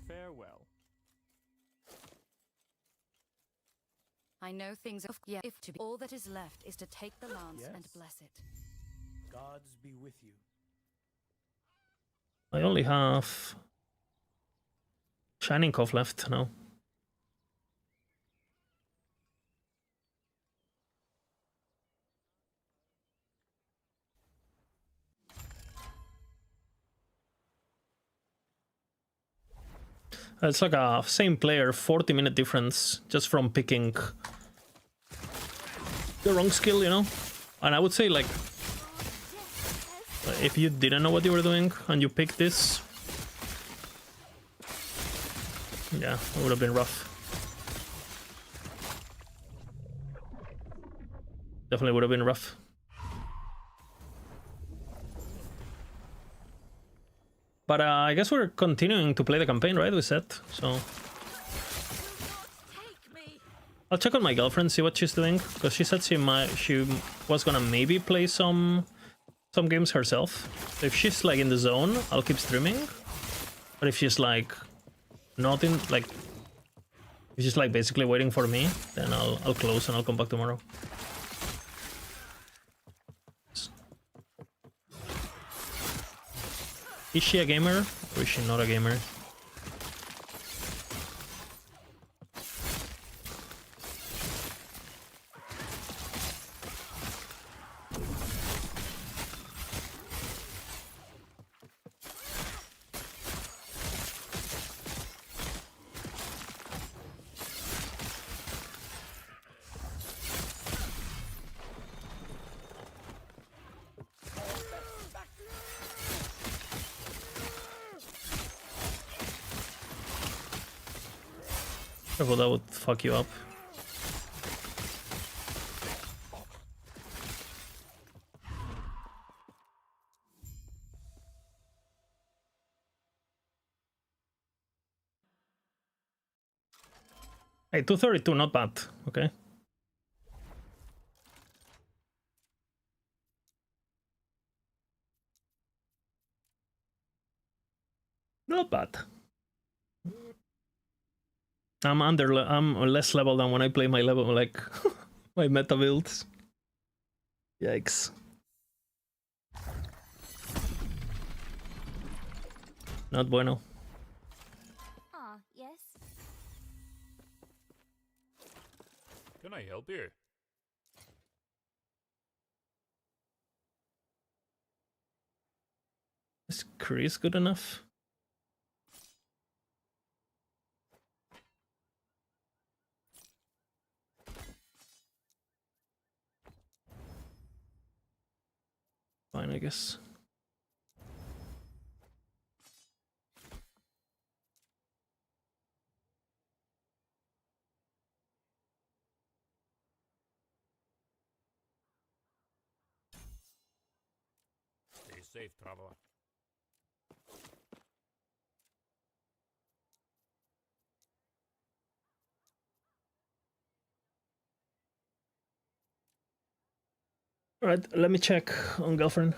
Farewell. I know things of if to be all that is left is to take the lance and bless it. Gods be with you. I only have Shining Cove left now. It's like a same player, 40-minute difference just from picking the wrong skill, you know? And I would say, like, if you didn't know what you were doing and you picked this, yeah, it would have been rough. Definitely would have been rough. But I guess we're continuing to play the campaign, right? We said, so... I'll check on my girlfriend, see what she's doing, because she said she was gonna maybe play some games herself. So if she's like in the zone, I'll keep streaming. But if she's like not in, like, if she's like basically waiting for me, then I'll close and I'll come back tomorrow. Is she a gamer or is she not a gamer? Careful, that would fuck you up. Hey, 232, not bad, okay? Not bad. I'm less level than when I play my level, like, my meta builds. Yikes. Not bueno. Ah, yes. Can I help you? Is Chris good enough? Fine, I guess. Stay safe, traveler. Alright, let me check on girlfriend.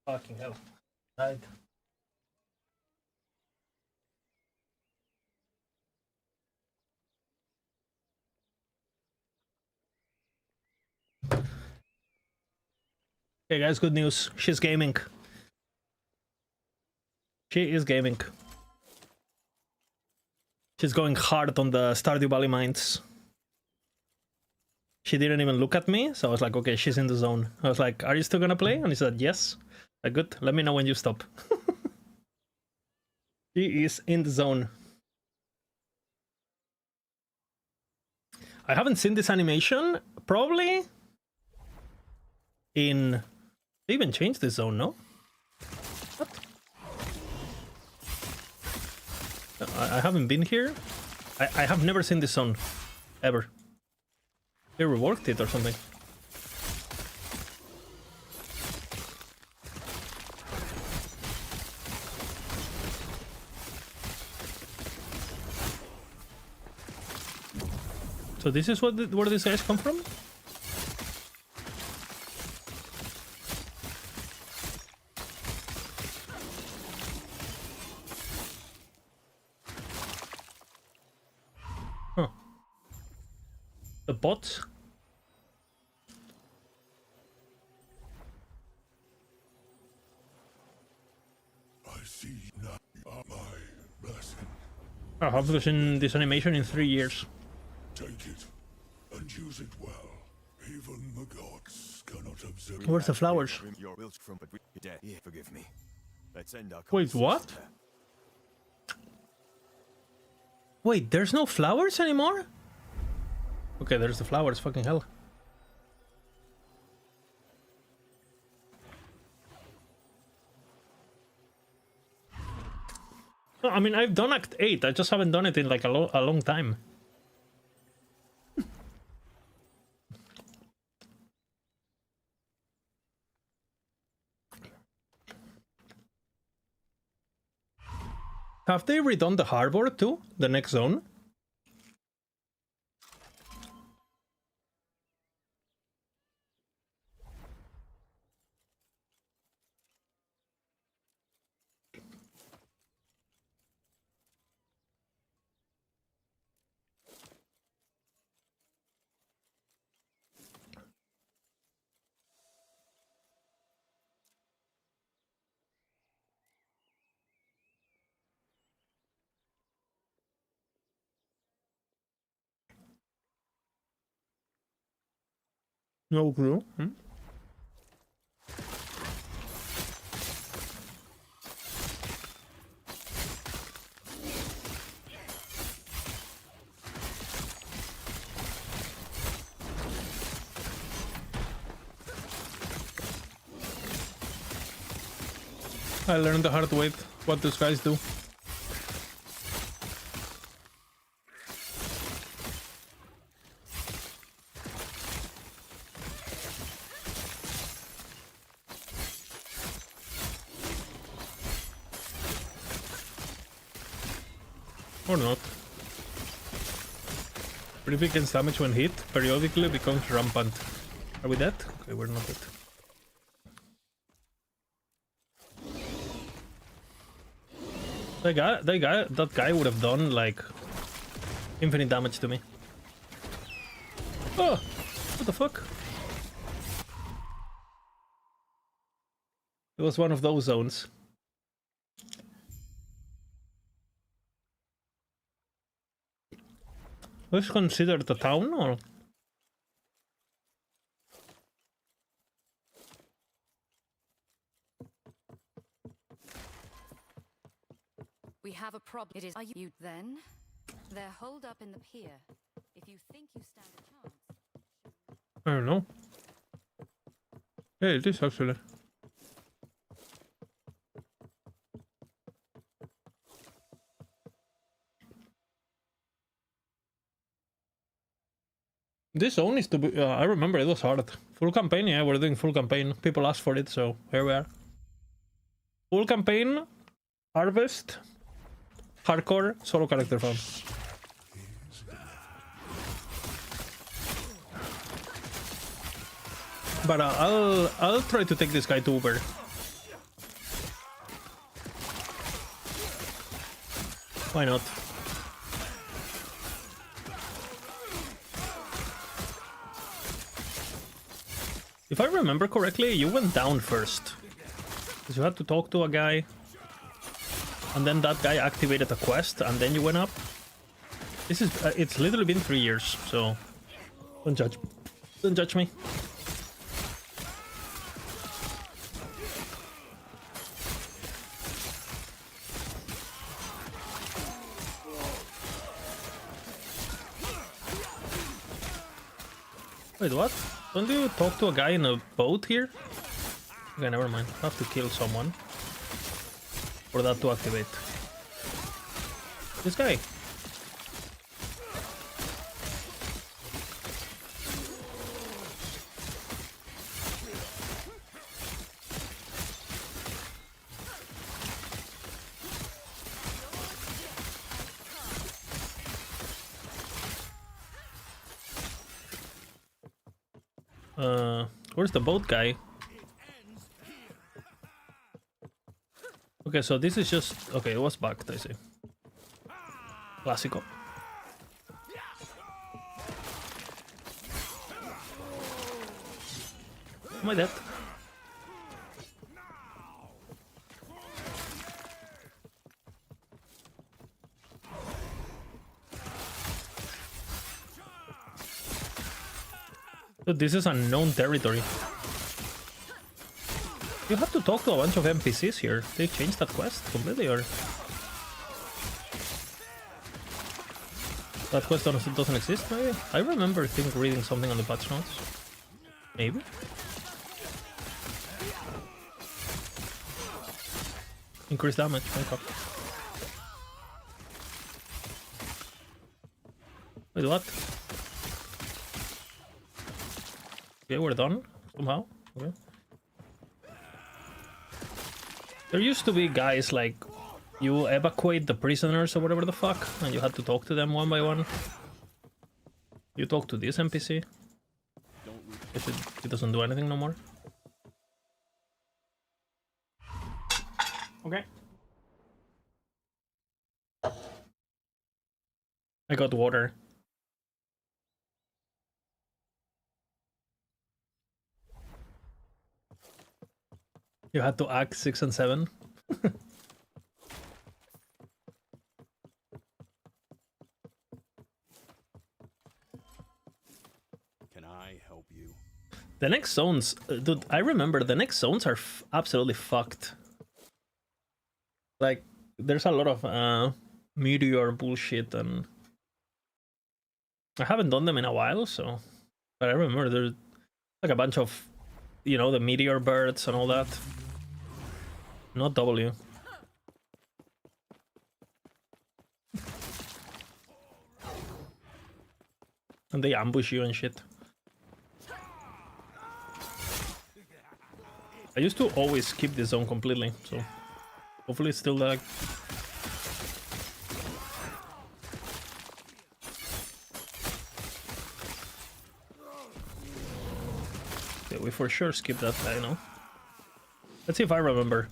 Fucking hell. Right. Hey guys, good news. She's gaming. She is gaming. She's going hard on the Stardew Valley mines. She didn't even look at me, so I was like, okay, she's in the zone. I was like, are you still gonna play? And he said, yes. Like, good, let me know when you stop. She is in the zone. I haven't seen this animation, probably in... They even changed the zone, no? What? I haven't been here. I have never seen this zone, ever. They reworked it or something. So this is where these guys come from? Huh. The bots? I see now my blessing. I have seen this animation in 3 years. Take it and use it well. Even the gods cannot observe. Where's the flowers? Your will from, but we dead. Yeah, forgive me. Let's end our Wait, what? conversation there. Wait, there's no flowers anymore? Okay, there's the flowers, fucking hell. No, I mean, I've done Act 8, I just haven't done it in like a long time. Have they redone the harbor too? The next zone? No clue. I learned the hard way what those guys do. Or not. Pretty against damage when hit, periodically becomes rampant. Are we dead? Okay, we're not dead. That guy would have done like infinite damage to me. Oh, what the fuck? It was one of those zones. Was considered a town or? We have a problem. It is. Are you then? They're holed up in the pier. If you think you stand a chance. I don't know. Yeah, it is actually. This zone is to be. I remember it was hard. Full campaign, yeah, we're doing full campaign. People asked for it, so here we are. Full campaign, harvest, hardcore, solo character farm. But I'll try to take this guy to Uber. Why not? If I remember correctly, you went down first. Because you had to talk to a guy. And then that guy activated a quest, and then you went up. This is... it's literally been 3 years, so... Don't judge. Don't judge me. Wait, what? Don't you talk to a guy in a boat here? Okay, never mind. I have to kill someone for that to activate. This guy. Where's the boat guy? Okay, so this is just... okay, it was bugged, I see. Classico. Am I dead? Dude, this is unknown territory. You have to talk to a bunch of NPCs here. They changed that quest completely, or... that quest doesn't exist, maybe? I remember reading something on the patch notes. Maybe? Increase damage, make up. Wait, what? Okay, we're done, somehow. Okay. There used to be guys like, you evacuate the prisoners or whatever the fuck, and you had to talk to them one by one. You talk to this NPC. It doesn't do anything no more. Okay. I got water. You had to act 6 and 7. Can I help you? The next zones, dude, I remember the next zones are absolutely fucked. Like, there's a lot of meteor bullshit, and I haven't done them in a while, so... but I remember there's like a bunch of, you know, the meteor birds and all that. Not W. And they ambush you and shit. I used to always skip this zone completely, so hopefully it's still like... yeah, we for sure skipped that guy, no? Let's see if I remember.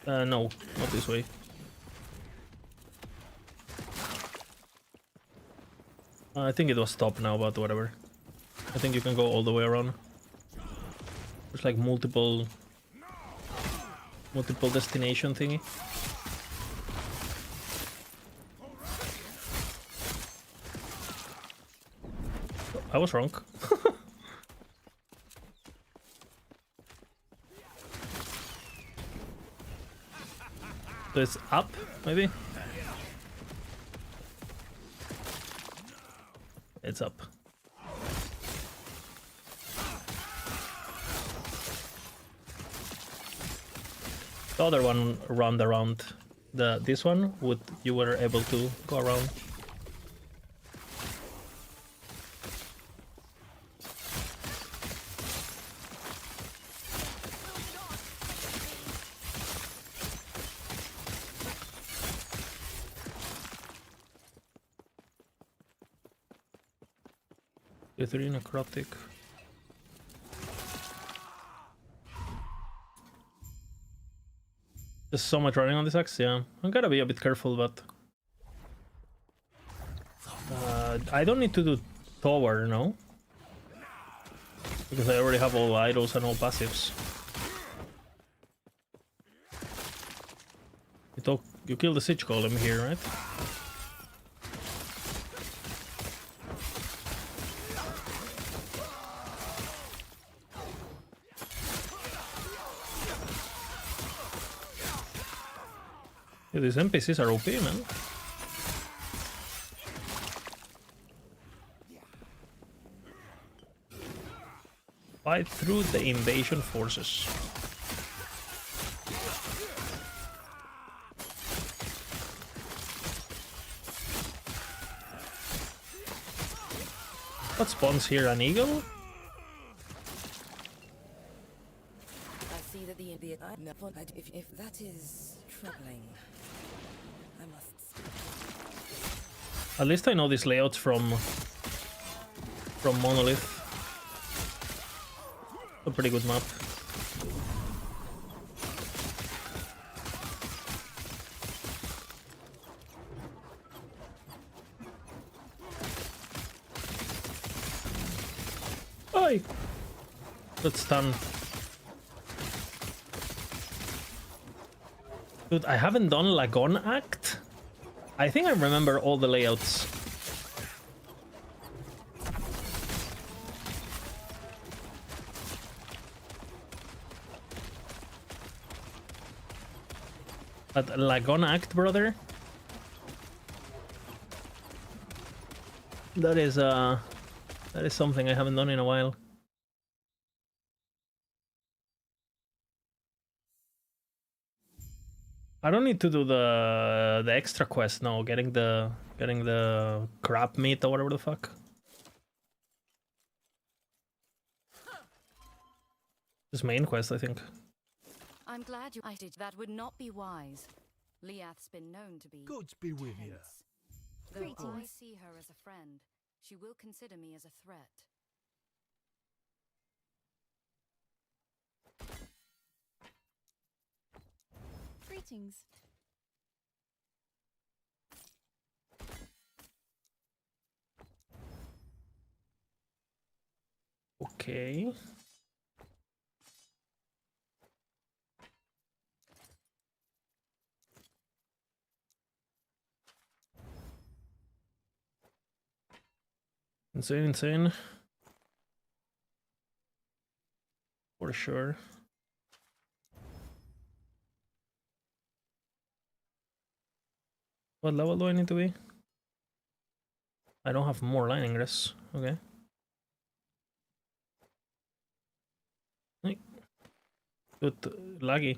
No, not this way. I think it was stopped now, but whatever. I think you can go all the way around. There's like multiple destination thingy. I was wrong. So it's up, maybe? It's up. The other one round around. This one you were able to go around. Three necrotic. There's so much running on this axe, yeah. I gotta be a bit careful, but... I don't need to do tower, no? Because I already have all idols and all passives. You kill the Siege Golem here, right? Yeah, these NPCs are OP, man. Fight through the invasion forces. What spawns here? An eagle? I see that if that is troubling, I must. At least I know these layouts from Monolith. A pretty good map. Oi! Good stun. Dude, I haven't done Lagon Act. I think I remember all the layouts. But Lagon Act, brother? That is something I haven't done in a while. I don't need to do the extra quest now, getting the crab meat or whatever the fuck. This main quest, I think. I'm glad I did. That would not be wise. Liath's been known to be Gods be with you. tense. Though I see her as a friend, she will consider me as a threat. Greetings. Okay. Insane. For sure. What level do I need to be? I don't have more line ingress. Okay. Good, laggy.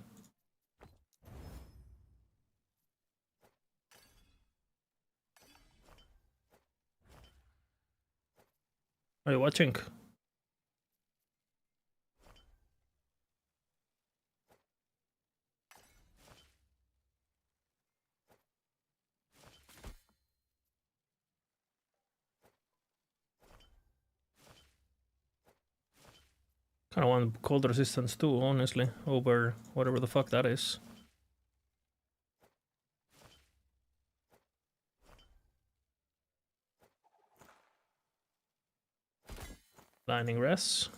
Are you watching? Kind of want cold resistance too, honestly, over whatever the fuck that is. Lightning res.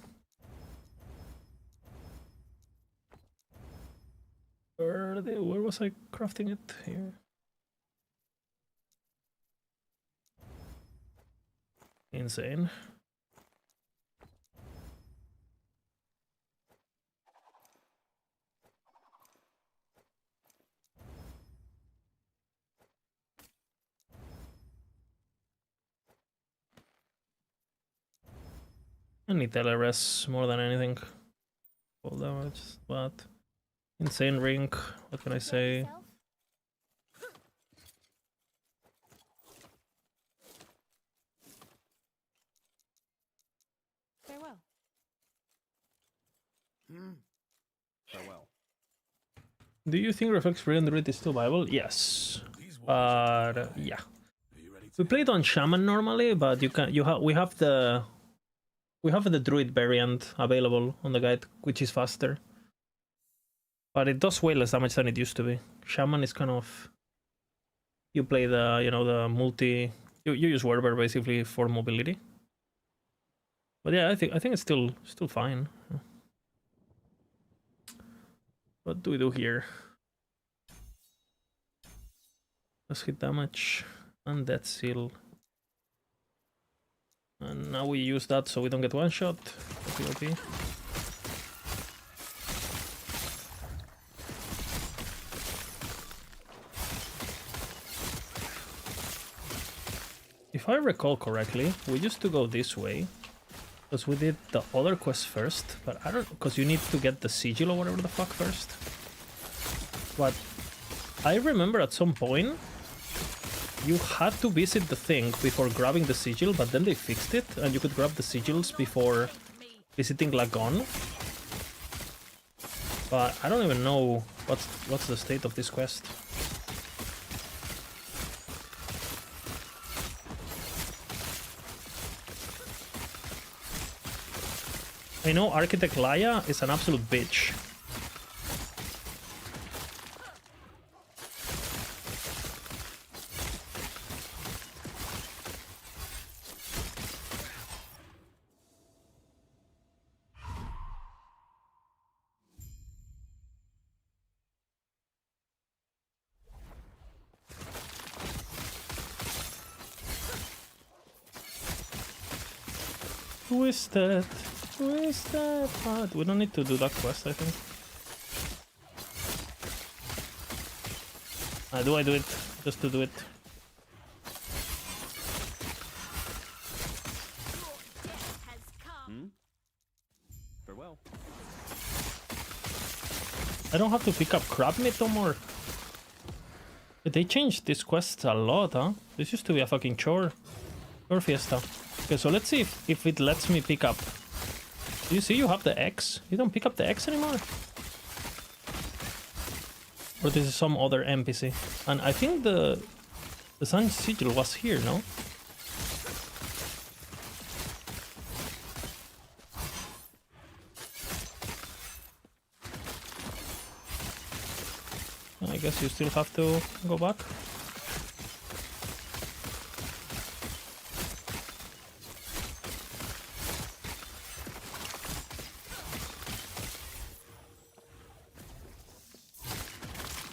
Where was I crafting it? Here. Insane. I need LRS more than anything. Full damage, but insane ring. What can I say? Farewell. Farewell. Do you think Reflex Free on the Druid is still viable? Yes. But yeah. We played on Shaman normally, but we have the Druid variant available on the guide, which is faster. But it does way less damage than it used to be. Shaman is kind of... You play the, you know, the multi... You use Werber basically for mobility. But yeah, I think it's still fine. What do we do here? Let's hit damage and Death Seal. And now we use that so we don't get one shot. OP. If I recall correctly, we used to go this way. Because we did the other quest first. But I don't... Because you need to get the sigil or whatever the fuck first. But I remember at some point you had to visit the thing before grabbing the sigil, but then they fixed it and you could grab the sigils before visiting Lagon. But I don't even know what's the state of this quest. I know Architect Laia is an absolute bitch. Twisted. Twisted Heart. We don't need to do that quest, I think. I do it just to do it. Farewell. I don't have to pick up crab meat no more. But they changed this quest a lot, huh? This used to be a fucking chore. Chore fiesta. Okay, so let's see if it lets me pick up. Do you see you have the X? You don't pick up the X anymore? Or this is some other NPC? And I think the Sun Sigil was here, no? I guess you still have to go back.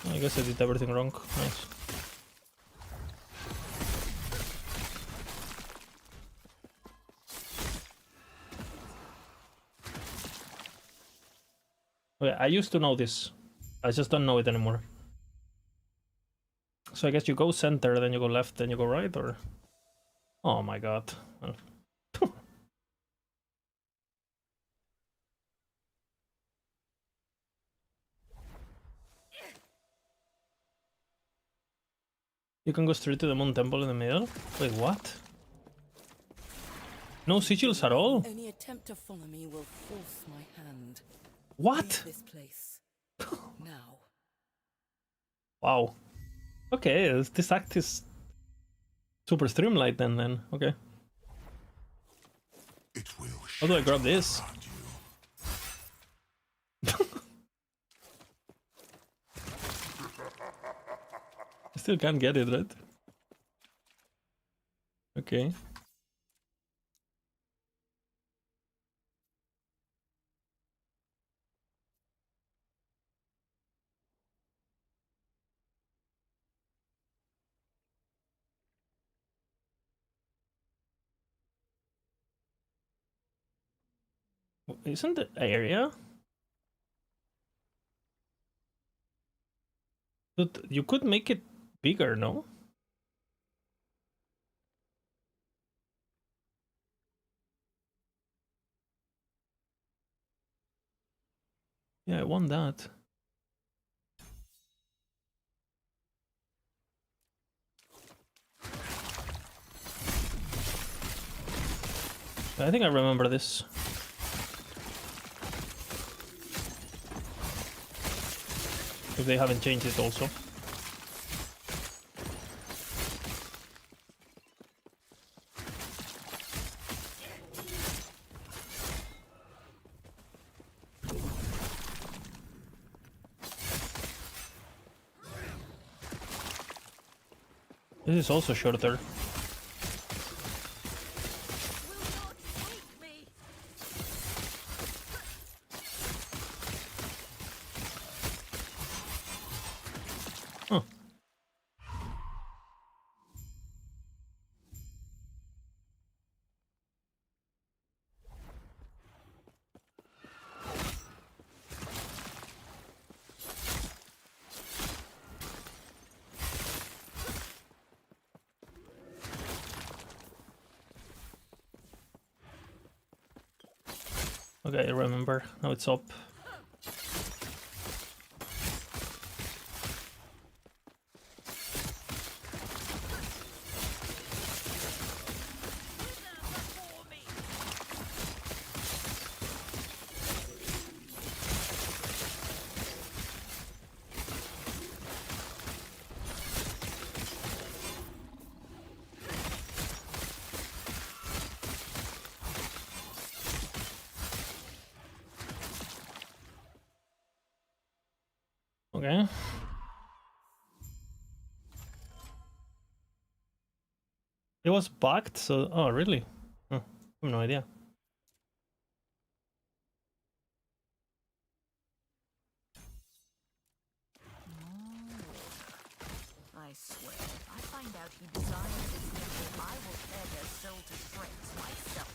I guess I did everything wrong. Nice. Okay, I used to know this. I just don't know it anymore. So I guess you go center, then you go left, then you go right, or... Oh my god. You can go straight to the Moon Temple in the middle? Wait, what? No sigils at all? Any attempt to follow me will force my hand. What? Leave this place. Now. Wow. Okay, this act is super streamlined then. Okay. How do I grab this? I still can't get it, right? Okay. Isn't the area? But you could make it bigger, no? Yeah, I want that. I think I remember this. If they haven't changed it also. This is also shorter. Huh. Okay, I remember. Now it's up. Okay. It was bugged, so... Oh, really? Huh. I have no idea. I swear, if I find out he designed this temple, I will tear their soul to shreds myself.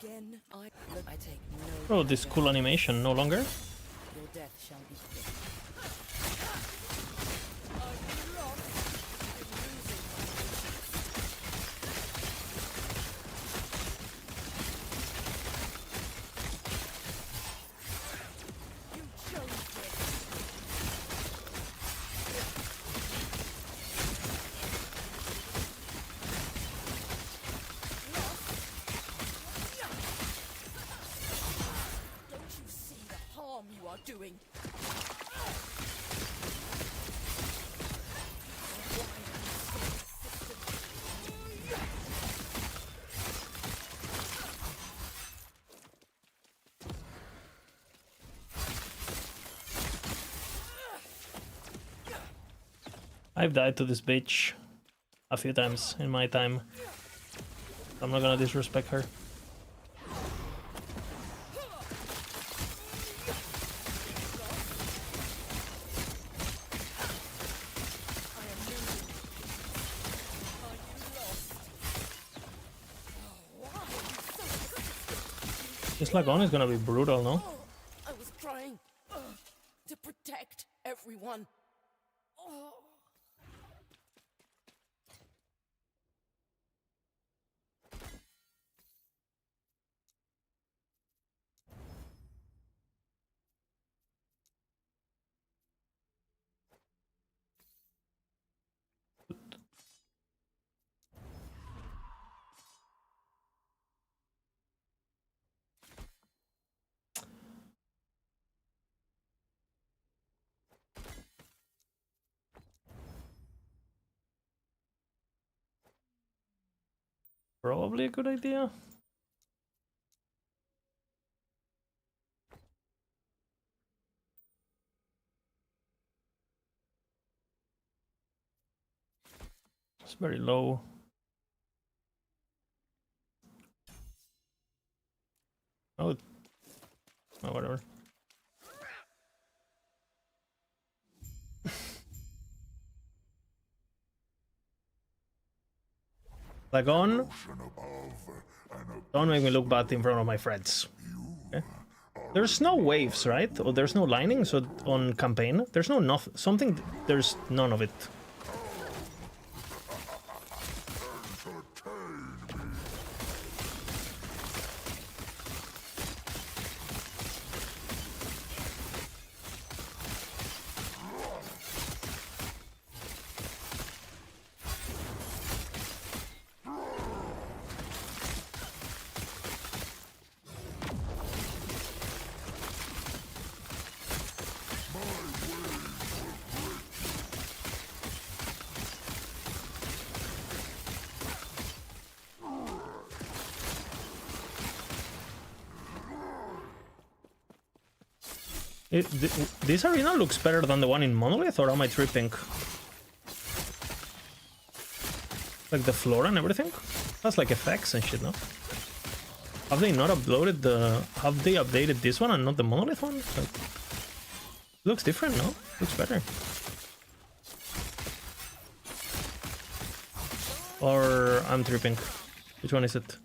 Again, I take no. Oh, this cool animation no longer? Your death shall be quick. Doing. I've died to this bitch a few times in my time. I'm not gonna disrespect her. This Lagon is gonna be brutal, no? I was trying to protect everyone. Oh. Probably a good idea. It's very low. Oh, oh whatever. Lagon, don't make me look bad in front of my friends. Okay. There's no waves, right? Or there's no lining, so on campaign there's no something. There's none of it. This arena looks better than the one in Monolith, or am I tripping? Like the floor and everything? That's like effects and shit, no? Have they not uploaded the... Have they updated this one and not the Monolith one? Like, it looks different, no? Looks better. Or I'm tripping. Which one is it?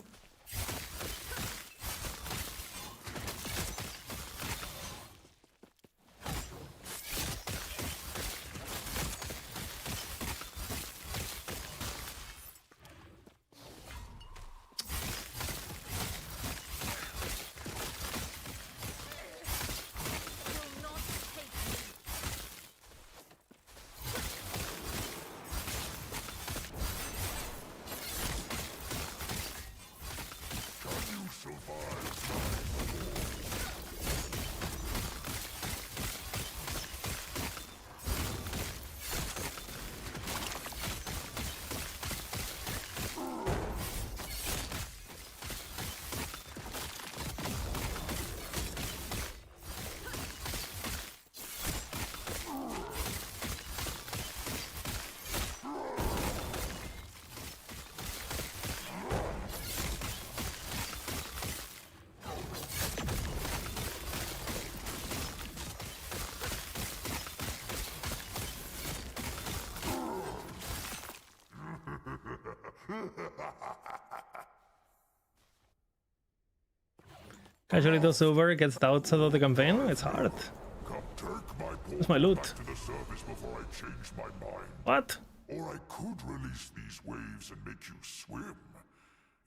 Casually does over against the outside of the campaign? It's hard. It's my loot. What? Or I could release these waves and make you swim.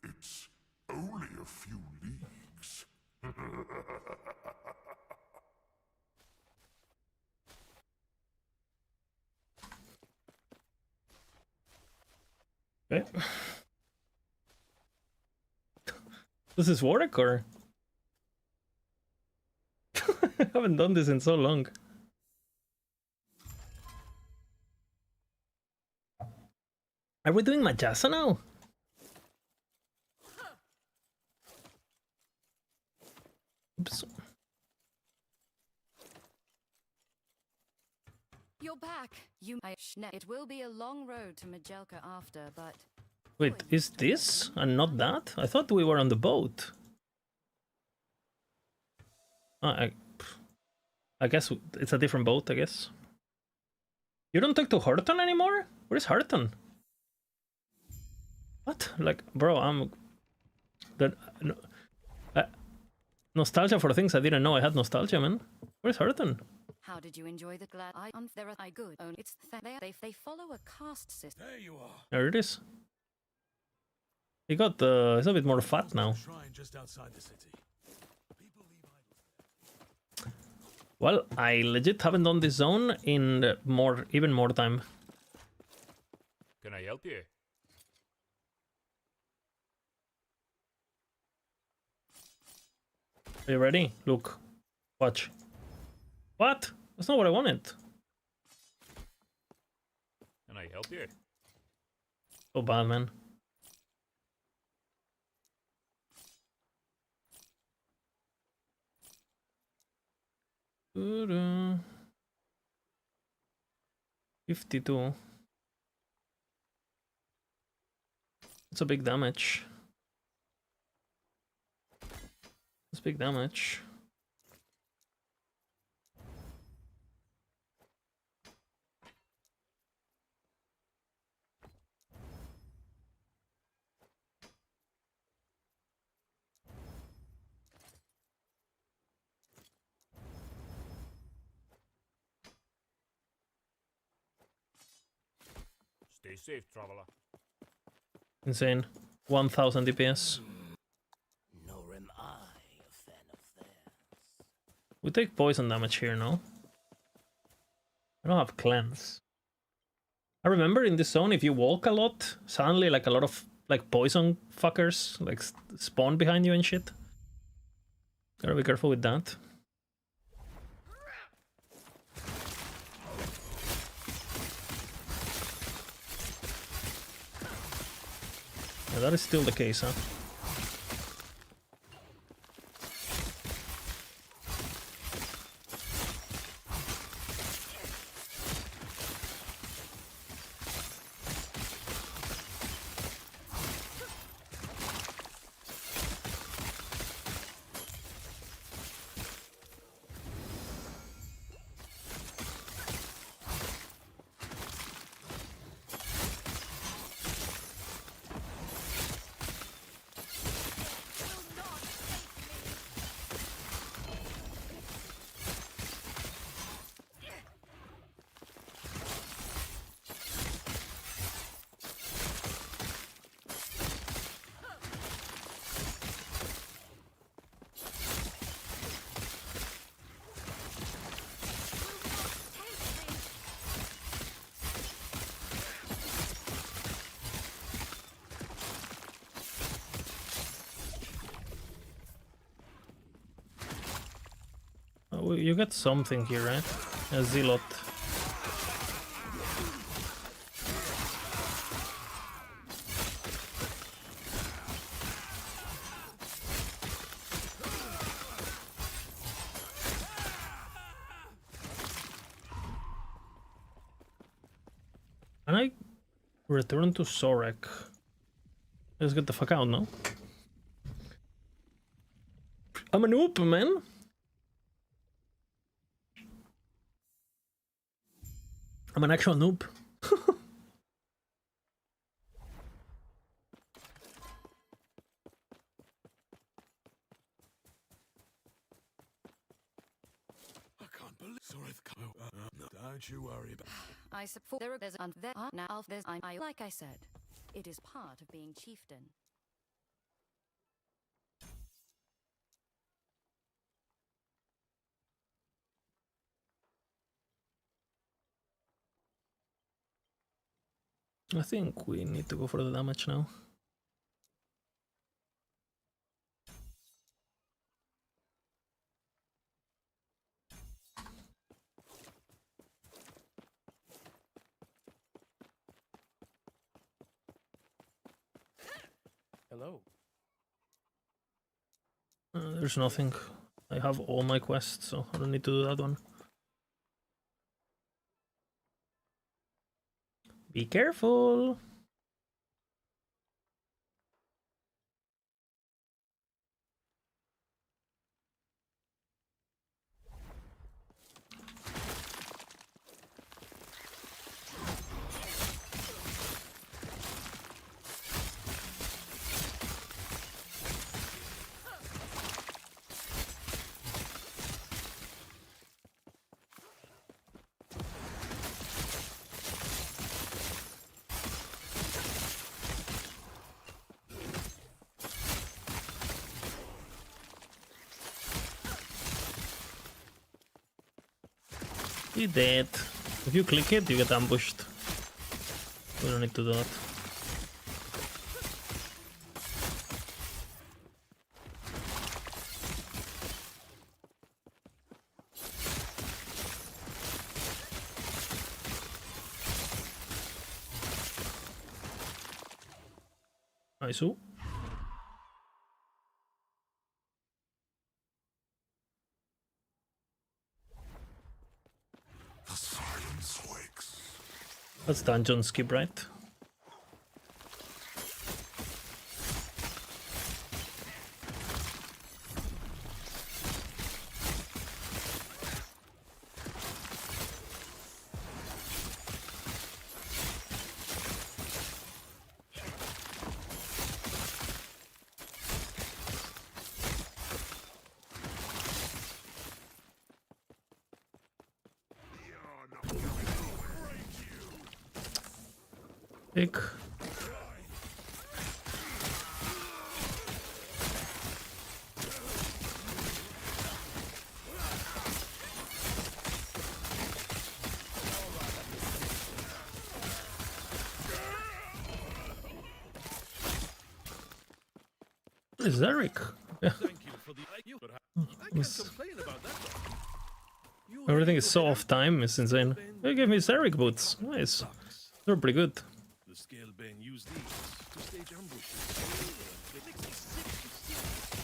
It's only a few leagues. Okay. Does this work or? I haven't done this in so long. Are we doing Majasa now? Oops. You're back. It will be a long road to Majelka after, but... Wait, is this and not that? I thought we were on the boat. I guess it's a different boat, I guess. You don't talk to Horton anymore? Where's Horton? What? Like, bro, I'm... nostalgia for things I didn't know I had nostalgia, man. Where's Horton? How did you enjoy the glad? There are good. It's they follow a caste system. There you are. There it is. He got he's a bit more fat now. Shrine just outside the city. Well, I legit haven't done this zone in even more time. Can I help you? Are you ready? Look. Watch. What? That's not what I wanted. Can I help you? So bad, man. Ta-da. 52. It's a big damage. It's big damage. Stay safe, traveler. Insane. 1000 DPS. Nor am I a fan of theirs. We take poison damage here, no? I don't have cleanse. I remember in this zone, if you walk a lot, suddenly like a lot of like poison fuckers like spawn behind you and shit. Gotta be careful with that. Yeah, that is still the case, huh? you get something here, right? A Zealot. Can I return to Sorek? Let's get the fuck out, no? I'm a noob, man. I'm an actual noob. Don't you worry about I support there's and there are now there's I like I said, it is part of being chieftain. I think we need to go for the damage now. Hello. There's nothing. I have all my quests, so I don't need to do that one. Be careful! He dead. If you click it, you get ambushed. We don't need to do that. Nice. That's dungeon skip, right? Pick. Where's Eric? Yeah. Everything is so off time, it's insane. They gave me Eric boots. Nice. They're pretty good. the Scalebane use these to stage ambushes. It makes me sick to see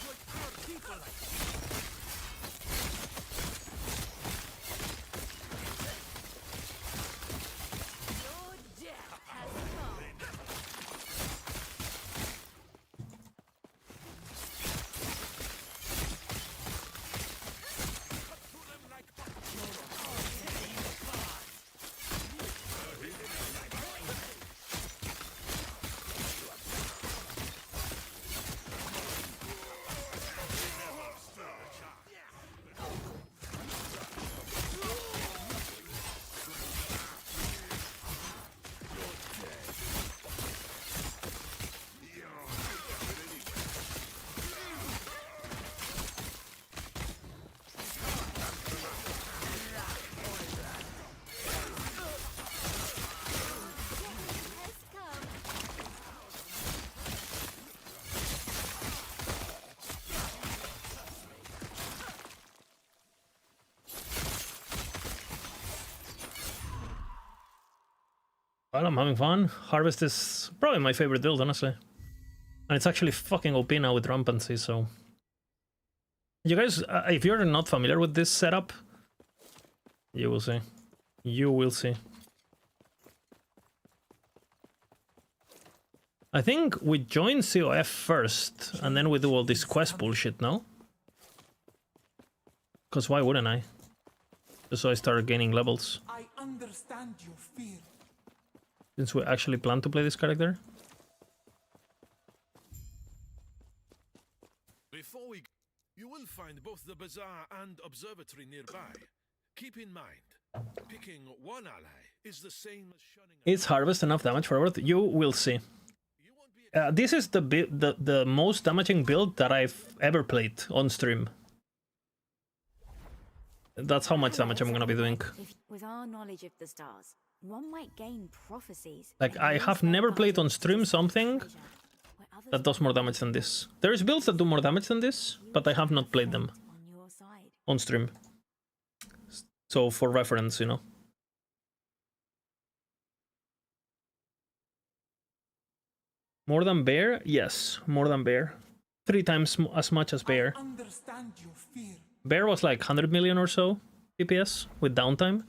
like our people like Your death has come. Well, I'm having fun. Harvest is probably my favorite build, honestly. And it's actually fucking OP now with Rampancy, so... You guys, if you're not familiar with this setup, you will see. You will see. I think we join COF first, and then we do all this quest bullshit, no? Because why wouldn't I? Just so I start gaining levels. I understand your fear. Since we actually plan to play this character. Before we... You will find both the bazaar and observatory nearby. Keep in mind, picking one ally is the same as shunning... Is Harvest enough damage for Earth? You will see. This is the most damaging build that I've ever played on stream. That's how much damage I'm gonna be doing. With our knowledge of the stars, one might gain prophecies. Like, I have never played on stream something that does more damage than this. There's builds that do more damage than this, but I have not played them on stream. So, for reference, you know. More than Bear? Yes, more than Bear. 3 times as much as Bear. Understand your fear. Bear was like 100 million or so DPS with downtime.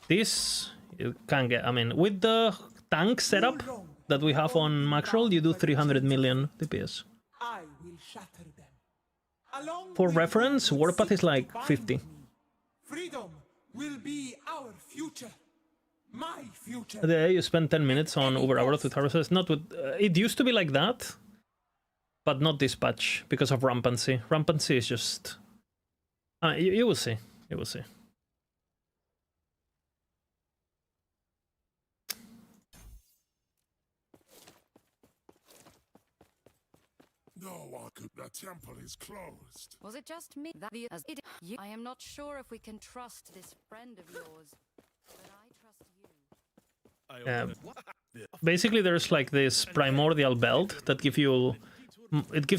This, you can get, I mean, with the tank setup that we have on Maxroll, you do 300 million DPS. I will shatter them. Along For with reference, you, Warpath is like bind 50. me. Freedom will be our future. My future. There you spend 10 minutes on Uber Abaroth with Harvest. Not with... it used to be like that, but not this patch because of Rampancy. Rampancy is just... you will see. You will see. No one could. The temple is closed. Was it just me that the as it you? I am not sure if we can trust this friend of yours, but I trust you. Basically, there's like this primordial belt that gives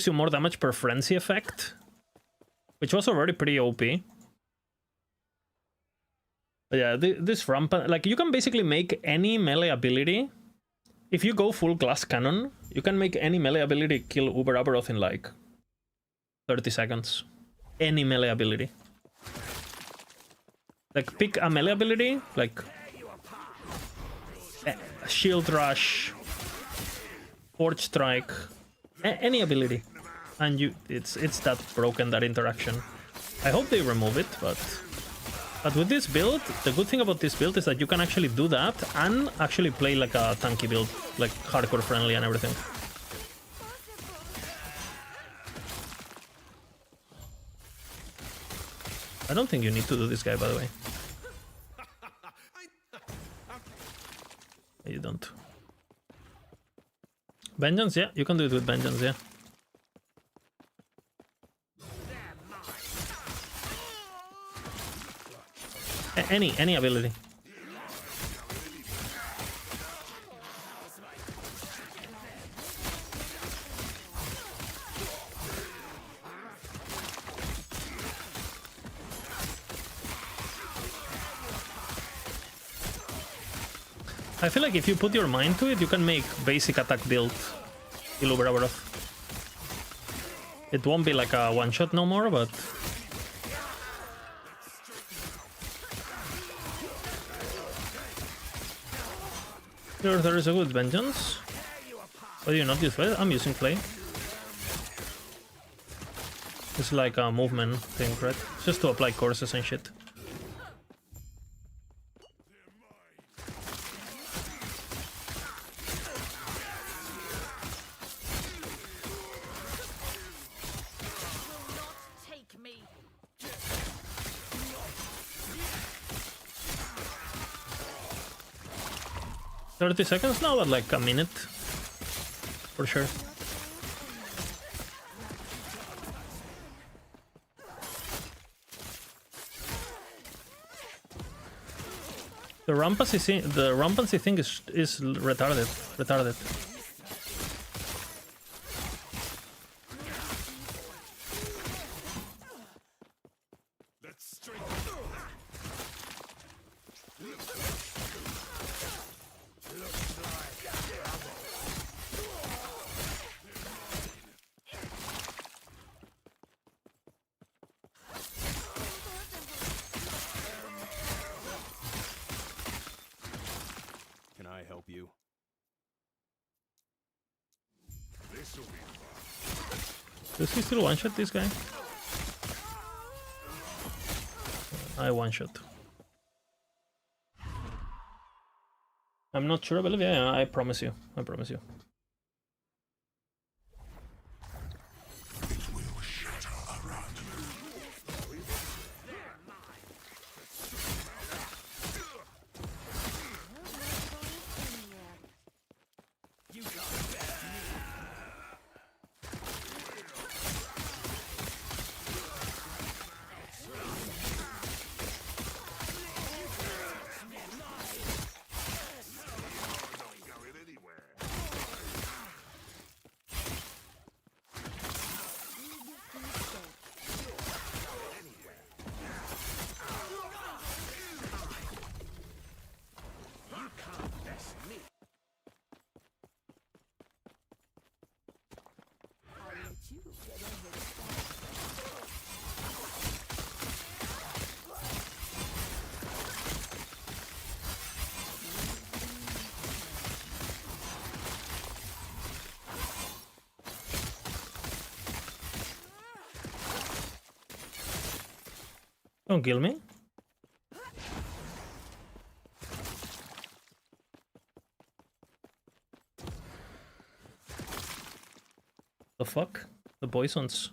you more damage per frenzy effect, which was already pretty OP. But yeah, this rampant, like, you can basically make any melee ability. If you go full glass cannon, you can make any melee ability kill Uber Abaroth in like 30 seconds. Any melee ability. Like, pick a melee ability, like Shield Rush, Forge Strike, any ability, and it's that broken, that interaction. I hope they remove it, but with this build, the good thing about this build is that you can actually do that and actually play like a tanky build, like hardcore friendly and everything. I don't think you need to do this guy, by the way. You don't. Vengeance, yeah, you can do it with Vengeance, yeah. Any ability. I feel like if you put your mind to it, you can make basic attack build kill Uber Abaroth. It won't be like a one-shot no more, but... There is a good Vengeance. Why do you not use Flay? I'm using Flay. It's like a movement thing, right? It's just to apply courses and shit. Take me. 30 seconds now, but like a minute. For sure. The rampancy thing is retarded. help you? This'll be fun. Does he still one-shot this guy? I one-shot. I'm not sure, I believe. Yeah, I promise you. I promise you. It will shatter around you. You got it. Don't kill me. The fuck? The poisons.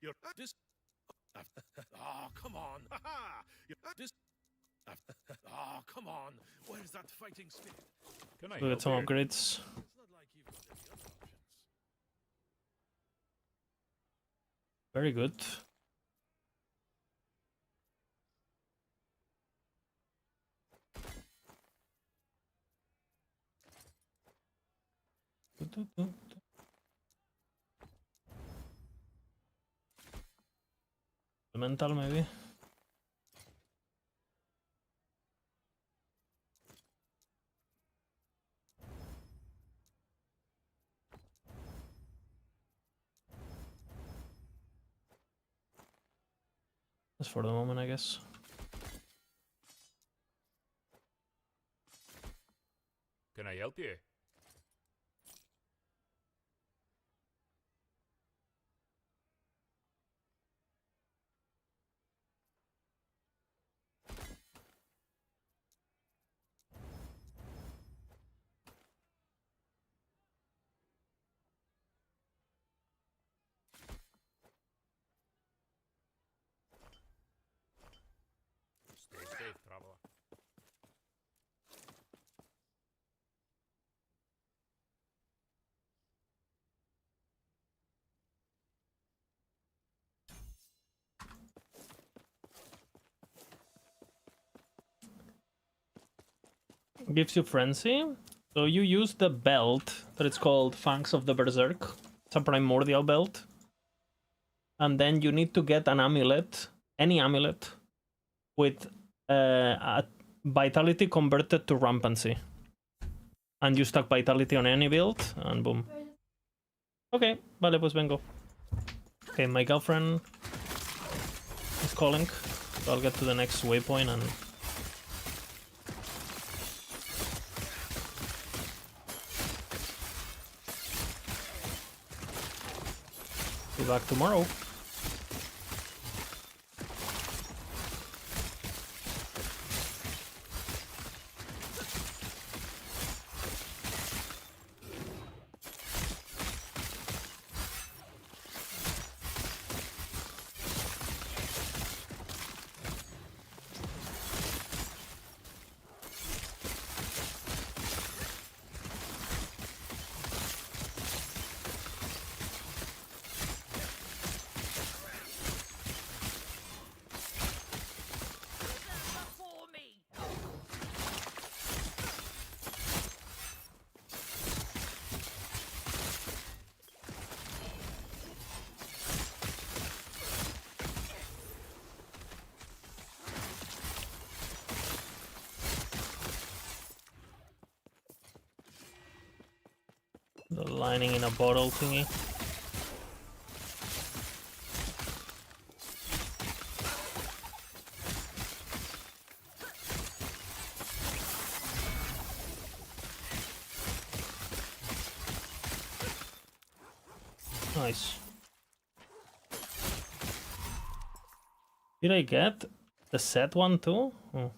You're this. Oh, come on. You're this. Oh, come on. Where's that fighting spirit? Can I Look at some upgrades. It's not like you've got any other options. Very good. Elemental, maybe. Just for the moment, I guess. Can I help you? Stay safe, traveler. Gives you frenzy. So you use the belt that it's called Fangs of the Berserk. It's a primordial belt. And then you need to get an amulet, any amulet, with a vitality converted to rampancy. And you stack vitality on any build, and boom. Okay, vale, pues vengo. Okay, my girlfriend is calling, so I'll get to the next waypoint and... be back tomorrow. lining in a bottle thingy. Nice. Did I get the set one too? Oh.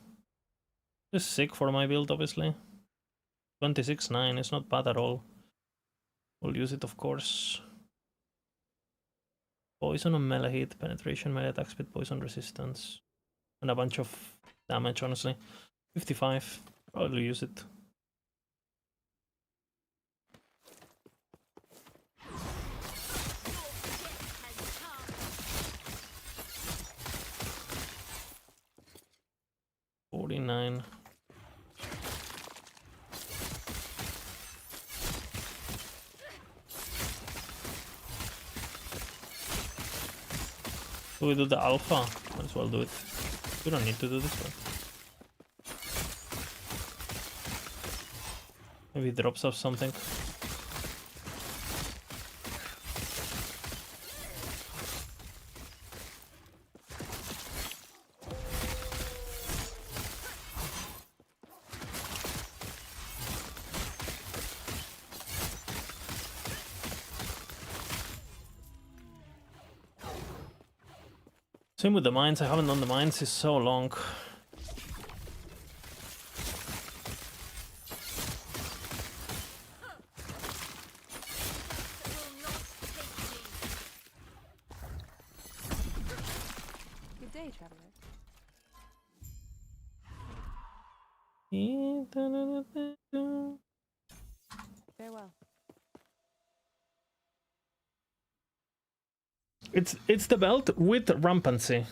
This is sick for my build, obviously. 26-9, it's not bad at all. We'll use it, of course. Poison on melee hit, penetration, melee attack speed, poison resistance. And a bunch of damage, honestly. 55, probably use it. $49. Do we do the alpha? Might as well do it. We don't need to do this one. Maybe it drops off something. Same with the mines, I haven't done the mines, it's so long. Good day, traveler. Farewell. It's the belt with rampancy.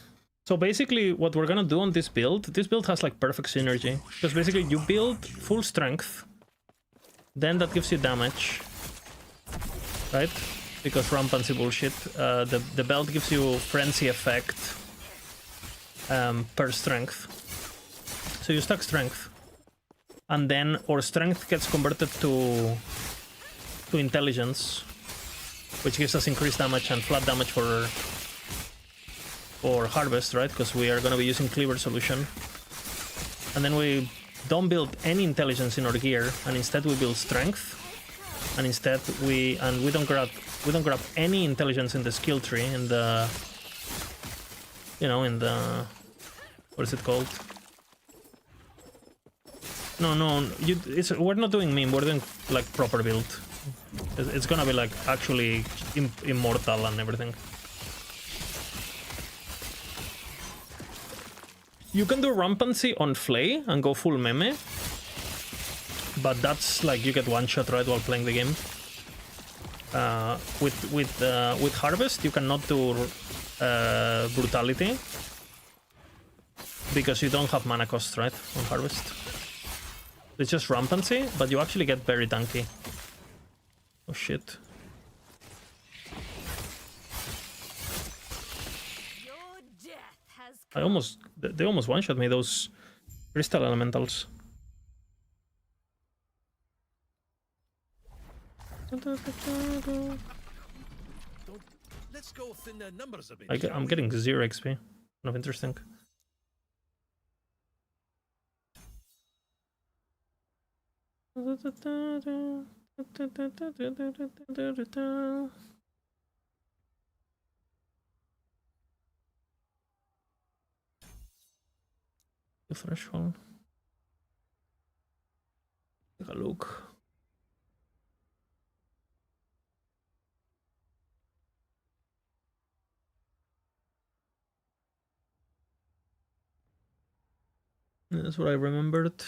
So basically what we're gonna do on this build has like perfect synergy. Because basically you build full strength, then that gives you damage, right? Because rampancy bullshit. The belt gives you frenzy effect per strength. So you stack strength. And then our strength gets converted to intelligence, which gives us increased damage and flat damage for harvest, right? Because we are going to be using cleaver solution. And then we don't build any intelligence in our gear, and instead we build strength. And instead we don't grab any intelligence in the skill tree, in the, you know, in the, what is it called? No, we're not doing meme, we're doing like proper build. It's gonna be like actually immortal and everything. You can do rampancy on Flay and go full meme, but that's like you get one shot right while playing the game. With harvest you cannot do brutality because you don't have mana cost, right, on harvest. It's just rampancy, but you actually get very tanky. Oh shit. They almost one-shot me, those crystal elementals. Let's go thin their numbers a bit. I'm getting 0 XP. Kind of interesting. The threshold. Take a look. That's what I remembered.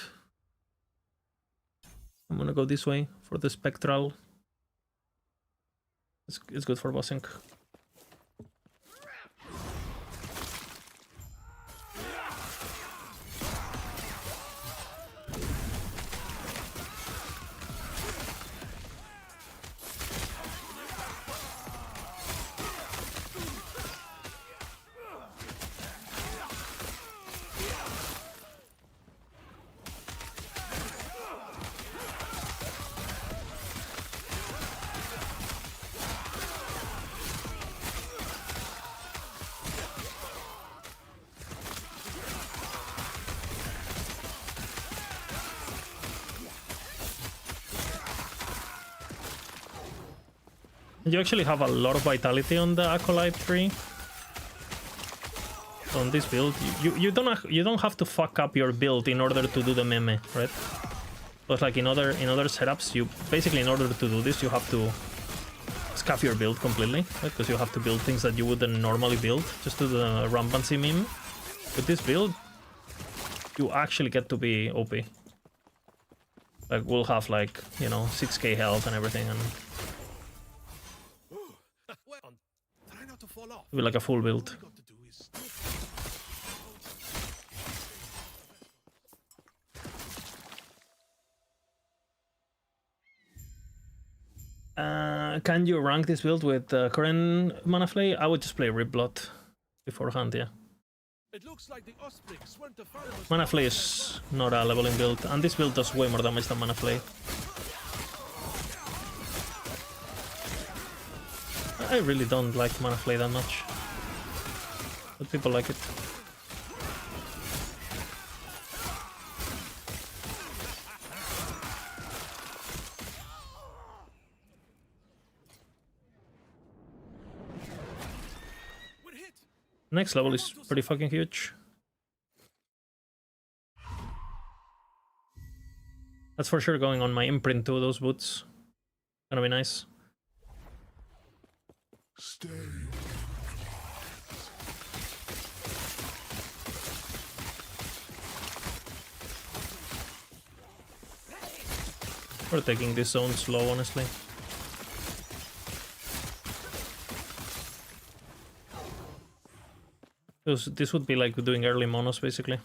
I'm gonna go this way for the spectral. It's good for bossing. You actually have a lot of vitality on the Acolyte tree. On this build, you don't have to fuck up your build in order to do the meme, right? But like in other setups, you basically, in order to do this, you have to scuff your build completely, right? Because you have to build things that you wouldn't normally build, just to the rampancy meme. With this build, you actually get to be OP. Like, we'll have like, you know, 6k health and everything, and it'll be like a full build. Can you rank this build with current Mana Flay? I would just play Ripblood beforehand, yeah. Mana Flay is not a leveling build, and this build does way more damage than Mana Flay. I really don't like Mana Flay that much, but people like it. Next level is pretty fucking huge. That's for sure going on my imprint too, those boots. Gonna be nice. Stay. We're taking this zone slow, honestly. This would be like doing early monos, basically.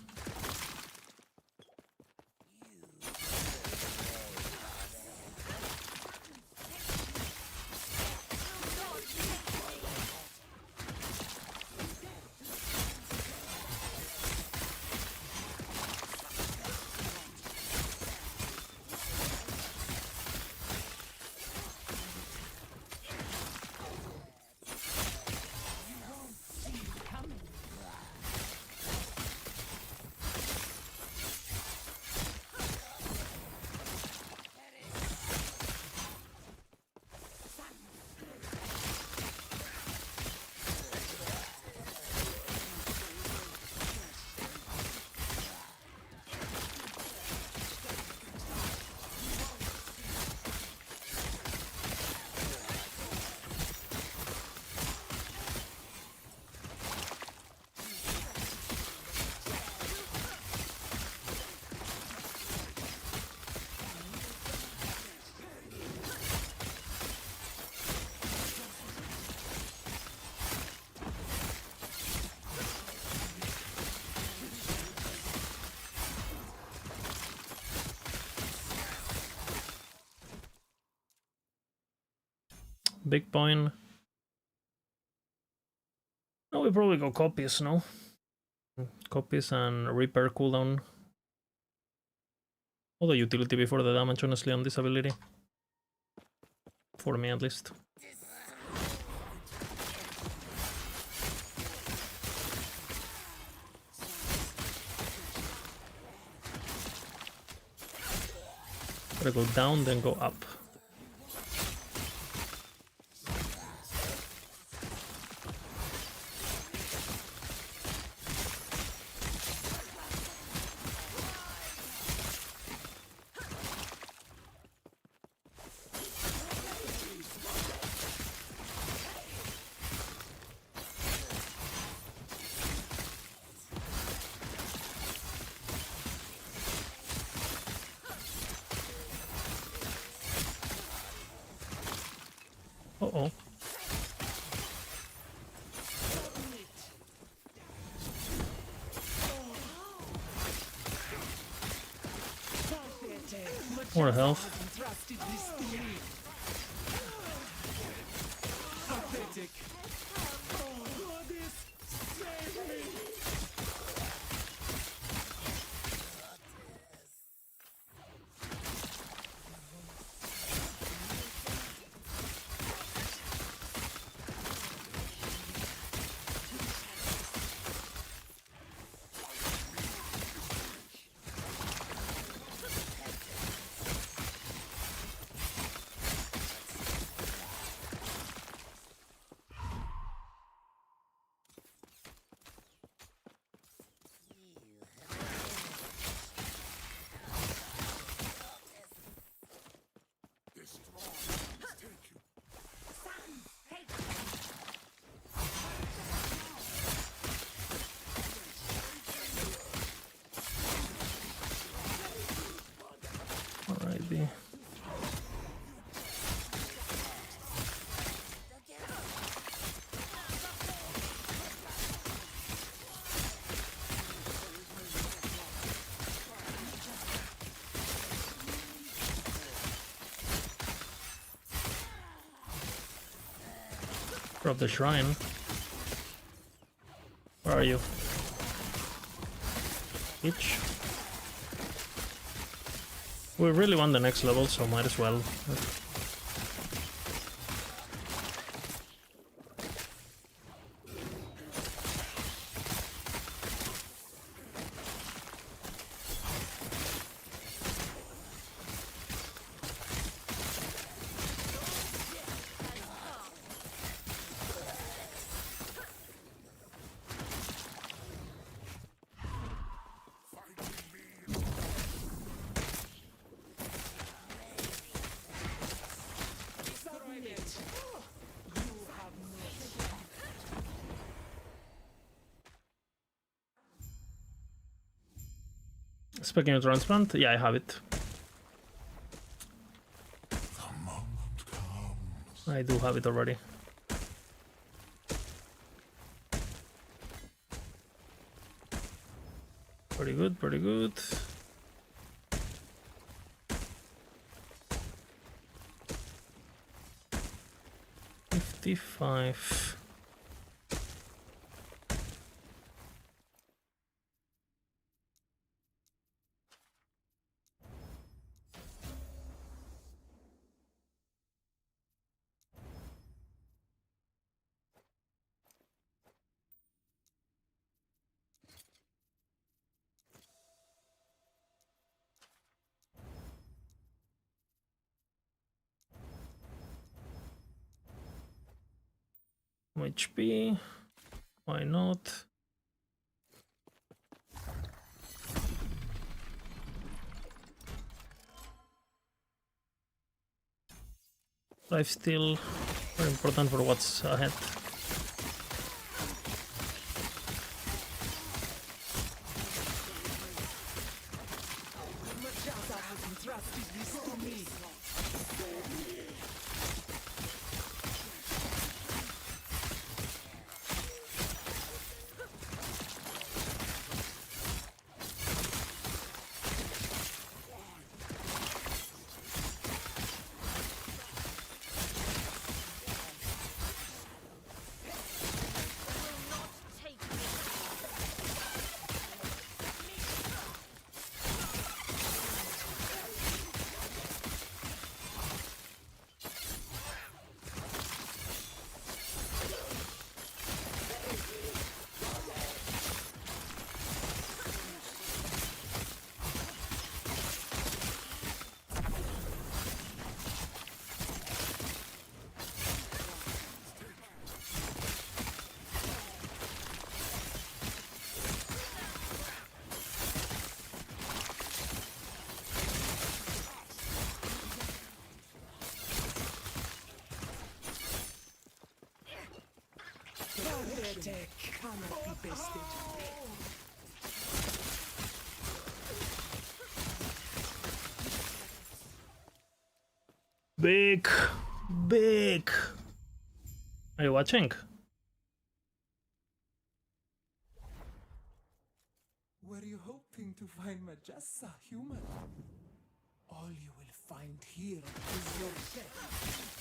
Big point. No, we probably go copies, no? Copies and repair cooldown. All the utility before the damage, honestly, on this ability. For me, at least. Gotta go down, then go up. Uh-oh. More health. Drop the shrine. Where are you? Bitch. We really want the next level, so might as well. Speaking of transplant, yeah, I have it. I do have it already. Pretty good, pretty good. $55. HP, why not? Life steal, very important for what's ahead. Heretic cannot be bested. Big. Are you watching? Were you hoping to find Majessa human? All you will find here is your death.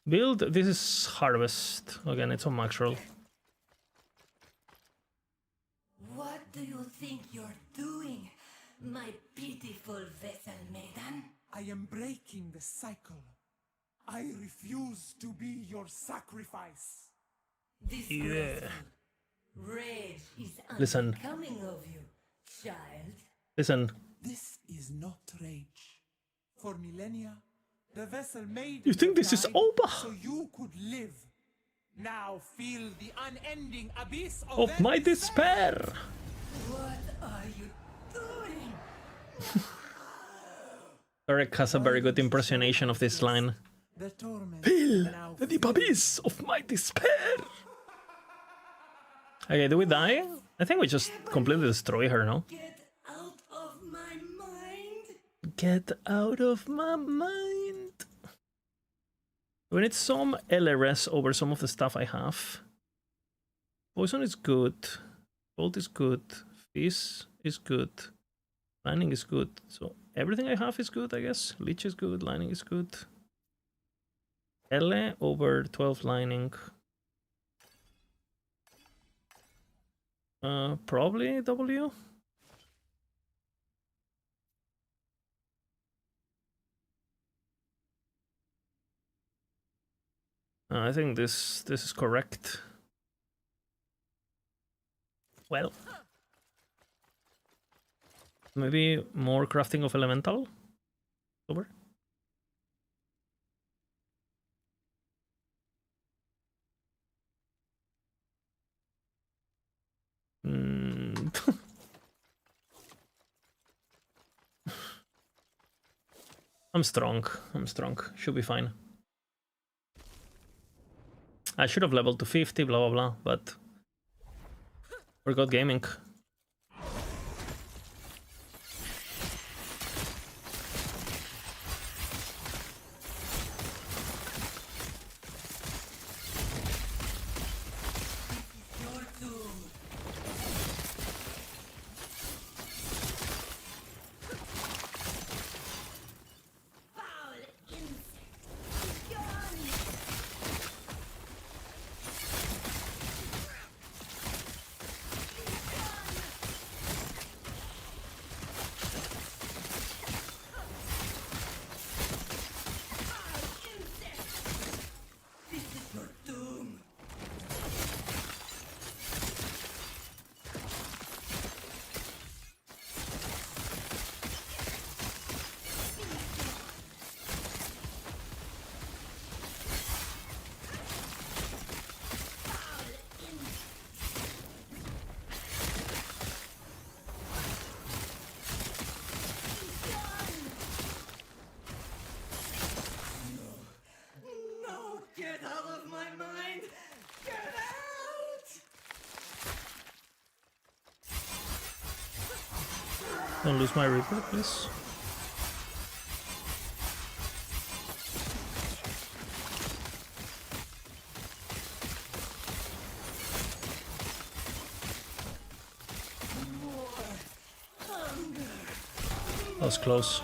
Build, this is Harvest. Again, it's on max roll. What do you think you're doing, my pitiful vessel maiden? I am breaking the cycle. I refuse to be your sacrifice. Yeah. Rage is Listen. unbecoming of you, child. Listen. This is not rage. For millennia, the vessel made You think this is died over? so you could live. Now feel the unending abyss Of their my despair! What are you doing? Eric has a very good impersonation of this line. The torment Feel now the deep abyss of my despair! Okay, do we die? I think we just completely destroy her, no? Get out of my mind! Get out of my mind! We need some LRS over some of the stuff I have. Poison is good. Bolt is good. Fizz is good. Lining is good. So everything I have is good, I guess. Leech is good. Lining is good. L over 12 lining. Probably W. I think this is correct. Well, maybe more crafting of elemental. Over. I'm strong. I'm strong. Should be fine. I should have leveled to 50, blah blah blah, but forgot gaming. Get out of my mind! Get out! Don't lose my Reaper, please. That was close.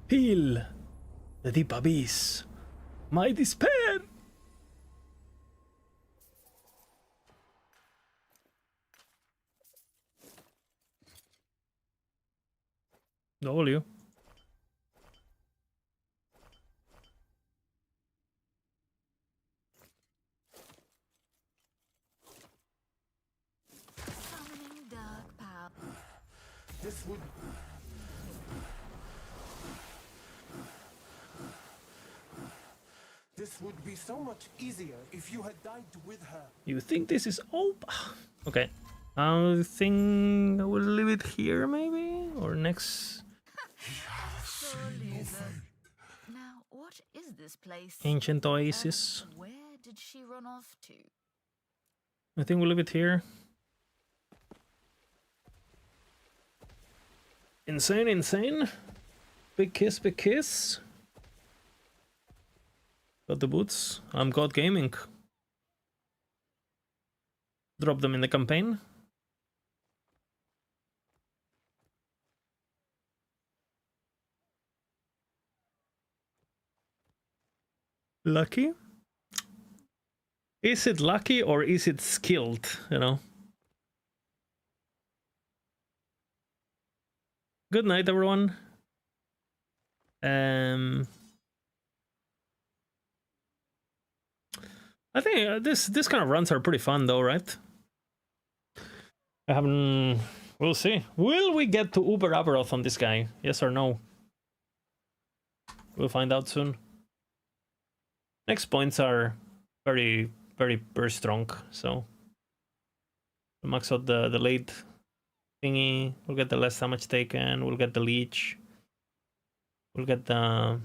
Feel the deep abyss, my despair. W. Summoning dark power. This would... This would be so much easier if you had died with her. You think this is over? Okay. I think I will leave it here, maybe? Or next Now, what is this place? Ancient oasis. Where did she run off to? I think we'll leave it here. Insane, insane. Big kiss, big kiss. Got the boots. I'm God Gaming. Drop them in the campaign. Lucky? Is it lucky or is it skilled, you know? Good night, everyone. I think this kind of runs are pretty fun though, right? I haven't... We'll see. Will we get to Uber Aberoth on this guy? Yes or no? We'll find out soon. Next points are very strong, so we'll max out the late thingy, we'll get the less damage taken, we'll get the leech, we'll get the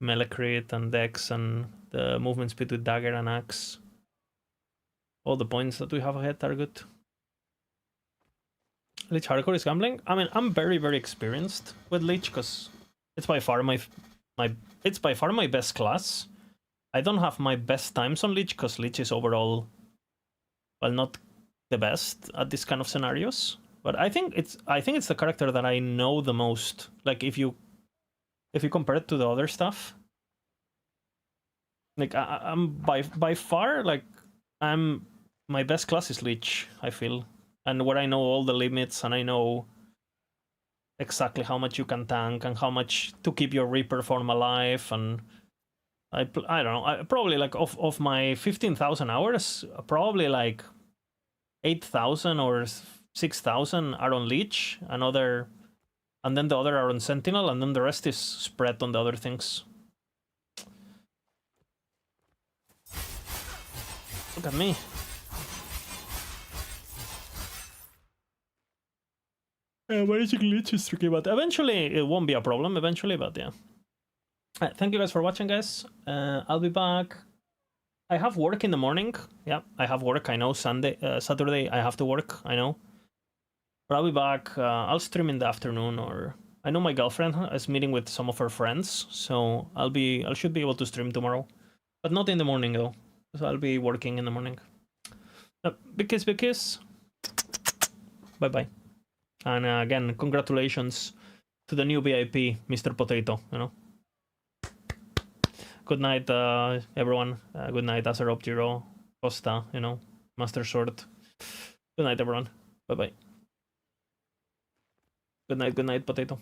melee crit and dex and the movement speed with dagger and axe. All the points that we have ahead are good. Lich hardcore is gambling. I mean, I'm very experienced with Lich because it's by far my best class. I don't have my best times on Lich because Lich is overall, well, not the best at this kind of scenarios. But I think it's the character that I know the most. Like if you compare it to the other stuff, like I'm by far, like my best class is Lich, I feel, and where I know all the limits and I know exactly how much you can tank and how much to keep your Reaper form alive. And I don't know, probably like of my 15,000 hours, probably like 8,000 or 6,000 are on Leech, and then the other are on Sentinel, and then the rest is spread on the other things. Look at me. Managing Leech is tricky, but eventually it won't be a problem, eventually, but yeah. Thank you guys for watching, guys. I'll be back. I have work in the morning. Yeah, I have work, I know. Saturday I have to work, I know. But I'll be back. I'll stream in the afternoon, or I know my girlfriend is meeting with some of her friends, so I should be able to stream tomorrow, but not in the morning though. So I'll be working in the morning. Big kiss, big kiss. Bye bye. And again, congratulations to the new VIP, Mr. Potato. You know. Good night, everyone. Good night, Azeroth, Giro, Costa. You know, Master Sword. Good night, everyone. Bye bye. Good night, Potato.